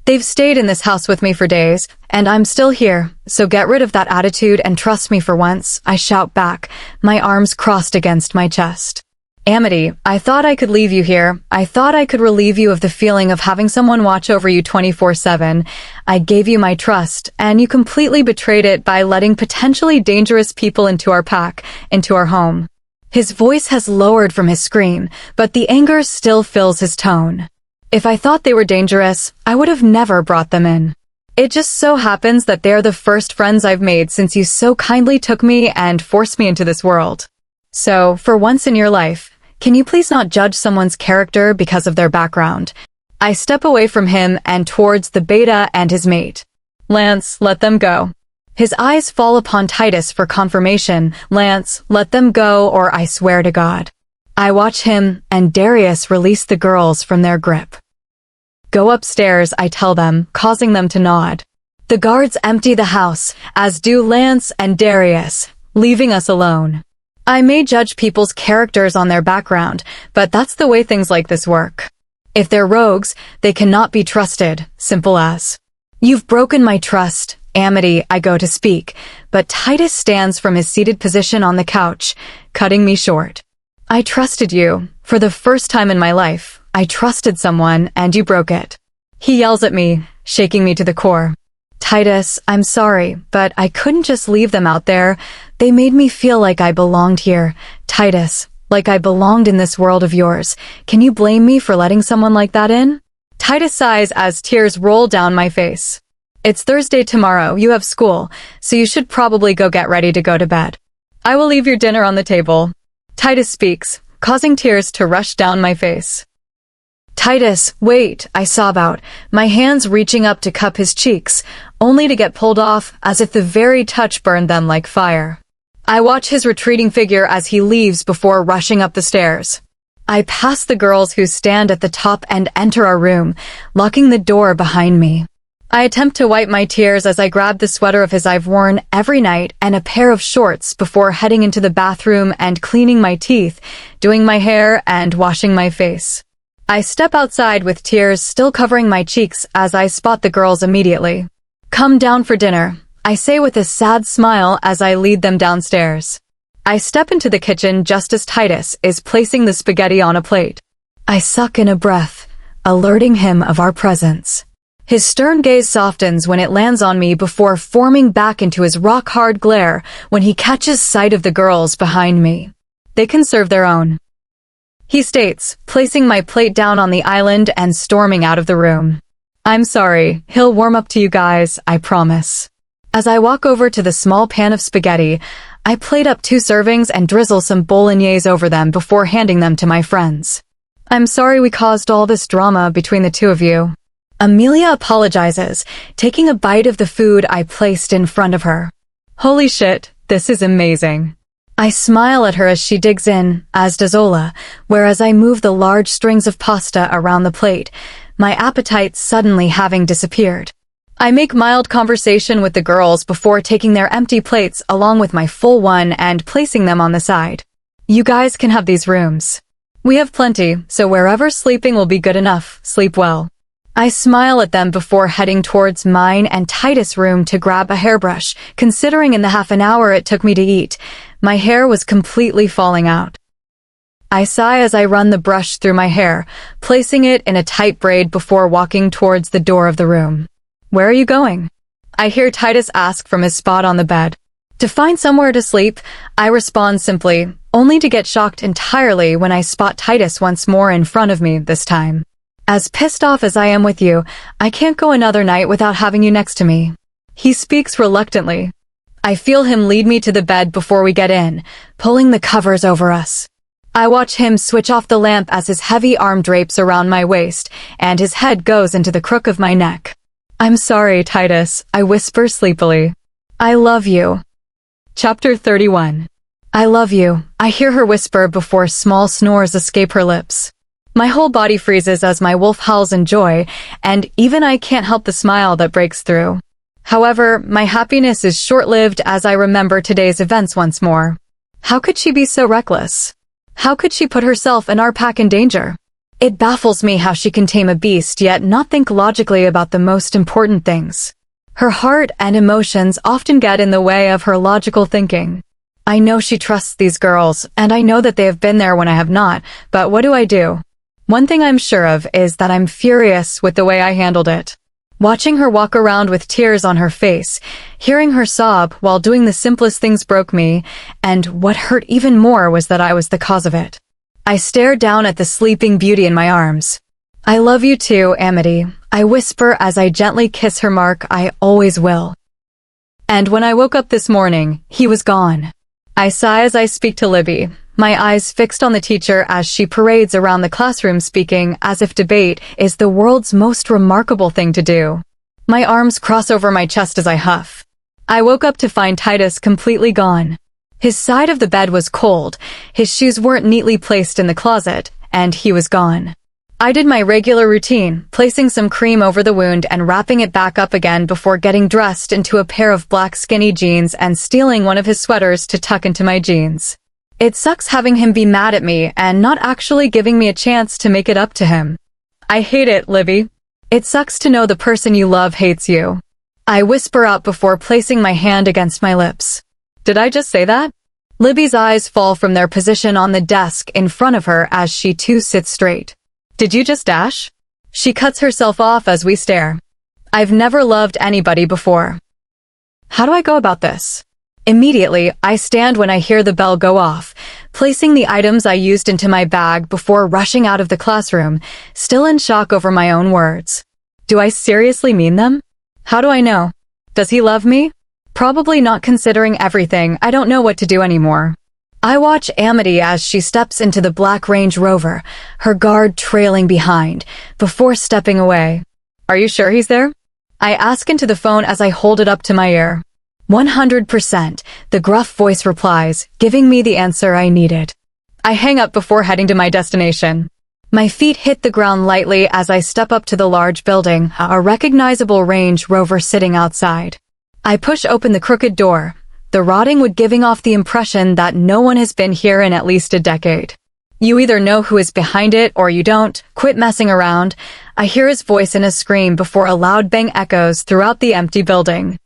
[SPEAKER 1] They've stayed in this house with me for days, and I'm still here, so get rid of that attitude and trust me for once, I shout back, my arms crossed against my chest. Amity, I thought I could leave you here. I thought I could relieve you of the feeling of having someone watch over you 24/7. I gave you my trust, and you completely betrayed it by letting potentially dangerous people into our pack, into our home. His voice has lowered from his scream, but the anger still fills his tone. If I thought they were dangerous, I would have never brought them in. It just so happens that they're the first friends I've made since you so kindly took me and forced me into this world. So, for once in your life, can you please not judge someone's character because of their background? I step away from him and towards the beta and his mate. Lance, let them go. His eyes fall upon Titus for confirmation. Lance, let them go or I swear to God. I watch him and Darius release the girls from their grip. Go upstairs, I tell them, causing them to nod. The guards empty the house, as do Lance and Darius, leaving us alone. I may judge people's characters on their background, but that's the way things like this work. If they're rogues, they cannot be trusted, simple as. You've broken my trust, Amity, I go to speak, but Titus stands from his seated position on the couch, cutting me short. I trusted you. For the first time in my life, I trusted someone and you broke it. He yells at me, shaking me to the core. Titus, I'm sorry, but I couldn't just leave them out there. They made me feel like I belonged here. Titus, like I belonged in this world of yours. Can you blame me for letting someone like that in? Titus sighs as tears roll down my face. It's Thursday tomorrow, you have school, so you should probably go get ready to go to bed. I will leave your dinner on the table. Titus speaks, causing tears to rush down my face. Titus, wait, I sob out, my hands reaching up to cup his cheeks, only to get pulled off as if the very touch burned them like fire. I watch his retreating figure as he leaves before rushing up the stairs. I pass the girls who stand at the top and enter our room, locking the door behind me. I attempt to wipe my tears as I grab the sweater of his I've worn every night and a pair of shorts before heading into the bathroom and cleaning my teeth, doing my hair and washing my face. I step outside with tears still covering my cheeks as I spot the girls immediately. Come down for dinner, I say with a sad smile as I lead them downstairs. I step into the kitchen just as Titus is placing the spaghetti on a plate. I suck in a breath, alerting him of our presence. His stern gaze softens when it lands on me before forming back into his rock-hard glare when he catches sight of the girls behind me. They can serve their own, he states, placing my plate down on the island and storming out of the room. I'm sorry, he'll warm up to you guys, I promise. As I walk over to the small pan of spaghetti, I plate up 2 servings and drizzle some bolognese over them before handing them to my friends. I'm sorry we caused all this drama between the two of you. Amelia apologizes, taking a bite of the food I placed in front of her. Holy shit, this is amazing. I smile at her as she digs in, as does Ola, whereas I move the large strings of pasta around the plate, my appetite suddenly having disappeared. I make mild conversation with the girls before taking their empty plates along with my full one and placing them on the side. You guys can have these rooms. We have plenty, so wherever sleeping will be good enough, sleep well. I smile at them before heading towards mine and Titus' room to grab a hairbrush, considering in the half an hour it took me to eat, my hair was completely falling out. I sigh as I run the brush through my hair, placing it in a tight braid before walking towards the door of the room. Where are you going? I hear Titus ask from his spot on the bed. To find somewhere to sleep, I respond simply, only to get shocked entirely when I spot Titus once more in front of me this time. As pissed off as I am with you, I can't go another night without having you next to me. He speaks reluctantly. I feel him lead me to the bed before we get in, pulling the covers over us. I watch him switch off the lamp as his heavy arm drapes around my waist, and his head goes into the crook of my neck. I'm sorry, Titus, I whisper sleepily. I love you. Chapter 31. I love you, I hear her whisper before small snores escape her lips. My whole body freezes as my wolf howls in joy, and even I can't help the smile that breaks through. However, my happiness is short-lived as I remember today's events once more. How could she be so reckless? How could she put herself and our pack in danger? It baffles me how she can tame a beast yet not think logically about the most important things. Her heart and emotions often get in the way of her logical thinking. I know she trusts these girls, and I know that they have been there when I have not, but what do I do? One thing I'm sure of is that I'm furious with the way I handled it. Watching her walk around with tears on her face, hearing her sob while doing the simplest things broke me, and what hurt even more was that I was the cause of it. I stared down at the sleeping beauty in my arms. I love you too, Amity, I whisper as I gently kiss her mark I always will. And when I woke up this morning, he was gone. I sigh as I speak to Libby, my eyes fixed on the teacher as she parades around the classroom speaking as if debate is the world's most remarkable thing to do. My arms cross over my chest as I huff. I woke up to find Titus completely gone. His side of the bed was cold, his shoes weren't neatly placed in the closet, and he was gone. I did my regular routine, placing some cream over the wound and wrapping it back up again before getting dressed into a pair of black skinny jeans and stealing one of his sweaters to tuck into my jeans. It sucks having him be mad at me and not actually giving me a chance to make it up to him. I hate it, Libby. It sucks to know the person you love hates you. I whisper out before placing my hand against my lips. Did I just say that? Libby's eyes fall from their position on the desk in front of her as she too sits straight. Did you just dash? She cuts herself off as we stare. I've never loved anybody before. How do I go about this? Immediately, I stand when I hear the bell go off, placing the items I used into my bag before rushing out of the classroom, still in shock over my own words. Do I seriously mean them? How do I know? Does he love me? Probably not, considering everything. I don't know what to do anymore. I watch Amity as she steps into the black Range Rover, her guard trailing behind, before stepping away. Are you sure he's there? I ask into the phone as I hold it up to my ear. 100%, the gruff voice replies, giving me the answer I needed. I hang up before heading to my destination. My feet hit the ground lightly as I step up to the large building, a recognizable Range Rover sitting outside. I push open the crooked door, the rotting wood giving off the impression that no one has been here in at least a decade. You either know who is behind it or you don't. Quit messing around. I hear his voice in a scream before a loud bang echoes throughout the empty building.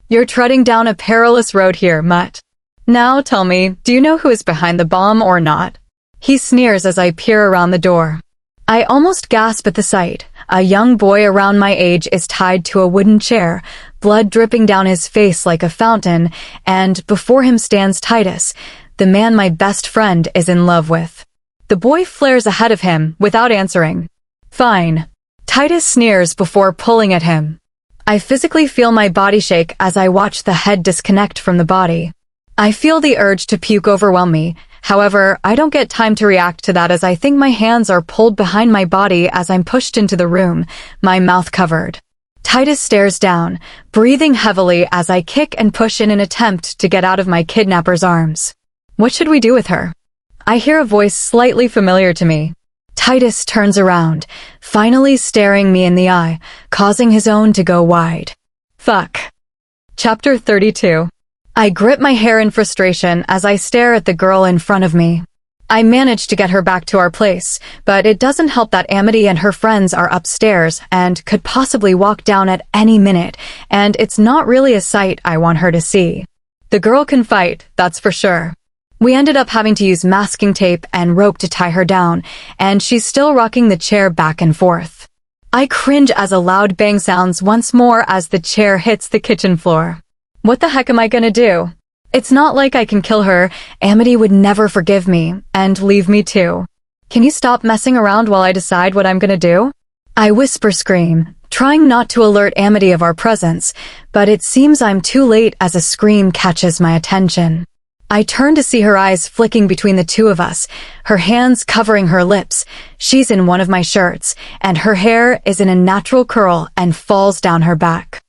[SPEAKER 1] You're treading down a perilous road here, Mutt. Now tell me, do you know who is behind the bomb or not? He sneers as I peer around the door. I almost gasp at the sight. A young boy around my age is tied to a wooden chair, blood dripping down his face like a fountain, and before him stands Titus, the man my best friend is in love with. The boy flares ahead of him without answering. Fine. Titus sneers before pulling at him. I physically feel my body shake as I watch the head disconnect from the body. I feel the urge to puke overwhelm me. However, I don't get time to react to that as I think my hands are pulled behind my body as I'm pushed into the room, my mouth covered. Titus stares down, breathing heavily as I kick and push in an attempt to get out of my kidnapper's arms. What should we do with her? I hear a voice slightly familiar to me. Titus turns around, finally staring me in the eye, causing his own to go wide. Fuck. Chapter 32. I grip my hair in frustration as I stare at the girl in front of me. I manage to get her back to our place, but it doesn't help that Amity and her friends are upstairs and could possibly walk down at any minute, and it's not really a sight I want her to see. The girl can fight, that's for sure. We ended up having to use masking tape and rope to tie her down, and she's still rocking the chair back and forth. I cringe as a loud bang sounds once more as the chair hits the kitchen floor. What the heck am I gonna do? It's not like I can kill her. Amity would never forgive me, and leave me too. Can you stop messing around while I decide what I'm gonna do? I whisper scream, trying not to alert Amity of our presence, but it seems I'm too late as a scream catches my attention. I turn to see her eyes flicking between the two of us, her hands covering her lips. She's in one of my shirts, and her hair is in a natural curl and falls down her back.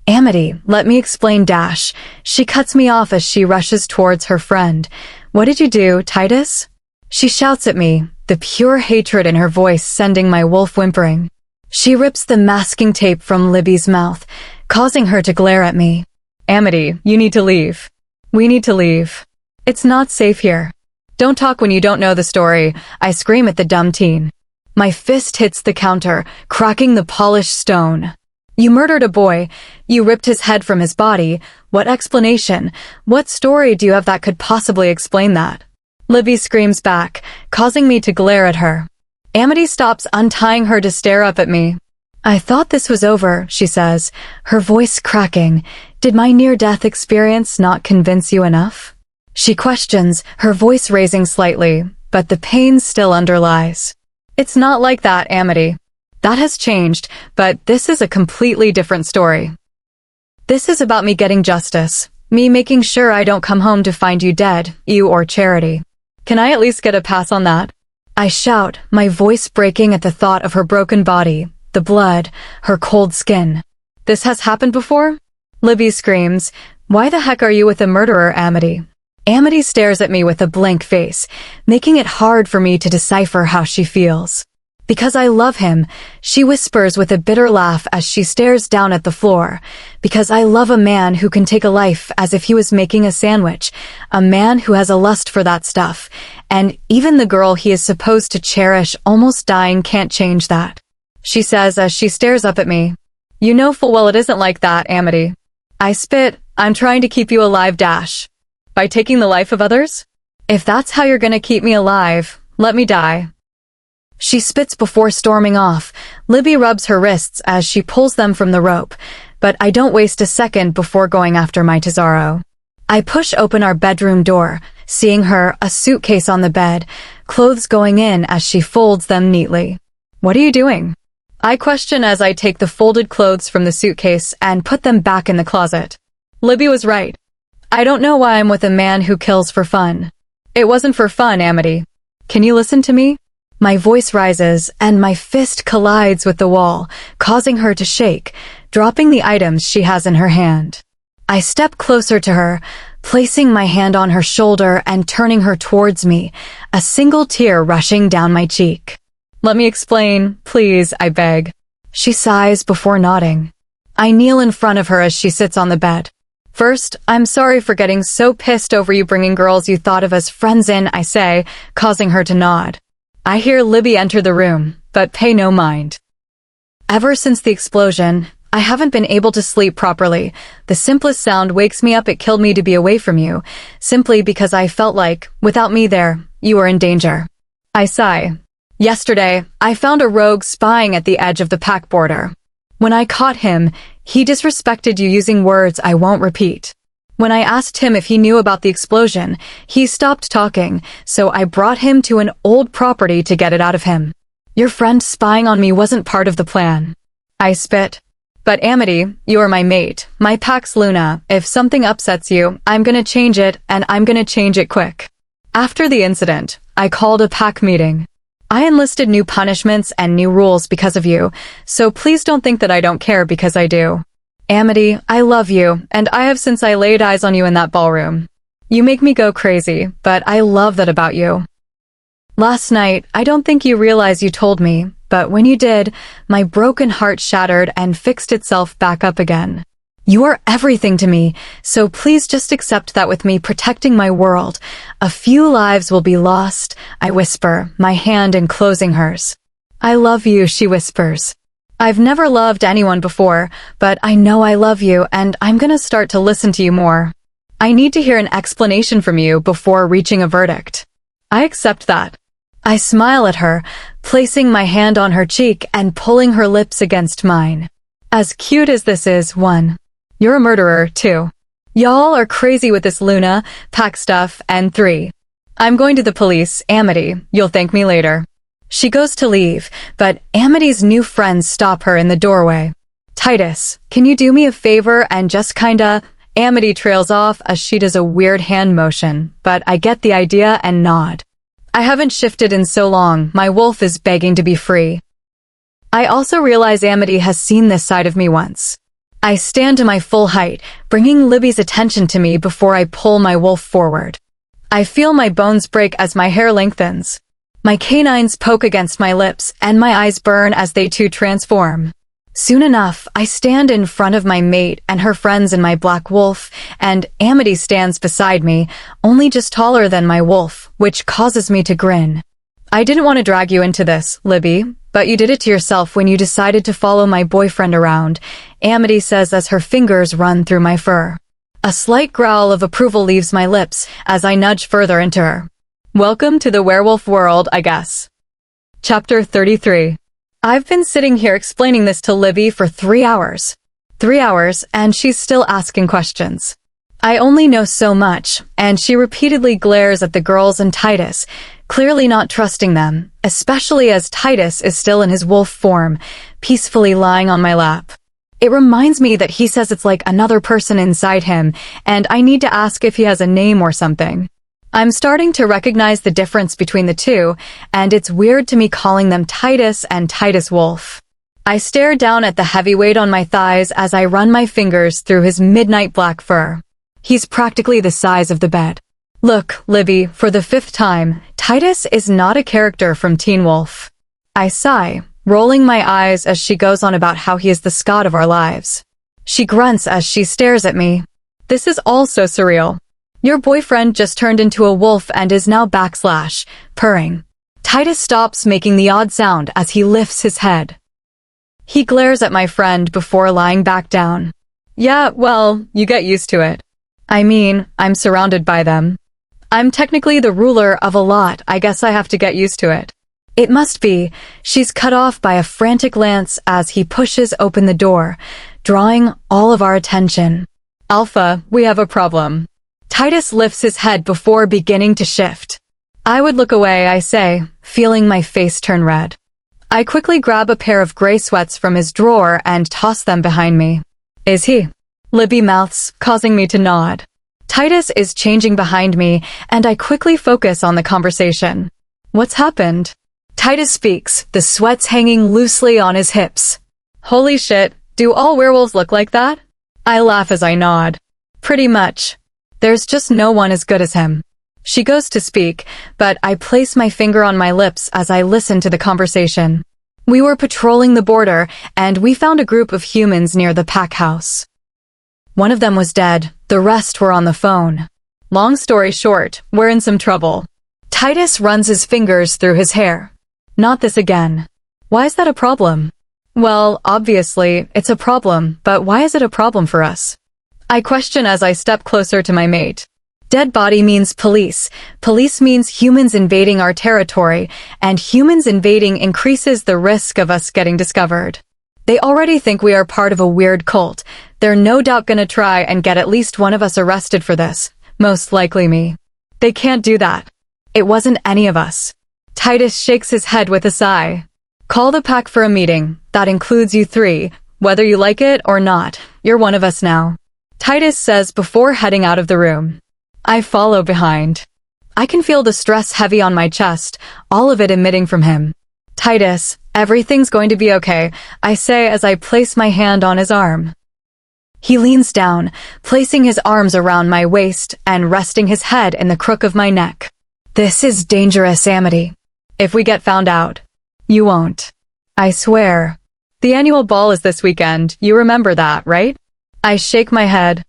[SPEAKER 1] Amity, let me explain dash. She cuts me off as she rushes towards her friend. What did you do, Titus? She shouts at me, the pure hatred in her voice sending my wolf whimpering. She rips the masking tape from Libby's mouth, causing her to glare at me. Amity, you need to leave. We need to leave. It's not safe here. Don't talk when you don't know the story, I scream at the dumb teen. My fist hits the counter, cracking the polished stone. You murdered a boy. You ripped his head from his body. What explanation? What story do you have that could possibly explain that? Libby screams back, causing me to glare at her. Amity stops untying her to stare up at me. I thought this was over, she says, her voice cracking. Did my near-death experience not convince you enough? She questions, her voice raising slightly, but the pain still underlies. It's not like that, Amity. That has changed, but this is a completely different story. This is about me getting justice, me making sure I don't come home to find you dead, you or Charity. Can I at least get a pass on that? I shout, my voice breaking at the thought of her broken body, the blood, her cold skin. This has happened before? Libby screams, why the heck are you with a murderer, Amity? Amity stares at me with a blank face, making it hard for me to decipher how she feels. Because I love him, she whispers with a bitter laugh as she stares down at the floor. Because I love a man who can take a life as if he was making a sandwich, a man who has a lust for that stuff, and even the girl he is supposed to cherish almost dying can't change that. She says as she stares up at me. You know full well it isn't like that, Amity. I spit, I'm trying to keep you alive, dash. By taking the life of others? If that's how you're gonna keep me alive, let me die. She spits before storming off. Libby rubs her wrists as she pulls them from the rope, but I don't waste a second before going after my Tesoro. I push open our bedroom door, seeing her, a suitcase on the bed, clothes going in as she folds them neatly. What are you doing? I question as I take the folded clothes from the suitcase and put them back in the closet. Libby was right. I don't know why I'm with a man who kills for fun. It wasn't for fun, Amity. Can you listen to me? My voice rises, and my fist collides with the wall, causing her to shake, dropping the items she has in her hand. I step closer to her, placing my hand on her shoulder and turning her towards me, a single tear rushing down my cheek. Let me explain, please, I beg. She sighs before nodding. I kneel in front of her as she sits on the bed. First, I'm sorry for getting so pissed over you bringing girls you thought of as friends in, I say, causing her to nod. I hear Libby enter the room, but pay no mind. Ever since the explosion, I haven't been able to sleep properly. The simplest sound wakes me up. It killed me to be away from you, simply because I felt like, without me there, you were in danger. I sigh. Yesterday, I found a rogue spying at the edge of the pack border. When I caught him, he disrespected you using words I won't repeat. When I asked him if he knew about the explosion, he stopped talking, so I brought him to an old property to get it out of him. Your friend spying on me wasn't part of the plan. I spit. But Amity, you are my mate, my Pax Luna. If something upsets you, I'm gonna change it, and I'm gonna change it quick. After the incident, I called a pack meeting. I enlisted new punishments and new rules because of you, so please don't think that I don't care because I do. Amity, I love you, and I have since I laid eyes on you in that ballroom. You make me go crazy, but I love that about you. Last night, I don't think you realize you told me, but when you did, my broken heart shattered and fixed itself back up again. You are everything to me, so please just accept that with me protecting my world, a few lives will be lost, I whisper, my hand enclosing hers. I love you, she whispers. I've never loved anyone before, but I know I love you and I'm gonna start to listen to you more. I need to hear an explanation from you before reaching a verdict. I accept that. I smile at her, placing my hand on her cheek and pulling her lips against mine. As cute as this is, 1. You're a murderer, 2. Y'all are crazy with this Luna, pack stuff, and 3. I'm going to the police, Amity, you'll thank me later. She goes to leave, but Amity's new friends stop her in the doorway. Titus, can you do me a favor and just kinda... Amity trails off as she does a weird hand motion, but I get the idea and nod. I haven't shifted in so long, my wolf is begging to be free. I also realize Amity has seen this side of me once. I stand to my full height, bringing Libby's attention to me before I pull my wolf forward. I feel my bones break as my hair lengthens. My canines poke against my lips, and my eyes burn as they too transform. Soon enough, I stand in front of my mate and her friends in my black wolf, and Amity stands beside me, only just taller than my wolf, which causes me to grin. I didn't want to drag you into this, Libby, but you did it to yourself when you decided to follow my boyfriend around, Amity says as her fingers run through my fur. A slight growl of approval leaves my lips as I nudge further into her. Welcome to the werewolf world, I guess. Chapter 33. I've been sitting here explaining this to Libby for 3 hours. 3 hours, and she's still asking questions. I only know so much, and she repeatedly glares at the girls and Titus, clearly not trusting them, especially as Titus is still in his wolf form, peacefully lying on my lap. It reminds me that he says it's like another person inside him, and I need to ask if he has a name or something. I'm starting to recognize the difference between the two, and it's weird to me calling them Titus and Titus Wolf. I stare down at the heavy weight on my thighs as I run my fingers through his midnight black fur. He's practically the size of the bed. Look, Libby, for the 5th time, Titus is not a character from Teen Wolf. I sigh, rolling my eyes as she goes on about how he is the Scott of our lives. She grunts as she stares at me. This is all so surreal. Your boyfriend just turned into a wolf and is now purring. Titus stops making the odd sound as he lifts his head. He glares at my friend before lying back down. Yeah, well, you get used to it. I mean, I'm surrounded by them. I'm technically the ruler of a lot, I guess I have to get used to it. It must be. She's cut off by a frantic glance as he pushes open the door, drawing all of our attention. Alpha, we have a problem. Titus lifts his head before beginning to shift. I would look away, I say, feeling my face turn red. I quickly grab a pair of gray sweats from his drawer and toss them behind me. Is he? Libby mouths, causing me to nod. Titus is changing behind me, and I quickly focus on the conversation. What's happened? Titus speaks, the sweats hanging loosely on his hips. Holy shit, do all werewolves look like that? I laugh as I nod. Pretty much. There's just no one as good as him. She goes to speak, but I place my finger on my lips as I listen to the conversation. We were patrolling the border, and we found a group of humans near the pack house. One of them was dead, the rest were on the phone. Long story short, we're in some trouble. Titus runs his fingers through his hair. Not this again. Why is that a problem? Well, obviously, it's a problem, but why is it a problem for us? I question as I step closer to my mate. Dead body means police. Police means humans invading our territory, and humans invading increases the risk of us getting discovered. They already think we are part of a weird cult. They're no doubt gonna try and get at least one of us arrested for this, most likely me. They can't do that. It wasn't any of us. Titus shakes his head with a sigh. Call the pack for a meeting. That includes you 3. Whether you like it or not, you're one of us now. Titus says before heading out of the room. I follow behind. I can feel the stress heavy on my chest, all of it emitting from him. Titus, everything's going to be okay, I say as I place my hand on his arm. He leans down, placing his arms around my waist and resting his head in the crook of my neck. This is dangerous, Amity. If we get found out, you won't. I swear. The annual ball is this weekend, you remember that, right? I shake my head.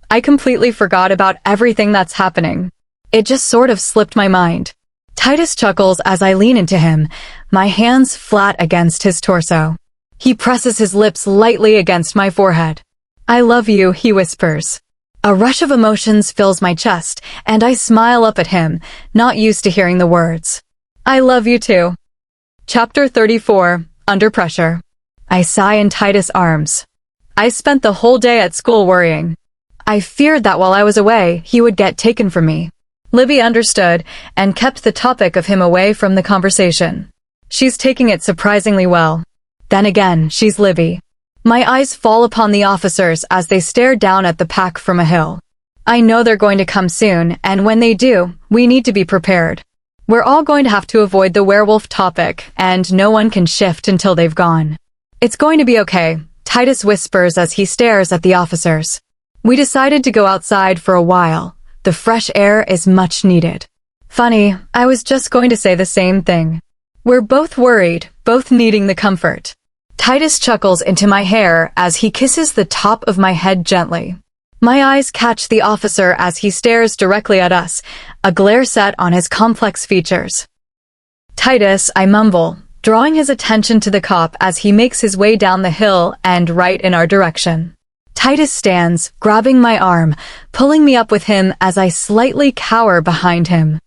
[SPEAKER 1] I completely forgot about everything that's happening. It just sort of slipped my mind. Titus chuckles as I lean into him, my hands flat against his torso. He presses his lips lightly against my forehead. I love you, he whispers. A rush of emotions fills my chest, and I smile up at him, not used to hearing the words. I love you too. Chapter 34, Under Pressure. I sigh in Titus' arms. I spent the whole day at school worrying. I feared that while I was away, he would get taken from me. Libby understood and kept the topic of him away from the conversation. She's taking it surprisingly well. Then again, she's Libby. My eyes fall upon the officers as they stare down at the pack from a hill. I know they're going to come soon, and when they do, we need to be prepared. We're all going to have to avoid the werewolf topic, and no one can shift until they've gone. It's going to be okay, Titus whispers as he stares at the officers. We decided to go outside for a while. The fresh air is much needed. Funny, I was just going to say the same thing. We're both worried, both needing the comfort. Titus chuckles into my hair as he kisses the top of my head gently. My eyes catch the officer as he stares directly at us, a glare set on his complex features. Titus, I mumble, drawing his attention to the cop as he makes his way down the hill and right in our direction. Titus stands, grabbing my arm, pulling me up with him as I slightly cower behind him.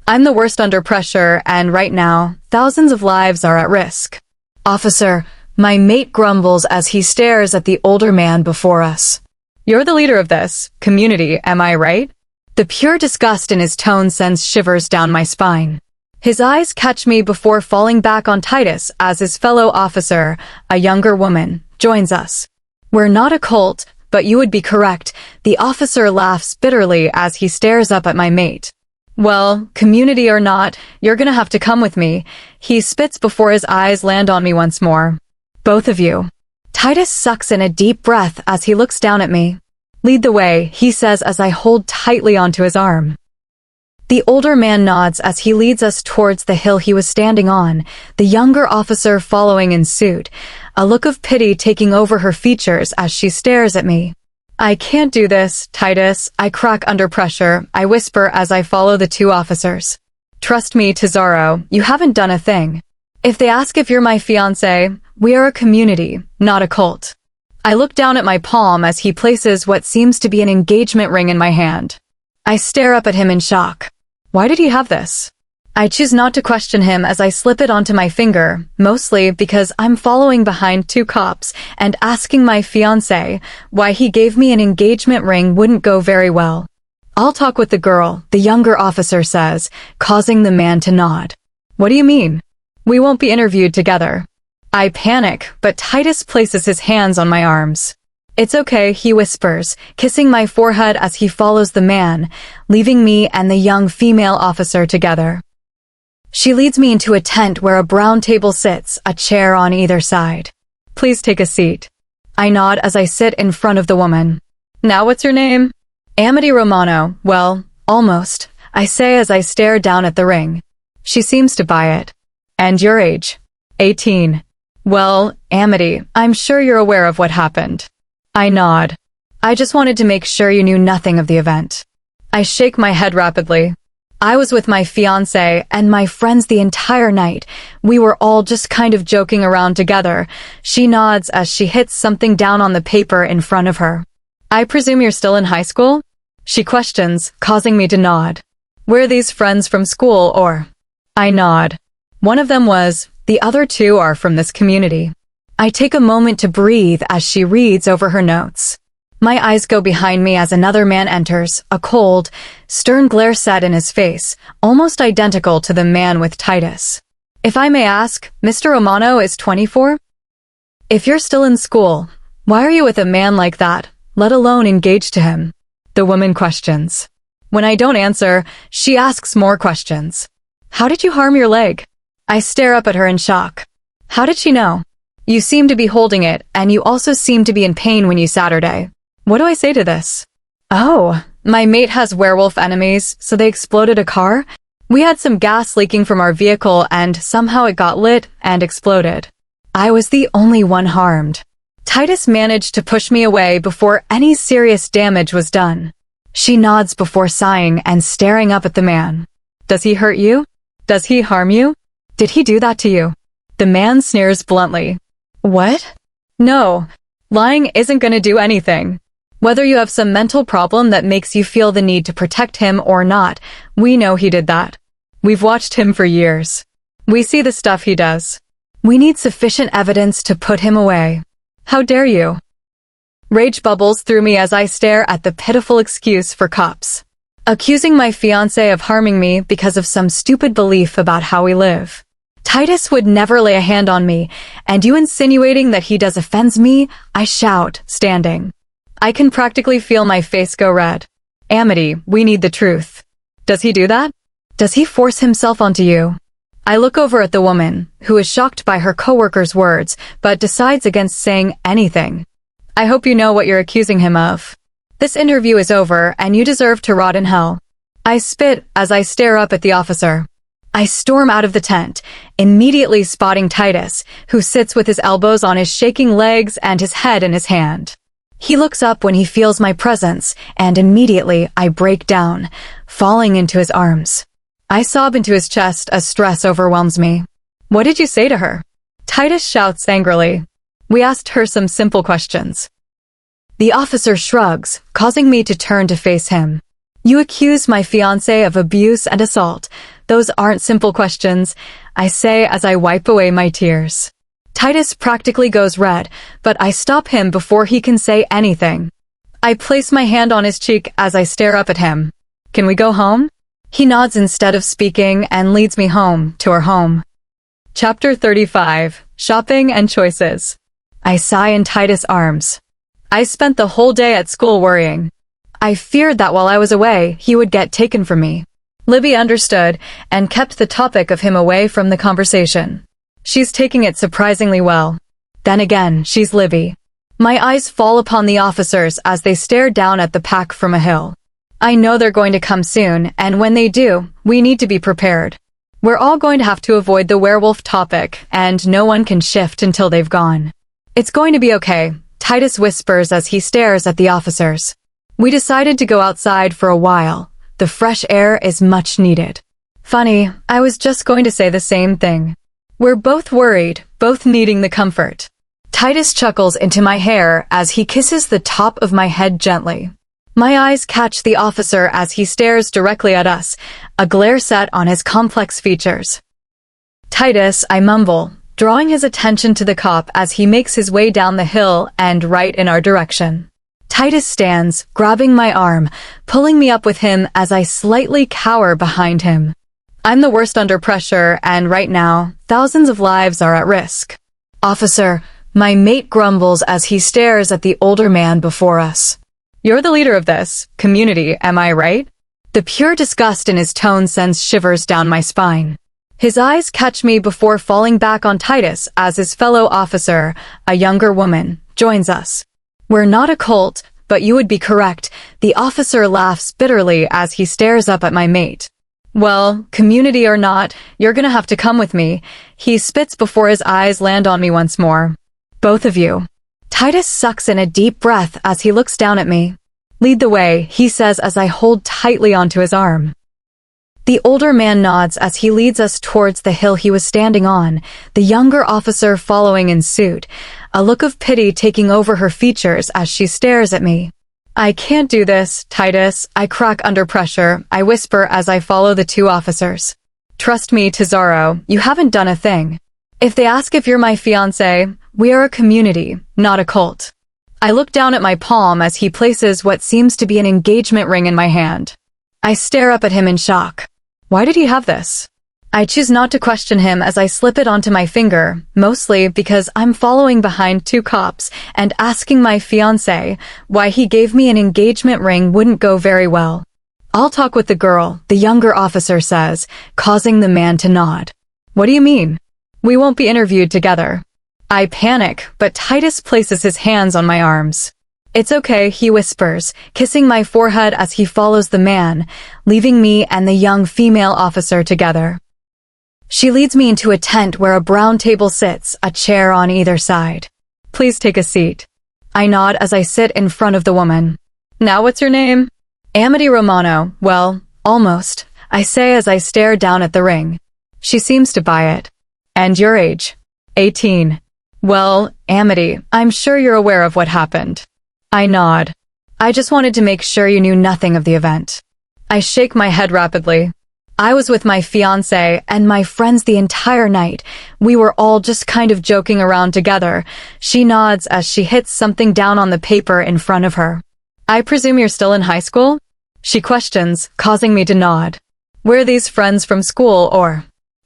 [SPEAKER 1] I'm the worst under pressure, and right now, thousands of lives are at risk. Officer, my mate grumbles as he stares at the older man before us. You're the leader of this community, am I right? The pure disgust in his tone sends shivers down my spine. His eyes catch me before falling back on Titus as his fellow officer, a younger woman, joins us. We're not a cult, but you would be correct. The officer laughs bitterly as he stares up at my mate. Well, community or not, you're gonna have to come with me. He spits before his eyes land on me once more. Both of you. Titus sucks in a deep breath as he looks down at me. Lead the way, he says as I hold tightly onto his arm. The older man nods as he leads us towards the hill he was standing on, the younger officer following in suit, a look of pity taking over her features as she stares at me. I can't do this, Titus. I crack under pressure, I whisper as I follow the two officers. Trust me, Tesoro, you haven't done a thing. If they ask if you're my fiancé, we are a community, not a cult. I look down at my palm as he places what seems to be an engagement ring in my hand. I stare up at him in shock. Why did he have this? I choose not to question him as I slip it onto my finger, mostly because I'm following behind two cops and asking my fiancé why he gave me an engagement ring wouldn't go very well. I'll talk with the girl, the younger officer says, causing the man to nod. What do you mean? We won't be interviewed together. I panic, but Titus places his hands on my arms. It's okay, he whispers, kissing my forehead as he follows the man, leaving me and the young female officer together. She leads me into a tent where a brown table sits, a chair on either side. Please take a seat. I nod as I sit in front of the woman. Now what's your name? Amity Romano. Well, almost, I say as I stare down at the ring. She seems to buy it. And your age? 18. Well, Amity, I'm sure you're aware of what happened. I nod. I just wanted to make sure you knew nothing of the event. I shake my head rapidly. I was with my fiancé and my friends the entire night. We were all just kind of joking around together. She nods as she hits something down on the paper in front of her. I presume you're still in high school? She questions, causing me to nod. Were these friends from school or? I nod. One of them was, the other two are from this community. I take a moment to breathe as she reads over her notes. My eyes go behind me as another man enters, a cold, stern glare set in his face, almost identical to the man with Titus. If I may ask, Mr. Romano is 24? If you're still in school, why are you with a man like that, let alone engaged to him? The woman questions. When I don't answer, she asks more questions. How did you harm your leg? I stare up at her in shock. How did she know? You seem to be holding it, and you also seem to be in pain when you Saturday. What do I say to this? Oh, my mate has werewolf enemies, so they exploded a car? We had some gas leaking from our vehicle and somehow it got lit and exploded. I was the only one harmed. Titus managed to push me away before any serious damage was done. She nods before sighing and staring up at the man. Does he hurt you? Does he harm you? Did he do that to you? The man sneers bluntly. What? No. Lying isn't gonna do anything. Whether you have some mental problem that makes you feel the need to protect him or not, we know he did that. We've watched him for years. We see the stuff he does. We need sufficient evidence to put him away. How dare you? Rage bubbles through me as I stare at the pitiful excuse for cops. Accusing my fiancé of harming me because of some stupid belief about how we live. Titus would never lay a hand on me, and you insinuating that he does offends me, I shout, standing. I can practically feel my face go red. Amity, we need the truth. Does he do that? Does he force himself onto you? I look over at the woman, who is shocked by her coworker's words, but decides against saying anything. I hope you know what you're accusing him of. This interview is over, and you deserve to rot in hell. I spit as I stare up at the officer. I storm out of the tent, immediately spotting Titus, who sits with his elbows on his shaking legs and his head in his hand. He looks up when he feels my presence, and immediately I break down, falling into his arms. I sob into his chest as stress overwhelms me. What did you say to her? Titus shouts angrily. We asked her some simple questions. The officer shrugs, causing me to turn to face him. You accuse my fiancé of abuse and assault. Those aren't simple questions, I say as I wipe away my tears. Titus practically goes red, but I stop him before he can say anything. I place my hand on his cheek as I stare up at him. Can we go home? He nods instead of speaking and leads me home, to our home. Chapter 35, Shopping and Choices. I sigh in Titus' arms. I spent the whole day at school worrying. I feared that while I was away, he would get taken from me. Libby understood and kept the topic of him away from the conversation. She's taking it surprisingly well. Then again, she's Libby. My eyes fall upon the officers as they stare down at the pack from a hill. I know they're going to come soon, and when they do, we need to be prepared. We're all going to have to avoid the werewolf topic, and no one can shift until they've gone. It's going to be okay, Titus whispers as he stares at the officers. We decided to go outside for a while. The fresh air is much needed. Funny, I was just going to say the same thing. We're both worried, both needing the comfort. Titus chuckles into my hair as he kisses the top of my head gently. My eyes catch the officer as he stares directly at us, a glare set on his complex features. Titus, I mumble, drawing his attention to the cop as he makes his way down the hill and right in our direction. Titus stands, grabbing my arm, pulling me up with him as I slightly cower behind him. I'm the worst under pressure, and right now, thousands of lives are at risk. Officer, my mate grumbles as he stares at the older man before us. You're the leader of this community, am I right? The pure disgust in his tone sends shivers down my spine. His eyes catch me before falling back on Titus as his fellow officer, a younger woman, joins us. We're not a cult, but you would be correct. The officer laughs bitterly as he stares up at my mate. Well, community or not, you're gonna have to come with me. He spits before his eyes land on me once more. Both of you. Titus sucks in a deep breath as he looks down at me. Lead the way, he says as I hold tightly onto his arm. The older man nods as he leads us towards the hill he was standing on, the younger officer following in suit, a look of pity taking over her features as she stares at me. I can't do this, Titus, I crack under pressure, I whisper as I follow the two officers. Trust me, Tesoro, you haven't done a thing. If they ask if you're my fiancé, we are a community, not a cult. I look down at my palm as he places what seems to be an engagement ring in my hand. I stare up at him in shock. Why did he have this? I choose not to question him as I slip it onto my finger, mostly because I'm following behind two cops and asking my fiancé why he gave me an engagement ring wouldn't go very well. I'll talk with the girl, the younger officer says, causing the man to nod. What do you mean? We won't be interviewed together. I panic, but Titus places his hands on my arms. It's okay, he whispers, kissing my forehead as he follows the man, leaving me and the young female officer together. She leads me into a tent where a brown table sits, a chair on either side. Please take a seat. I nod as I sit in front of the woman. Now what's your name? Amity Romano, well, almost, I say as I stare down at the ring. She seems to buy it. And your age? 18. Well, Amity, I'm sure you're aware of what happened. I nod. I just wanted to make sure you knew nothing of the event. I shake my head rapidly. I was with my fiancé and my friends the entire night. We were all just kind of joking around together. She nods as she hits something down on the paper in front of her. I presume you're still in high school? She questions, causing me to nod. Were these friends from school or?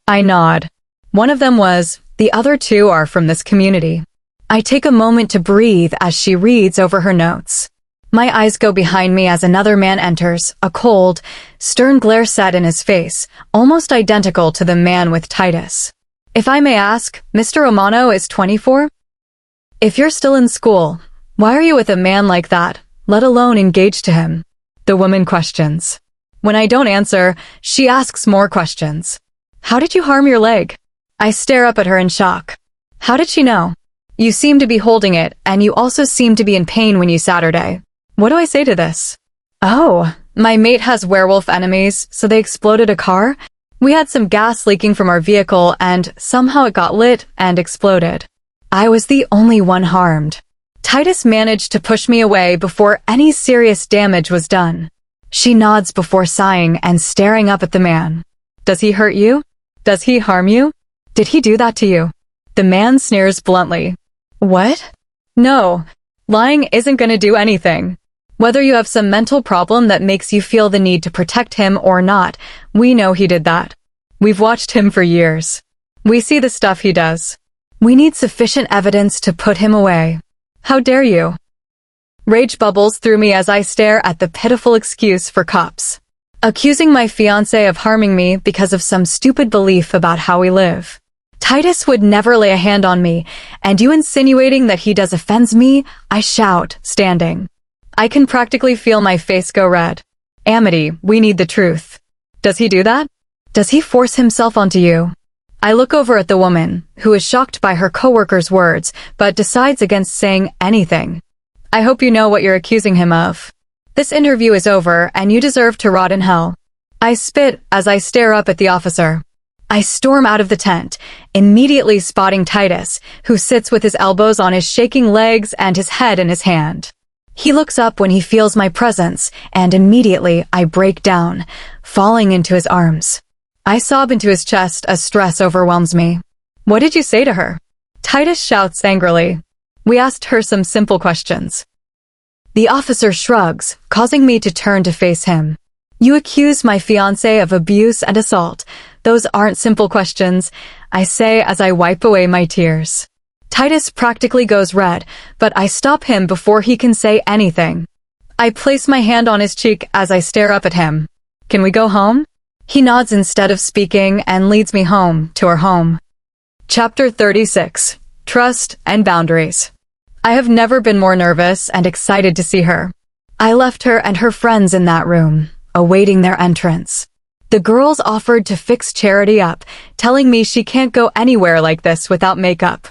[SPEAKER 1] I nod. One of them was, the other two are from this community. I take a moment to breathe as she reads over her notes. My eyes go behind me as another man enters, a cold, stern glare set in his face, almost identical to the man with Titus. If I may ask, Mr. Romano is 24? If you're still in school, why are you with a man like that, let alone engaged to him? The woman questions. When I don't answer, she asks more questions. How did you harm your leg? I stare up at her in shock. How did she know? You seem to be holding it, and you also seem to be in pain when you Saturday. What do I say to this? Oh, my mate has werewolf enemies, so they exploded a car? We had some gas leaking from our vehicle, and somehow it got lit and exploded. I was the only one harmed. Titus managed to push me away before any serious damage was done. She nods before sighing and staring up at the man. Does he hurt you? Does he harm you? Did he do that to you? The man sneers bluntly. What? No, lying isn't going to do anything. Whether you have some mental problem that makes you feel the need to protect him or not, we know he did that. We've watched him for years. We see the stuff he does. We need sufficient evidence to put him away. How dare you? Rage bubbles through me as I stare at the pitiful excuse for cops. Accusing my fiancé of harming me because of some stupid belief about how we live. Titus would never lay a hand on me, and you insinuating that he does offends me, I shout, standing. I can practically feel my face go red. Amity, we need the truth. Does he do that? Does he force himself onto you? I look over at the woman, who is shocked by her coworker's words, but decides against saying anything. I hope you know what you're accusing him of. This interview is over, and you deserve to rot in hell. I spit as I stare up at the officer. I storm out of the tent, immediately spotting Titus, who sits with his elbows on his shaking legs and his head in his hand. He looks up when he feels my presence, and immediately I break down, falling into his arms. I sob into his chest as stress overwhelms me. What did you say to her? Titus shouts angrily. We asked her some simple questions. The officer shrugs, causing me to turn to face him. You accuse my fiancé of abuse and assault. Those aren't simple questions, I say as I wipe away my tears. Titus practically goes red, but I stop him before he can say anything. I place my hand on his cheek as I stare up at him. Can we go home? He nods instead of speaking and leads me home, to our home. Chapter 36. Trust and Boundaries. I have never been more nervous and excited to see her. I left her and her friends in that room, awaiting their entrance. The girls offered to fix Charity up, telling me she can't go anywhere like this without makeup.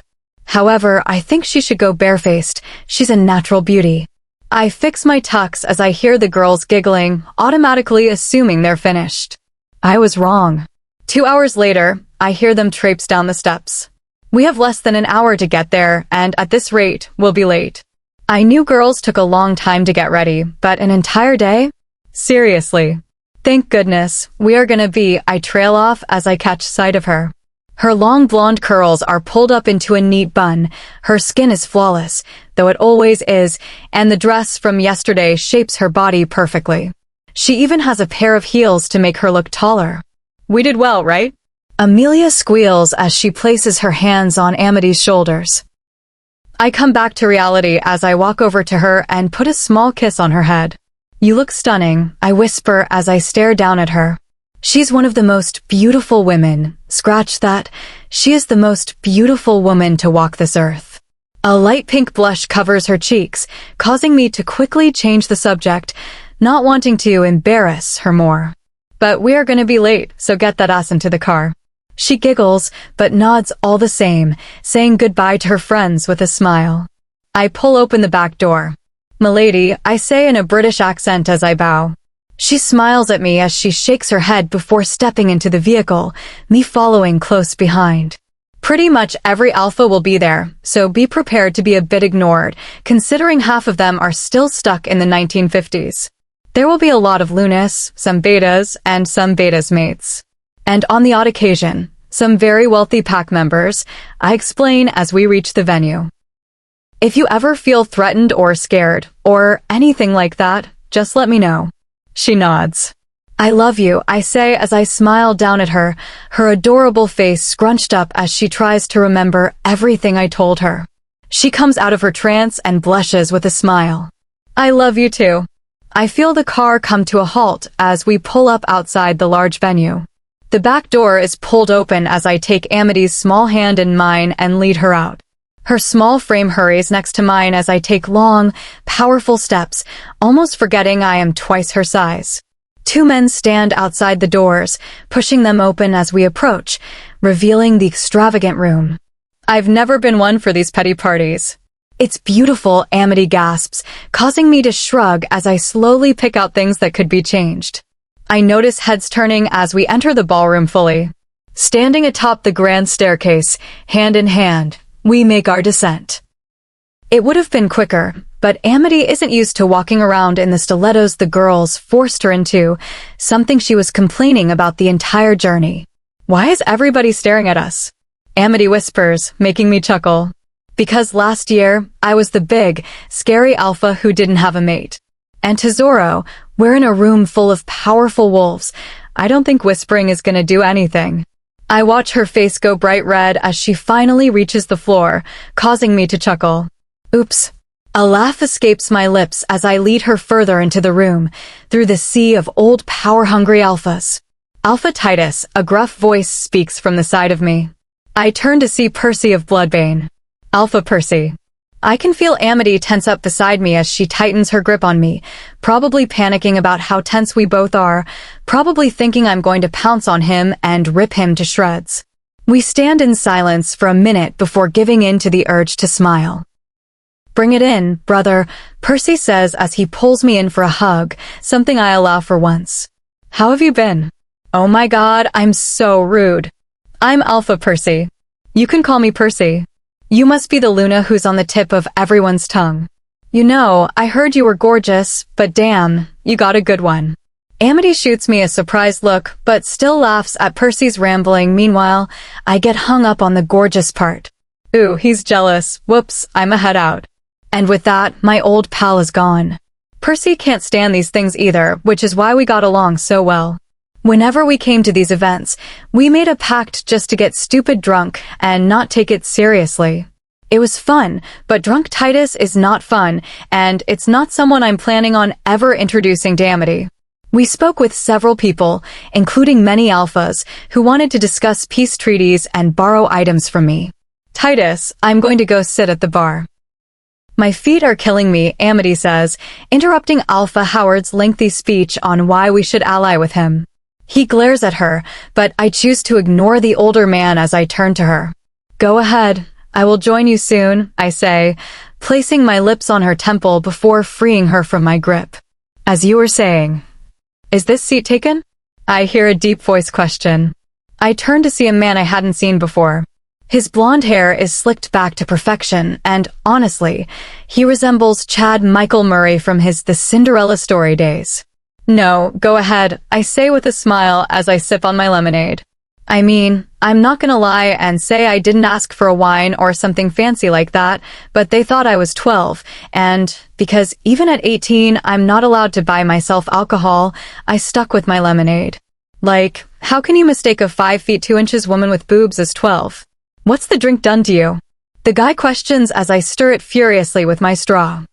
[SPEAKER 1] However, I think she should go barefaced. She's a natural beauty. I fix my tux as I hear the girls giggling, automatically assuming they're finished. I was wrong. 2 hours later, I hear them traipse down the steps. We have less than an hour to get there, and at this rate, we'll be late. I knew girls took a long time to get ready, but an entire day? Seriously. Thank goodness, we are gonna be, I trail off as I catch sight of her. Her long blonde curls are pulled up into a neat bun, her skin is flawless, though it always is, and the dress from yesterday shapes her body perfectly. She even has a pair of heels to make her look taller. We did well, right? Amelia squeals as she places her hands on Amity's shoulders. I come back to reality as I walk over to her and put a small kiss on her head. You look stunning, I whisper as I stare down at her. She's one of the most beautiful women. Scratch that. She is the most beautiful woman to walk this earth. A light pink blush covers her cheeks, causing me to quickly change the subject, not wanting to embarrass her more. But we are going to be late, so get that ass into the car. She giggles, but nods all the same, saying goodbye to her friends with a smile. I pull open the back door. "Milady," I say in a British accent as I bow. She smiles at me as she shakes her head before stepping into the vehicle, me following close behind. Pretty much every alpha will be there, so be prepared to be a bit ignored, considering half of them are still stuck in the 1950s. There will be a lot of Lunas, some betas, and some betas mates. And on the odd occasion, some very wealthy pack members, I explain as we reach the venue. If you ever feel threatened or scared, or anything like that, just let me know. She nods. I love you, I say as I smile down at her, her adorable face scrunched up as she tries to remember everything I told her. She comes out of her trance and blushes with a smile. I love you too. I feel the car come to a halt as we pull up outside the large venue. The back door is pulled open as I take Amity's small hand in mine and lead her out. Her small frame hurries next to mine as I take long, powerful steps, almost forgetting I am twice her size. Two men stand outside the doors, pushing them open as we approach, revealing the extravagant room. I've never been one for these petty parties. It's beautiful, Amity gasps, causing me to shrug as I slowly pick out things that could be changed. I notice heads turning as we enter the ballroom fully. Standing atop the grand staircase, hand in hand, we make our descent. It would have been quicker, but Amity isn't used to walking around in the stilettos the girls forced her into, something she was complaining about the entire journey. Why is everybody staring at us? Amity whispers, making me chuckle. Because last year, I was the big, scary alpha who didn't have a mate. And to Zorro, we're in a room full of powerful wolves. I don't think whispering is gonna do anything. I watch her face go bright red as she finally reaches the floor, causing me to chuckle. Oops. A laugh escapes my lips as I lead her further into the room, through the sea of old power-hungry alphas. Alpha Titus, a gruff voice speaks from the side of me. I turn to see Percy of Bloodbane. Alpha Percy. I can feel Amity tense up beside me as she tightens her grip on me, probably panicking about how tense we both are, probably thinking I'm going to pounce on him and rip him to shreds. We stand in silence for a minute before giving in to the urge to smile. Bring it in, brother, Percy says as he pulls me in for a hug, something I allow for once. How have you been? Oh my god, I'm so rude. I'm Alpha Percy. You can call me Percy. You must be the Luna who's on the tip of everyone's tongue. You know, I heard you were gorgeous, but damn, you got a good one. Amity shoots me a surprised look, but still laughs at Percy's rambling. Meanwhile, I get hung up on the gorgeous part. Ooh, he's jealous. Whoops, I'm a head out. And with that, my old pal is gone. Percy can't stand these things either, which is why we got along so well. Whenever we came to these events, we made a pact just to get stupid drunk and not take it seriously. It was fun, but drunk Titus is not fun, and it's not someone I'm planning on ever introducing to Amity. We spoke with several people, including many alphas, who wanted to discuss peace treaties and borrow items from me. Titus, I'm going to go sit at the bar. My feet are killing me, Amity says, interrupting Alpha Howard's lengthy speech on why we should ally with him. He glares at her, but I choose to ignore the older man as I turn to her. Go ahead, I will join you soon, I say, placing my lips on her temple before freeing her from my grip. As you were saying, is this seat taken? I hear a deep voice question. I turn to see a man I hadn't seen before. His blonde hair is slicked back to perfection, and honestly, he resembles Chad Michael Murray from his The Cinderella Story days. No, go ahead, I say with a smile as I sip on my lemonade. I mean, I'm not gonna lie and say I didn't ask for a wine or something fancy like that, but they thought I was 12, and because even at 18 I'm not allowed to buy myself alcohol, I stuck with my lemonade. Like, how can you mistake a 5 feet 2 inches woman with boobs as 12? What's the drink done to you? The guy questions as I stir it furiously with my straw.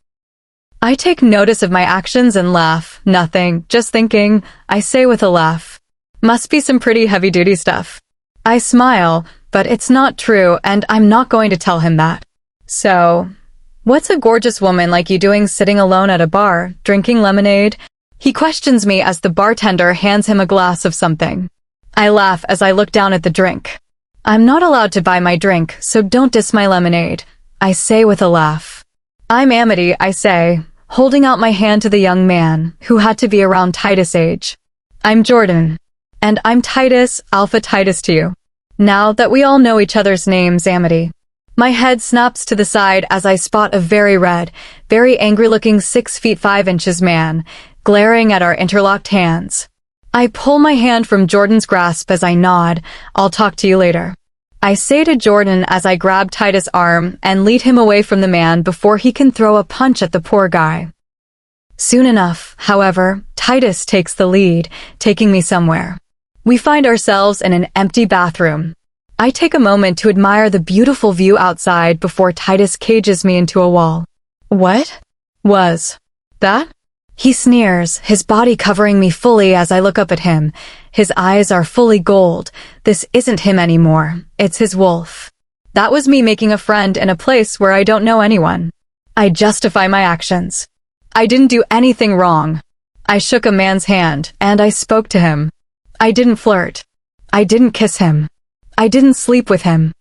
[SPEAKER 1] I take notice of my actions and laugh. Nothing, just thinking, I say with a laugh. Must be some pretty heavy-duty stuff. I smile, but it's not true, and I'm not going to tell him that. So, what's a gorgeous woman like you doing sitting alone at a bar, drinking lemonade? He questions me as the bartender hands him a glass of something. I laugh as I look down at the drink. I'm not allowed to buy my drink, so don't diss my lemonade, I say with a laugh. I'm Amity, I say, holding out my hand to the young man, who had to be around Titus' age. I'm Jordan. And I'm Titus, Alpha Titus to you. Now that we all know each other's names, Amity. My head snaps to the side as I spot a very red, very angry-looking 6 feet 5 inches man, glaring at our interlocked hands. I pull my hand from Jordan's grasp as I nod, I'll talk to you later. I say to Jordan as I grab Titus' arm and lead him away from the man before he can throw a punch at the poor guy. Soon enough, however, Titus takes the lead, taking me somewhere. We find ourselves in an empty bathroom. I take a moment to admire the beautiful view outside before Titus cages me into a wall. What? Was That? He sneers, his body covering me fully as I look up at him. His eyes are fully gold. This isn't him anymore. It's his wolf. That was me making a friend in a place where I don't know anyone. I justify my actions. I didn't do anything wrong. I shook a man's hand, and I spoke to him. I didn't flirt. I didn't kiss him. I didn't sleep with him.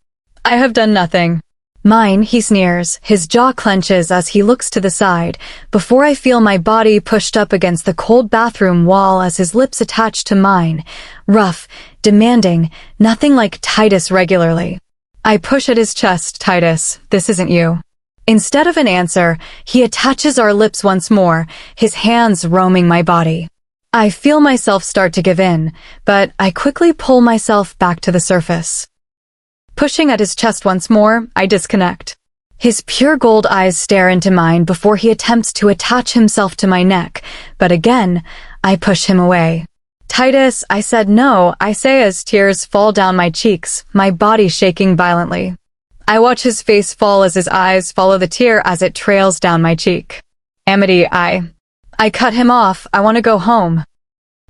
[SPEAKER 1] I have done nothing. Mine, he sneers, his jaw clenches as he looks to the side, before I feel my body pushed up against the cold bathroom wall as his lips attach to mine. Rough, demanding, nothing like Titus regularly. I push at his chest. Titus, this isn't you. Instead of an answer, he attaches our lips once more, his hands roaming my body. I feel myself start to give in, but I quickly pull myself back to the surface. Pushing at his chest once more, I disconnect. His pure gold eyes stare into mine before he attempts to attach himself to my neck, but again, I push him away. Titus, I said no, I say as tears fall down my cheeks, my body shaking violently. I watch his face fall as his eyes follow the tear as it trails down my cheek. Amity, I cut him off. I want to go home.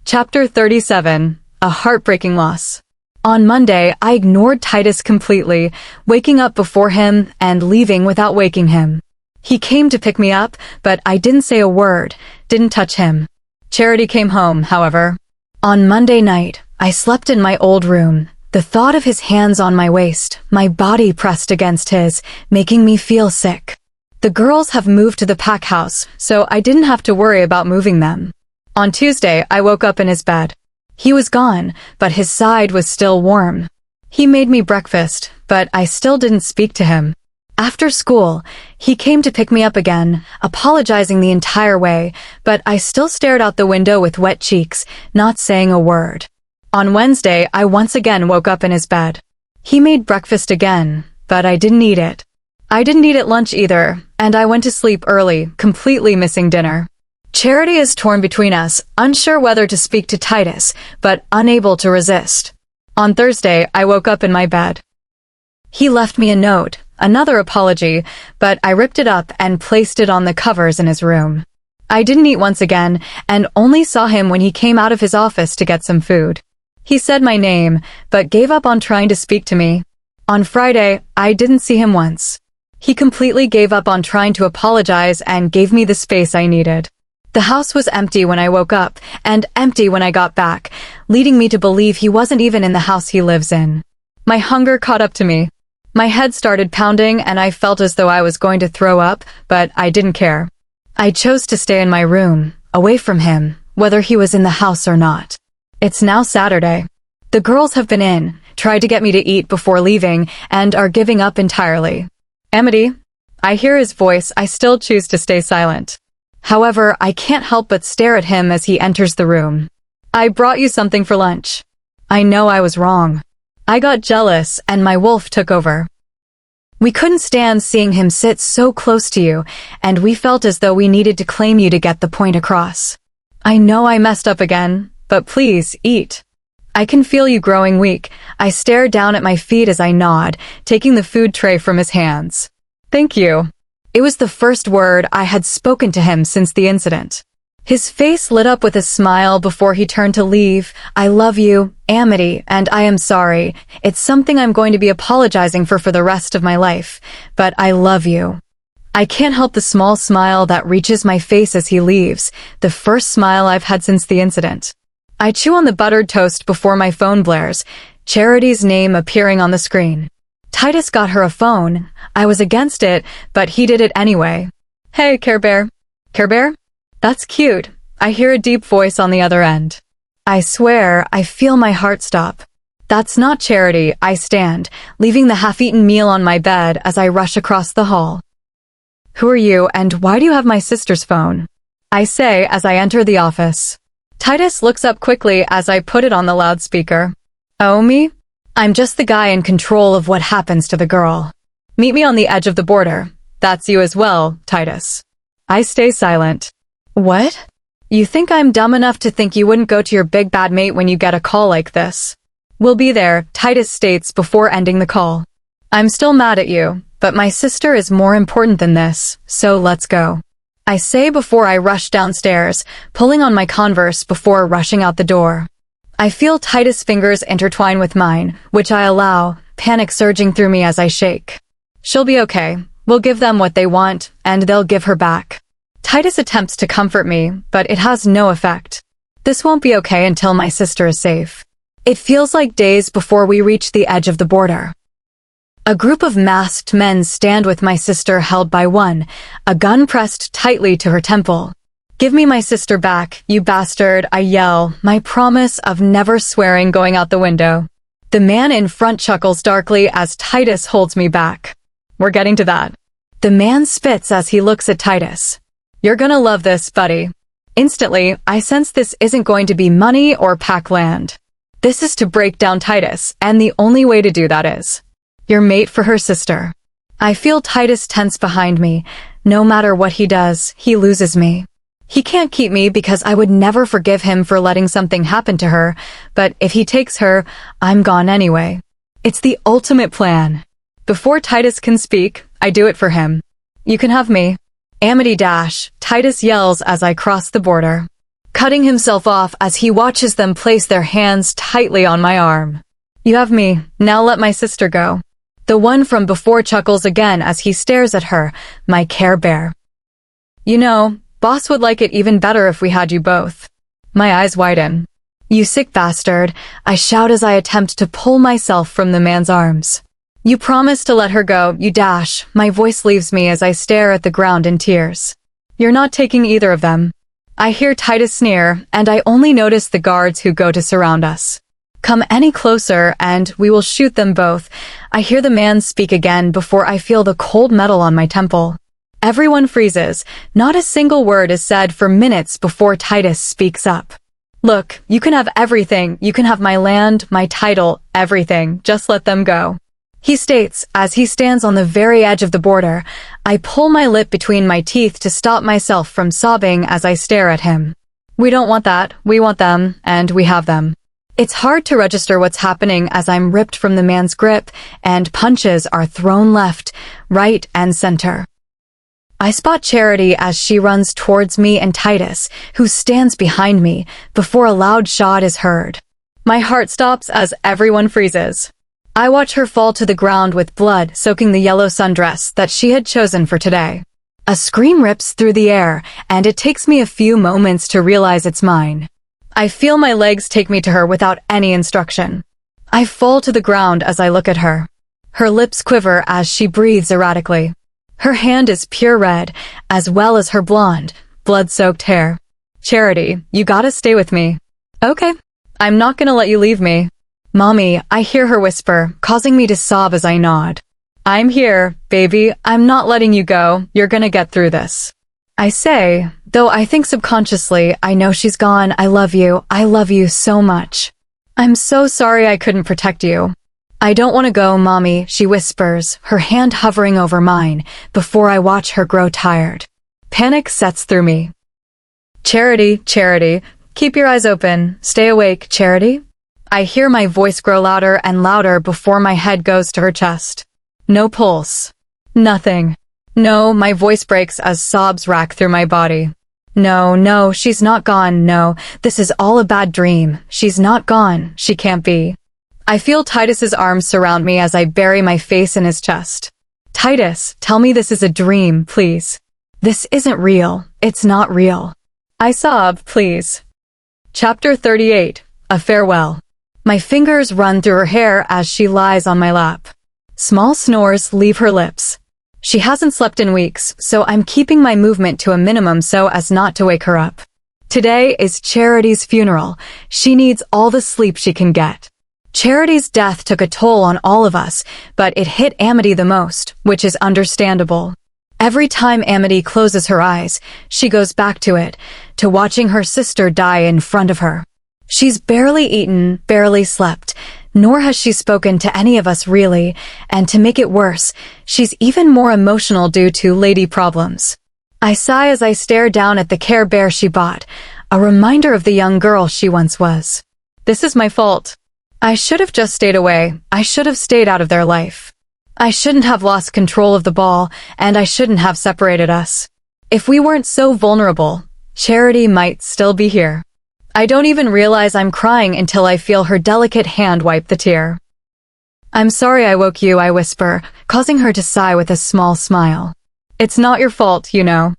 [SPEAKER 1] Chapter 37. A heartbreaking loss. On Monday, I ignored Titus completely, waking up before him and leaving without waking him. He came to pick me up, but I didn't say a word, didn't touch him. Charity came home, however. On Monday night, I slept in my old room. The thought of his hands on my waist, my body pressed against his, making me feel sick. The girls have moved to the pack house, so I didn't have to worry about moving them. On Tuesday, I woke up in his bed. He was gone, but his side was still warm. He made me breakfast, but I still didn't speak to him. After school, he came to pick me up again, apologizing the entire way, but I still stared out the window with wet cheeks, not saying a word. On Wednesday, I once again woke up in his bed. He made breakfast again, but I didn't eat it. I didn't eat at lunch either, and I went to sleep early, completely missing dinner. Charity is torn between us, unsure whether to speak to Titus, but unable to resist. On Thursday, I woke up in my bed. He left me a note, another apology, but I ripped it up and placed it on the covers in his room. I didn't eat once again, and only saw him when he came out of his office to get some food. He said my name, but gave up on trying to speak to me. On Friday, I didn't see him once. He completely gave up on trying to apologize and gave me the space I needed. The house was empty when I woke up, and empty when I got back, leading me to believe he wasn't even in the house he lives in. My hunger caught up to me. My head started pounding and I felt as though I was going to throw up, but I didn't care. I chose to stay in my room, away from him, whether he was in the house or not. It's now Saturday. The girls have been in, tried to get me to eat before leaving, and are giving up entirely. Amity. I hear his voice. I still choose to stay silent. However, I can't help but stare at him as he enters the room. I brought you something for lunch. I know I was wrong. I got jealous and my wolf took over. We couldn't stand seeing him sit so close to you, and we felt as though we needed to claim you to get the point across. I know I messed up again, but please, eat. I can feel you growing weak. I stare down at my feet as I nod, taking the food tray from his hands. Thank you. It was the first word I had spoken to him since the incident. His face lit up with a smile before he turned to leave. I love you, Amity, and I am sorry. It's something I'm going to be apologizing for the rest of my life, but I love you. I can't help the small smile that reaches my face as he leaves, the first smile I've had since the incident. I chew on the buttered toast before my phone blares, Charity's name appearing on the screen. Titus got her a phone. I was against it, but he did it anyway. Hey, Care Bear. Care Bear? That's cute. I hear a deep voice on the other end. I swear, I feel my heart stop. That's not Charity. I stand, leaving the half-eaten meal on my bed as I rush across the hall. Who are you, and why do you have my sister's phone? I say as I enter the office. Titus looks up quickly as I put it on the loudspeaker. Oh, me? I'm just the guy in control of what happens to the girl. Meet me on the edge of the border. That's you as well, Titus. I stay silent. What? You think I'm dumb enough to think you wouldn't go to your big bad mate when you get a call like this? We'll be there, Titus states before ending the call. I'm still mad at you, but my sister is more important than this, so let's go. I say before I rush downstairs, pulling on my Converse before rushing out the door. I feel Titus' fingers intertwine with mine, which I allow, panic surging through me as I shake. She'll be okay. We'll give them what they want, and they'll give her back. Titus attempts to comfort me, but it has no effect. This won't be okay until my sister is safe. It feels like days before we reach the edge of the border. A group of masked men stand with my sister held by one, a gun pressed tightly to her temple. "Give me my sister back, you bastard," I yell, my promise of never swearing going out the window. The man in front chuckles darkly as Titus holds me back. We're getting to that. The man spits as he looks at Titus. "You're gonna love this, buddy." Instantly, I sense this isn't going to be money or pack land. This is to break down Titus, and the only way to do that is your mate for her sister. I feel Titus tense behind me. No matter what he does, he loses me. He can't keep me because I would never forgive him for letting something happen to her, but if he takes her, I'm gone anyway. It's the ultimate plan. Before Titus can speak, I do it for him. "You can have me." Amity dash, Titus yells as I cross the border, cutting himself off as he watches them place their hands tightly on my arm. "You have me, now let my sister go." The one from before chuckles again as he stares at her, my Care Bear. "You know, boss would like it even better if we had you both." My eyes widen. "You sick bastard," I shout as I attempt to pull myself from the man's arms. "You promised to let her go, you dash." My voice leaves me as I stare at the ground in tears. "You're not taking either of them." I hear Titus sneer, and I only notice the guards who go to surround us. "Come any closer, and we will shoot them both." I hear the man speak again before I feel the cold metal on my temple. Everyone freezes. Not a single word is said for minutes before Titus speaks up. "Look, you can have everything. You can have my land, my title, everything. Just let them go," he states as he stands on the very edge of the border. I pull my lip between my teeth to stop myself from sobbing as I stare at him. We don't want that. We want them, and we have them. It's hard to register what's happening as I'm ripped from the man's grip, and punches are thrown left, right, and center. I spot Charity as she runs towards me and Titus, who stands behind me, before a loud shot is heard. My heart stops as everyone freezes. I watch her fall to the ground with blood soaking the yellow sundress that she had chosen for today. A scream rips through the air, and it takes me a few moments to realize it's mine. I feel my legs take me to her without any instruction. I fall to the ground as I look at her. Her lips quiver as she breathes erratically. Her hand is pure red, as well as her blonde, blood-soaked hair. "Charity, you gotta stay with me." "Okay. I'm not gonna let you leave me." "Mommy," I hear her whisper, causing me to sob as I nod. "I'm here, baby. I'm not letting you go. You're gonna get through this." I say, though I think subconsciously, I know she's gone. I love you. I love you so much. I'm so sorry I couldn't protect you." "I don't want to go, Mommy," she whispers, her hand hovering over mine, before I watch her grow tired. Panic sets through me. "Charity, Charity, keep your eyes open. Stay awake, Charity." I hear my voice grow louder and louder before my head goes to her chest. No pulse. Nothing. No, my voice breaks as sobs rack through my body. No, she's not gone. No, this is all a bad dream. She's not gone. She can't be. I feel Titus's arms surround me as I bury my face in his chest. "Titus, tell me this is a dream, please. This isn't real. It's not real." I sob, "Please." Chapter 38. A Farewell. My fingers run through her hair as she lies on my lap. Small snores leave her lips. She hasn't slept in weeks, so I'm keeping my movement to a minimum so as not to wake her up. Today is Charity's funeral. She needs all the sleep she can get. Charity's death took a toll on all of us, but it hit Amity the most, which is understandable. Every time Amity closes her eyes, she goes back to it, to watching her sister die in front of her. She's barely eaten, barely slept, nor has she spoken to any of us really, and to make it worse, she's even more emotional due to lady problems. I sigh as I stare down at the Care Bear she bought, a reminder of the young girl she once was. This is my fault. I should have just stayed away. I should have stayed out of their life. I shouldn't have lost control of the ball, and I shouldn't have separated us. If we weren't so vulnerable, Charity might still be here. I don't even realize I'm crying until I feel her delicate hand wipe the tear. I'm sorry I woke you, I whisper, causing her to sigh with a small smile. It's not your fault, you know.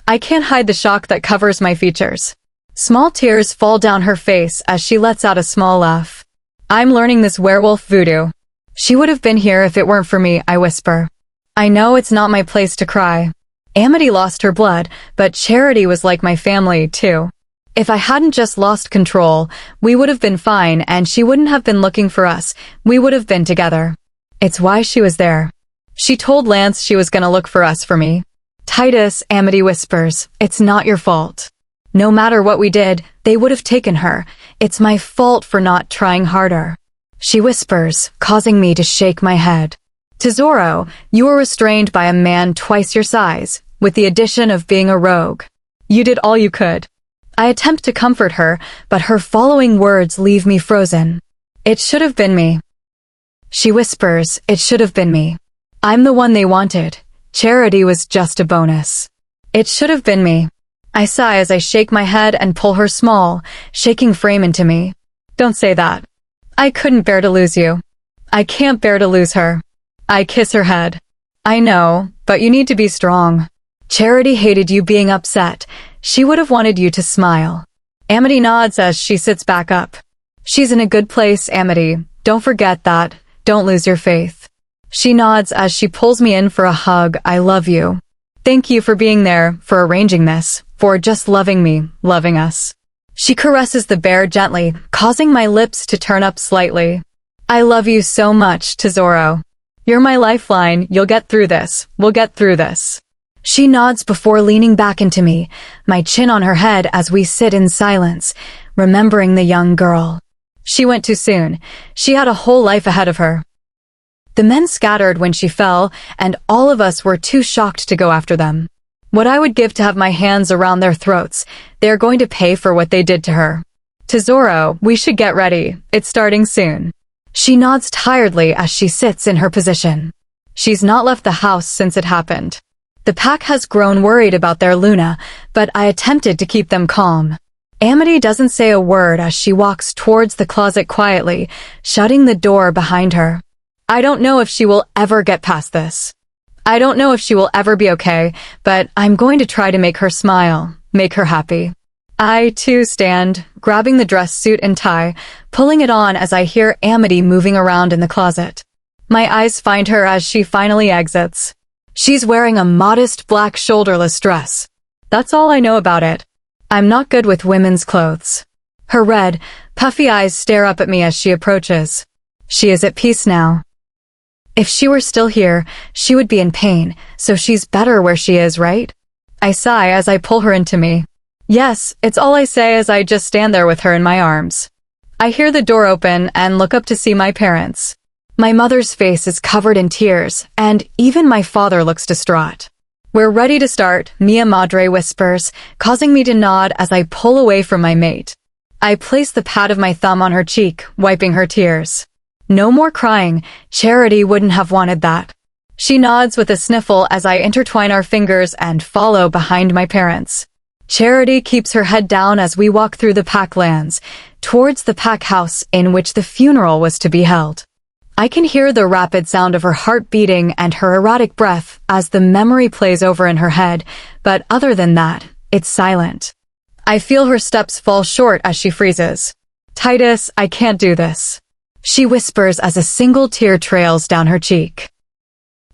[SPEAKER 1] I can't hide the shock that covers my features. Small tears fall down her face as she lets out a small laugh. I'm learning this werewolf voodoo. She would have been here if it weren't for me, I whisper. I know it's not my place to cry. Amity lost her blood, but Charity was like my family, too. If I hadn't just lost control, we would have been fine and she wouldn't have been looking for us. We would have been together. It's why she was there. She told Lance she was gonna look for us for me. Titus, Amity whispers, it's not your fault. No matter what we did, they would have taken her. It's my fault for not trying harder. She whispers, causing me to shake my head. Tesoro, you were restrained by a man twice your size, with the addition of being a rogue. You did all you could. I attempt to comfort her, but her following words leave me frozen. It should have been me. She whispers, it should have been me. I'm the one they wanted. Charity was just a bonus. It should have been me. I sigh as I shake my head and pull her small, shaking frame into me. Don't say that. I couldn't bear to lose you. I can't bear to lose her. I kiss her head. I know, but you need to be strong. Charity hated you being upset. She would have wanted you to smile. Amity nods as she sits back up. She's in a good place, Amity. Don't forget that. Don't lose your faith. She nods as she pulls me in for a hug. I love you. Thank you for being there, for arranging this, for just loving me, loving us. She caresses the bear gently, causing my lips to turn up slightly. I love you so much, Tesoro. You're my lifeline. You'll get through this. We'll get through this. She nods before leaning back into me, my chin on her head as we sit in silence, remembering the young girl. She went too soon. She had a whole life ahead of her. The men scattered when she fell, and all of us were too shocked to go after them. What I would give to have my hands around their throats. They're going to pay for what they did to her. Tesoro, we should get ready. It's starting soon. She nods tiredly as she sits in her position. She's not left the house since it happened. The pack has grown worried about their Luna, but I attempted to keep them calm. Amity doesn't say a word as she walks towards the closet quietly, shutting the door behind her. I don't know if she will ever get past this. I don't know if she will ever be okay, but I'm going to try to make her smile, make her happy. I, too, stand, grabbing the dress suit and tie, pulling it on as I hear Amity moving around in the closet. My eyes find her as she finally exits. She's wearing a modest black shoulderless dress. That's all I know about it. I'm not good with women's clothes. Her red, puffy eyes stare up at me as she approaches. She is at peace now. If she were still here, she would be in pain, so she's better where she is, right? I sigh as I pull her into me. Yes, it's all I say as I just stand there with her in my arms. I hear the door open and look up to see my parents. My mother's face is covered in tears, and even my father looks distraught. We're ready to start, Mia Madre whispers, causing me to nod as I pull away from my mate. I place the pad of my thumb on her cheek, wiping her tears. No more crying. Charity wouldn't have wanted that. She nods with a sniffle as I intertwine our fingers and follow behind my parents. Charity keeps her head down as we walk through the pack lands, towards the pack house in which the funeral was to be held. I can hear the rapid sound of her heart beating and her erratic breath as the memory plays over in her head, but other than that, it's silent. I feel her steps fall short as she freezes. Titus, I can't do this. She whispers as a single tear trails down her cheek.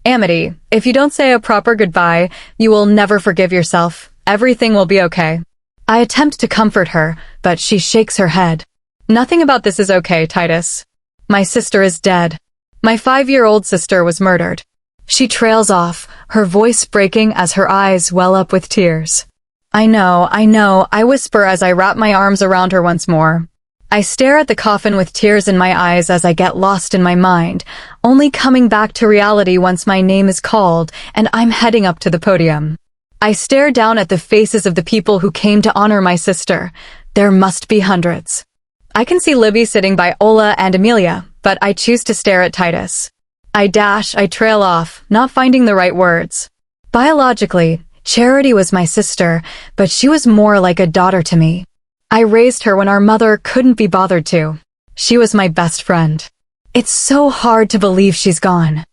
[SPEAKER 1] Amity, if you don't say a proper goodbye, you will never forgive yourself. Everything will be okay. I attempt to comfort her, but she shakes her head. Nothing about this is okay, Titus. My sister is dead. My 5-year-old sister was murdered. She trails off, her voice breaking as her eyes well up with tears. I know, I whisper as I wrap my arms around her once more. I stare at the coffin with tears in my eyes as I get lost in my mind, only coming back to reality once my name is called and I'm heading up to the podium. I stare down at the faces of the people who came to honor my sister. There must be hundreds. I can see Libby sitting by Ola and Amelia, but I choose to stare at Titus. I trail off, not finding the right words. Biologically, Charity was my sister, but she was more like a daughter to me. I raised her when our mother couldn't be bothered to. She was my best friend. It's so hard to believe she's gone.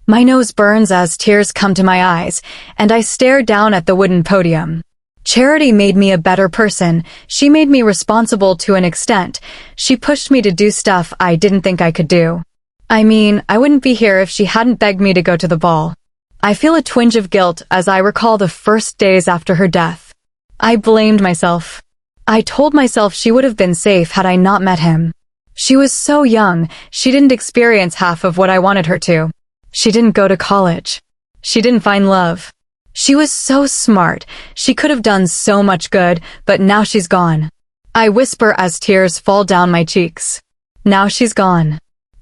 [SPEAKER 1] My nose burns as tears come to my eyes, and I stare down at the wooden podium. Charity made me a better person. She made me responsible to an extent. She pushed me to do stuff I didn't think I could do. I mean, I wouldn't be here if she hadn't begged me to go to the ball. I feel a twinge of guilt as I recall the first days after her death. I blamed myself. I told myself she would have been safe had I not met him. She was so young, she didn't experience half of what I wanted her to. She didn't go to college. She didn't find love. She was so smart, she could have done so much good, but now she's gone. I whisper as tears fall down my cheeks. Now she's gone.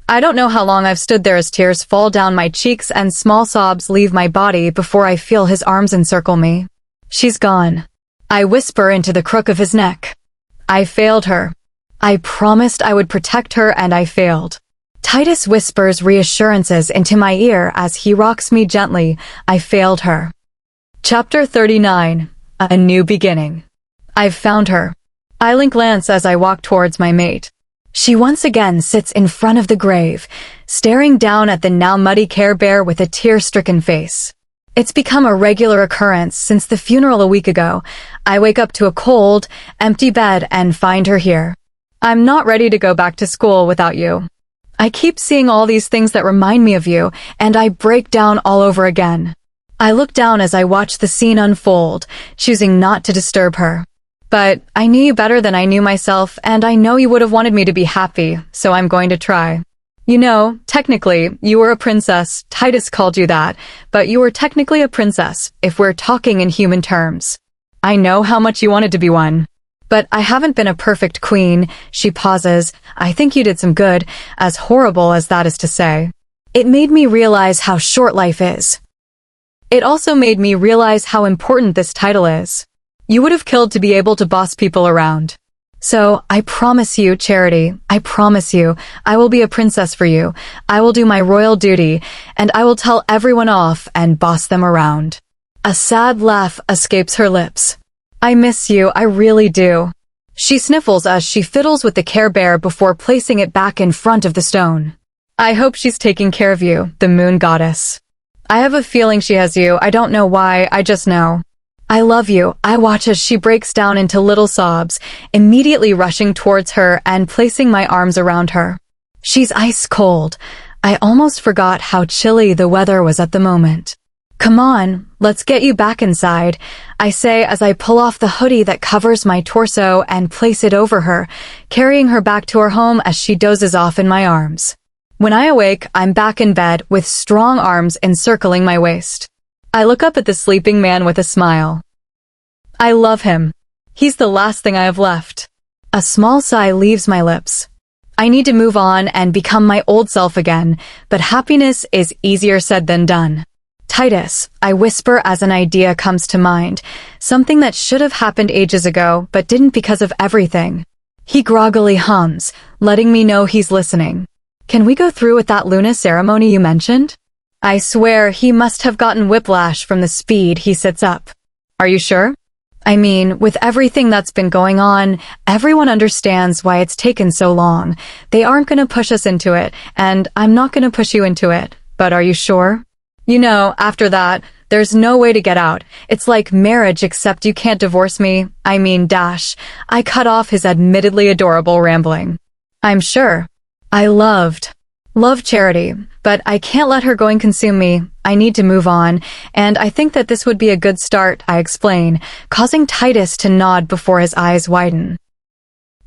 [SPEAKER 1] I don't know how long I've stood there as tears fall down my cheeks and small sobs leave my body before I feel his arms encircle me. She's gone. I whisper into the crook of his neck. I failed her. I promised I would protect her and I failed. Titus whispers reassurances into my ear as he rocks me gently. I failed her. Chapter 39. A New Beginning. I've found her. I glance as I walk towards my mate. She once again sits in front of the grave, staring down at the now muddy Care Bear with a tear-stricken face. It's become a regular occurrence since the funeral a week ago. I wake up to a cold, empty bed and find her here. I'm not ready to go back to school without you. I keep seeing all these things that remind me of you, and I break down all over again. I look down as I watch the scene unfold, choosing not to disturb her. But I knew you better than I knew myself, and I know you would have wanted me to be happy, so I'm going to try. You know, technically, you were a princess. Titus called you that, but you were technically a princess, if we're talking in human terms. I know how much you wanted to be one. But I haven't been a perfect queen. She pauses. I think you did some good, as horrible as that is to say. It made me realize how short life is. It also made me realize how important this title is. You would have killed to be able to boss people around. So, I promise you, Charity, I promise you, I will be a princess for you. I will do my royal duty, and I will tell everyone off and boss them around. A sad laugh escapes her lips. I miss you, I really do. She sniffles as she fiddles with the Care Bear before placing it back in front of the stone. I hope she's taking care of you, the moon goddess. I have a feeling she has you, I don't know why, I just know. I love you. I watch as she breaks down into little sobs, immediately rushing towards her and placing my arms around her. She's ice cold. I almost forgot how chilly the weather was at the moment. Come on, let's get you back inside, I say as I pull off the hoodie that covers my torso and place it over her, carrying her back to her home as she dozes off in my arms. When I awake, I'm back in bed with strong arms encircling my waist. I look up at the sleeping man with a smile. I love him. He's the last thing I have left. A small sigh leaves my lips. I need to move on and become my old self again, but happiness is easier said than done. Titus, I whisper as an idea comes to mind, something that should have happened ages ago but didn't because of everything. He groggily hums, letting me know he's listening. Can we go through with that Luna ceremony you mentioned? I swear he must have gotten whiplash from the speed he sits up. Are you sure? I mean, with everything that's been going on, everyone understands why it's taken so long. They aren't gonna push us into it, and I'm not gonna push you into it. But are you sure? You know, after that, there's no way to get out. It's like marriage except you can't divorce me. I mean, dash. I cut off his admittedly adorable rambling. I'm sure. I love Charity, but I can't let her going consume me. I need to move on, and I think that this would be a good start, I explain, causing Titus to nod before his eyes widen.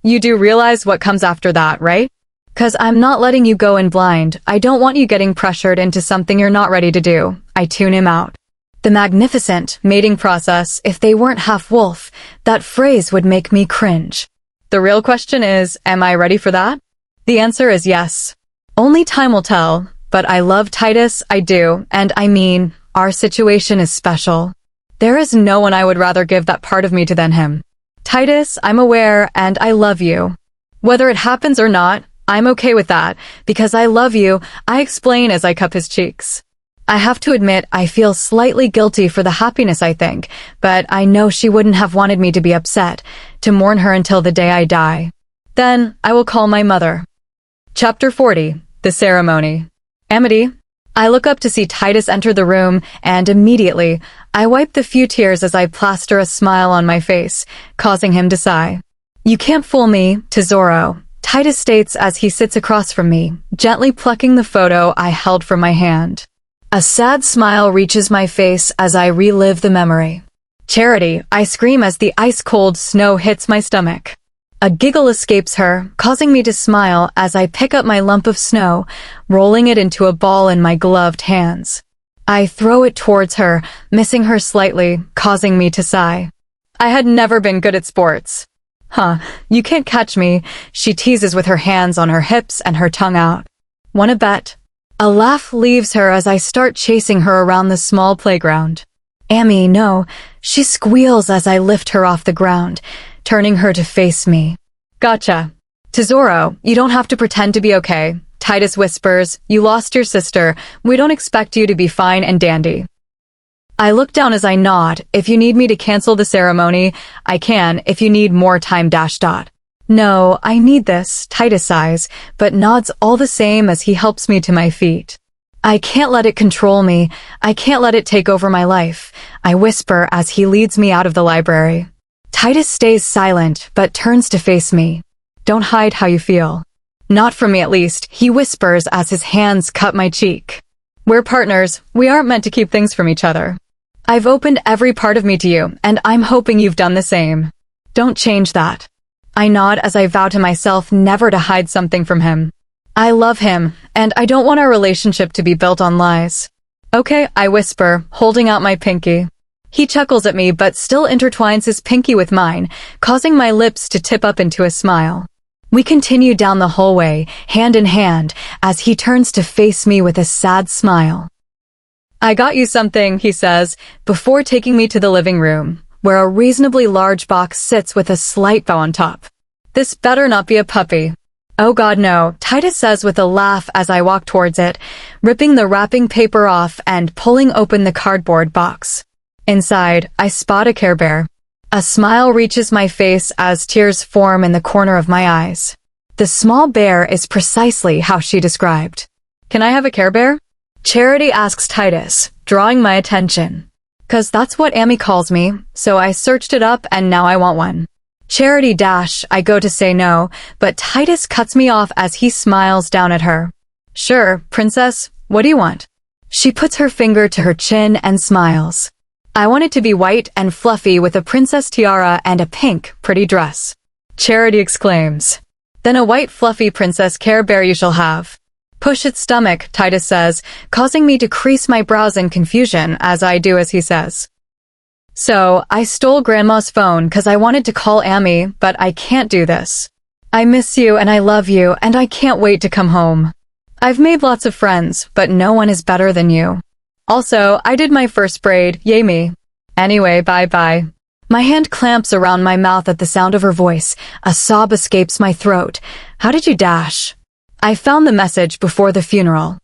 [SPEAKER 1] You do realize what comes after that, right? 'Cause I'm not letting you go in blind. I don't want you getting pressured into something you're not ready to do. I tune him out. The magnificent mating process, if they weren't half wolf, that phrase would make me cringe. The real question is, am I ready for that? The answer is yes. Only time will tell, but I love Titus, I do, and I mean, our situation is special. There is no one I would rather give that part of me to than him. Titus, I'm aware, and I love you. Whether it happens or not, I'm okay with that, because I love you, I explain as I cup his cheeks. I have to admit I feel slightly guilty for the happiness I think, but I know she wouldn't have wanted me to be upset, to mourn her until the day I die. Then I will call my mother. Chapter 40. The Ceremony. Amity. I look up to see Titus enter the room, and immediately, I wipe the few tears as I plaster a smile on my face, causing him to sigh. You can't fool me, Tesoro, Titus states as he sits across from me, gently plucking the photo I held from my hand. A sad smile reaches my face as I relive the memory. Charity, I scream as the ice-cold snow hits my stomach. A giggle escapes her, causing me to smile as I pick up my lump of snow, rolling it into a ball in my gloved hands. I throw it towards her, missing her slightly, causing me to sigh. I had never been good at sports. You can't catch me, she teases with her hands on her hips and her tongue out. Wanna bet? A laugh leaves her as I start chasing her around the small playground. Amy, no, she squeals as I lift her off the ground, turning her to face me. Gotcha. Tesoro, you don't have to pretend to be okay. Titus whispers, you lost your sister. We don't expect you to be fine and dandy. I look down as I nod. If you need me to cancel the ceremony, I can if you need more time . No, I need this, Titus sighs, but nods all the same as he helps me to my feet. I can't let it control me. I can't let it take over my life, I whisper as he leads me out of the library. Titus stays silent, but turns to face me. Don't hide how you feel. Not from me at least, he whispers as his hands cut my cheek. We're partners. We aren't meant to keep things from each other. I've opened every part of me to you, and I'm hoping you've done the same. Don't change that. I nod as I vow to myself never to hide something from him. I love him, and I don't want our relationship to be built on lies. Okay, I whisper, holding out my pinky. He chuckles at me but still intertwines his pinky with mine, causing my lips to tip up into a smile. We continue down the hallway, hand in hand, as he turns to face me with a sad smile. I got you something, he says, before taking me to the living room, where a reasonably large box sits with a slight bow on top. This better not be a puppy. Oh God, no, Titus says with a laugh as I walk towards it, ripping the wrapping paper off and pulling open the cardboard box. Inside, I spot a Care Bear. A smile reaches my face as tears form in the corner of my eyes. The small bear is precisely how she described. Can I have a Care Bear? Charity asks Titus, drawing my attention. 'Cause that's what Amy calls me, so I searched it up and now I want one. Charity I go to say no, but Titus cuts me off as he smiles down at her. Sure, princess, what do you want? She puts her finger to her chin and smiles. I want it to be white and fluffy with a princess tiara and a pink, pretty dress. Charity exclaims. Then a white fluffy princess Care Bear you shall have. Push its stomach, Titus says, causing me to crease my brows in confusion as I do as he says. So, I stole Grandma's phone 'cause I wanted to call Amy, but I can't do this. I miss you and I love you and I can't wait to come home. I've made lots of friends, but no one is better than you. Also, I did my first braid, yay me. Anyway, bye-bye. My hand clamps around my mouth at the sound of her voice. A sob escapes my throat. How did you ? I found the message before the funeral.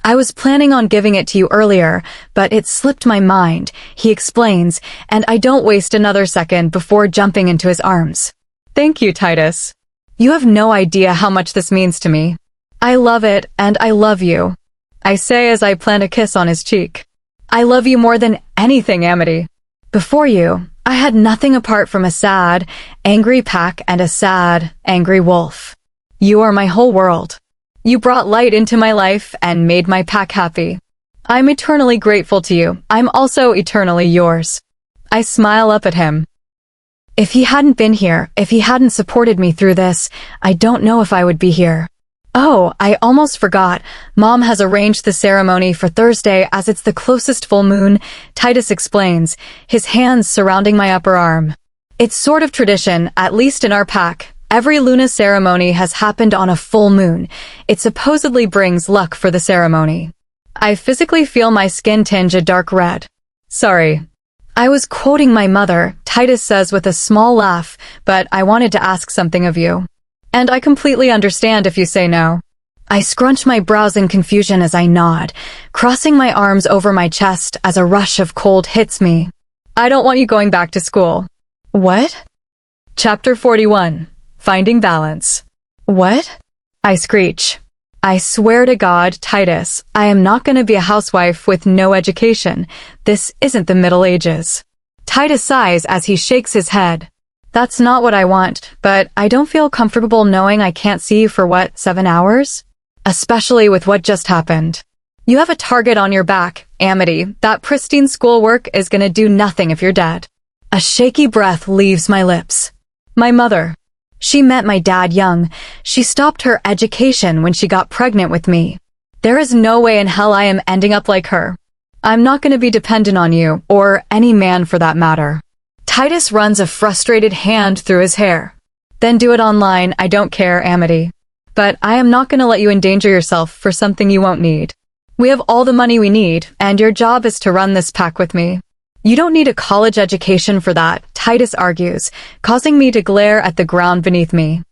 [SPEAKER 1] I was planning on giving it to you earlier, but it slipped my mind, he explains, and I don't waste another second before jumping into his arms. Thank you, Titus. You have no idea how much this means to me. I love it, and I love you. I say as I plant a kiss on his cheek. I love you more than anything, Amity. Before you, I had nothing apart from a sad, angry pack and a sad, angry wolf. You are my whole world. You brought light into my life and made my pack happy. I'm eternally grateful to you. I'm also eternally yours. I smile up at him. If he hadn't been here, if he hadn't supported me through this, I don't know if I would be here. Oh, I almost forgot. Mom has arranged the ceremony for Thursday as it's the closest full moon, Titus explains, his hands surrounding my upper arm. It's sort of tradition, at least in our pack. Every Luna ceremony has happened on a full moon. It supposedly brings luck for the ceremony. I physically feel my skin tinge a dark red. Sorry. I was quoting my mother, Titus says with a small laugh, but I wanted to ask something of you. And I completely understand if you say no. I scrunch my brows in confusion as I nod, crossing my arms over my chest as a rush of cold hits me. I don't want you going back to school. What? Chapter 41. Finding Balance. What? I screech. I swear to God, Titus, I am not going to be a housewife with no education. This isn't the Middle Ages. Titus sighs as he shakes his head. That's not what I want, but I don't feel comfortable knowing I can't see you for 7 hours? Especially with what just happened. You have a target on your back, Amity. That pristine schoolwork is gonna do nothing if you're dead. A shaky breath leaves my lips. My mother. She met my dad young. She stopped her education when she got pregnant with me. There is no way in hell I am ending up like her. I'm not gonna be dependent on you, or any man for that matter. Titus runs a frustrated hand through his hair. Then do it online, I don't care, Amity. But I am not going to let you endanger yourself for something you won't need. We have all the money we need, and your job is to run this pack with me. You don't need a college education for that, Titus argues, causing me to glare at the ground beneath me.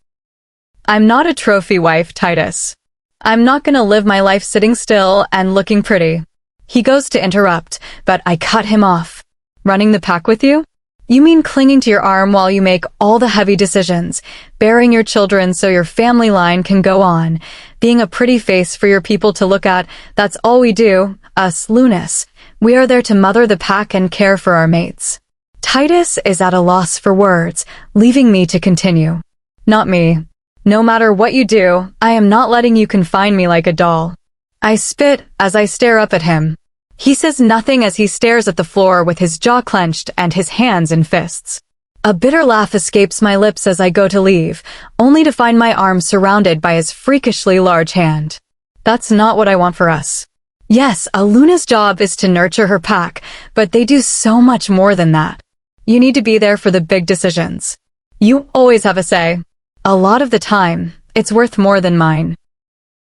[SPEAKER 1] I'm not a trophy wife, Titus. I'm not going to live my life sitting still and looking pretty. He goes to interrupt, but I cut him off. Running the pack with you? You mean clinging to your arm while you make all the heavy decisions, bearing your children so your family line can go on, being a pretty face for your people to look at. That's all we do, us Lunas. We are there to mother the pack and care for our mates. Titus is at a loss for words, leaving me to continue. Not me. No matter what you do, I am not letting you confine me like a doll. I spit as I stare up at him. He says nothing as he stares at the floor with his jaw clenched and his hands in fists. A bitter laugh escapes my lips as I go to leave, only to find my arm surrounded by his freakishly large hand. That's not what I want for us. Yes, a Luna's job is to nurture her pack, but they do so much more than that. You need to be there for the big decisions. You always have a say. A lot of the time, it's worth more than mine.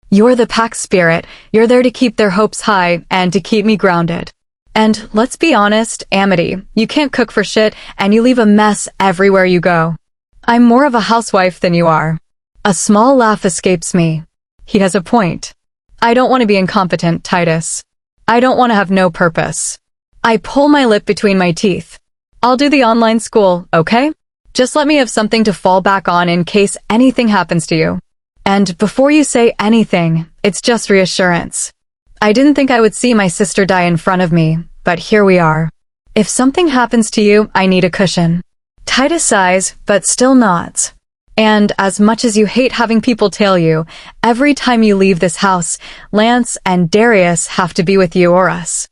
[SPEAKER 1] You're the pack spirit, you're there to keep their hopes high and to keep me grounded. And let's be honest, Amity, you can't cook for shit and you leave a mess everywhere you go. I'm more of a housewife than you are. A small laugh escapes me. He has a point. I don't want to be incompetent, Titus. I don't want to have no purpose. I pull my lip between my teeth. I'll do the online school, okay? Just let me have something to fall back on in case anything happens to you. And before you say anything, it's just reassurance. I didn't think I would see my sister die in front of me, but here we are. If something happens to you, I need a cushion. Titus sighs, but still nods. And as much as you hate having people tell you, every time you leave this house, Lance and Darius have to be with you or us.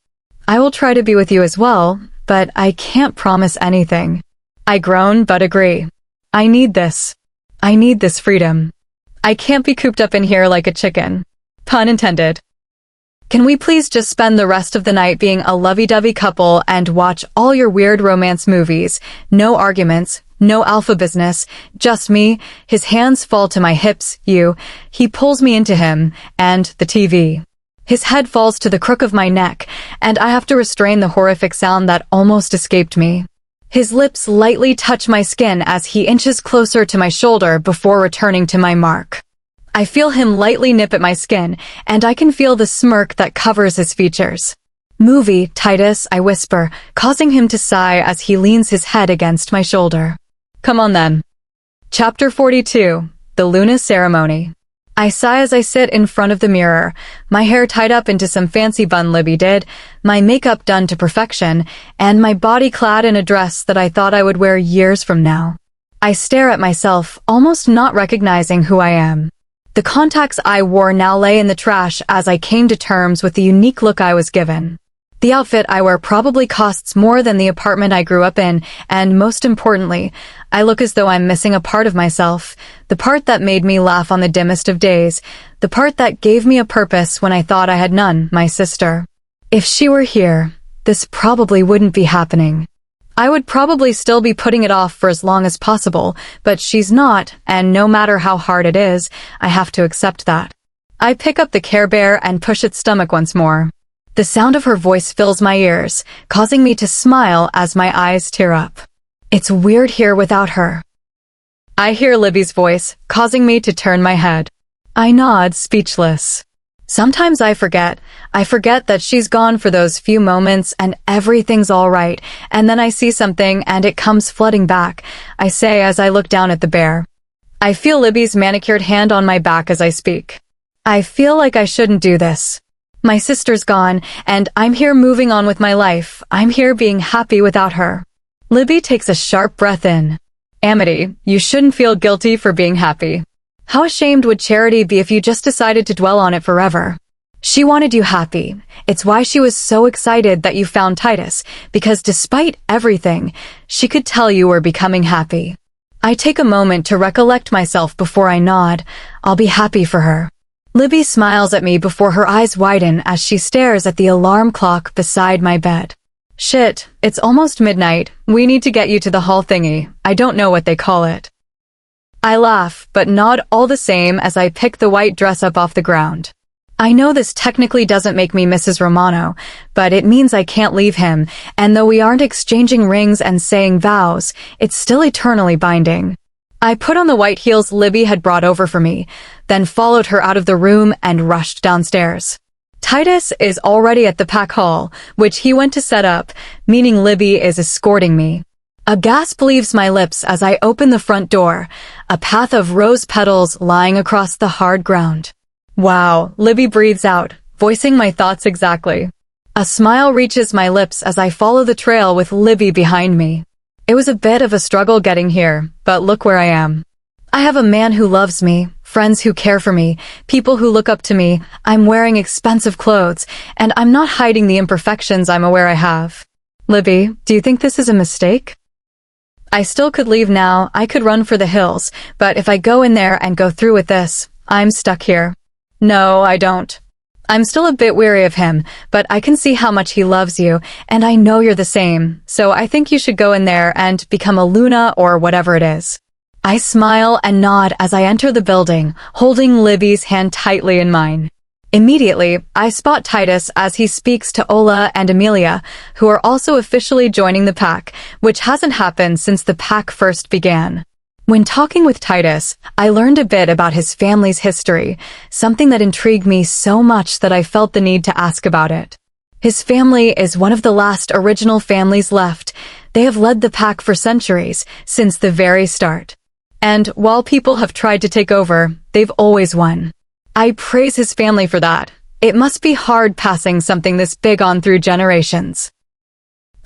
[SPEAKER 1] I will try to be with you as well, but I can't promise anything. I groan but agree. I need this. I need this freedom. I can't be cooped up in here like a chicken. Pun intended. Can we please just spend the rest of the night being a lovey-dovey couple and watch all your weird romance movies? No arguments, no alpha business, just me. His hands fall to my hips, he pulls me into him, and the TV. His head falls to the crook of my neck, and I have to restrain the horrific sound that almost escaped me. His lips lightly touch my skin as he inches closer to my shoulder before returning to my mark. I feel him lightly nip at my skin, and I can feel the smirk that covers his features. Movie, Titus, I whisper, causing him to sigh as he leans his head against my shoulder. Come on then. Chapter 42. The Luna Ceremony. I sigh as I sit in front of the mirror, my hair tied up into some fancy bun Libby did, my makeup done to perfection, and my body clad in a dress that I thought I would wear years from now. I stare at myself, almost not recognizing who I am. The contacts I wore now lay in the trash as I came to terms with the unique look I was given. The outfit I wear probably costs more than the apartment I grew up in, and most importantly, I look as though I'm missing a part of myself, the part that made me laugh on the dimmest of days, the part that gave me a purpose when I thought I had none, my sister. If she were here, this probably wouldn't be happening. I would probably still be putting it off for as long as possible, but she's not, and no matter how hard it is, I have to accept that. I pick up the Care Bear and push its stomach once more. The sound of her voice fills my ears, causing me to smile as my eyes tear up. It's weird here without her. I hear Libby's voice, causing me to turn my head. I nod, speechless. Sometimes I forget that she's gone for those few moments and everything's all right, and then I see something and it comes flooding back, I say as I look down at the bear. I feel Libby's manicured hand on my back as I speak. I feel like I shouldn't do this. My sister's gone, and I'm here moving on with my life. I'm here being happy without her. Libby takes a sharp breath in. Amity, you shouldn't feel guilty for being happy. How ashamed would Charity be if you just decided to dwell on it forever? She wanted you happy. It's why she was so excited that you found Titus, because despite everything, she could tell you were becoming happy. I take a moment to recollect myself before I nod. I'll be happy for her. Libby smiles at me before her eyes widen as she stares at the alarm clock beside my bed. Shit, it's almost midnight. We need to get you to the hall thingy. I don't know what they call it. I laugh, but nod all the same as I pick the white dress up off the ground. I know this technically doesn't make me Mrs. Romano, but it means I can't leave him, and though we aren't exchanging rings and saying vows, it's still eternally binding. I put on the white heels Libby had brought over for me, then followed her out of the room and rushed downstairs. Titus is already at the pack hall, which he went to set up, meaning Libby is escorting me. A gasp leaves my lips as I open the front door, a path of rose petals lying across the hard ground. Wow, Libby breathes out, voicing my thoughts exactly. A smile reaches my lips as I follow the trail with Libby behind me. It was a bit of a struggle getting here, but look where I am. I have a man who loves me, friends who care for me, people who look up to me, I'm wearing expensive clothes, and I'm not hiding the imperfections I'm aware I have. Libby, do you think this is a mistake? I still could leave now, I could run for the hills, but if I go in there and go through with this, I'm stuck here. No, I don't. I'm still a bit weary of him, but I can see how much he loves you, and I know you're the same, so I think you should go in there and become a Luna or whatever it is. I smile and nod as I enter the building, holding Libby's hand tightly in mine. Immediately, I spot Titus as he speaks to Ola and Amelia, who are also officially joining the pack, which hasn't happened since the pack first began. When talking with Titus, I learned a bit about his family's history, something that intrigued me so much that I felt the need to ask about it. His family is one of the last original families left. They have led the pack for centuries, since the very start. And while people have tried to take over, they've always won. I praise his family for that. It must be hard passing something this big on through generations.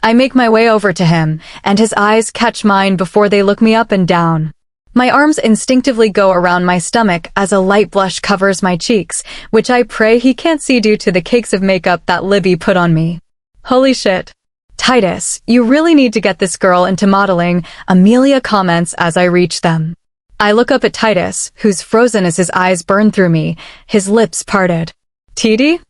[SPEAKER 1] I make my way over to him, and his eyes catch mine before they look me up and down. My arms instinctively go around my stomach as a light blush covers my cheeks, which I pray he can't see due to the cakes of makeup that Libby put on me. Holy shit. Titus, you really need to get this girl into modeling, Amelia comments as I reach them. I look up at Titus, who's frozen as his eyes burn through me, his lips parted. TD?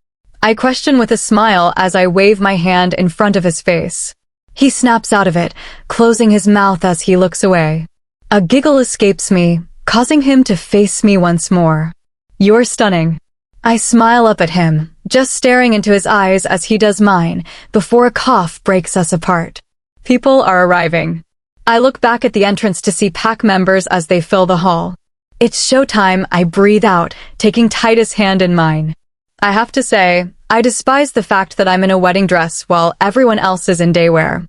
[SPEAKER 1] I question with a smile as I wave my hand in front of his face. He snaps out of it, closing his mouth as he looks away. A giggle escapes me, causing him to face me once more. You're stunning. I smile up at him, just staring into his eyes as he does mine, before a cough breaks us apart. People are arriving. I look back at the entrance to see pack members as they fill the hall. It's showtime, I breathe out, taking Titus' hand in mine. I have to say, I despise the fact that I'm in a wedding dress while everyone else is in daywear.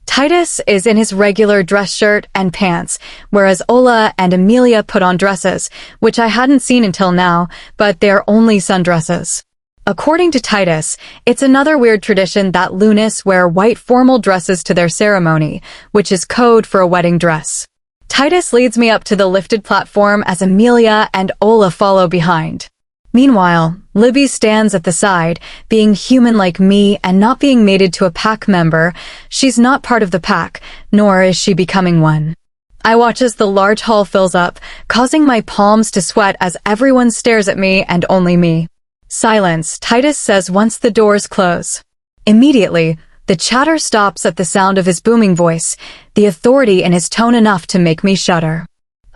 [SPEAKER 1] Titus is in his regular dress shirt and pants, whereas Ola and Amelia put on dresses, which I hadn't seen until now, but they're only sundresses. According to Titus, it's another weird tradition that Lunas wear white formal dresses to their ceremony, which is code for a wedding dress. Titus leads me up to the lifted platform as Amelia and Ola follow behind. Meanwhile, Libby stands at the side, being human like me and not being mated to a pack member. She's not part of the pack, nor is she becoming one. I watch as the large hall fills up, causing my palms to sweat as everyone stares at me and only me. Silence, Titus says once the doors close. Immediately, the chatter stops at the sound of his booming voice, the authority in his tone enough to make me shudder.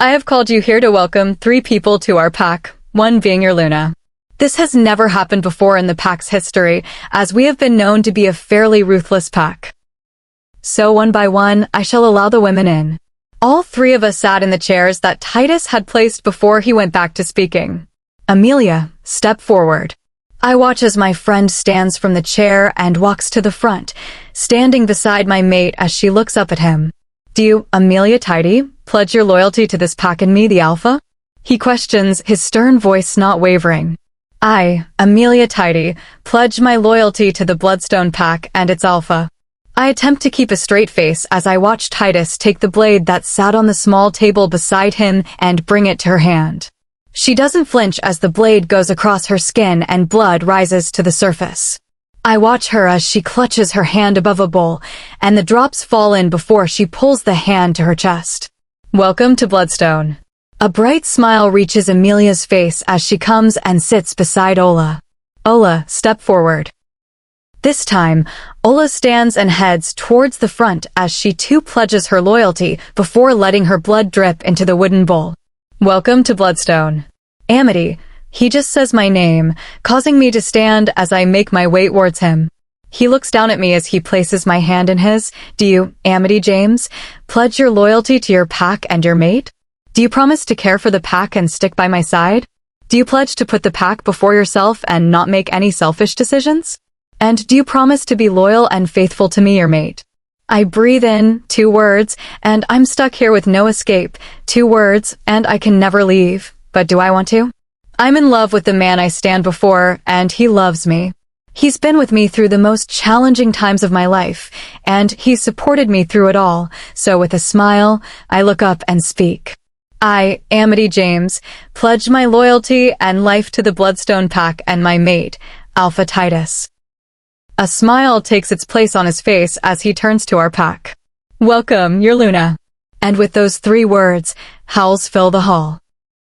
[SPEAKER 1] I have called you here to welcome 3 people to our pack. One being your Luna. This has never happened before in the pack's history, as we have been known to be a fairly ruthless pack. So one by one, I shall allow the women in. All three of us sat in the chairs that Titus had placed before he went back to speaking. Amelia, step forward. I watch as my friend stands from the chair and walks to the front, standing beside my mate as she looks up at him. Do you, Amelia Tidy, pledge your loyalty to this pack and me, the Alpha? He questions, his stern voice not wavering. I, Amelia Tidy, pledge my loyalty to the Bloodstone Pack and its Alpha. I attempt to keep a straight face as I watch Titus take the blade that sat on the small table beside him and bring it to her hand. She doesn't flinch as the blade goes across her skin and blood rises to the surface. I watch her as she clutches her hand above a bowl, and the drops fall in before she pulls the hand to her chest. Welcome to Bloodstone. A bright smile reaches Amelia's face as she comes and sits beside Ola. Ola, step forward. This time, Ola stands and heads towards the front as she too pledges her loyalty before letting her blood drip into the wooden bowl. Welcome to Bloodstone. Amity, he just says my name, causing me to stand as I make my way towards him. He looks down at me as he places my hand in his. Do you, Amity James, pledge your loyalty to your pack and your mate? Do you promise to care for the pack and stick by my side? Do you pledge to put the pack before yourself and not make any selfish decisions? And do you promise to be loyal and faithful to me, your mate? I breathe in 2 words, and I'm stuck here with no escape. 2 words, and I can never leave. But do I want to? I'm in love with the man I stand before, and he loves me. He's been with me through the most challenging times of my life, and he's supported me through it all. So with a smile, I look up and speak. I, Amity James, pledge my loyalty and life to the Bloodstone Pack and my mate, Alpha Titus. A smile takes its place on his face as he turns to our pack. Welcome, you're Luna. And with those 3 words, howls fill the hall.